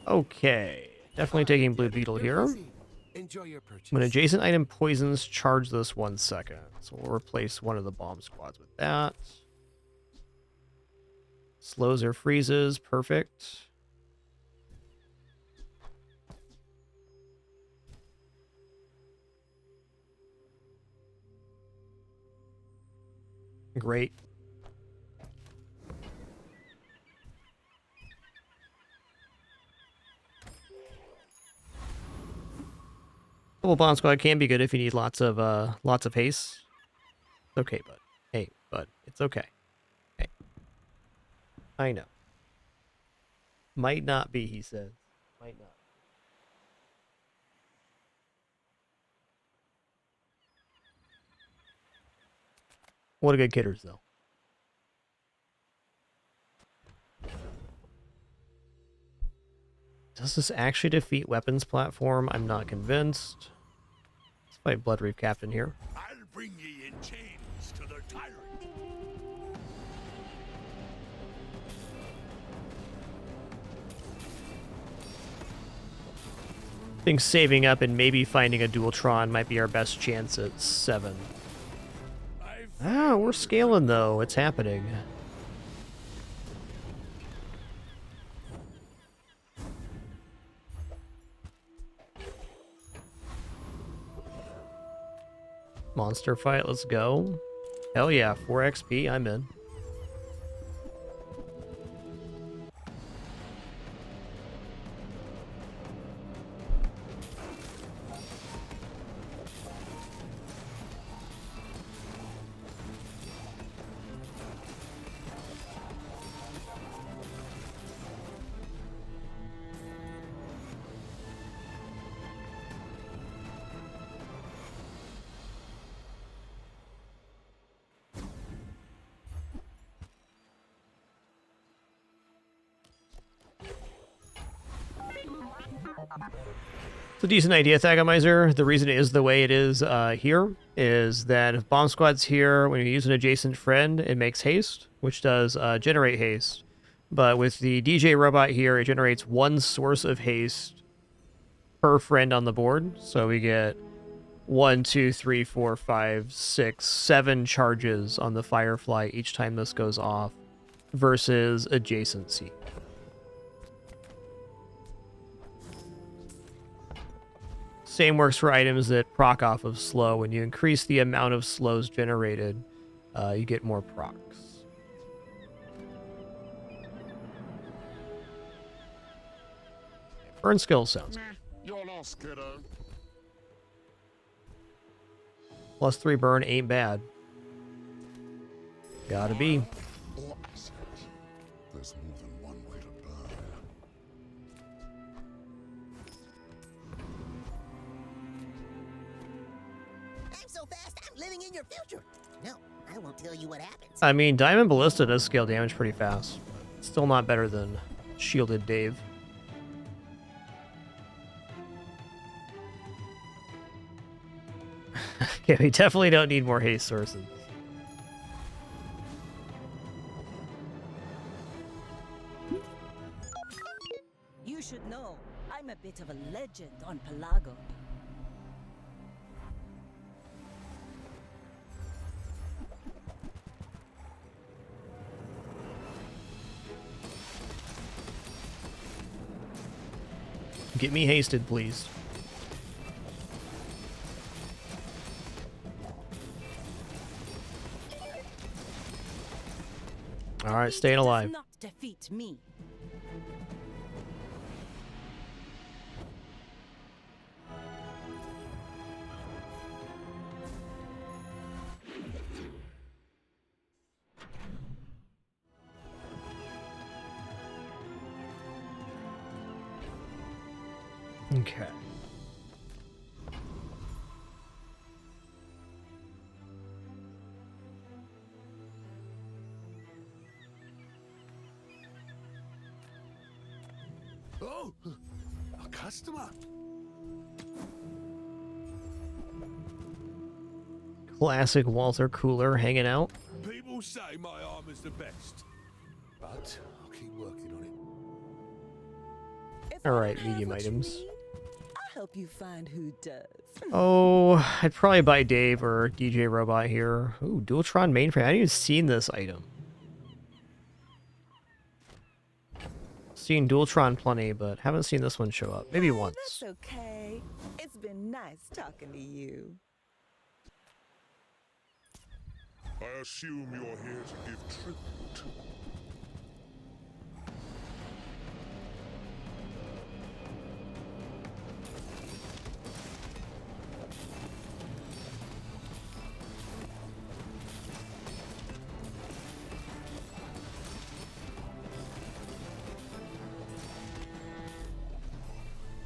Speaker 1: Okay. Definitely taking Blue Beetle here.
Speaker 7: Enjoy your purchase.
Speaker 1: When adjacent item poisons, charge this 1 second. So we'll replace one of the bomb squads with that. Slows or freezes. Perfect. Great. Double bomb squad can be good if you need lots of haste. Okay, bud. Hey, bud. It's okay. Hey. I know. Might not be, he says. Might not. What a good kidders, though. Does this actually defeat weapons platform? I'm not convinced. Let's fight Blood Reef Captain here.
Speaker 6: I'll bring ye in chains to the tyrant.
Speaker 1: I think saving up and maybe finding a Dualtron might be our best chance at 7. Ah, we're scaling though. It's happening. Monster fight, let's go. Hell yeah, 4 XP, I'm in. It's a decent idea, Thagomizer. The reason it is the way it is here is that if Bomb Squad's here, when you use an adjacent friend, it makes haste, which does generate haste. But with the DJ robot here, it generates 1 source of haste per friend on the board. So we get 1, 2, 3, 4, 5, 6, 7 charges on the Firefly each time this goes off versus adjacency. Same works for items that proc off of slow. When you increase the amount of slows generated, you get more procs. Burn skill sounds good.
Speaker 6: You're lost, kiddo.
Speaker 1: +3 burn ain't bad. Gotta be.
Speaker 6: Or acid. There's more than one way to burn.
Speaker 3: I'm so fast, I'm living in your future. No, I won't tell you what happens.
Speaker 1: I mean, Diamond Ballista does scale damage pretty fast. Still not better than Shielded Dave. Okay, we definitely don't need more haste sources.
Speaker 8: You should know, I'm a bit of a legend on Pelago.
Speaker 1: Get me hasted, please. All right, staying alive.
Speaker 8: Not defeat me.
Speaker 1: Okay.
Speaker 17: Oh, a customer.
Speaker 1: Classic Walter Cooler hanging out.
Speaker 17: People say my armor's the best, but I'll keep working on it.
Speaker 1: All right, medium items.
Speaker 8: I'll help you find who does.
Speaker 1: Oh, I'd probably buy Dave or DJ Robot here. Ooh, Dualtron mainframe. I haven't even seen this item. Seen Dualtron plenty, but haven't seen this one show up. Maybe once.
Speaker 8: That's okay. It's been nice talking to you.
Speaker 6: I assume you're here to give tribute.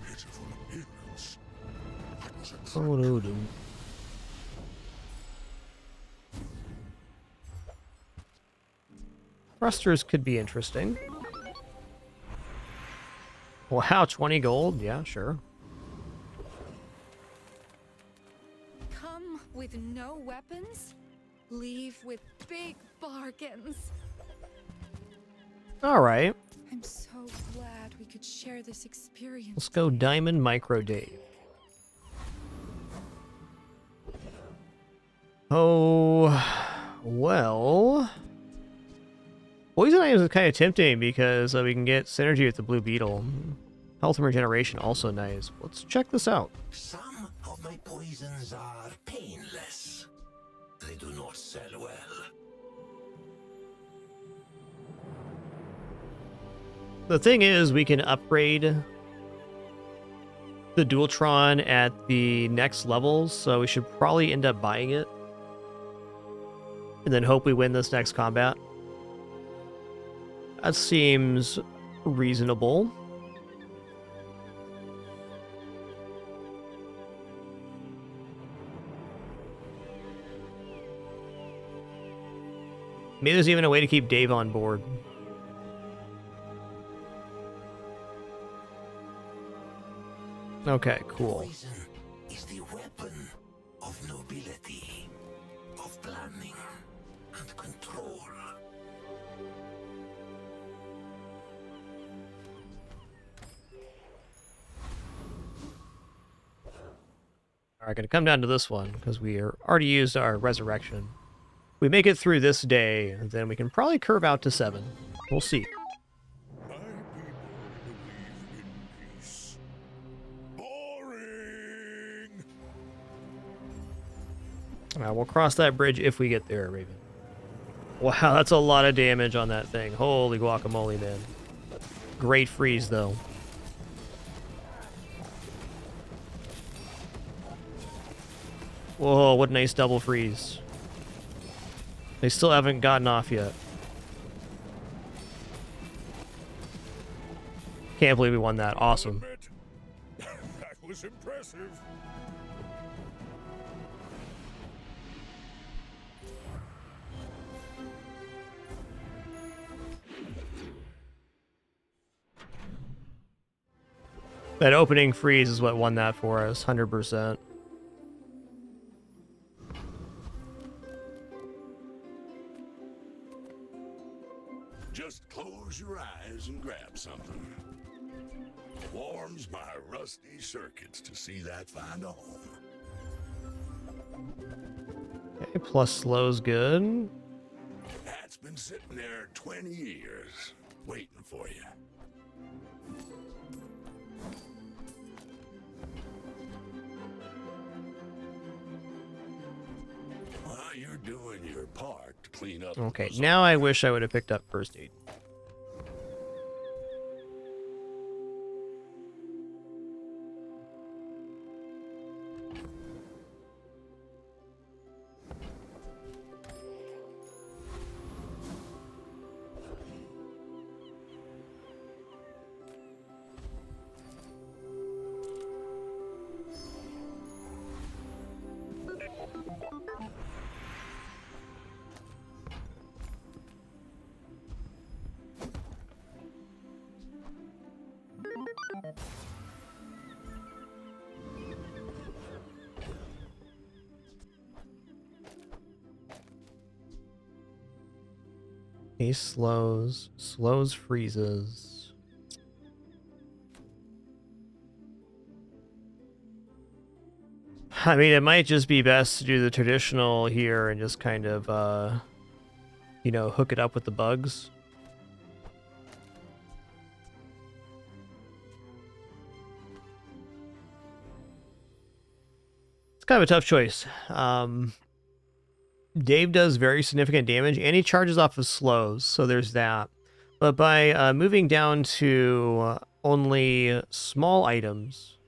Speaker 6: Pitiful appearance. That was a
Speaker 1: Oh no, dude. Thrusters could be interesting. Wow, 20 gold? Yeah, sure.
Speaker 4: Come with no weapons, leave with big bargains.
Speaker 1: Alright.
Speaker 4: I'm so glad we could share this experience.
Speaker 1: Let's go Diamond Micro Dave. Oh, well... Poison items is kind of tempting because we can get synergy with the Blue Beetle. Health and regeneration also nice. Let's check this out.
Speaker 10: Some of my poisons are painless. They do not sell well.
Speaker 1: The thing is, we can upgrade the Dualtron at the next levels, so we should probably end up buying it. And then hope we win this next combat. That seems reasonable. Maybe there's even a way to keep Dave on board. Okay, cool.
Speaker 10: Poison is the weapon of nobility, of planning and control.
Speaker 1: Alright, gonna come down to this one, because we already used our resurrection. We make it through this day, then we can probably curve out to 7. We'll see.
Speaker 6: My people believe in peace. Boring!
Speaker 1: Alright, we'll cross that bridge if we get there, Raven. Wow, that's a lot of damage on that thing. Holy guacamole, man. Great freeze, though. Whoa, what a nice double freeze. They still haven't gotten off yet. Can't believe we won that. Awesome.
Speaker 6: That was impressive.
Speaker 1: That opening freeze is what won that for us, 100%.
Speaker 6: Just close your eyes and grab something. Warms my rusty circuits to see that find a home.
Speaker 1: Okay, plus slow's good.
Speaker 6: That's been sitting there 20 years, waiting for you. you're doing your part to clean up.
Speaker 1: Okay, now I wish I would have picked up first aid. He slows, freezes. I mean, it might just be best to do the traditional here and just kind of, you know, hook it up with the bugs. It's kind of a tough choice. Dave does very significant damage, and he charges off of slows, so there's that. But by moving down to only small items,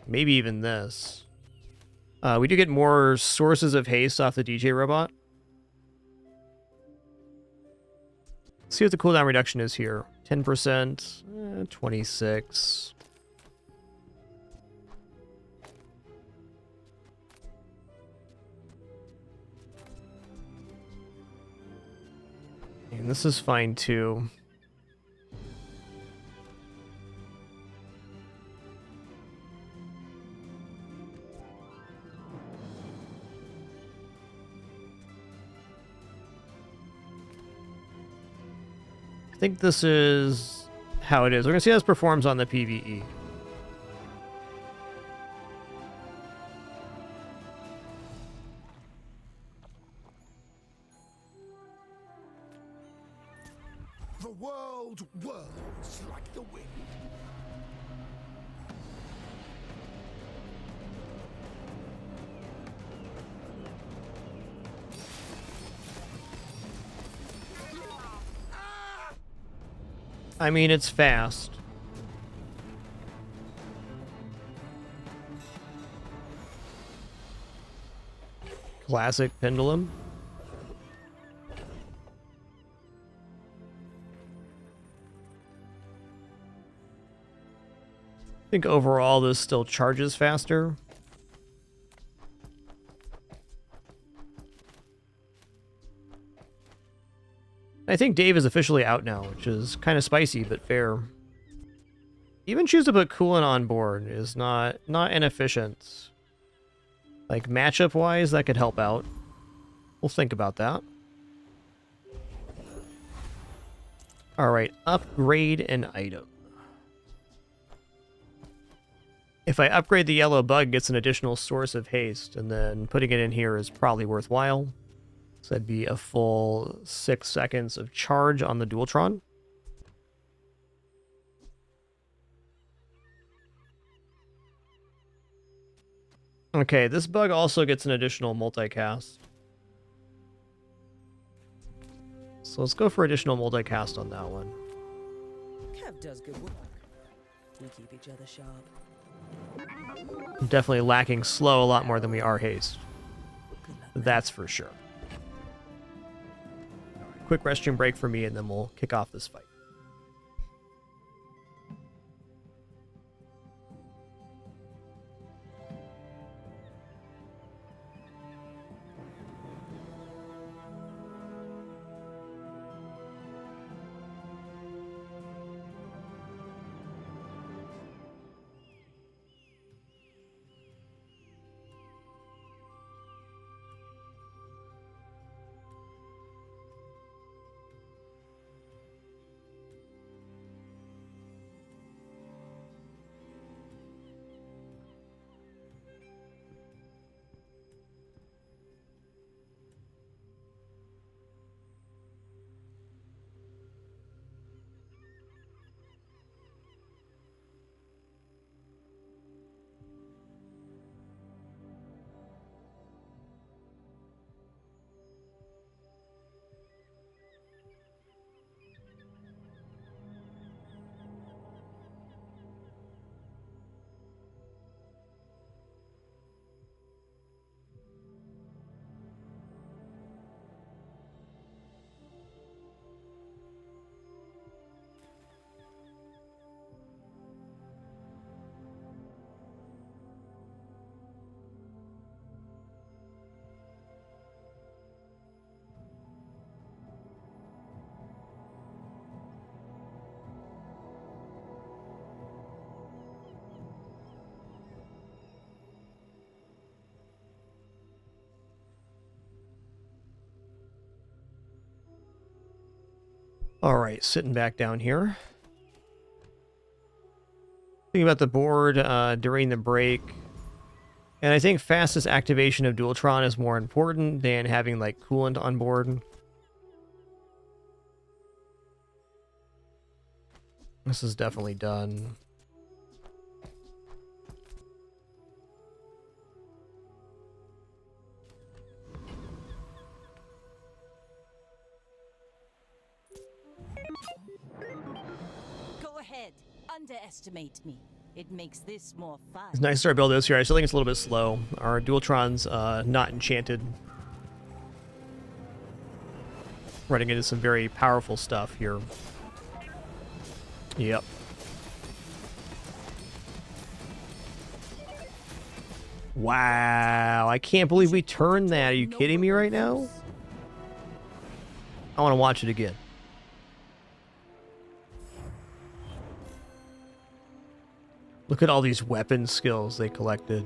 Speaker 1: maybe even this, we do get more sources of haste off the DJ robot. Let's see what the cooldown reduction is here. 10%, 26. And this is fine too. I think this is how it is. We're gonna see how this performs on the PvE.
Speaker 7: The world whirls like the wind.
Speaker 1: I mean, it's fast. Classic pendulum. I think overall this still charges faster. I think Dave is officially out now, which is kind of spicy, but fair. Even choose to put coolant on board is not inefficient. Like, matchup-wise, that could help out. We'll think about that. Alright, upgrade an item. If I upgrade the yellow bug, it gets an additional source of haste, and then putting it in here is probably worthwhile. So that'd be a full 6 seconds of charge on the Dualtron. Okay, this bug also gets an additional multicast. So let's go for additional multicast on that one.
Speaker 12: Kev does good work. We keep each other sharp.
Speaker 1: I'm definitely lacking slow a lot more than we are haste. That's for sure. Quick restroom break for me, and then we'll kick off this fight. Alright, sitting back down here. Thinking about the board during the break. And I think fastest activation of Dualtron is more important than having, like, coolant on board. This is definitely done.
Speaker 8: Go ahead. Underestimate me. It makes this more fun.
Speaker 1: It's nice to start build this here. I still think it's a little bit slow. Our Dualtron's not enchanted. Running into some very powerful stuff here. Yep. Wow, I can't believe we turned that. Are you kidding me right now? I want to watch it again. Look at all these weapon skills they collected.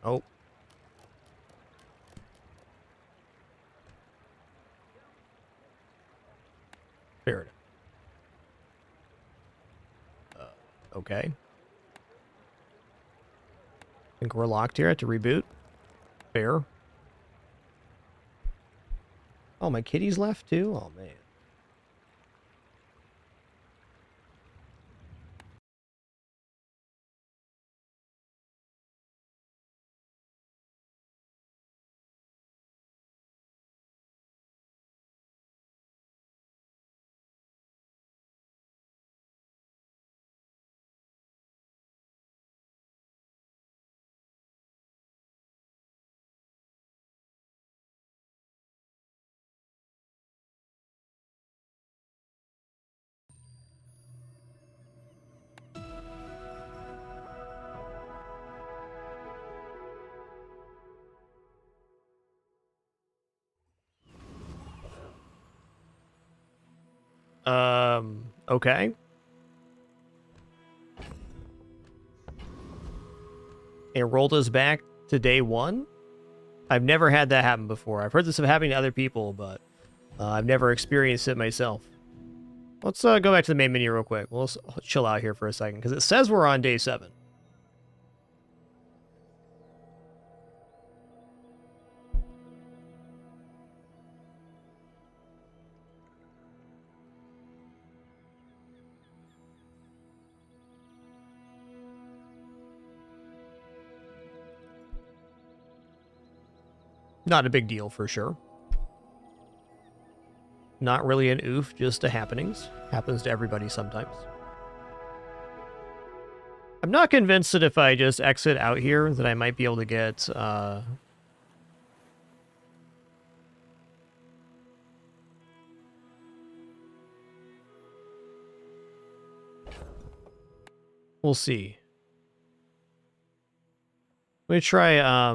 Speaker 1: Oh. Fair enough. Okay. Think we're locked here. I have to reboot. Fair. Oh, my kitty's left too? Oh, man. Okay. It rolled us back to day one? I've never had that happen before. I've heard this happening to other people, but I've never experienced it myself. Let's go back to the main menu real quick. We'll chill out here for a second, because it says we're on day 7. Not a big deal, for sure. Not really an oof, just a happenings. Happens to everybody sometimes. I'm not convinced that if I just exit out here that I might be able to get... We'll see. Let me try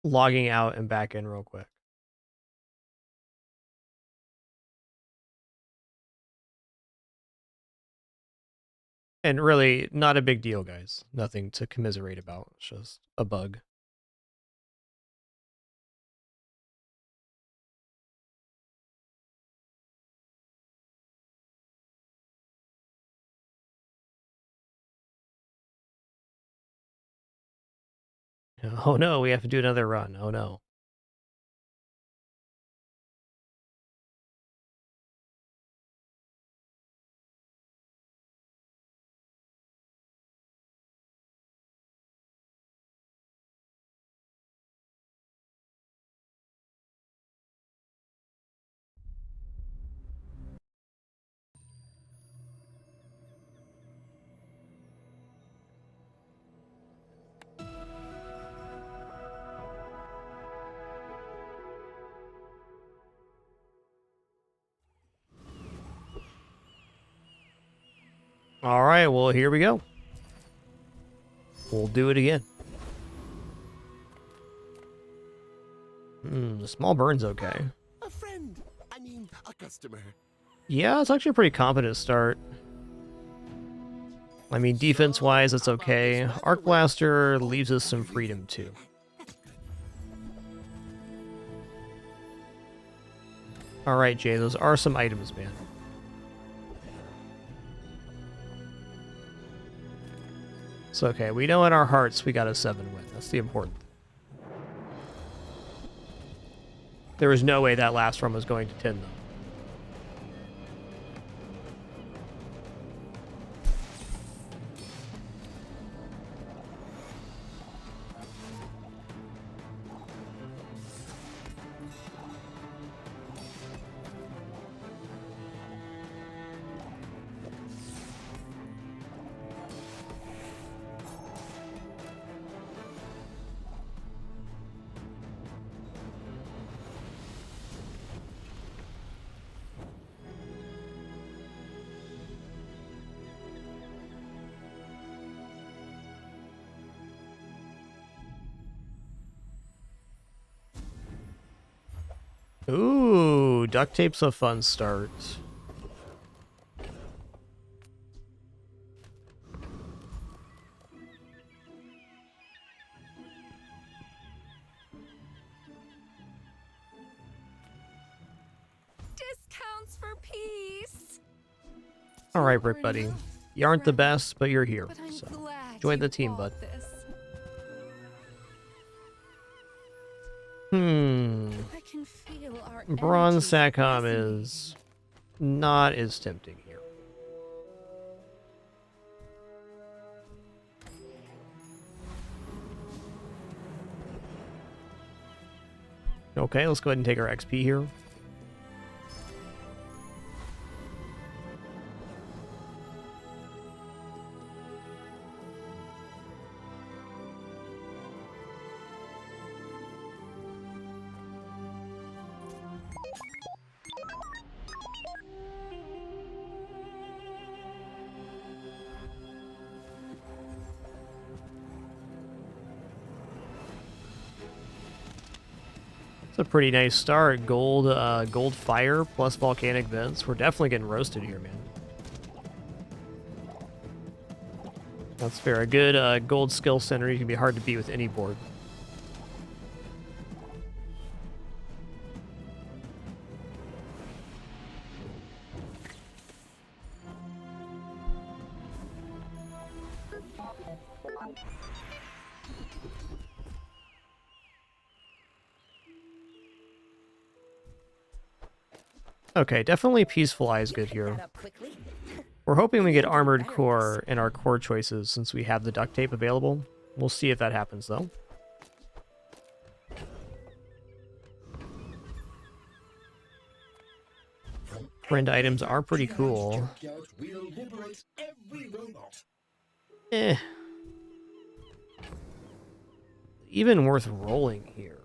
Speaker 1: logging out and back in real quick. And really, not a big deal, guys. Nothing to commiserate about. It's just a bug. Oh no, we have to do another run. Oh no. All right, well, here we go. We'll do it again. The small burn's okay.
Speaker 7: A friend. I mean, a customer.
Speaker 1: Yeah, it's actually a pretty competent start. I mean, defense-wise, it's okay. Arc Blaster leaves us some freedom, too. Alright, Jay, those are some items, man. It's okay. We know in our hearts we got a 7 win. That's the important thing. There was no way that last run was going to 10, though. Ooh, duct tape's a fun start.
Speaker 4: Discounts for peace.
Speaker 1: All right, Brick Buddy. You aren't the best, but you're here. So join the team, bud.
Speaker 4: I can feel our
Speaker 1: Bronze
Speaker 4: energies
Speaker 1: Satcom
Speaker 4: resonating.
Speaker 1: is not as tempting here. Okay, let's go ahead and take our XP here. It's a pretty nice start. Gold fire plus volcanic vents. We're definitely getting roasted here, man. That's fair. A good gold skill center can be hard to beat with any board. Okay, definitely Peaceful Eye is good here. We're hoping we get Armored Core in our core choices since we have the duct tape available. We'll see if that happens, though. Friend items are pretty cool. Eh. Even worth rolling here.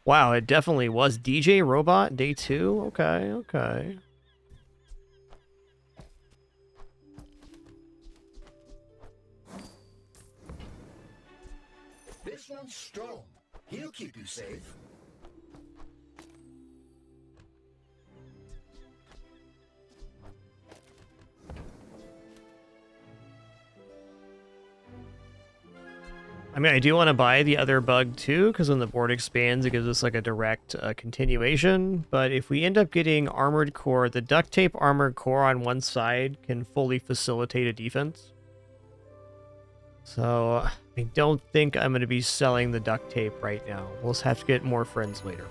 Speaker 1: Wow, it definitely was DJ Robot Day 2. Okay, okay.
Speaker 10: This one's strong. He'll keep you safe.
Speaker 1: I mean, I do want to buy the other bug too, because when the board expands, it gives us like a direct continuation. But if we end up getting Armored Core, the duct tape Armored Core on one side can fully facilitate a defense. So I don't think I'm going to be selling the duct tape right now. We'll just have to get more friends later.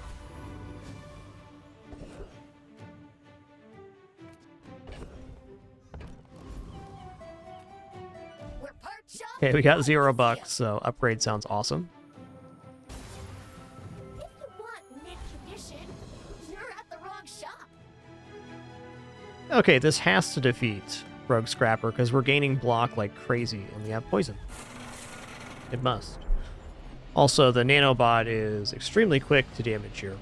Speaker 1: Okay, we got $0, so upgrade sounds awesome.
Speaker 11: If you want mint condition, you're at the wrong shop.
Speaker 1: Okay, this has to defeat Rogue Scrapper because we're gaining block like crazy and we have poison. It must. Also, the nanobot is extremely quick to damage here.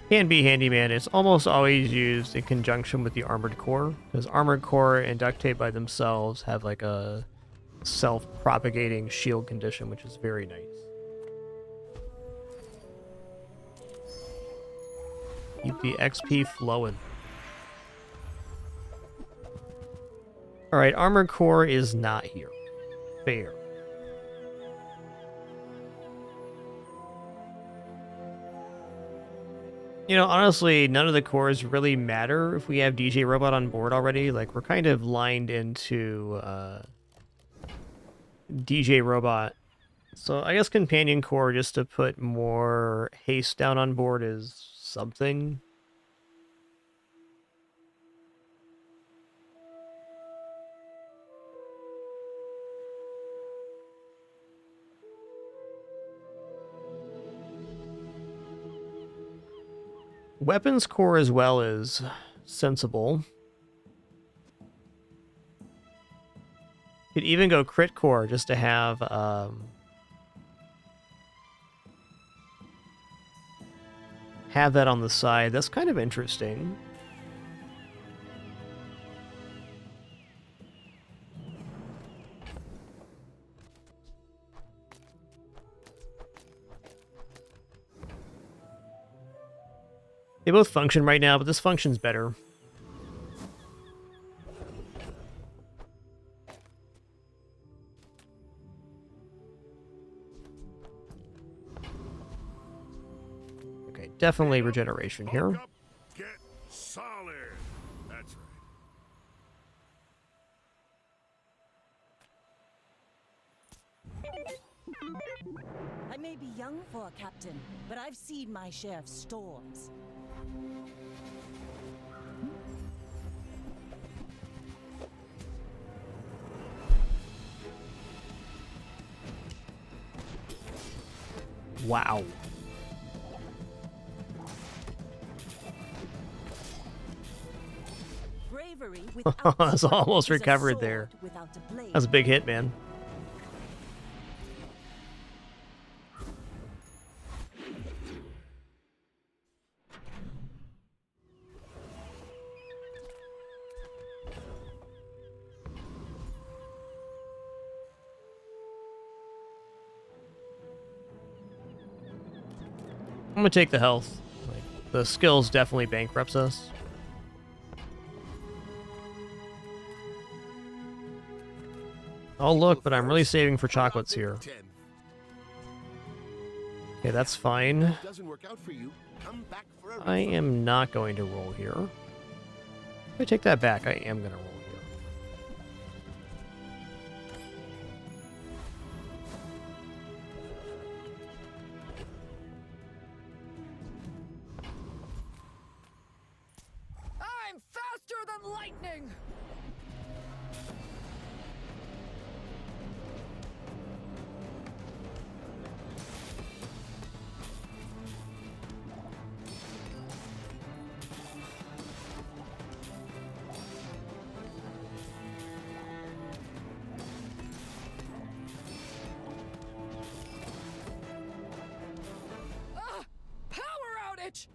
Speaker 1: Can be handyman. It's almost always used in conjunction with the armored core, because armored core and duct tape by themselves have like a self-propagating shield condition, which is very nice. Keep the XP flowing. Alright, armored core is not here. Fair. You know, honestly, none of the cores really matter if we have DJ Robot on board already. Like, we're kind of lined into DJ Robot. So I guess Companion Core, just to put more haste down on board, is something. Weapons core as well is sensible. Could even go crit core just to have that on the side. That's kind of interesting. They both function right now, but this functions better. Okay, definitely regeneration here.
Speaker 6: Get solid. That's right.
Speaker 8: I may be young for a captain, but I've seen my share of storms.
Speaker 1: Wow.
Speaker 8: Bravery
Speaker 1: That's almost recovered there. That was a big hit, man. I'm gonna take the health. Like, the skills definitely bankrupts us. Oh look, but I'm really saving for chocolates here. Okay, that's fine. I am not going to roll here. If I take that back, I am gonna roll here.
Speaker 4: I'm faster than lightning! Power outage!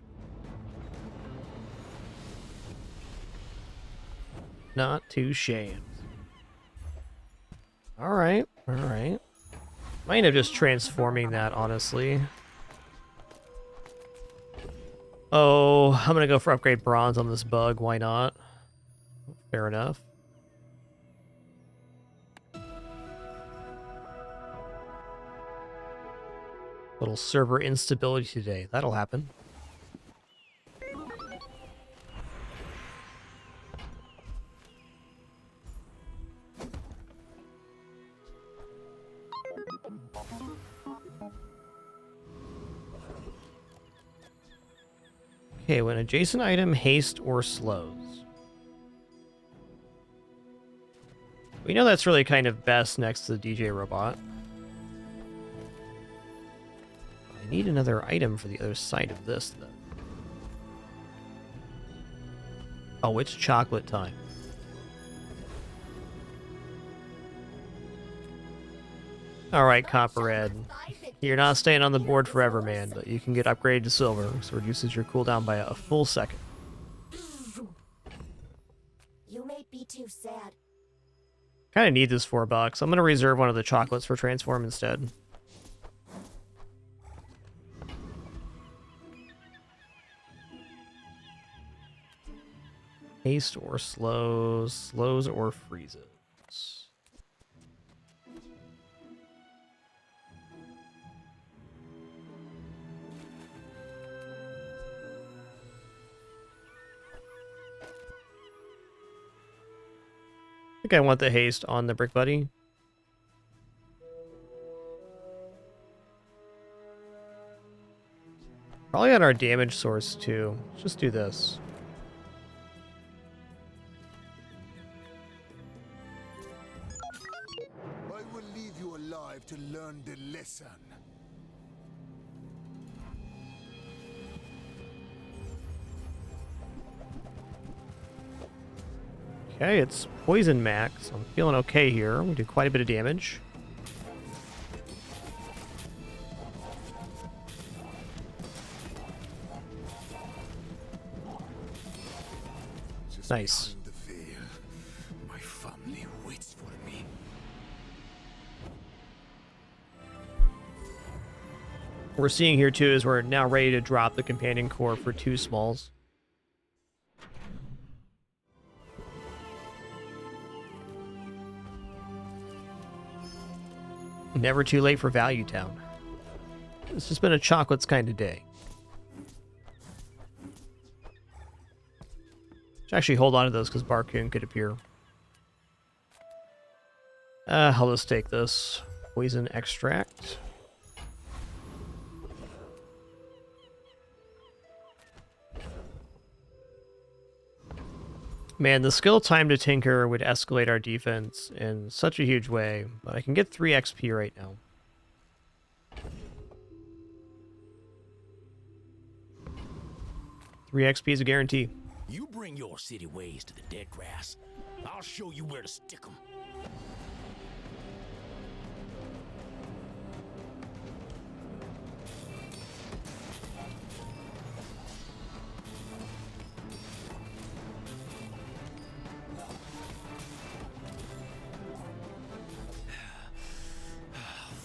Speaker 1: Not too shabby. Alright, alright. Might end up just transforming that, honestly. Oh, I'm gonna go for upgrade bronze on this bug. Why not? Fair enough. Little server instability today. That'll happen. Okay, when adjacent item haste or slows. We know that's really kind of best next to the DJ robot. I need another item for the other side of this, though. Oh, it's chocolate time. Alright, Copperhead. You're not staying on the board forever, man, but you can get upgraded to silver, so it reduces your cooldown by a full second.
Speaker 11: You may be too sad.
Speaker 1: Kind of need this $4. I'm going to reserve one of the chocolates for transform instead. Haste or slows, slows or freezes. I think I want the haste on the Brick Buddy. Probably on our damage source too. Let's just do this.
Speaker 7: I will leave you alive to learn the lesson.
Speaker 1: Okay, it's poison max. I'm feeling okay here. We do quite a bit of damage. Nice.
Speaker 7: My family waits for me.
Speaker 1: What we're seeing here too is we're now ready to drop the companion core for 2 smalls. Never too late for Value Town. This has been a chocolates kind of day. Should actually hold on to those because Barcoon could appear. I'll just take this. Poison extract. Man, the skill time to tinker would escalate our defense in such a huge way, but I can get 3 XP right now. Three XP is a guarantee.
Speaker 10: You bring your city ways to the dead grass. I'll show you where to stick 'em.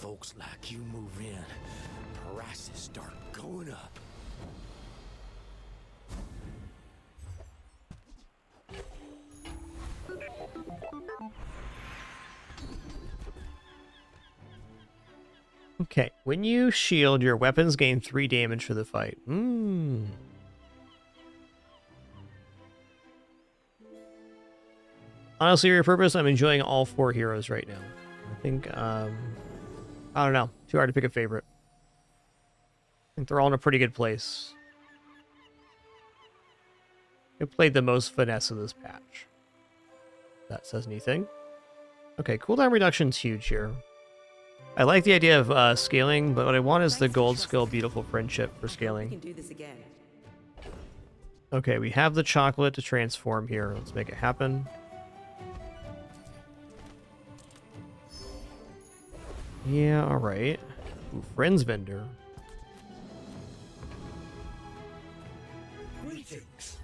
Speaker 10: Folks like you move in, prices start going up.
Speaker 1: Okay, when you shield, your weapons gain 3 damage for the fight. Honestly, your purpose, I'm enjoying all 4 heroes right now. I think, I don't know. Too hard to pick a favorite. I think they're all in a pretty good place. I played the most Vanessa this patch. If that says anything. Okay, cooldown reduction's huge here. I like the idea of scaling, but what I want is the gold skill Beautiful Friendship for scaling.
Speaker 12: We can do this again.
Speaker 1: Okay, we have the chocolate to transform here. Let's make it happen. Yeah, alright. Friends vendor.
Speaker 10: Greetings.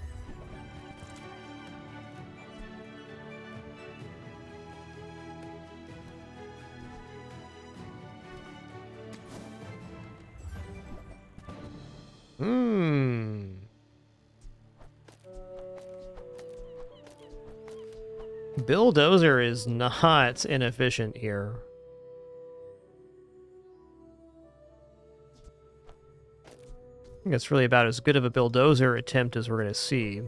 Speaker 1: Bulldozer is not inefficient here. I think it's really about as good of a bulldozer attempt as we're going to see.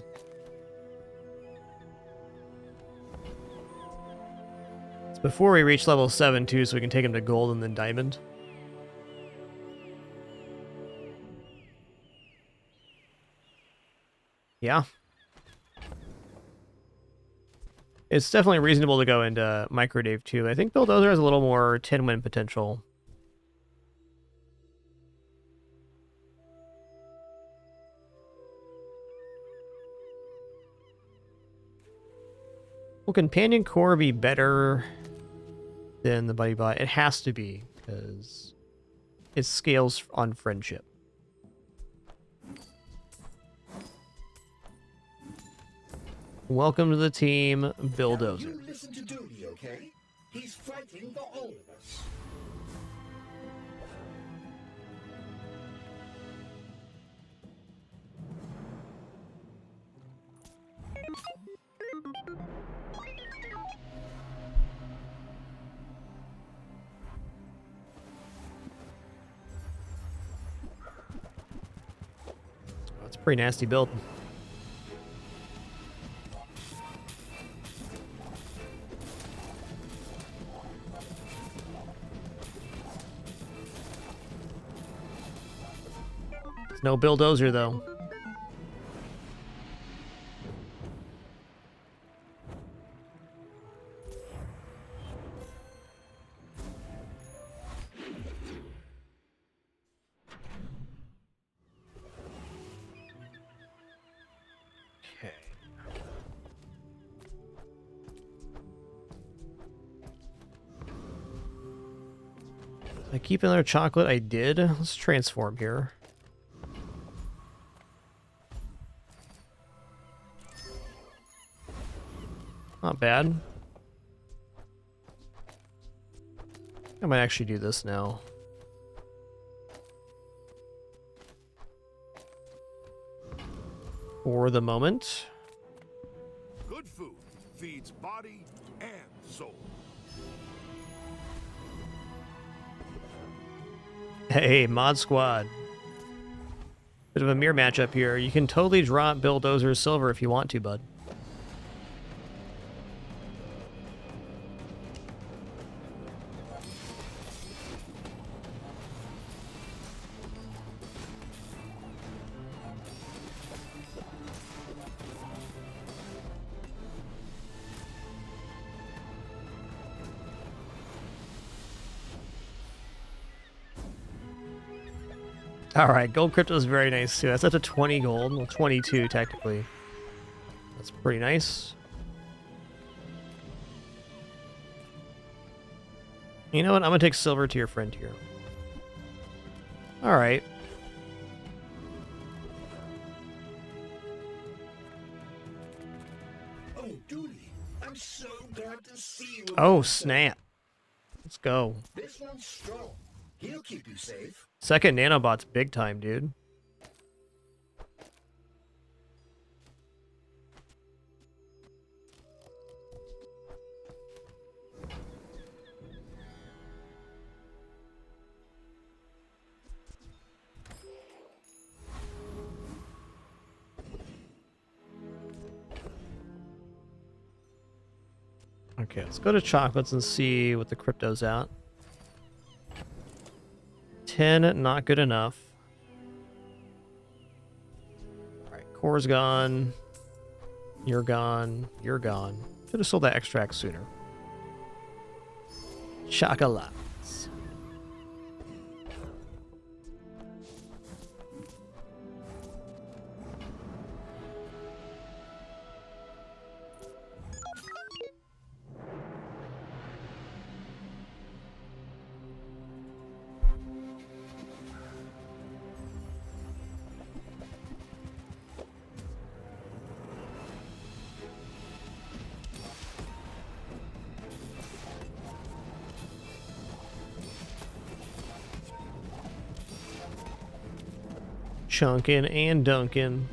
Speaker 1: It's before we reach level 7 too, so we can take him to gold and then diamond. Yeah. It's definitely reasonable to go into Microdave too. I think Bulldozer has a little more 10-win potential. Will Companion Core be better? than the buddy bot. It has to be, because it scales on friendship. Welcome to the team, Bulldozer.
Speaker 10: You listen to Dooley, okay? He's fighting for all of us.
Speaker 1: That's a pretty nasty build. It's no Bulldozer, though. I keep another chocolate. I did. Let's transform here. Not bad. I might actually do this now. For the moment.
Speaker 6: Good food feeds body and soul.
Speaker 1: Hey, Mod Squad. Bit of a mirror matchup here. You can totally drop Bulldozer's silver if you want to, bud. Alright, gold crypto is very nice too. That's up to 20 gold. Well, 22 technically. That's pretty nice. You know what? I'm gonna take silver to your friend here. Alright.
Speaker 10: Oh, Dooley, I'm so glad to see you.
Speaker 1: Oh, snap. Let's go.
Speaker 10: This one's strong. He'll keep you safe.
Speaker 1: Second nanobot's big time, dude. Okay, let's go to chocolates and see what the crypto's at. 10, not good enough. Alright, core's gone. You're gone. You're gone. Should have sold that extract sooner. Chocolates. Chunkin and Duncan.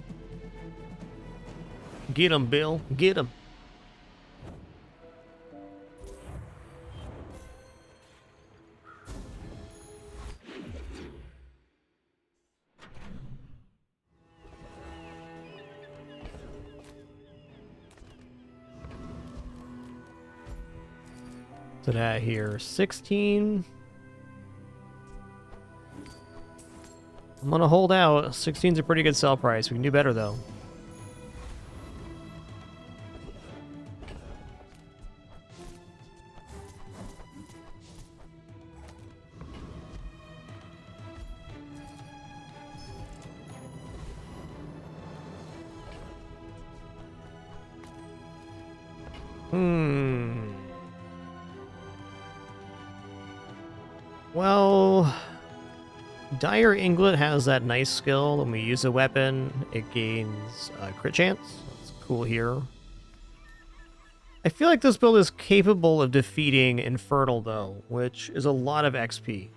Speaker 1: Get him, Bill. Get him. So that here, 16. I'm gonna hold out. 16's a pretty good sell price. We can do better though. Well, Dire Inglet has that nice skill. When we use a weapon, it gains crit chance. That's cool here. I feel like this build is capable of defeating Infernal, though, which is a lot of XP.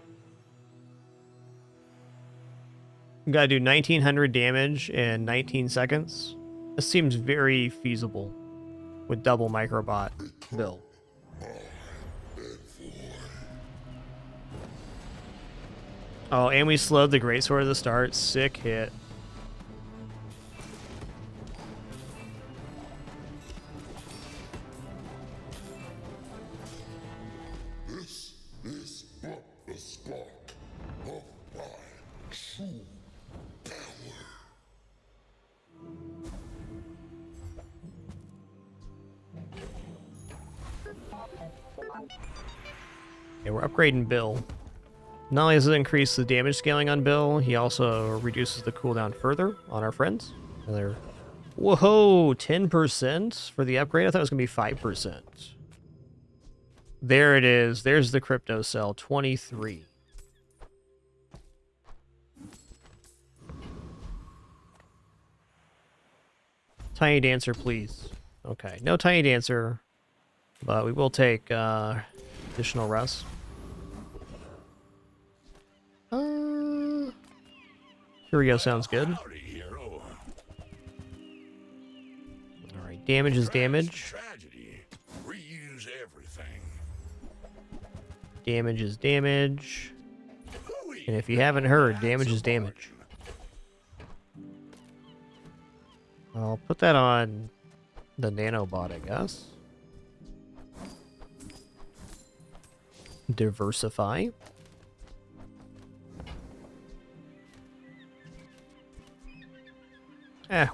Speaker 1: We gotta do 1900 damage in 19 seconds. This seems very feasible with double microbot build. Oh, and we slowed the greatsword at the start. Sick hit.
Speaker 6: This is but the spark of my true power.
Speaker 1: Okay, we're upgrading Bill. Not only does it increase the damage scaling on Bill, he also reduces the cooldown further on our friends. Another, whoa, 10% for the upgrade? I thought it was going to be 5%. There it is. There's the crypto cell, 23. Tiny Dancer, please. Okay, no Tiny Dancer, but we will take additional rest. Curio sounds good. Alright, damage is damage.
Speaker 6: Tragedy. Reuse everything.
Speaker 1: Damage is damage. And if you haven't heard, damage is damage. I'll put that on the nanobot, I guess. Diversify.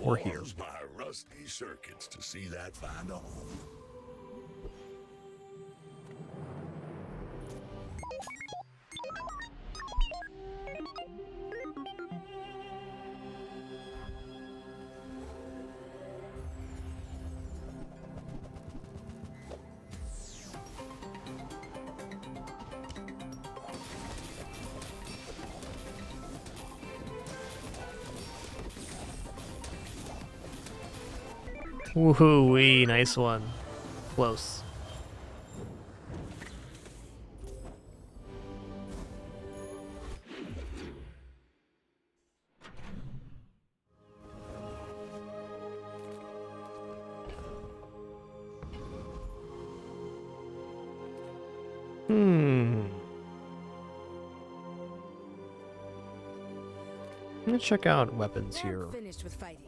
Speaker 1: We're here.
Speaker 6: Warms my rusty circuits to see that find a home.
Speaker 1: Woohoo-wee, nice one. Close. Let's check out weapons here.
Speaker 2: Finished with fighting.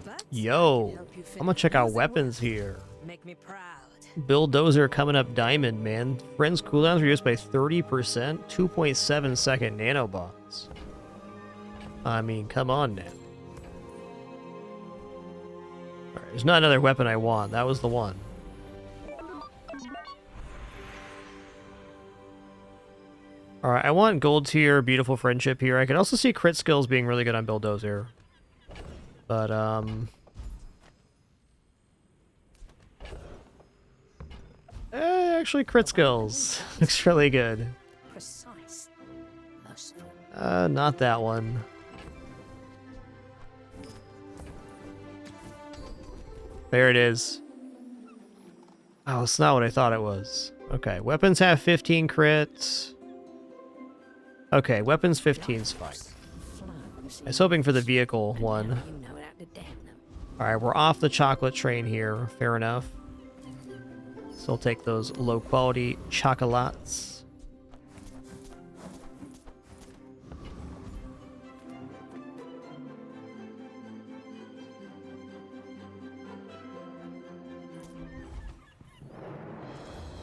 Speaker 2: But
Speaker 1: Yo, I'm gonna check out weapons here.
Speaker 2: make me proud.
Speaker 1: Bulldozer coming up diamond, man. Friends cooldowns reduced by 30%, 2.7 second nanobots. I mean, come on now. Alright, there's not another weapon I want. That was the one. Alright, I want gold tier, beautiful friendship here. I can also see crit skills being really good on Bulldozer. But, actually crit skills. Looks really good.
Speaker 3: Precise.
Speaker 1: Not that one. There it is. Oh, it's not what I thought it was. Okay, weapons have 15 crits. Okay, weapons 15's fine. I was hoping for the vehicle one. Alright, we're off the chocolate train here. Fair enough. So I'll take those low quality chocolates.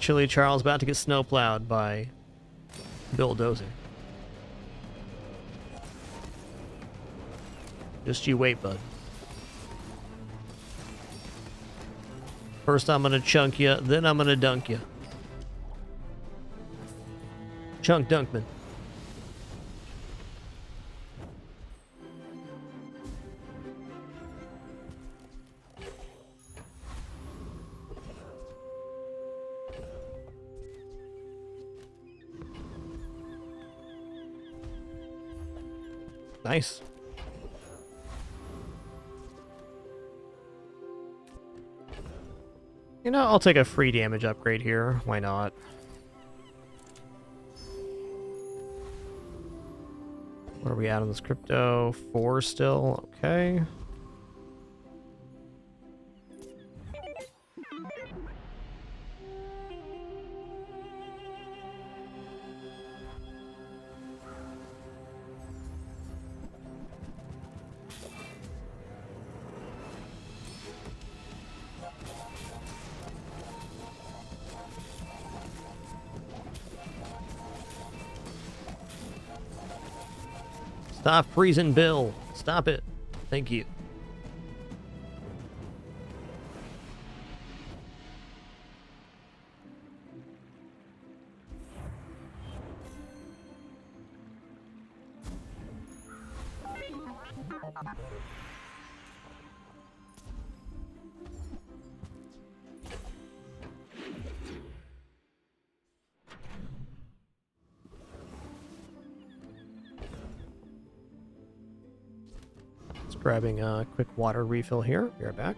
Speaker 1: Chili Charles about to get snowplowed by Bulldozer. Just you wait, bud. First I'm gonna chunk you, then I'm gonna dunk you. Chunk Dunkman. Nice. You know, I'll take a free damage upgrade here. Why not? What are we at on this crypto? 4 still. Okay. Stop freezing, Bill. Stop it. Thank you. Grabbing a quick water refill here. Be right back.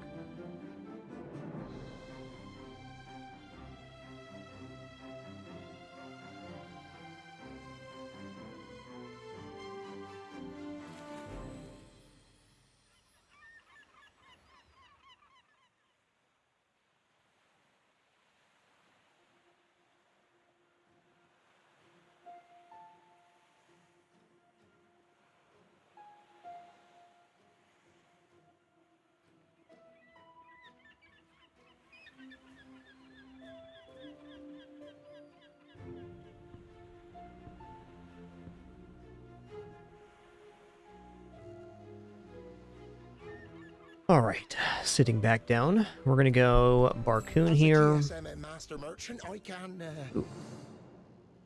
Speaker 1: All right, sitting back down. We're gonna go Barcoon here.
Speaker 7: Master merchant, I can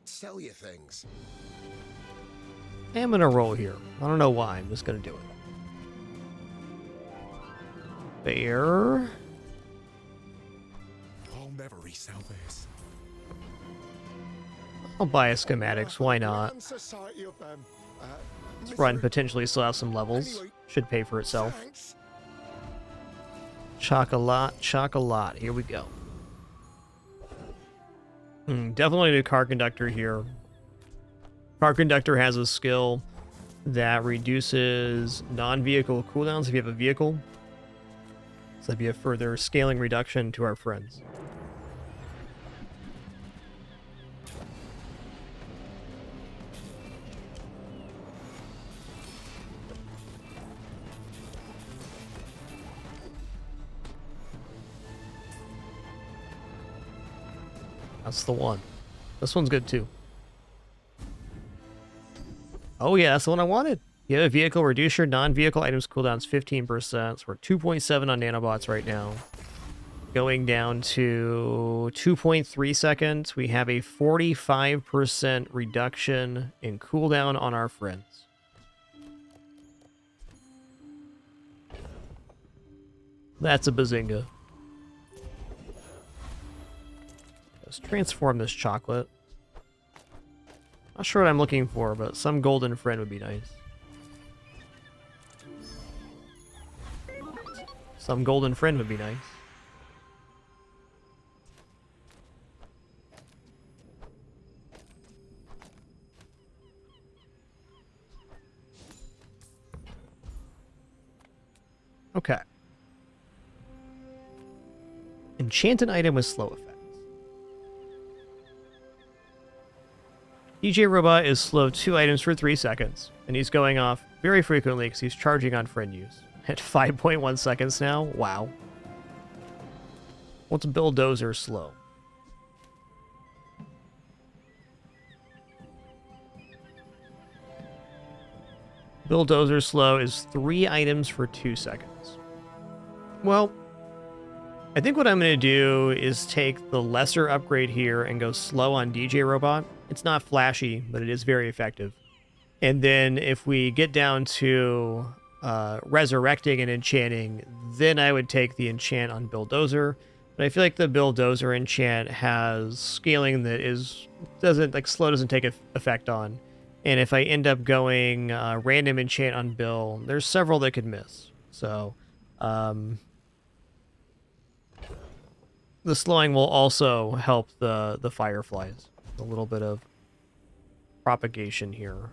Speaker 7: sell you things.
Speaker 1: I'm gonna roll here. I don't know why. I'm just gonna do it. Bear.
Speaker 7: I'll never resell this.
Speaker 1: I'll buy a schematics. Why not? This run potentially still have some levels. Should pay for itself. Chocolat, chocolat. Here we go. Definitely do Car Conductor here. Car Conductor has a skill that reduces non-vehicle cooldowns if you have a vehicle. So that'd be a further scaling reduction to our friends. That's the one. This one's good too. Oh yeah, that's the one I wanted. You have a vehicle, reduce your non-vehicle items cooldowns 15%. So we're 2.7 on nanobots right now. Going down to 2.3 seconds. We have a 45% reduction in cooldown on our friends. That's a bazinga. Let's transform this chocolate. Not sure what I'm looking for, but some golden friend would be nice. Some golden friend would be nice. Okay. Enchanted item with slow effects. DJ Robot is slow 2 items for 3 seconds, and he's going off very frequently because he's charging on friend use. At 5.1 seconds now? Wow. What's Bulldozer slow? Bulldozer slow is 3 items for 2 seconds. Well, I think what I'm going to do is take the lesser upgrade here and go slow on DJ Robot. It's not flashy, but it is very effective. And then if we get down to resurrecting and enchanting, then I would take the enchant on Bulldozer. But I feel like the Bulldozer enchant has scaling that doesn't take effect on. And if I end up going random enchant on Bill, there's several that could miss. So the slowing will also help the fireflies. A little bit of propagation here.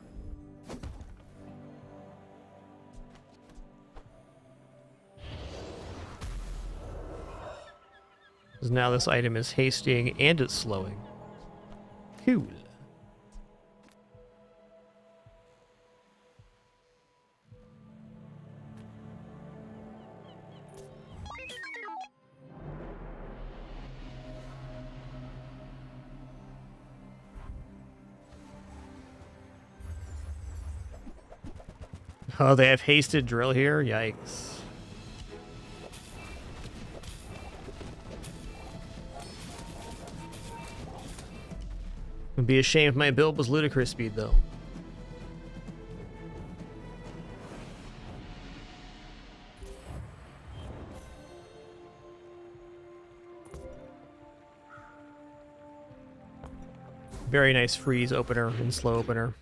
Speaker 1: Because now this item is hasting and it's slowing. Cool. Oh, they have hasted drill here? Yikes. It'd be a shame if my build was ludicrous speed, though. Very nice freeze opener and slow opener.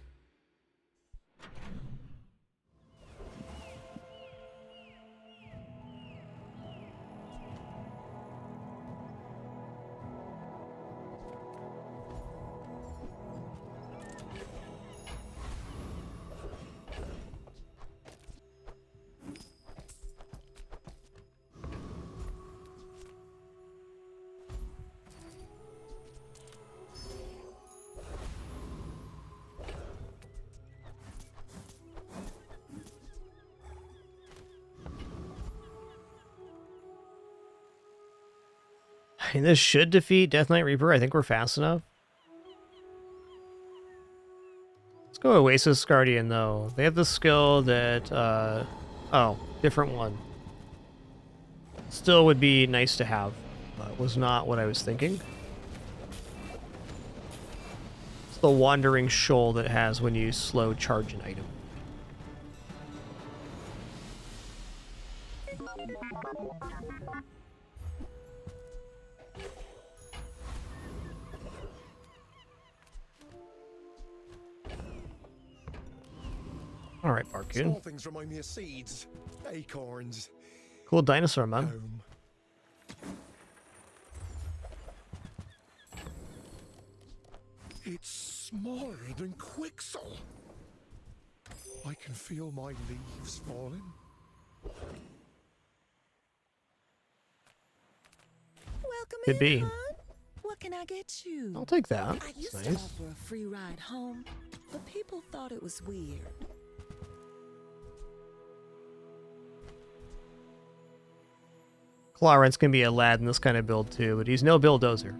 Speaker 1: And this should defeat Death Knight Reaper. I think we're fast enough. Let's go Oasis Guardian, though. They have the skill that... oh, different one. Still would be nice to have, but was not what I was thinking. It's the Wandering Shoal that it has when you slow charge an item. All right, Barcoon.
Speaker 7: Small things remind me of seeds, acorns.
Speaker 1: Cool dinosaur, man.
Speaker 7: Home. It's smaller than Quixel. I can feel my leaves falling.
Speaker 8: Welcome
Speaker 1: Could be.
Speaker 8: hon. What can I get you?
Speaker 1: I'll take that.
Speaker 8: I used
Speaker 1: That's
Speaker 8: to
Speaker 1: nice.
Speaker 8: offer a free ride home, but people thought it was weird.
Speaker 1: Clarence can be a lad in this kind of build too, but he's no bulldozer.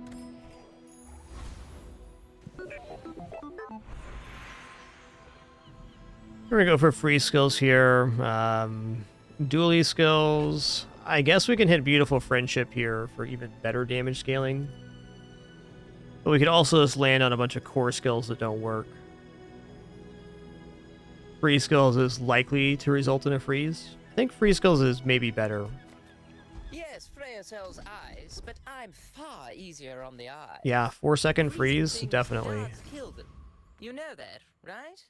Speaker 1: We're gonna go for free skills here. Dooley skills. I guess we can hit Beautiful Friendship here for even better damage scaling. But we could also just land on a bunch of core skills that don't work. Free skills is likely to result in a freeze. I think free skills is maybe better.
Speaker 21: Yes, Freya sells eyes, but I'm far easier on the eye.
Speaker 1: Yeah, 4-second freeze, definitely.
Speaker 21: Kill them. You know that, right?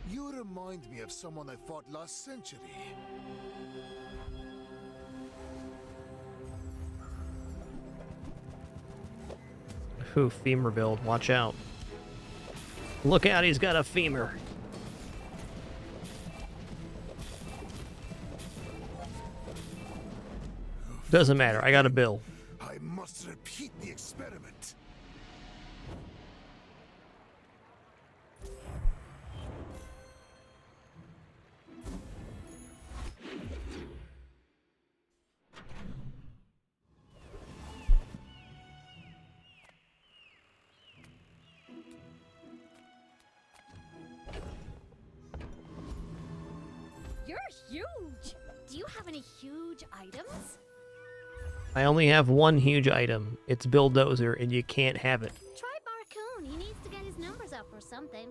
Speaker 10: You remind me of someone I fought last century.
Speaker 1: Ooh, femur build, watch out. Look out, he's got a femur. Doesn't matter, I got a bill.
Speaker 10: I must repeat the experiment.
Speaker 15: You're huge! Do you have any huge items?
Speaker 1: I only have one huge item. It's Bulldozer, and you can't have it.
Speaker 15: Try Barcoon. He needs to get his numbers up or something.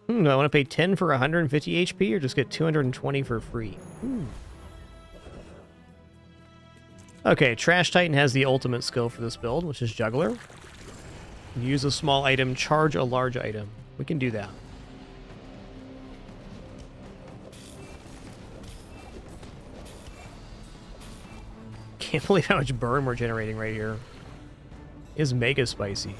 Speaker 1: Do I want to pay 10 for 150 HP or just get 220 for free? Okay, Trash Titan has the ultimate skill for this build, which is Juggler. Use a small item, charge a large item. We can do that. Can't believe how much burn we're generating right here. It is mega spicy.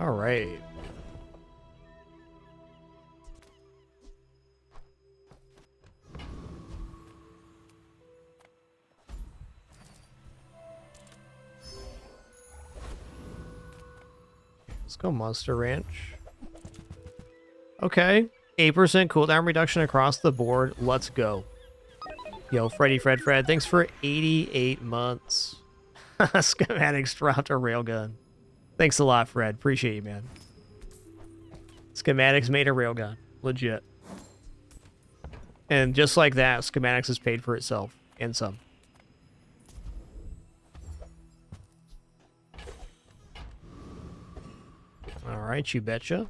Speaker 1: All right. Let's go Monster Ranch. Okay. 8% cooldown reduction across the board. Let's go. Yo, Fred, thanks for 88 months. Schematics dropped a railgun. Thanks a lot, Fred. Appreciate you, man. Schematics made a railgun. Legit. And just like that, Schematics has paid for itself. And some. Alright, you betcha.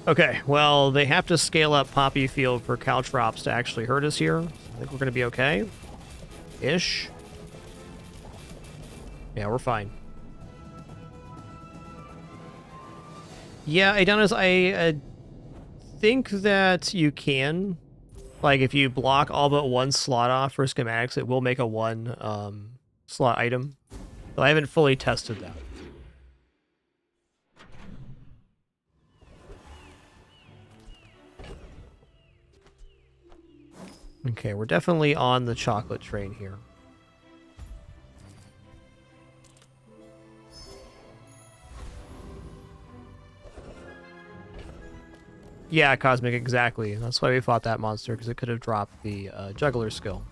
Speaker 1: Okay, well, they have to scale up Poppy Field for Caltrops to actually hurt us here. I think we're going to be okay. Ish. Yeah, we're fine. Yeah, Adonis, I think that you can. Like, if you block all but one slot off for Schematics, it will make a one slot item. But I haven't fully tested that. Okay, we're definitely on the chocolate train here. Yeah, Cosmic, exactly. That's why we fought that monster, because it could have dropped the juggler skill.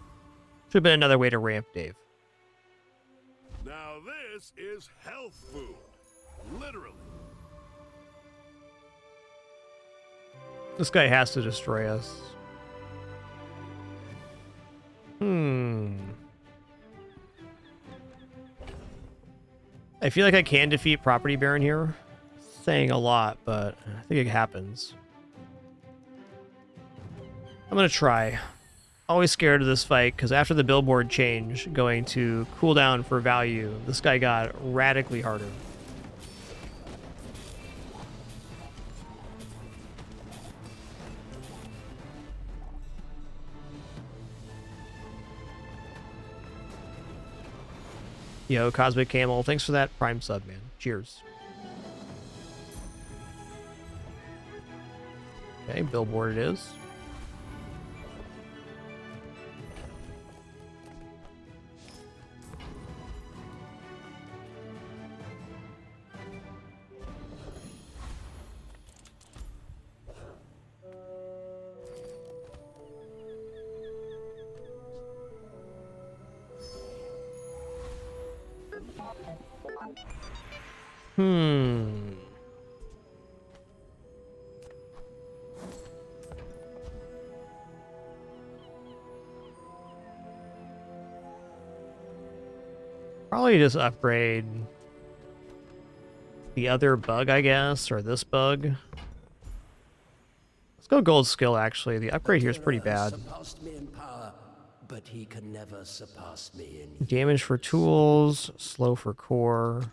Speaker 1: Should have been another way to ramp Dave.
Speaker 6: Now this is health food. Literally.
Speaker 1: This guy has to destroy us. I feel like I can defeat Property Baron here. Saying a lot, but I think it happens. I'm gonna try. Always scared of this fight, because after the billboard change going to cooldown for value, this guy got radically harder. Yo, Cosmic Camel, thanks for that Prime sub, man. Cheers. Okay, billboard it is. Probably just upgrade the other bug, I guess, or this bug. Let's go gold skill, actually. The upgrade here is pretty bad.
Speaker 10: Surpassed me in power, but he can never surpass me in
Speaker 1: Damage for tools, slow for core.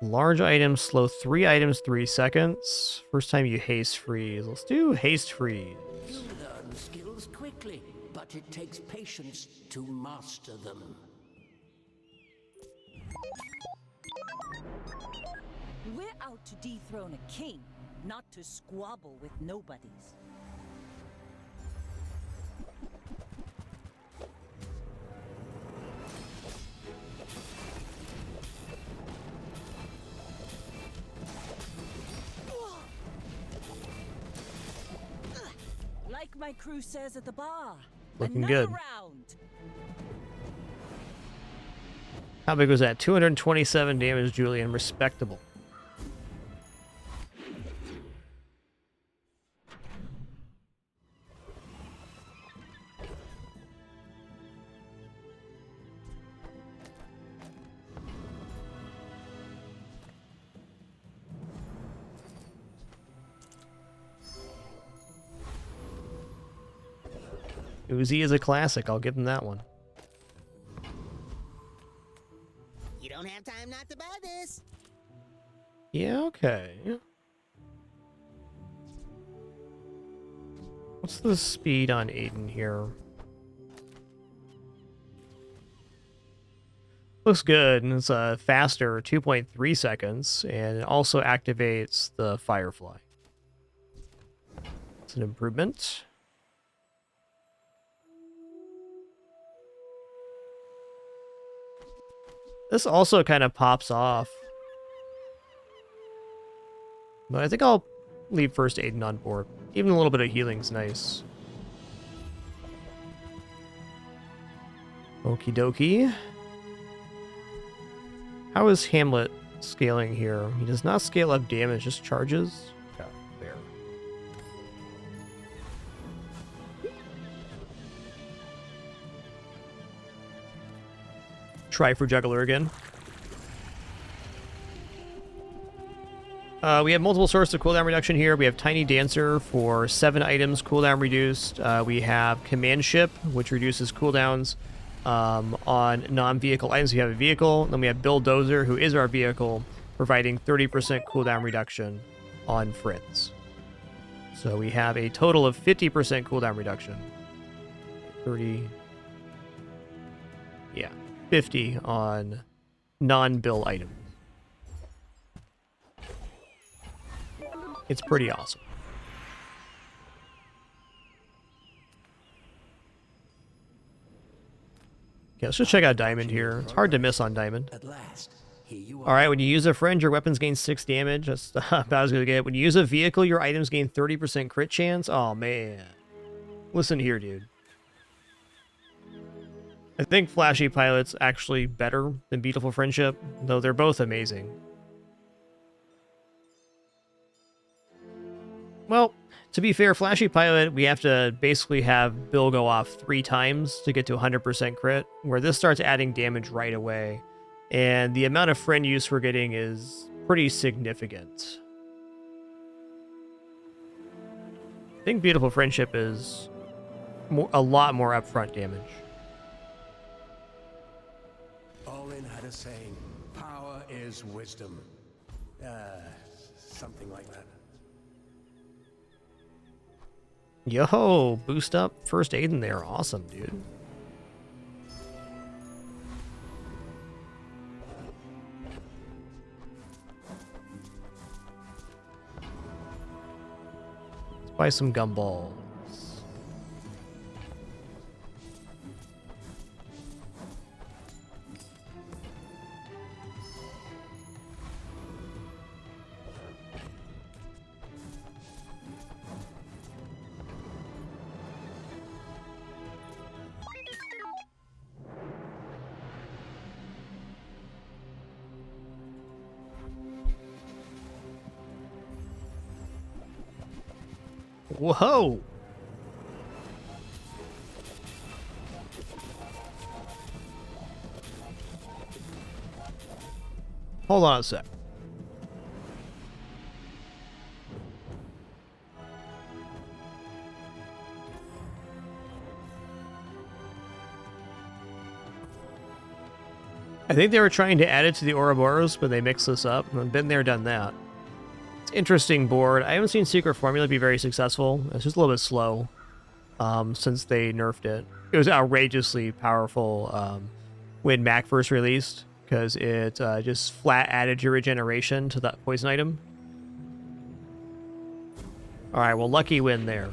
Speaker 1: Large items, slow 3 items 3 seconds. First time you haste freeze. Let's do haste freeze.
Speaker 10: You learn skills quickly, but it takes patience to master them.
Speaker 8: We're out to dethrone a king, not to squabble with nobodies. Like my crew says at the bar,
Speaker 1: Looking good. How big was that? 227 damage, Julian. Respectable. Uzi is a classic. I'll give him that one.
Speaker 16: You don't have time not to buy this.
Speaker 1: Yeah, okay. What's the speed on Aiden here? Looks good, and it's faster, 2.3 seconds, and it also activates the Firefly. It's an improvement. This also kind of pops off. But I think I'll leave first Aiden on board. Even a little bit of healing's nice. Okie dokie. How is Hamlet scaling here? He does not scale up damage, just charges. Okay, there. Try for Juggler again. We have multiple sources of cooldown reduction here. We have Tiny Dancer for 7 items, cooldown reduced. We have Command Ship, which reduces cooldowns on non-vehicle items. We have a vehicle. Then we have Bulldozer, who is our vehicle, providing 30% cooldown reduction on Fritz. So we have a total of 50% cooldown reduction. 30. Yeah, 50 on non-bill items. It's pretty awesome. Okay, let's just check out Diamond here. It's hard to miss on Diamond.
Speaker 10: At last, here you are.
Speaker 1: Alright, when you use a friend, your weapons gain 6 damage. That's about as good as get. When you use a vehicle, your items gain 30% crit chance. Oh, man. Listen here, dude. I think Flashy Pilot's actually better than Beautiful Friendship, though they're both amazing. Well, to be fair, Flashy Pilot, we have to basically have Bill go off 3 times to get to 100% crit, where this starts adding damage right away. And the amount of friend use we're getting is pretty significant. I think Beautiful Friendship is a lot more upfront damage.
Speaker 10: Olin had a saying, power is wisdom. Something like that.
Speaker 1: Yo, boost up first aid in there. Awesome, dude. Let's buy some gumballs. Whoa! Hold on a sec. I think they were trying to add it to the Ouroboros, but they mixed this up. I've been there, done that. It's an interesting board. I haven't seen Secret Formula be very successful. It's just a little bit slow since they nerfed it. It was outrageously powerful when Mac first released, because it just flat added your regeneration to that poison item. Alright, well, lucky win there.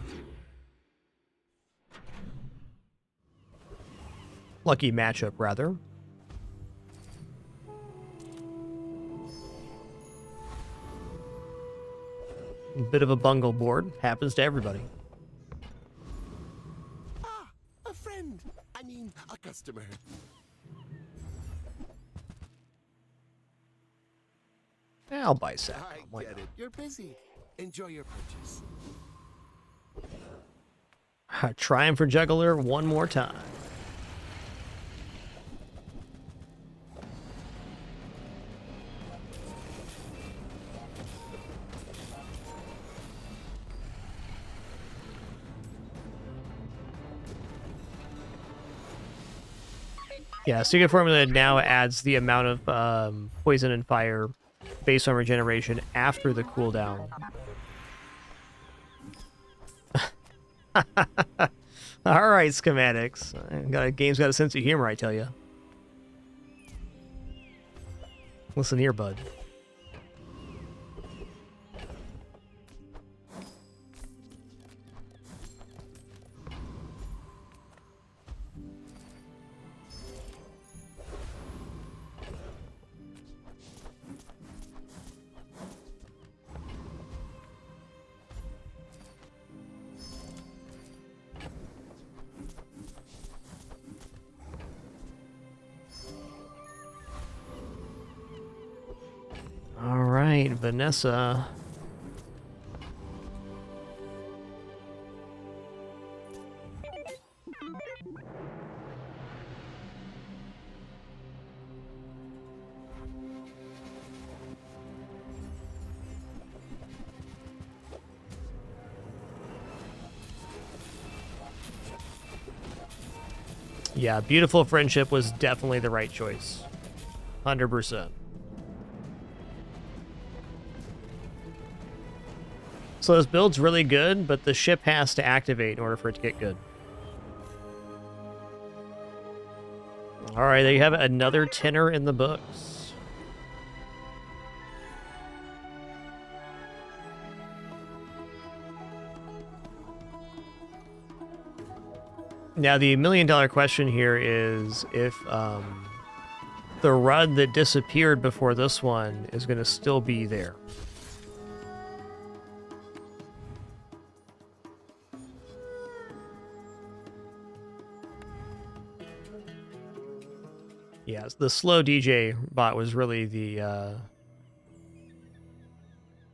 Speaker 1: Lucky matchup, rather. A bit of a bungle board. Happens to everybody.
Speaker 16: Ah, a
Speaker 7: friend. I mean, a customer.
Speaker 1: I'll buy Sack.
Speaker 7: I get it. You're busy. Enjoy your purchase.
Speaker 1: Trying for Juggler one more time. Yeah, Secret Formula now adds the amount of poison and fire based on regeneration after the cooldown. All right, schematics. Game's got a sense of humor, I tell you. Listen here, bud. All right, Vanessa. Yeah, Beautiful Friendship was definitely the right choice. 100%. So this build's really good, but the ship has to activate in order for it to get good. Alright, there you have it. Another tenner in the books. Now, the $1 million question here is if the run that disappeared before this one is going to still be there. Yes, the slow DJ bot was really the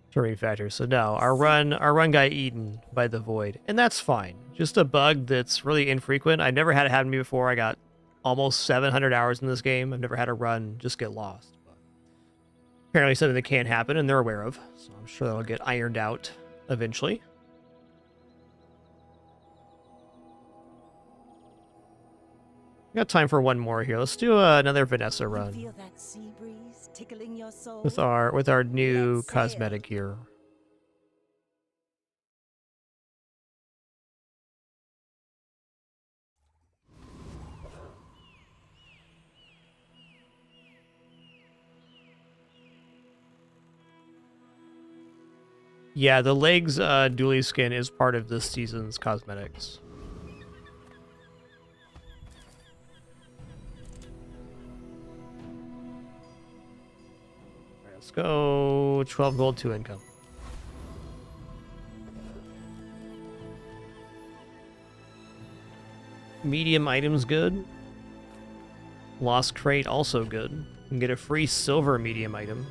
Speaker 1: determining factor. So no, our run got eaten by the void, and that's fine. Just a bug that's really infrequent. I've never had it happen to me before. I got almost 700 hours in this game. I've never had a run just get lost. But apparently something that can happen, and they're aware of. So I'm sure that'll get ironed out eventually. Got time for one more here. Let's do another Vanessa run.
Speaker 8: Feel that sea breeze tickling your soul?
Speaker 1: With our new cosmetic here. Yeah, the legs Dooley skin is part of this season's cosmetics. Let's go 12 gold, 2 income. Medium items good. Lost crate also good. You can get a free silver medium item.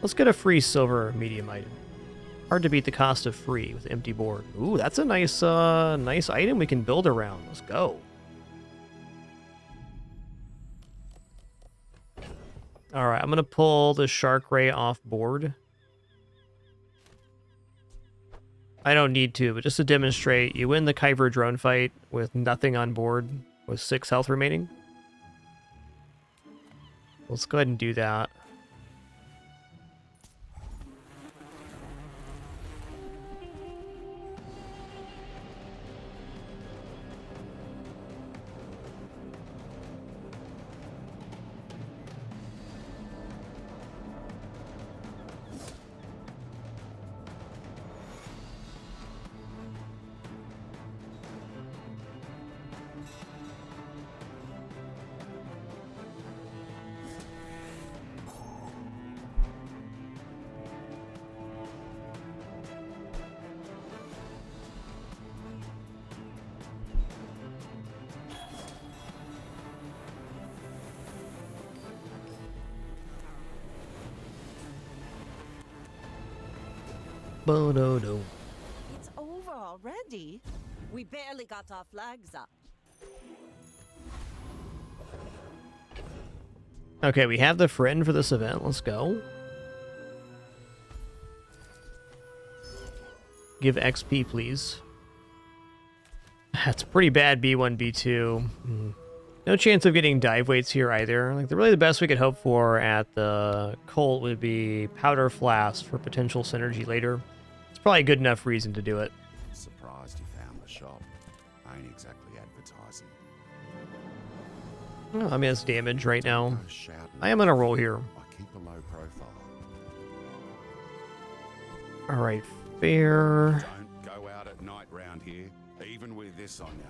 Speaker 1: Let's get a free silver medium item. Hard to beat the cost of free with empty board. Ooh, that's a nice nice item we can build around. Let's go. All right, I'm going to pull the Shark Ray off board. I don't need to, but just to demonstrate, you win the Kyber drone fight with nothing on board, with 6 health remaining. Let's go ahead and do that. Bo-do-do.
Speaker 8: It's over already. We barely got our flags up.
Speaker 1: Okay, we have the friend for this event. Let's go. Give XP, please. That's pretty bad, B1, B2. No chance of getting dive weights here either. Like, really the best we could hope for at the Colt would be Powder Flask for potential synergy later. It's probably a good enough reason to do it.
Speaker 19: Surprised you found the shop. I ain't exactly advertising.
Speaker 1: Well, I mean, it's damage right now. I am on a roll here.
Speaker 19: I keep a low profile.
Speaker 1: Alright, fair.
Speaker 19: Don't go out at night round here, even with this on you.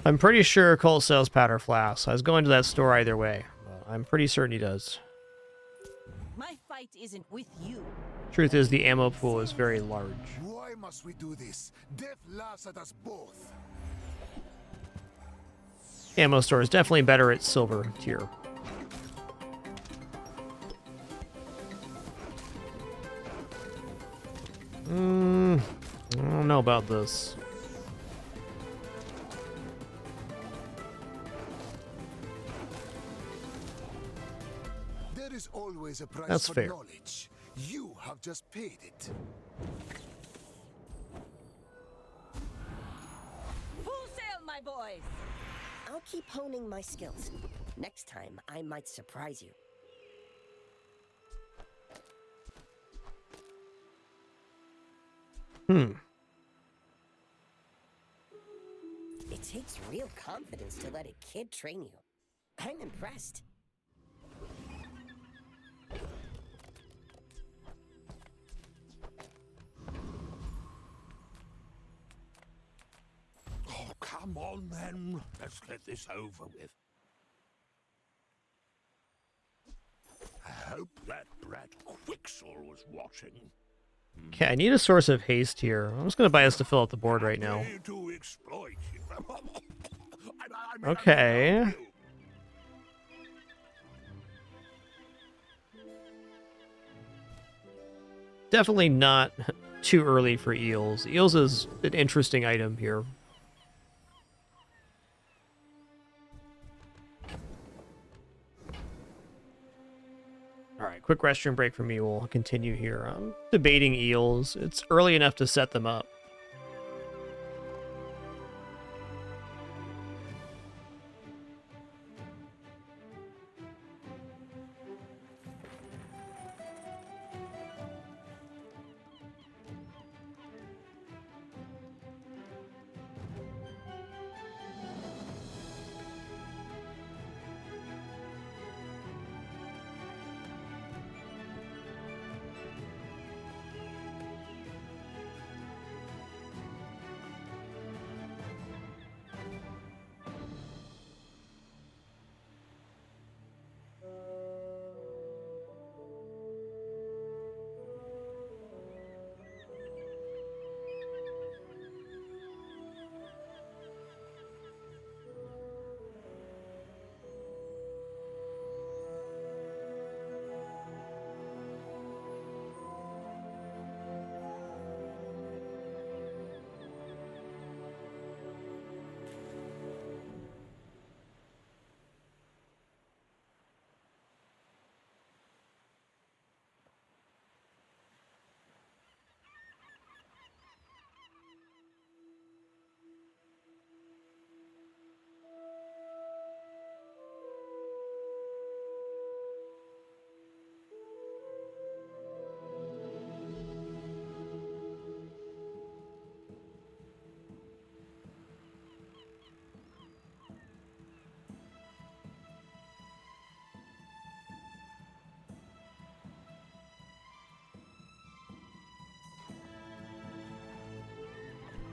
Speaker 1: I'm pretty sure Colt sells powder flasks. I was going to that store either way. But I'm pretty certain he does.
Speaker 8: My fight isn't with you.
Speaker 1: Truth is, the ammo pool is very large.
Speaker 7: Why must we do this? Death laughs at us both.
Speaker 1: Ammo store is definitely better at silver tier. I don't know about this.
Speaker 7: There is always a price
Speaker 1: That's
Speaker 7: for
Speaker 1: fair.
Speaker 7: knowledge. You have just paid it.
Speaker 8: Full sail, my boys!
Speaker 3: I'll keep honing my skills. Next time, I might surprise you. It takes real confidence to let a kid train you. I'm impressed.
Speaker 6: Oh, come on then. Let's get this over with. I hope that brat Quixel was watching.
Speaker 1: Okay, I need a source of haste here. I'm just going to buy this to fill out the board right now.
Speaker 6: To exploit you.
Speaker 1: Okay. Definitely not too early for eels. Eels is an interesting item here. Alright, quick restroom break for me. We'll continue here. I'm debating eels. It's early enough to set them up.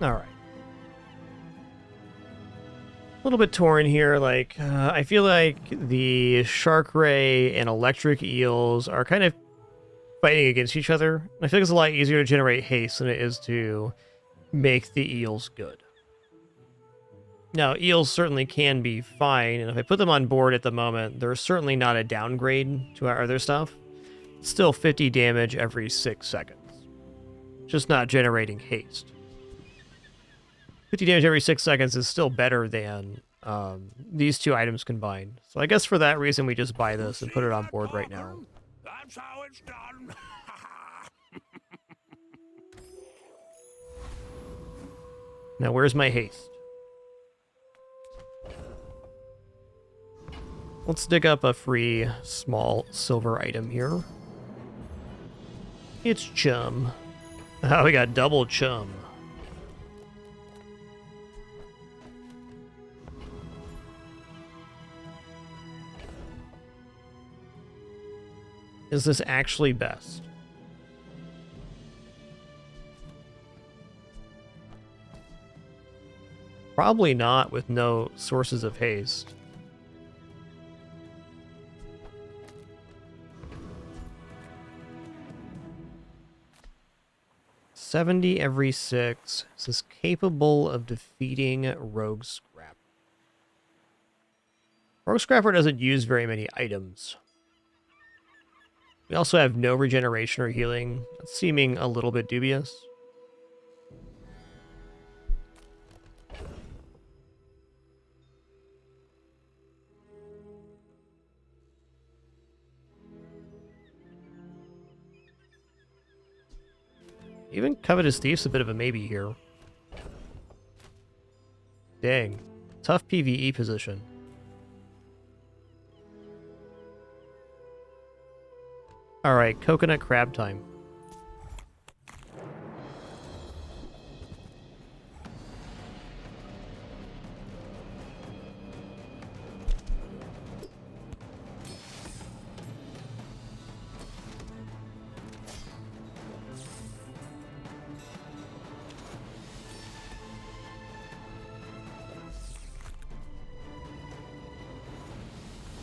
Speaker 1: Alright. A little bit torn here. Like, I feel like the shark ray and electric eels are kind of fighting against each other. I feel like it's a lot easier to generate haste than it is to make the eels good. Now, eels certainly can be fine, and if I put them on board at the moment, they're certainly not a downgrade to our other stuff. It's still 50 damage every 6 seconds. Just not generating haste. 50 damage every 6 seconds is still better than these two items combined. So I guess for that reason, we just buy this and put it on board right now.
Speaker 6: That's how it's done.
Speaker 1: Now, where's my haste? Let's dig up a free small silver item here. It's chum. Oh, we got double chum. Is this actually best? Probably not with no sources of haste. $70 every 6. This is capable of defeating Rogue Scrapper. Rogue Scrapper doesn't use very many items. We also have no regeneration or healing. That's seeming a little bit dubious. Even Covetous Thief's a bit of a maybe here. Dang. Tough PvE position. Alright, coconut crab time.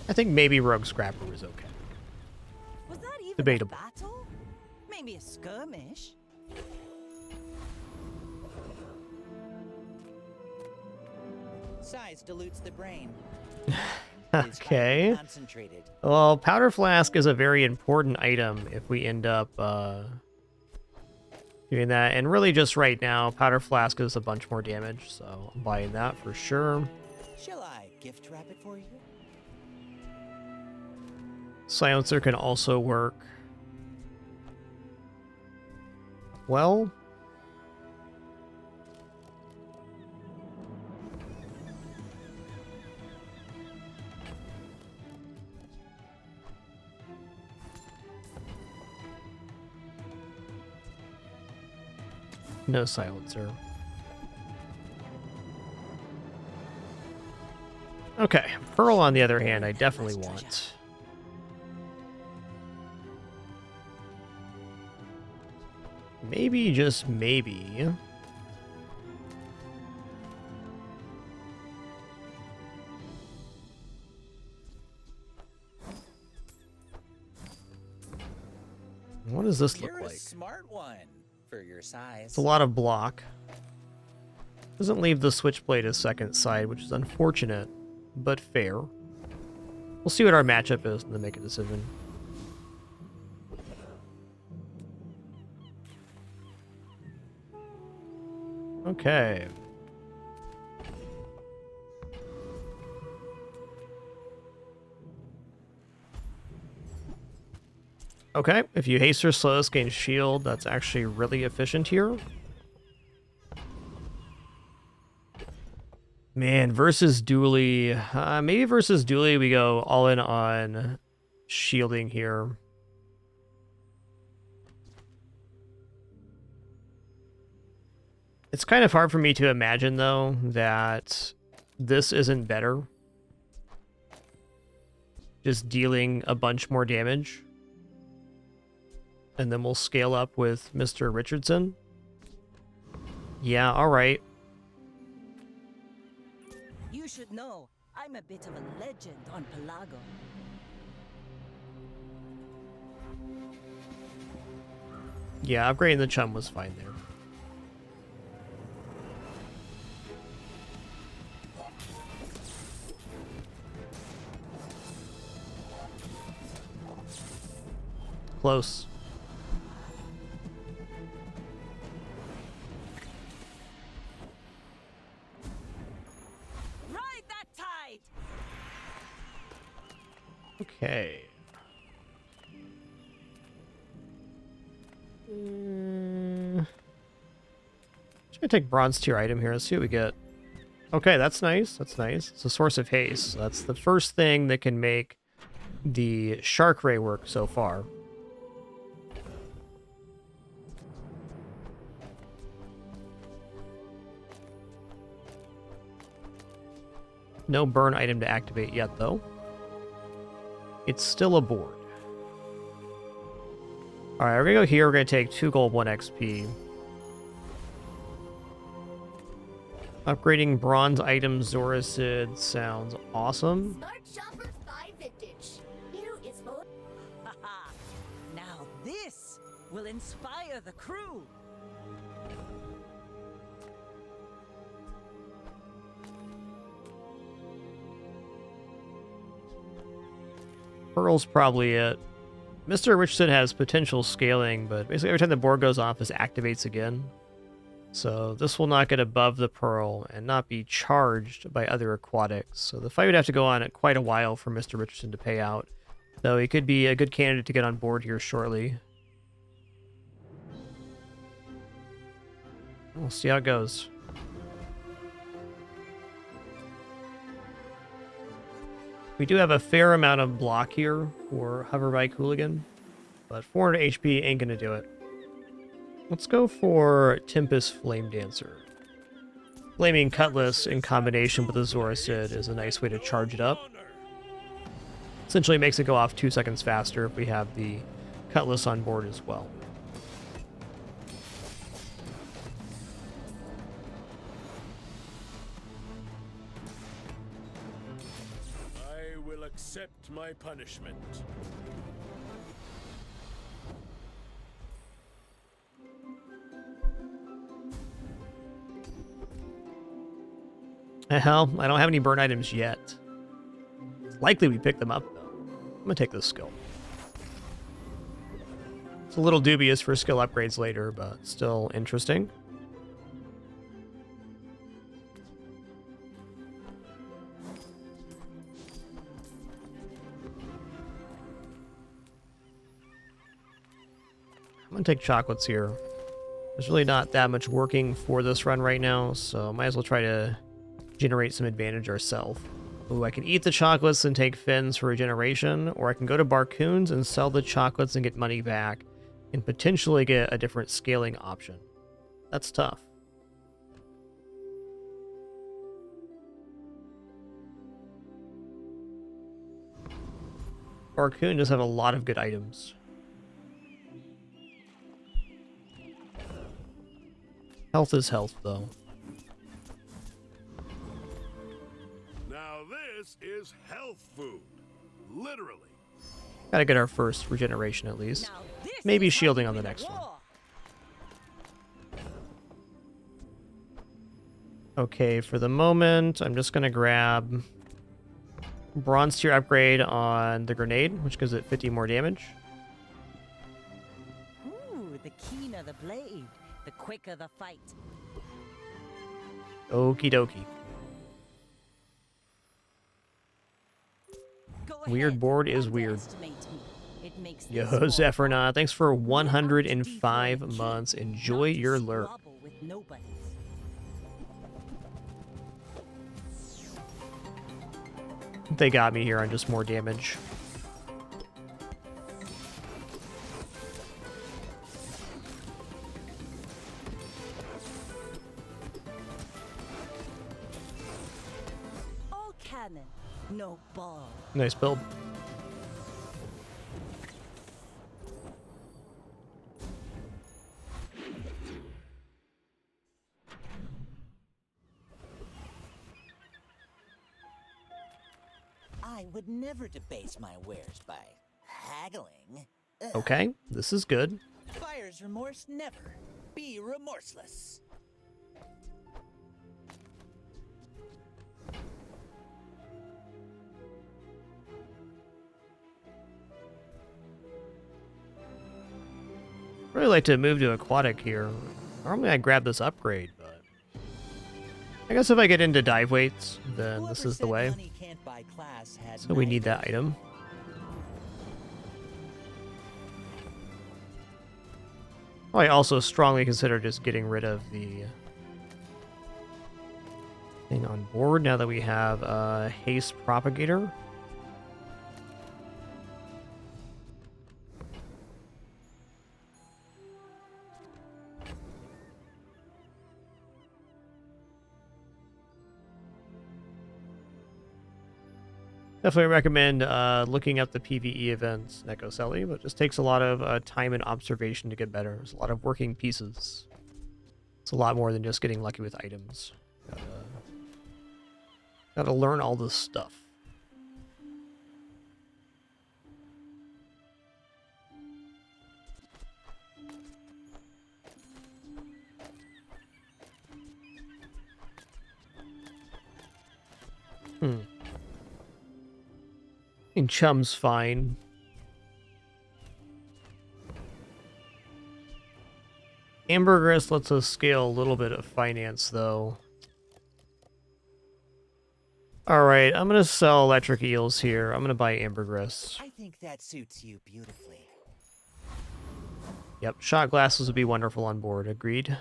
Speaker 1: I think maybe Rogue Scrapper was okay.
Speaker 8: Was that even
Speaker 1: Debatable.
Speaker 8: a battle? Maybe a skirmish.
Speaker 9: Size dilutes the brain.
Speaker 1: Okay.
Speaker 9: Concentrated.
Speaker 1: Well, Powder Flask is a very important item if we end up doing that. And really just right now, Powder Flask is a bunch more damage, so I'm buying that for sure.
Speaker 9: Shall I gift wrap it for you?
Speaker 1: Silencer can also work. Well, no silencer. Okay, Pearl on the other hand, I definitely want. Maybe, just maybe. What does this look
Speaker 9: You're
Speaker 1: like?
Speaker 9: a smart one for your size.
Speaker 1: It's a lot of block. Doesn't leave the switchblade as second side, which is unfortunate, but fair. We'll see what our matchup is and then make a decision. Okay. Okay, if you haste or slow, gain shield. That's actually really efficient here. Man, versus Dooley. Maybe versus Dooley we go all in on shielding here. It's kind of hard for me to imagine, though, that this isn't better. Just dealing a bunch more damage. And then we'll scale up with Mr. Richardson. Yeah, alright.
Speaker 8: You should know, I'm a bit of a legend on Pelago.
Speaker 1: Yeah, upgrading the chum was fine there. close.
Speaker 8: Ride that tide.
Speaker 1: Okay. Just gonna take bronze tier item here. Let's see what we get. Okay, that's nice. That's nice. It's a source of haste. So that's the first thing that can make the shark ray work so far. No burn item to activate yet, though. It's still a board. Alright, we're gonna go here. We're gonna take 2 gold, 1 XP. Upgrading bronze item Zoracid sounds awesome.
Speaker 11: Smart Shopper 5 Vintage. New is more.
Speaker 8: Haha. Now this will inspire the crew.
Speaker 1: Pearl's probably it. Mr. Richardson has potential scaling, but basically every time the board goes off, this activates again. So this will not get above the Pearl and not be charged by other aquatics. So the fight would have to go on at quite a while for Mr. Richardson to pay out. Though he could be a good candidate to get on board here shortly. We'll see how it goes. We do have a fair amount of block here for Hoverbike Hooligan, but 400 HP ain't gonna do it. Let's go for Tempest Flame Dancer. Flaming Cutlass in combination with the Zoracid is a nice way to charge it up. Essentially makes it go off 2 seconds faster if we have the Cutlass on board as well.
Speaker 6: I will accept my punishment.
Speaker 1: Hell, I don't have any burn items yet. It's likely we pick them up, though. I'm gonna take this skill. It's a little dubious for skill upgrades later, but still interesting. I'm gonna take chocolates here. There's really not that much working for this run right now, so might as well try to generate some advantage ourselves. Ooh, I can eat the chocolates and take fins for regeneration, or I can go to Barcoons and sell the chocolates and get money back, and potentially get a different scaling option. That's tough. Barcoon does have a lot of good items. Health is health, though.
Speaker 6: Now this is health food. Literally.
Speaker 1: Gotta get our first regeneration at least. Maybe shielding on the next one. Okay, for the moment, I'm just gonna grab bronze tier upgrade on the grenade, which gives it 50 more damage.
Speaker 8: Ooh, the keener the blade, the quicker the fight.
Speaker 1: Okie dokie. Weird board is weird. Yo, Zephyrna, thanks for 105 months. Enjoy your lurk. They got me here on just more damage.
Speaker 8: All cannon, no ball.
Speaker 1: Nice build.
Speaker 9: I would never debase my wares by haggling. Ugh.
Speaker 1: Okay, this is good.
Speaker 9: Buyer's remorse never. Be remorseless.
Speaker 1: Really like to move to aquatic here. Normally I grab this upgrade, but I guess if I get into dive weights, then this is the way. So we need that item. I also strongly consider just getting rid of the thing on board now that we have a haste propagator. Definitely recommend looking up the PvE events, Necoseli, but it just takes a lot of time and observation to get better. There's a lot of working pieces. It's a lot more than just getting lucky with items. Gotta learn all this stuff. And Chum's fine. Ambergris lets us scale a little bit of finance, though. Alright, I'm gonna sell electric eels here. I'm gonna buy ambergris.
Speaker 9: I think that suits you beautifully.
Speaker 1: Yep, shot glasses would be wonderful on board. Agreed.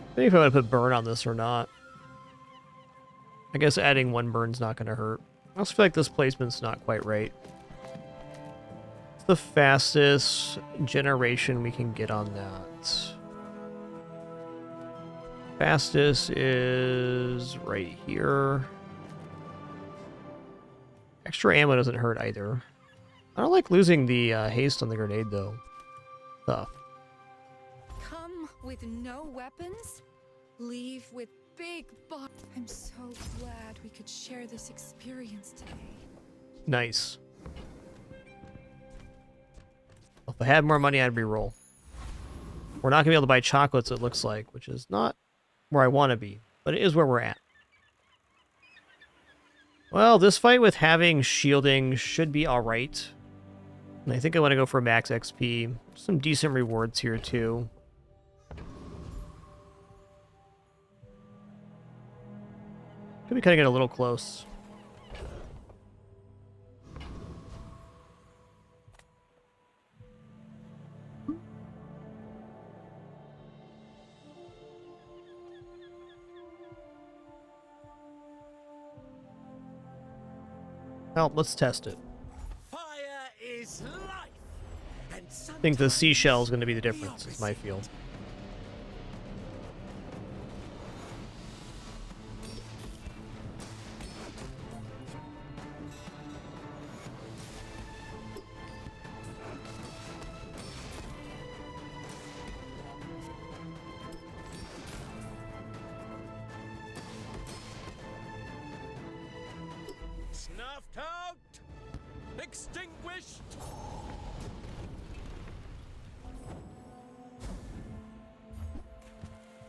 Speaker 1: I think if I want to put burn on this or not. I guess adding one burn's not going to hurt. I also feel like this placement's not quite right. It's the fastest generation we can get on that. Fastest is right here. Extra ammo doesn't hurt either. I don't like losing the haste on the grenade, though. Tough.
Speaker 4: Come with no weapons? Leave with big bucks. I'm so glad we could share this experience today.
Speaker 1: Nice. If I had more money, I'd reroll. We're not going to be able to buy chocolates, it looks like, which is not where I want to be, but it is where we're at. Well, this fight with having shielding should be alright. And I think I want to go for max XP. Some decent rewards here, too. Could be cutting it a little close. Well, let's test it.
Speaker 9: Fire is life. And
Speaker 1: I think the seashell is going to be the difference, is my feel.
Speaker 13: Snuffed out! Extinguished!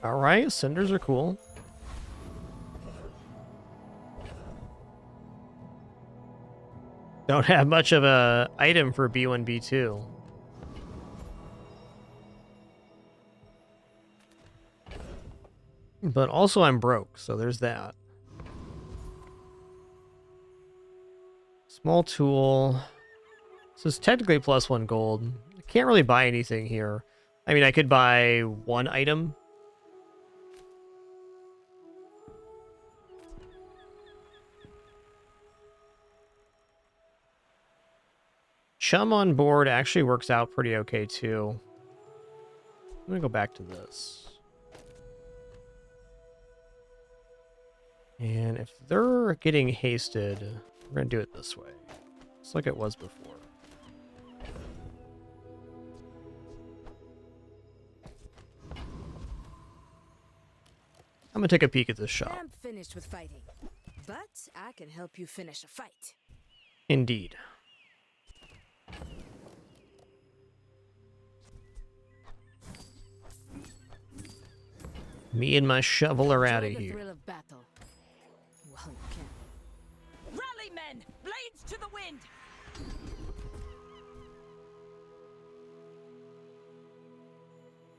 Speaker 1: Alright, cinders are cool. Don't have much of a item for B1, B2. But also I'm broke, so there's that. Small tool. This is technically +1 gold. I can't really buy anything here. I mean, I could buy one item. Chum on board actually works out pretty okay, too. I'm gonna go back to this. And if they're getting hasted, we're gonna do it this way. Just like it was before. I'm gonna take a peek at this shop.
Speaker 2: I'm finished with fighting, but I can help you finish a fight.
Speaker 1: Indeed. Me and my shovel are out of
Speaker 2: Enjoy the
Speaker 1: here.
Speaker 2: thrill of battle. Well, you can.
Speaker 8: Rally, men! Blades to the wind!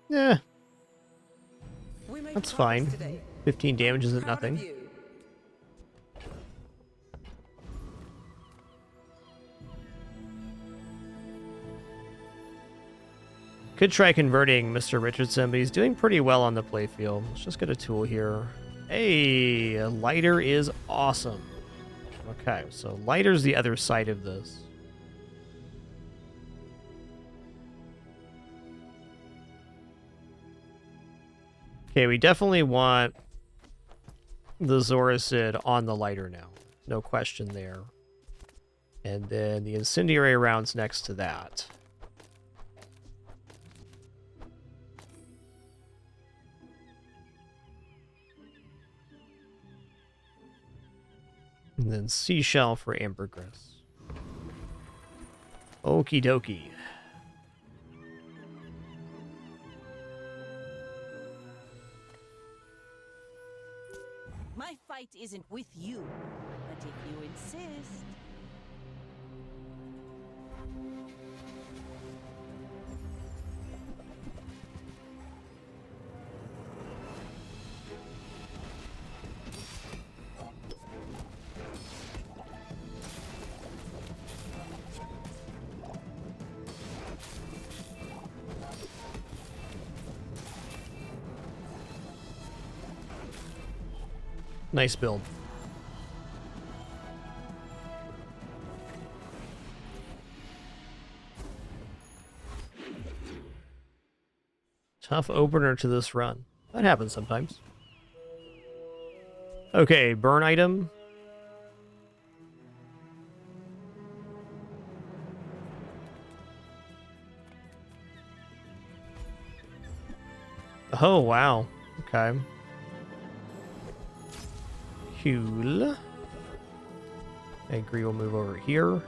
Speaker 1: Yeah,
Speaker 12: We made
Speaker 1: that's
Speaker 12: progress
Speaker 1: fine.
Speaker 12: today.
Speaker 1: 15 damage isn't
Speaker 12: Proud of
Speaker 1: nothing.
Speaker 12: you.
Speaker 1: Could try converting Mr. Richardson, but he's doing pretty well on the playfield. Let's just get a tool here. Hey, a lighter is awesome. Okay, so lighter's the other side of this. Okay, we definitely want the Zoracid on the lighter now. No question there. And then the incendiary rounds next to that. And then seashell for ambergris. Okie dokie.
Speaker 8: My fight isn't with you, but if you insist.
Speaker 1: Nice build. Tough opener to this run. That happens sometimes. Okay, burn item. Oh, wow. Okay. Cool. I agree, we'll move over here.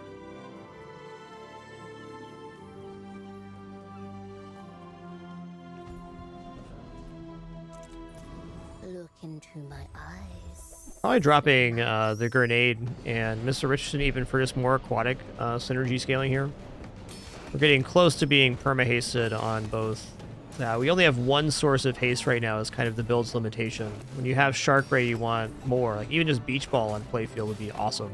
Speaker 11: Look into my eyes.
Speaker 1: Probably dropping the grenade and Mr. Richardson even for just more aquatic synergy scaling here. We're getting close to being perma-hasted on both. We only have one source of haste right now as kind of the build's limitation. When you have Shark Ray, you want more. Like even just Beach Ball on playfield would be awesome.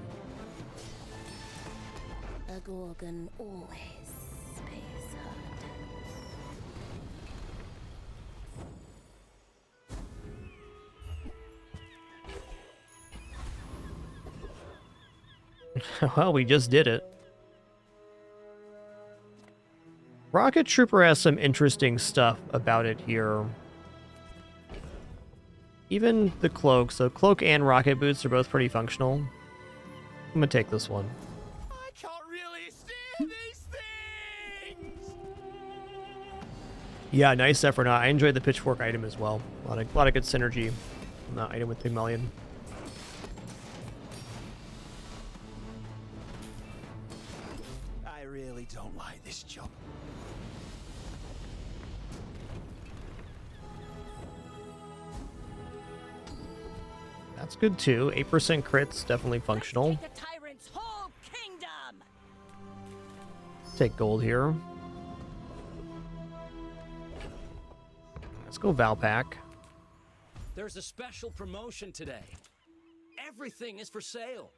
Speaker 11: A Gorgon always pays
Speaker 1: hurt. Well, we just did it. Rocket Trooper has some interesting stuff about it here. Even the cloak. So cloak and rocket boots are both pretty functional. I'm gonna take this one.
Speaker 13: I can't really stand these things.
Speaker 1: Yeah, nice effort. I enjoyed the pitchfork item as well. A lot of good synergy on that item with Pygmalion.
Speaker 9: I really don't like this job.
Speaker 1: That's good too. 8% crits, definitely functional.
Speaker 8: Take a tyrant's whole kingdom.
Speaker 1: Take gold here. Let's go Valpak.
Speaker 13: There's a special promotion today. Everything is for sale.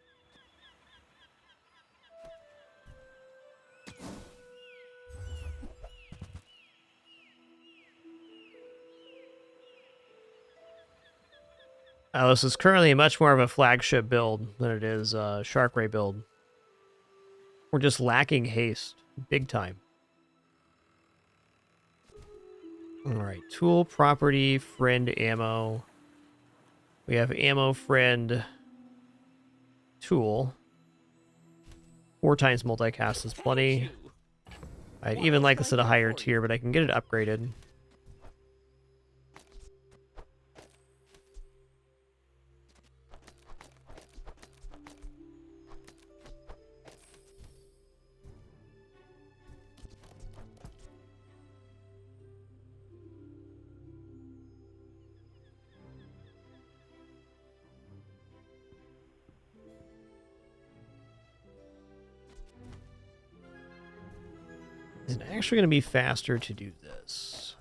Speaker 1: This is currently much more of a flagship build than it is a Shark Ray build. We're just lacking haste. Big time. Alright, tool, property, friend, ammo. We have ammo, friend, tool. 4 times multicast is plenty. I'd even like this at a higher tier, but I can get it upgraded. It's actually going to be faster to do this.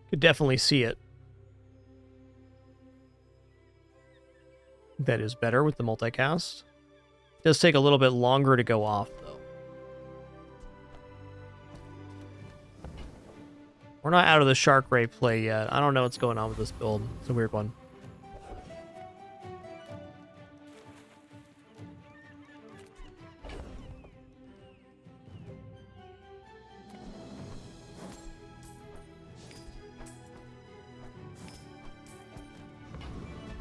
Speaker 1: Could definitely see it. That is better with the multicast. Does take a little bit longer to go off, though. We're not out of the Shark Ray play yet. I don't know what's going on with this build. It's a weird one.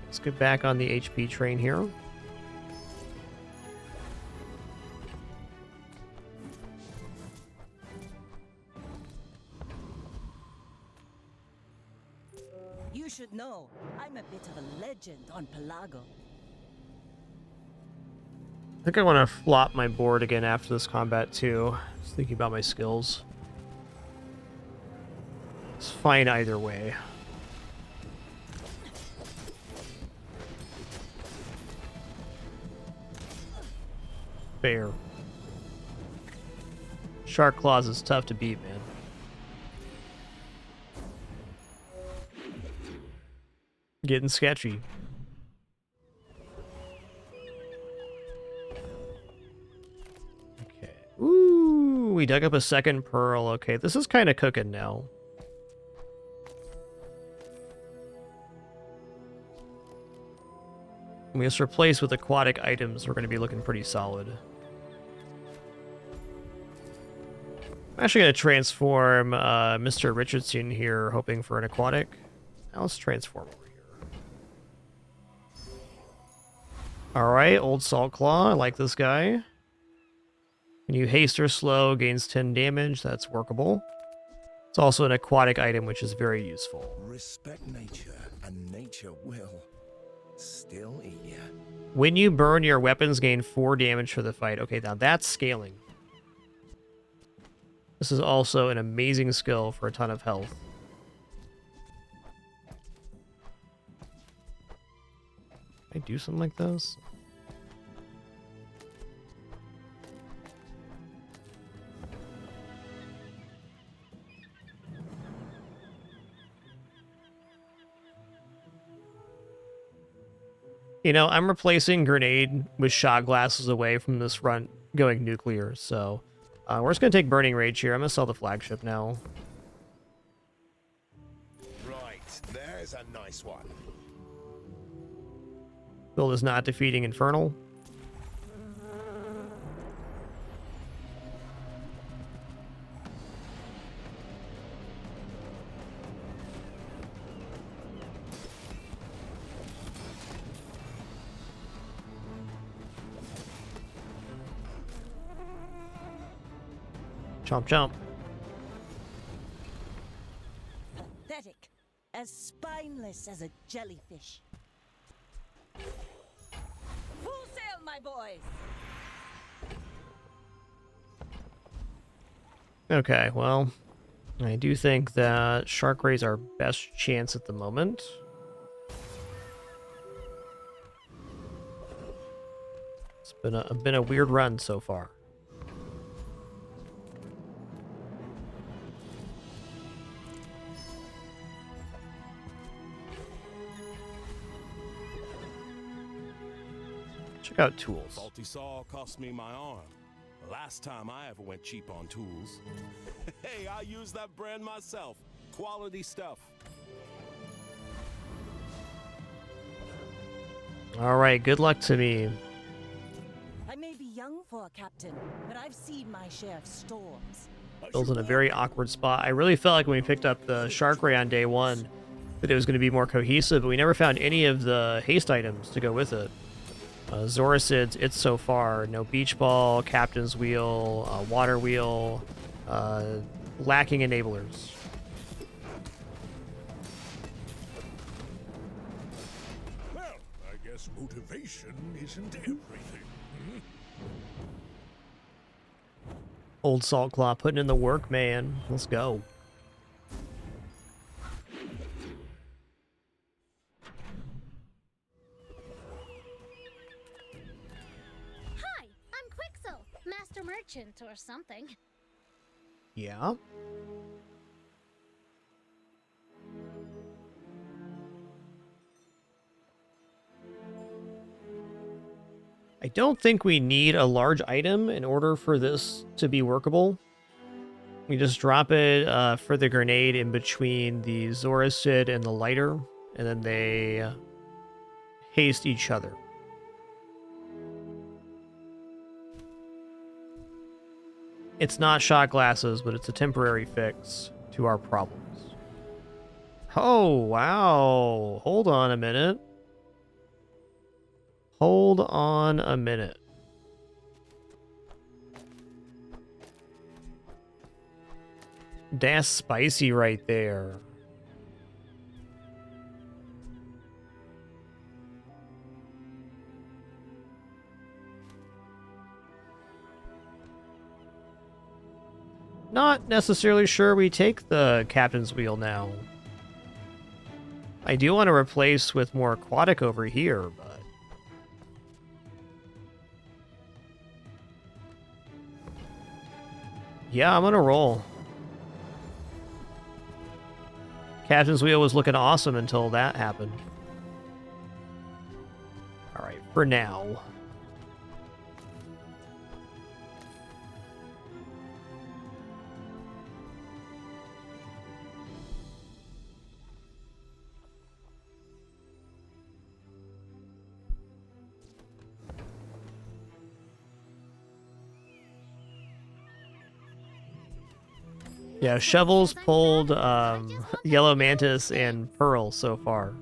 Speaker 1: Let's get back on the HP train here.
Speaker 8: You should know, I'm a bit of a legend on Pelago.
Speaker 1: I think I want to flop my board again after this combat too. Just thinking about my skills. It's fine either way. Fair. Shark Claws is tough to beat, man. Getting sketchy. Okay. Ooh, we dug up a second pearl. Okay, this is kind of cooking now. We just replace with aquatic items. We're going to be looking pretty solid. I'm actually going to transform Mr. Richardson here, hoping for an aquatic. Now let's transform over here. Alright, Old Salt Claw. I like this guy. When you haste or slow, gains 10 damage. That's workable. It's also an aquatic item, which is very useful.
Speaker 10: Respect nature, and nature will still eat you.
Speaker 1: When you burn, your weapons gain 4 damage for the fight. Okay, now that's scaling. This is also an amazing skill for a ton of health. Can I do something like this? You know, I'm replacing grenade with shot glasses away from this run going nuclear, so we're just going to take Burning Rage here. I'm going to sell the flagship now.
Speaker 10: Right, there's a nice one.
Speaker 1: Build is not defeating Infernal. Chomp chomp.
Speaker 8: Pathetic. As spineless as a jellyfish. Full sail, my boys!
Speaker 1: Okay, well, I do think that Shark Ray's our best chance at the moment. It's been a weird run so far. Check out tools.
Speaker 17: Faulty saw cost me my arm. The last time I ever went cheap on tools. Hey, I use that brand myself. Quality stuff.
Speaker 1: All right, good luck to me.
Speaker 8: I may be young for a captain, but I've seen my share of storms.
Speaker 1: Bill's in a very awkward spot. I really felt like when we picked up the Shark Ray on day one that it was going to be more cohesive, but we never found any of the haste items to go with it. Zoricids, it's so far. No Beach Ball, Captain's Wheel, Water Wheel, lacking enablers.
Speaker 6: Well, I guess motivation isn't everything. Hmm?
Speaker 1: Old Salt Claw putting in the work, man. Let's go.
Speaker 15: Hi, I'm Quixo. merchant or something.
Speaker 1: Yeah. I don't think we need a large item in order for this to be workable. We just drop it for the grenade in between the Zoracid and the lighter, and then they haste each other. It's not shot glasses, but it's a temporary fix to our problems. Oh, wow. Hold on a minute. Hold on a minute. That's spicy right there. Not necessarily sure we take the captain's wheel now. I do want to replace with more aquatic over here, but... yeah, I'm gonna roll. Captain's wheel was looking awesome until that happened. Alright, for now. Yeah, Shovels pulled Yellow Mantis and Pearl so far.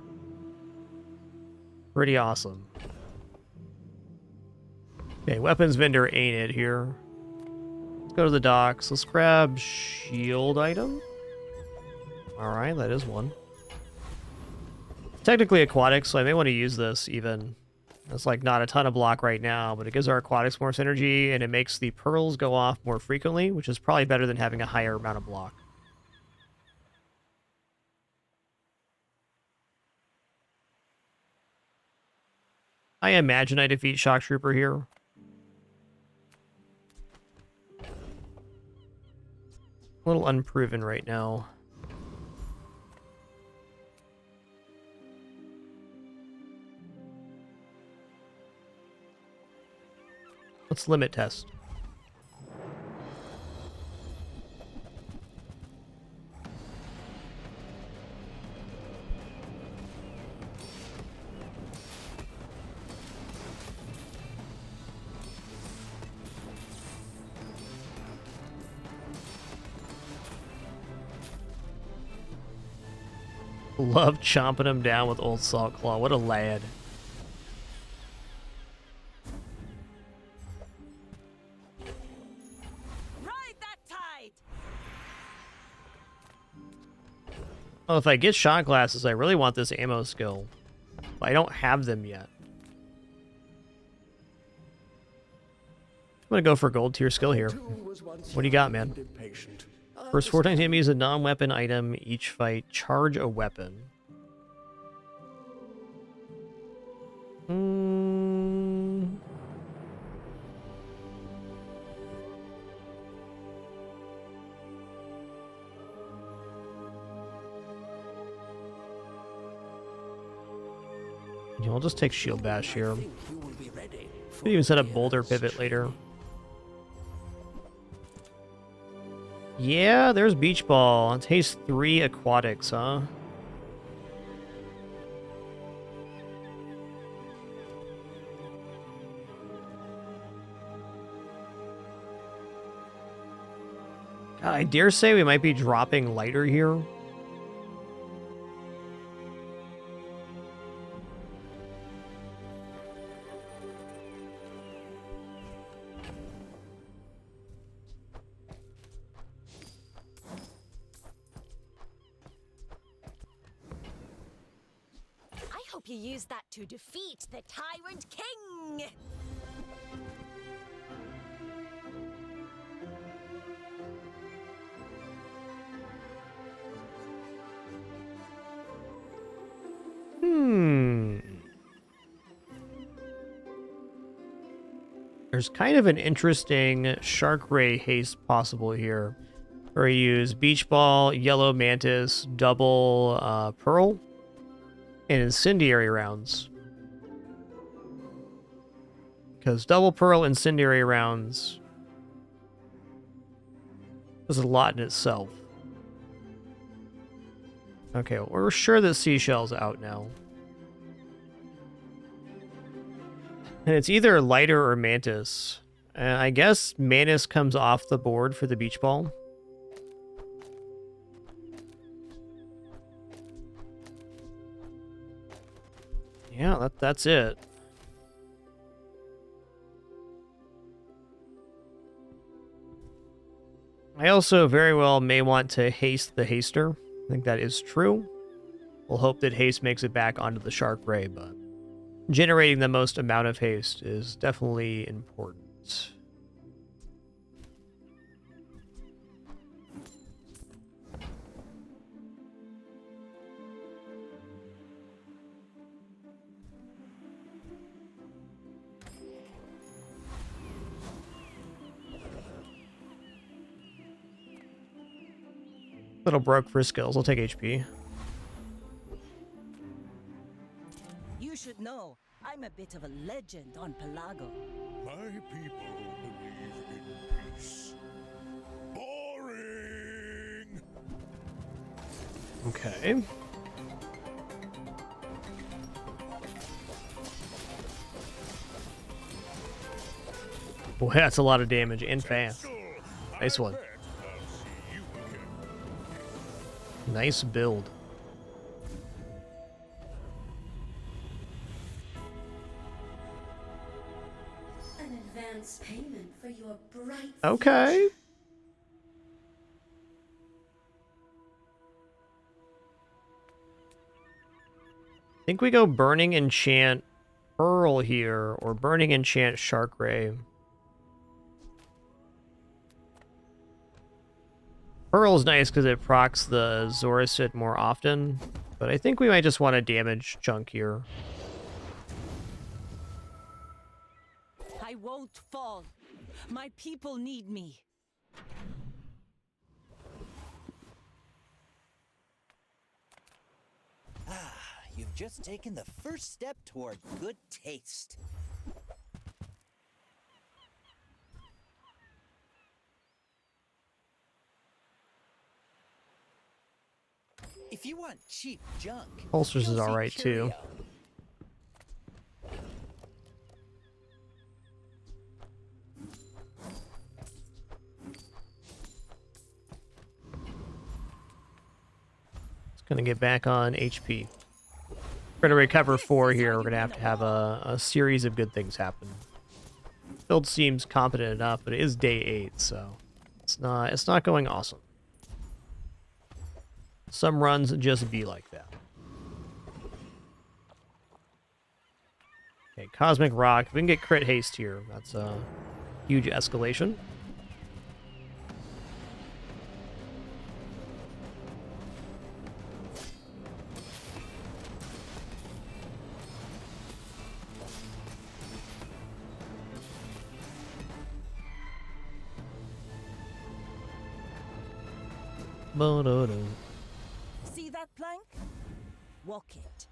Speaker 1: Pretty awesome. Okay, weapons vendor ain't it here. Let's go to the docks. Let's grab shield item. Alright, that is one. Technically aquatic, so I may want to use this even. It's like not a ton of block right now, but it gives our aquatics more synergy, and it makes the pearls go off more frequently, which is probably better than having a higher amount of block. I imagine I defeat Shock Trooper here. A little unproven right now. Let's limit test. Love chomping him down with Old Salt Claw. What a lad. Well, if I get shot glasses, I really want this ammo skill. But I don't have them yet. I'm gonna go for gold tier skill here. What do you got, man? First 4 times enemies a non-weapon item each fight. Charge a weapon. Yeah, I'll just take shield bash here. Could even set up boulder pivot later. Yeah, there's beach ball. It tastes 3 aquatics, huh? God, I dare say we might be dropping lighter here.
Speaker 11: I hope you use that to defeat the Tyrant King!
Speaker 1: There's kind of an interesting Shark Ray haste possible here, where you use Beach Ball, Yellow Mantis, double Pearl, and Incendiary rounds. Because double Pearl Incendiary rounds is a lot in itself. Okay, well, we're sure that Seashell's out now. And it's either Lighter or Mantis. I guess Mantis comes off the board for the Beach Ball. Yeah, that's it. I also very well may want to haste the Haster. I think that is true. We'll hope that haste makes it back onto the Shark Ray, but generating the most amount of haste is definitely important. Little broke for skills. I'll take HP.
Speaker 8: You should know, I'm a bit of a legend on Pelago.
Speaker 6: My people believe in peace. Boring!
Speaker 1: Okay. Boy, that's a lot of damage and fast. Nice one. Nice build.
Speaker 20: An advance payment for your bright
Speaker 1: Okay. I think we go Burning Enchant Pearl here, or Burning Enchant Shark Ray. Pearl's nice because it procs the Zorasid more often, but I think we might just want to damage Chunk here.
Speaker 8: I won't fall. My people need me.
Speaker 9: Ah, you've just taken the first step toward good taste. If you want cheap junk,
Speaker 1: Ulcers is
Speaker 9: you'll see
Speaker 1: alright too.
Speaker 9: Curio.
Speaker 1: It's gonna get back on HP. We're gonna recover 4 here. We're gonna have a series of good things happen. Build seems competent enough, but it is day 8, so it's not going awesome. Some runs just be like that. Okay, Cosmic Rock. We can get crit haste here. That's a huge escalation. Bo-do-do.
Speaker 8: See that plank? Walk it.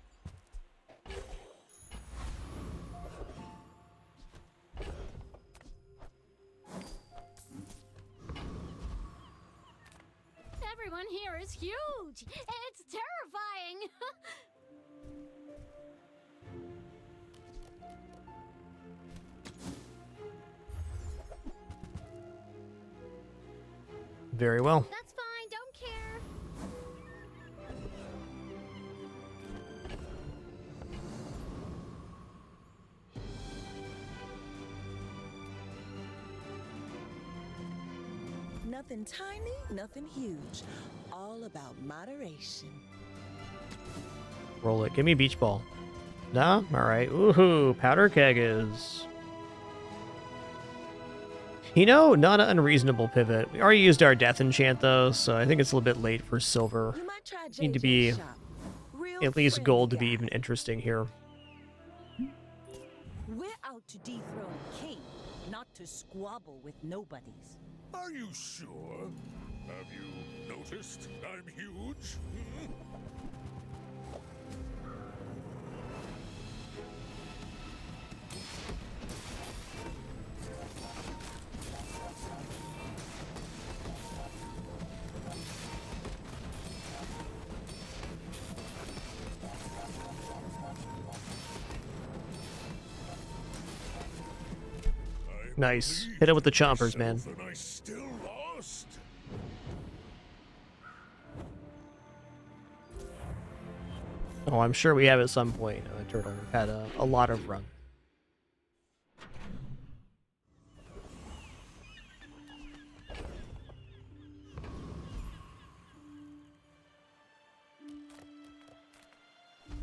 Speaker 15: Everyone here is huge. It's terrifying.
Speaker 1: Very well.
Speaker 15: That's fine. Don't care.
Speaker 14: Nothing tiny, nothing huge. All about moderation.
Speaker 1: Roll it. Give me Beach Ball. Nah? Alright. Woohoo! Powder Keg is... You know, not an unreasonable pivot. We already used our Death Enchant, though, so I think it's a little bit late for Silver. Need to be at least gold to be even interesting here.
Speaker 8: We're out to dethrone a king, not to squabble with nobodies.
Speaker 6: Are you sure? Have you noticed I'm huge? Hmm?
Speaker 1: Nice. Hit it with the chompers, man.
Speaker 6: And I still lost.
Speaker 1: Oh, I'm sure we have at some point. Turtle had a lot of run.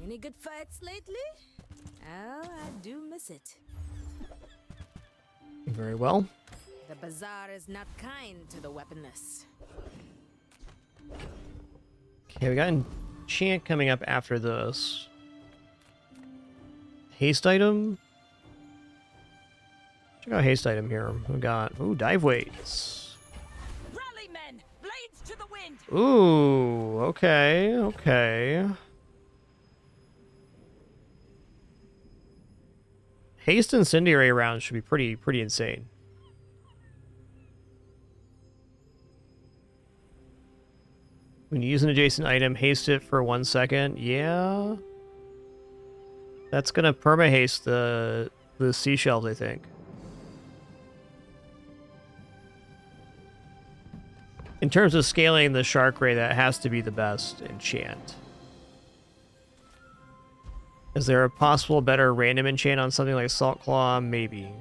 Speaker 2: Any good fights lately? Oh, I do miss it.
Speaker 1: Very well.
Speaker 2: The bazaar is not kind to the weaponless.
Speaker 1: Okay, we got enchant coming up after this. Haste item? Check out haste item here. We got dive weights.
Speaker 8: Rally men, blades to the wind.
Speaker 1: Ooh, okay. Haste incendiary rounds should be pretty insane. When you use an adjacent item, haste it for 1 second. Yeah. That's gonna perma-haste the seashells, I think. In terms of scaling the shark ray, that has to be the best enchant. Is there a possible better random enchant on something like Salt Claw? Maybe.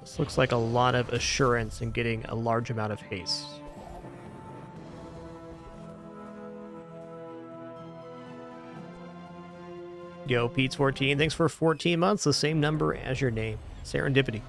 Speaker 1: This looks like a lot of assurance in getting a large amount of haste. Yo, Pete's14, thanks for 14 months, the same number as your name. Serendipity.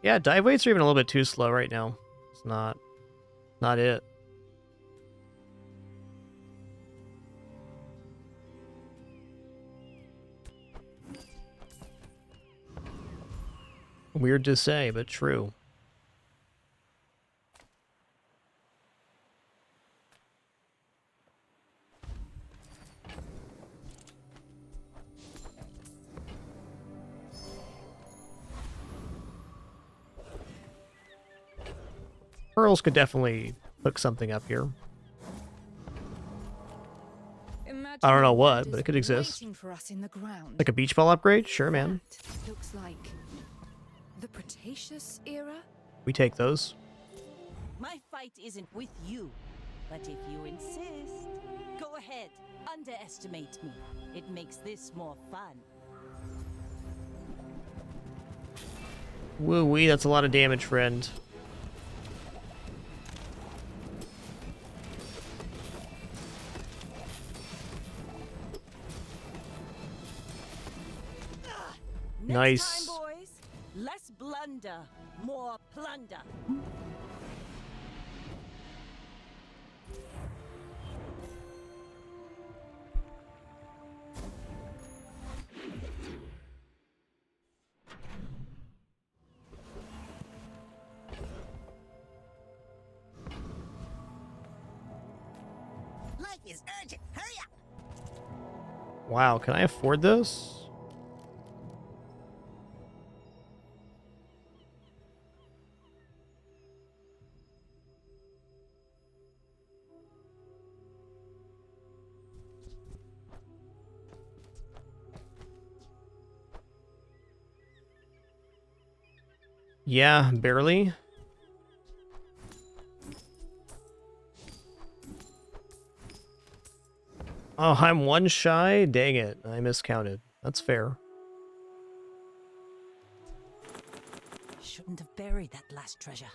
Speaker 1: Yeah, dive weights are even a little bit too slow right now. It's not it. Weird to say, but true. Pearls could definitely hook something up here.
Speaker 4: Imagine
Speaker 1: I don't know
Speaker 4: what
Speaker 1: what, but it could
Speaker 4: is
Speaker 1: exist.
Speaker 4: waiting for us in the ground.
Speaker 1: Like a beach ball upgrade? Sure, man.
Speaker 4: Looks like the Cretaceous era.
Speaker 1: We take those.
Speaker 8: My fight isn't with you, but if you insist, go ahead, underestimate me. It makes this more fun.
Speaker 1: Woo-wee, that's a lot of damage, friend. Nice.
Speaker 8: Next time, boys, less blunder, more plunder.
Speaker 16: Life is urgent. Hurry up.
Speaker 1: Wow, can I afford this? Yeah, barely. Oh, I'm one shy? Dang it, I miscounted. That's fair.
Speaker 8: couldn't have buried that last treasure.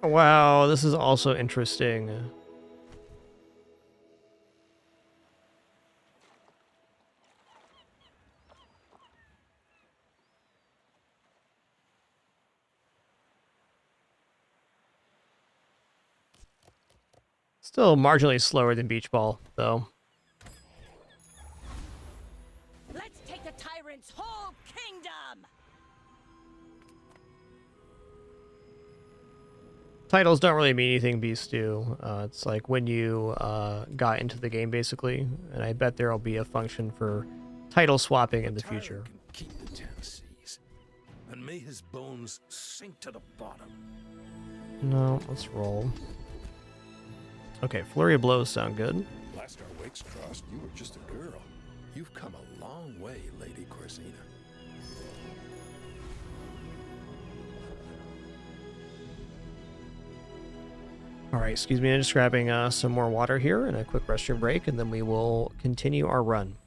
Speaker 1: Wow, this is also interesting. Still marginally slower than Beach Ball, though.
Speaker 8: Let's take the tyrant's whole kingdom!
Speaker 1: Titles don't really mean anything, Beast do. It's like when you got into the game, basically. And I bet there'll be a function for title swapping in the future.
Speaker 6: Keep the 10 C's, and may his bones sink to the bottom.
Speaker 1: No, let's roll. Okay, Flurry of Blows sound good.
Speaker 6: Last our wakes crossed, you were just a girl. You've come a long way, Lady Corsina.
Speaker 1: Alright, excuse me, I'm just grabbing some more water here and a quick restroom break, and then we will continue our run.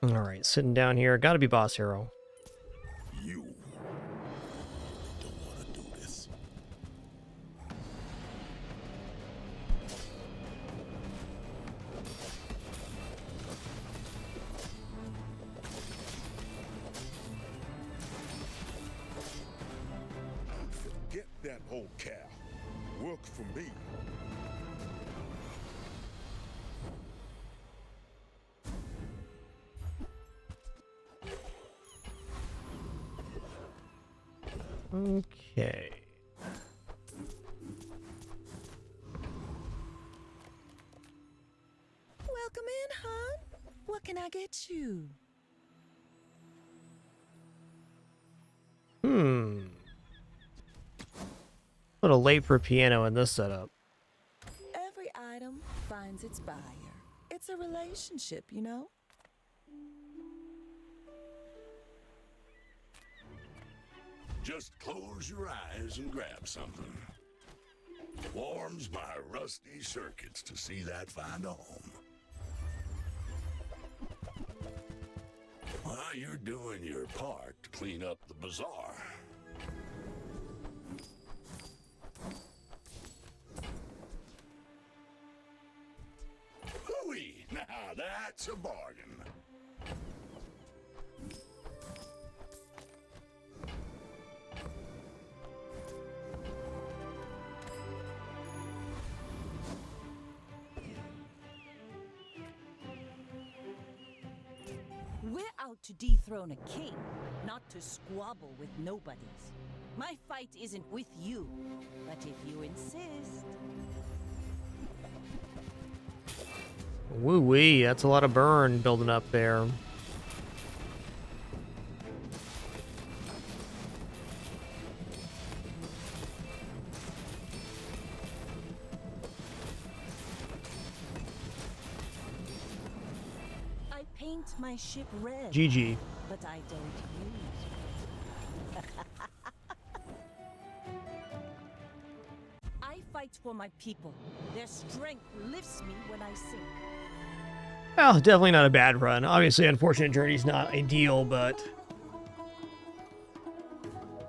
Speaker 1: Alright, sitting down here. Gotta be Boss Hero.
Speaker 6: You don't want to do this. Forget that old cow. Work for me.
Speaker 1: Okay.
Speaker 14: Welcome in, hon. What can I get you?
Speaker 1: A little late for piano in this setup.
Speaker 14: Every item finds its buyer. It's a relationship, you know?
Speaker 6: Just close your eyes and grab something. Warms my rusty circuits to see that find a home. While you're doing your part to clean up the bazaar. Hooey! Now that's a bargain.
Speaker 8: We're out to dethrone a king, not to squabble with nobodies. My fight isn't with you, but if you insist...
Speaker 1: Woo-wee, that's a lot of burn building up there.
Speaker 8: I paint my ship red.
Speaker 1: GG.
Speaker 8: but I don't use. I fight for my people. Their strength lifts me when I sink.
Speaker 1: Well, definitely not a bad run. Obviously, Unfortunate Journey's not ideal, but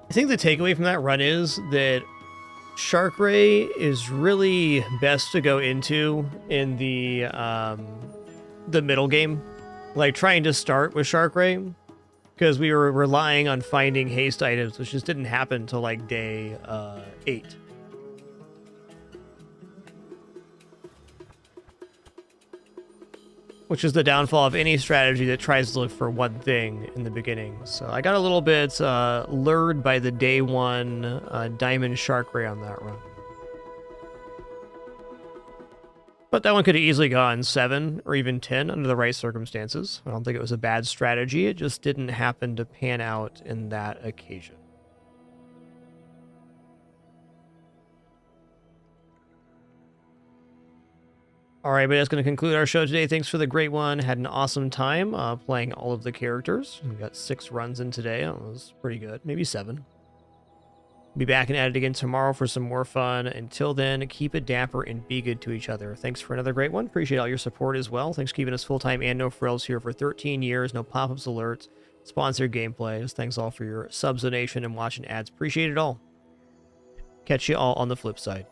Speaker 1: I think the takeaway from that run is that Shark Ray is really best to go into in the middle game. Like, trying to start with Shark Ray, because we were relying on finding haste items, which just didn't happen until, like, day 8. Which is the downfall of any strategy that tries to look for one thing in the beginning. So I got a little bit lured by the day 1 Diamond Shark Ray on that run. But that one could have easily gone 7 or even 10 under the right circumstances. I don't think it was a bad strategy. It just didn't happen to pan out in that occasion. All right, but that's going to conclude our show today. Thanks for the great one. Had an awesome time playing all of the characters. We got 6 runs in today. That was pretty good. Maybe 7. Be back and at it again tomorrow for some more fun. Until then, keep it dapper and be good to each other. Thanks for another great one. Appreciate all your support as well. Thanks for keeping us full-time and no frills here for 13 years. No pop-ups, alerts, sponsored gameplays. Thanks all for your subs, donation, and watching ads. Appreciate it all. Catch you all on the flip side.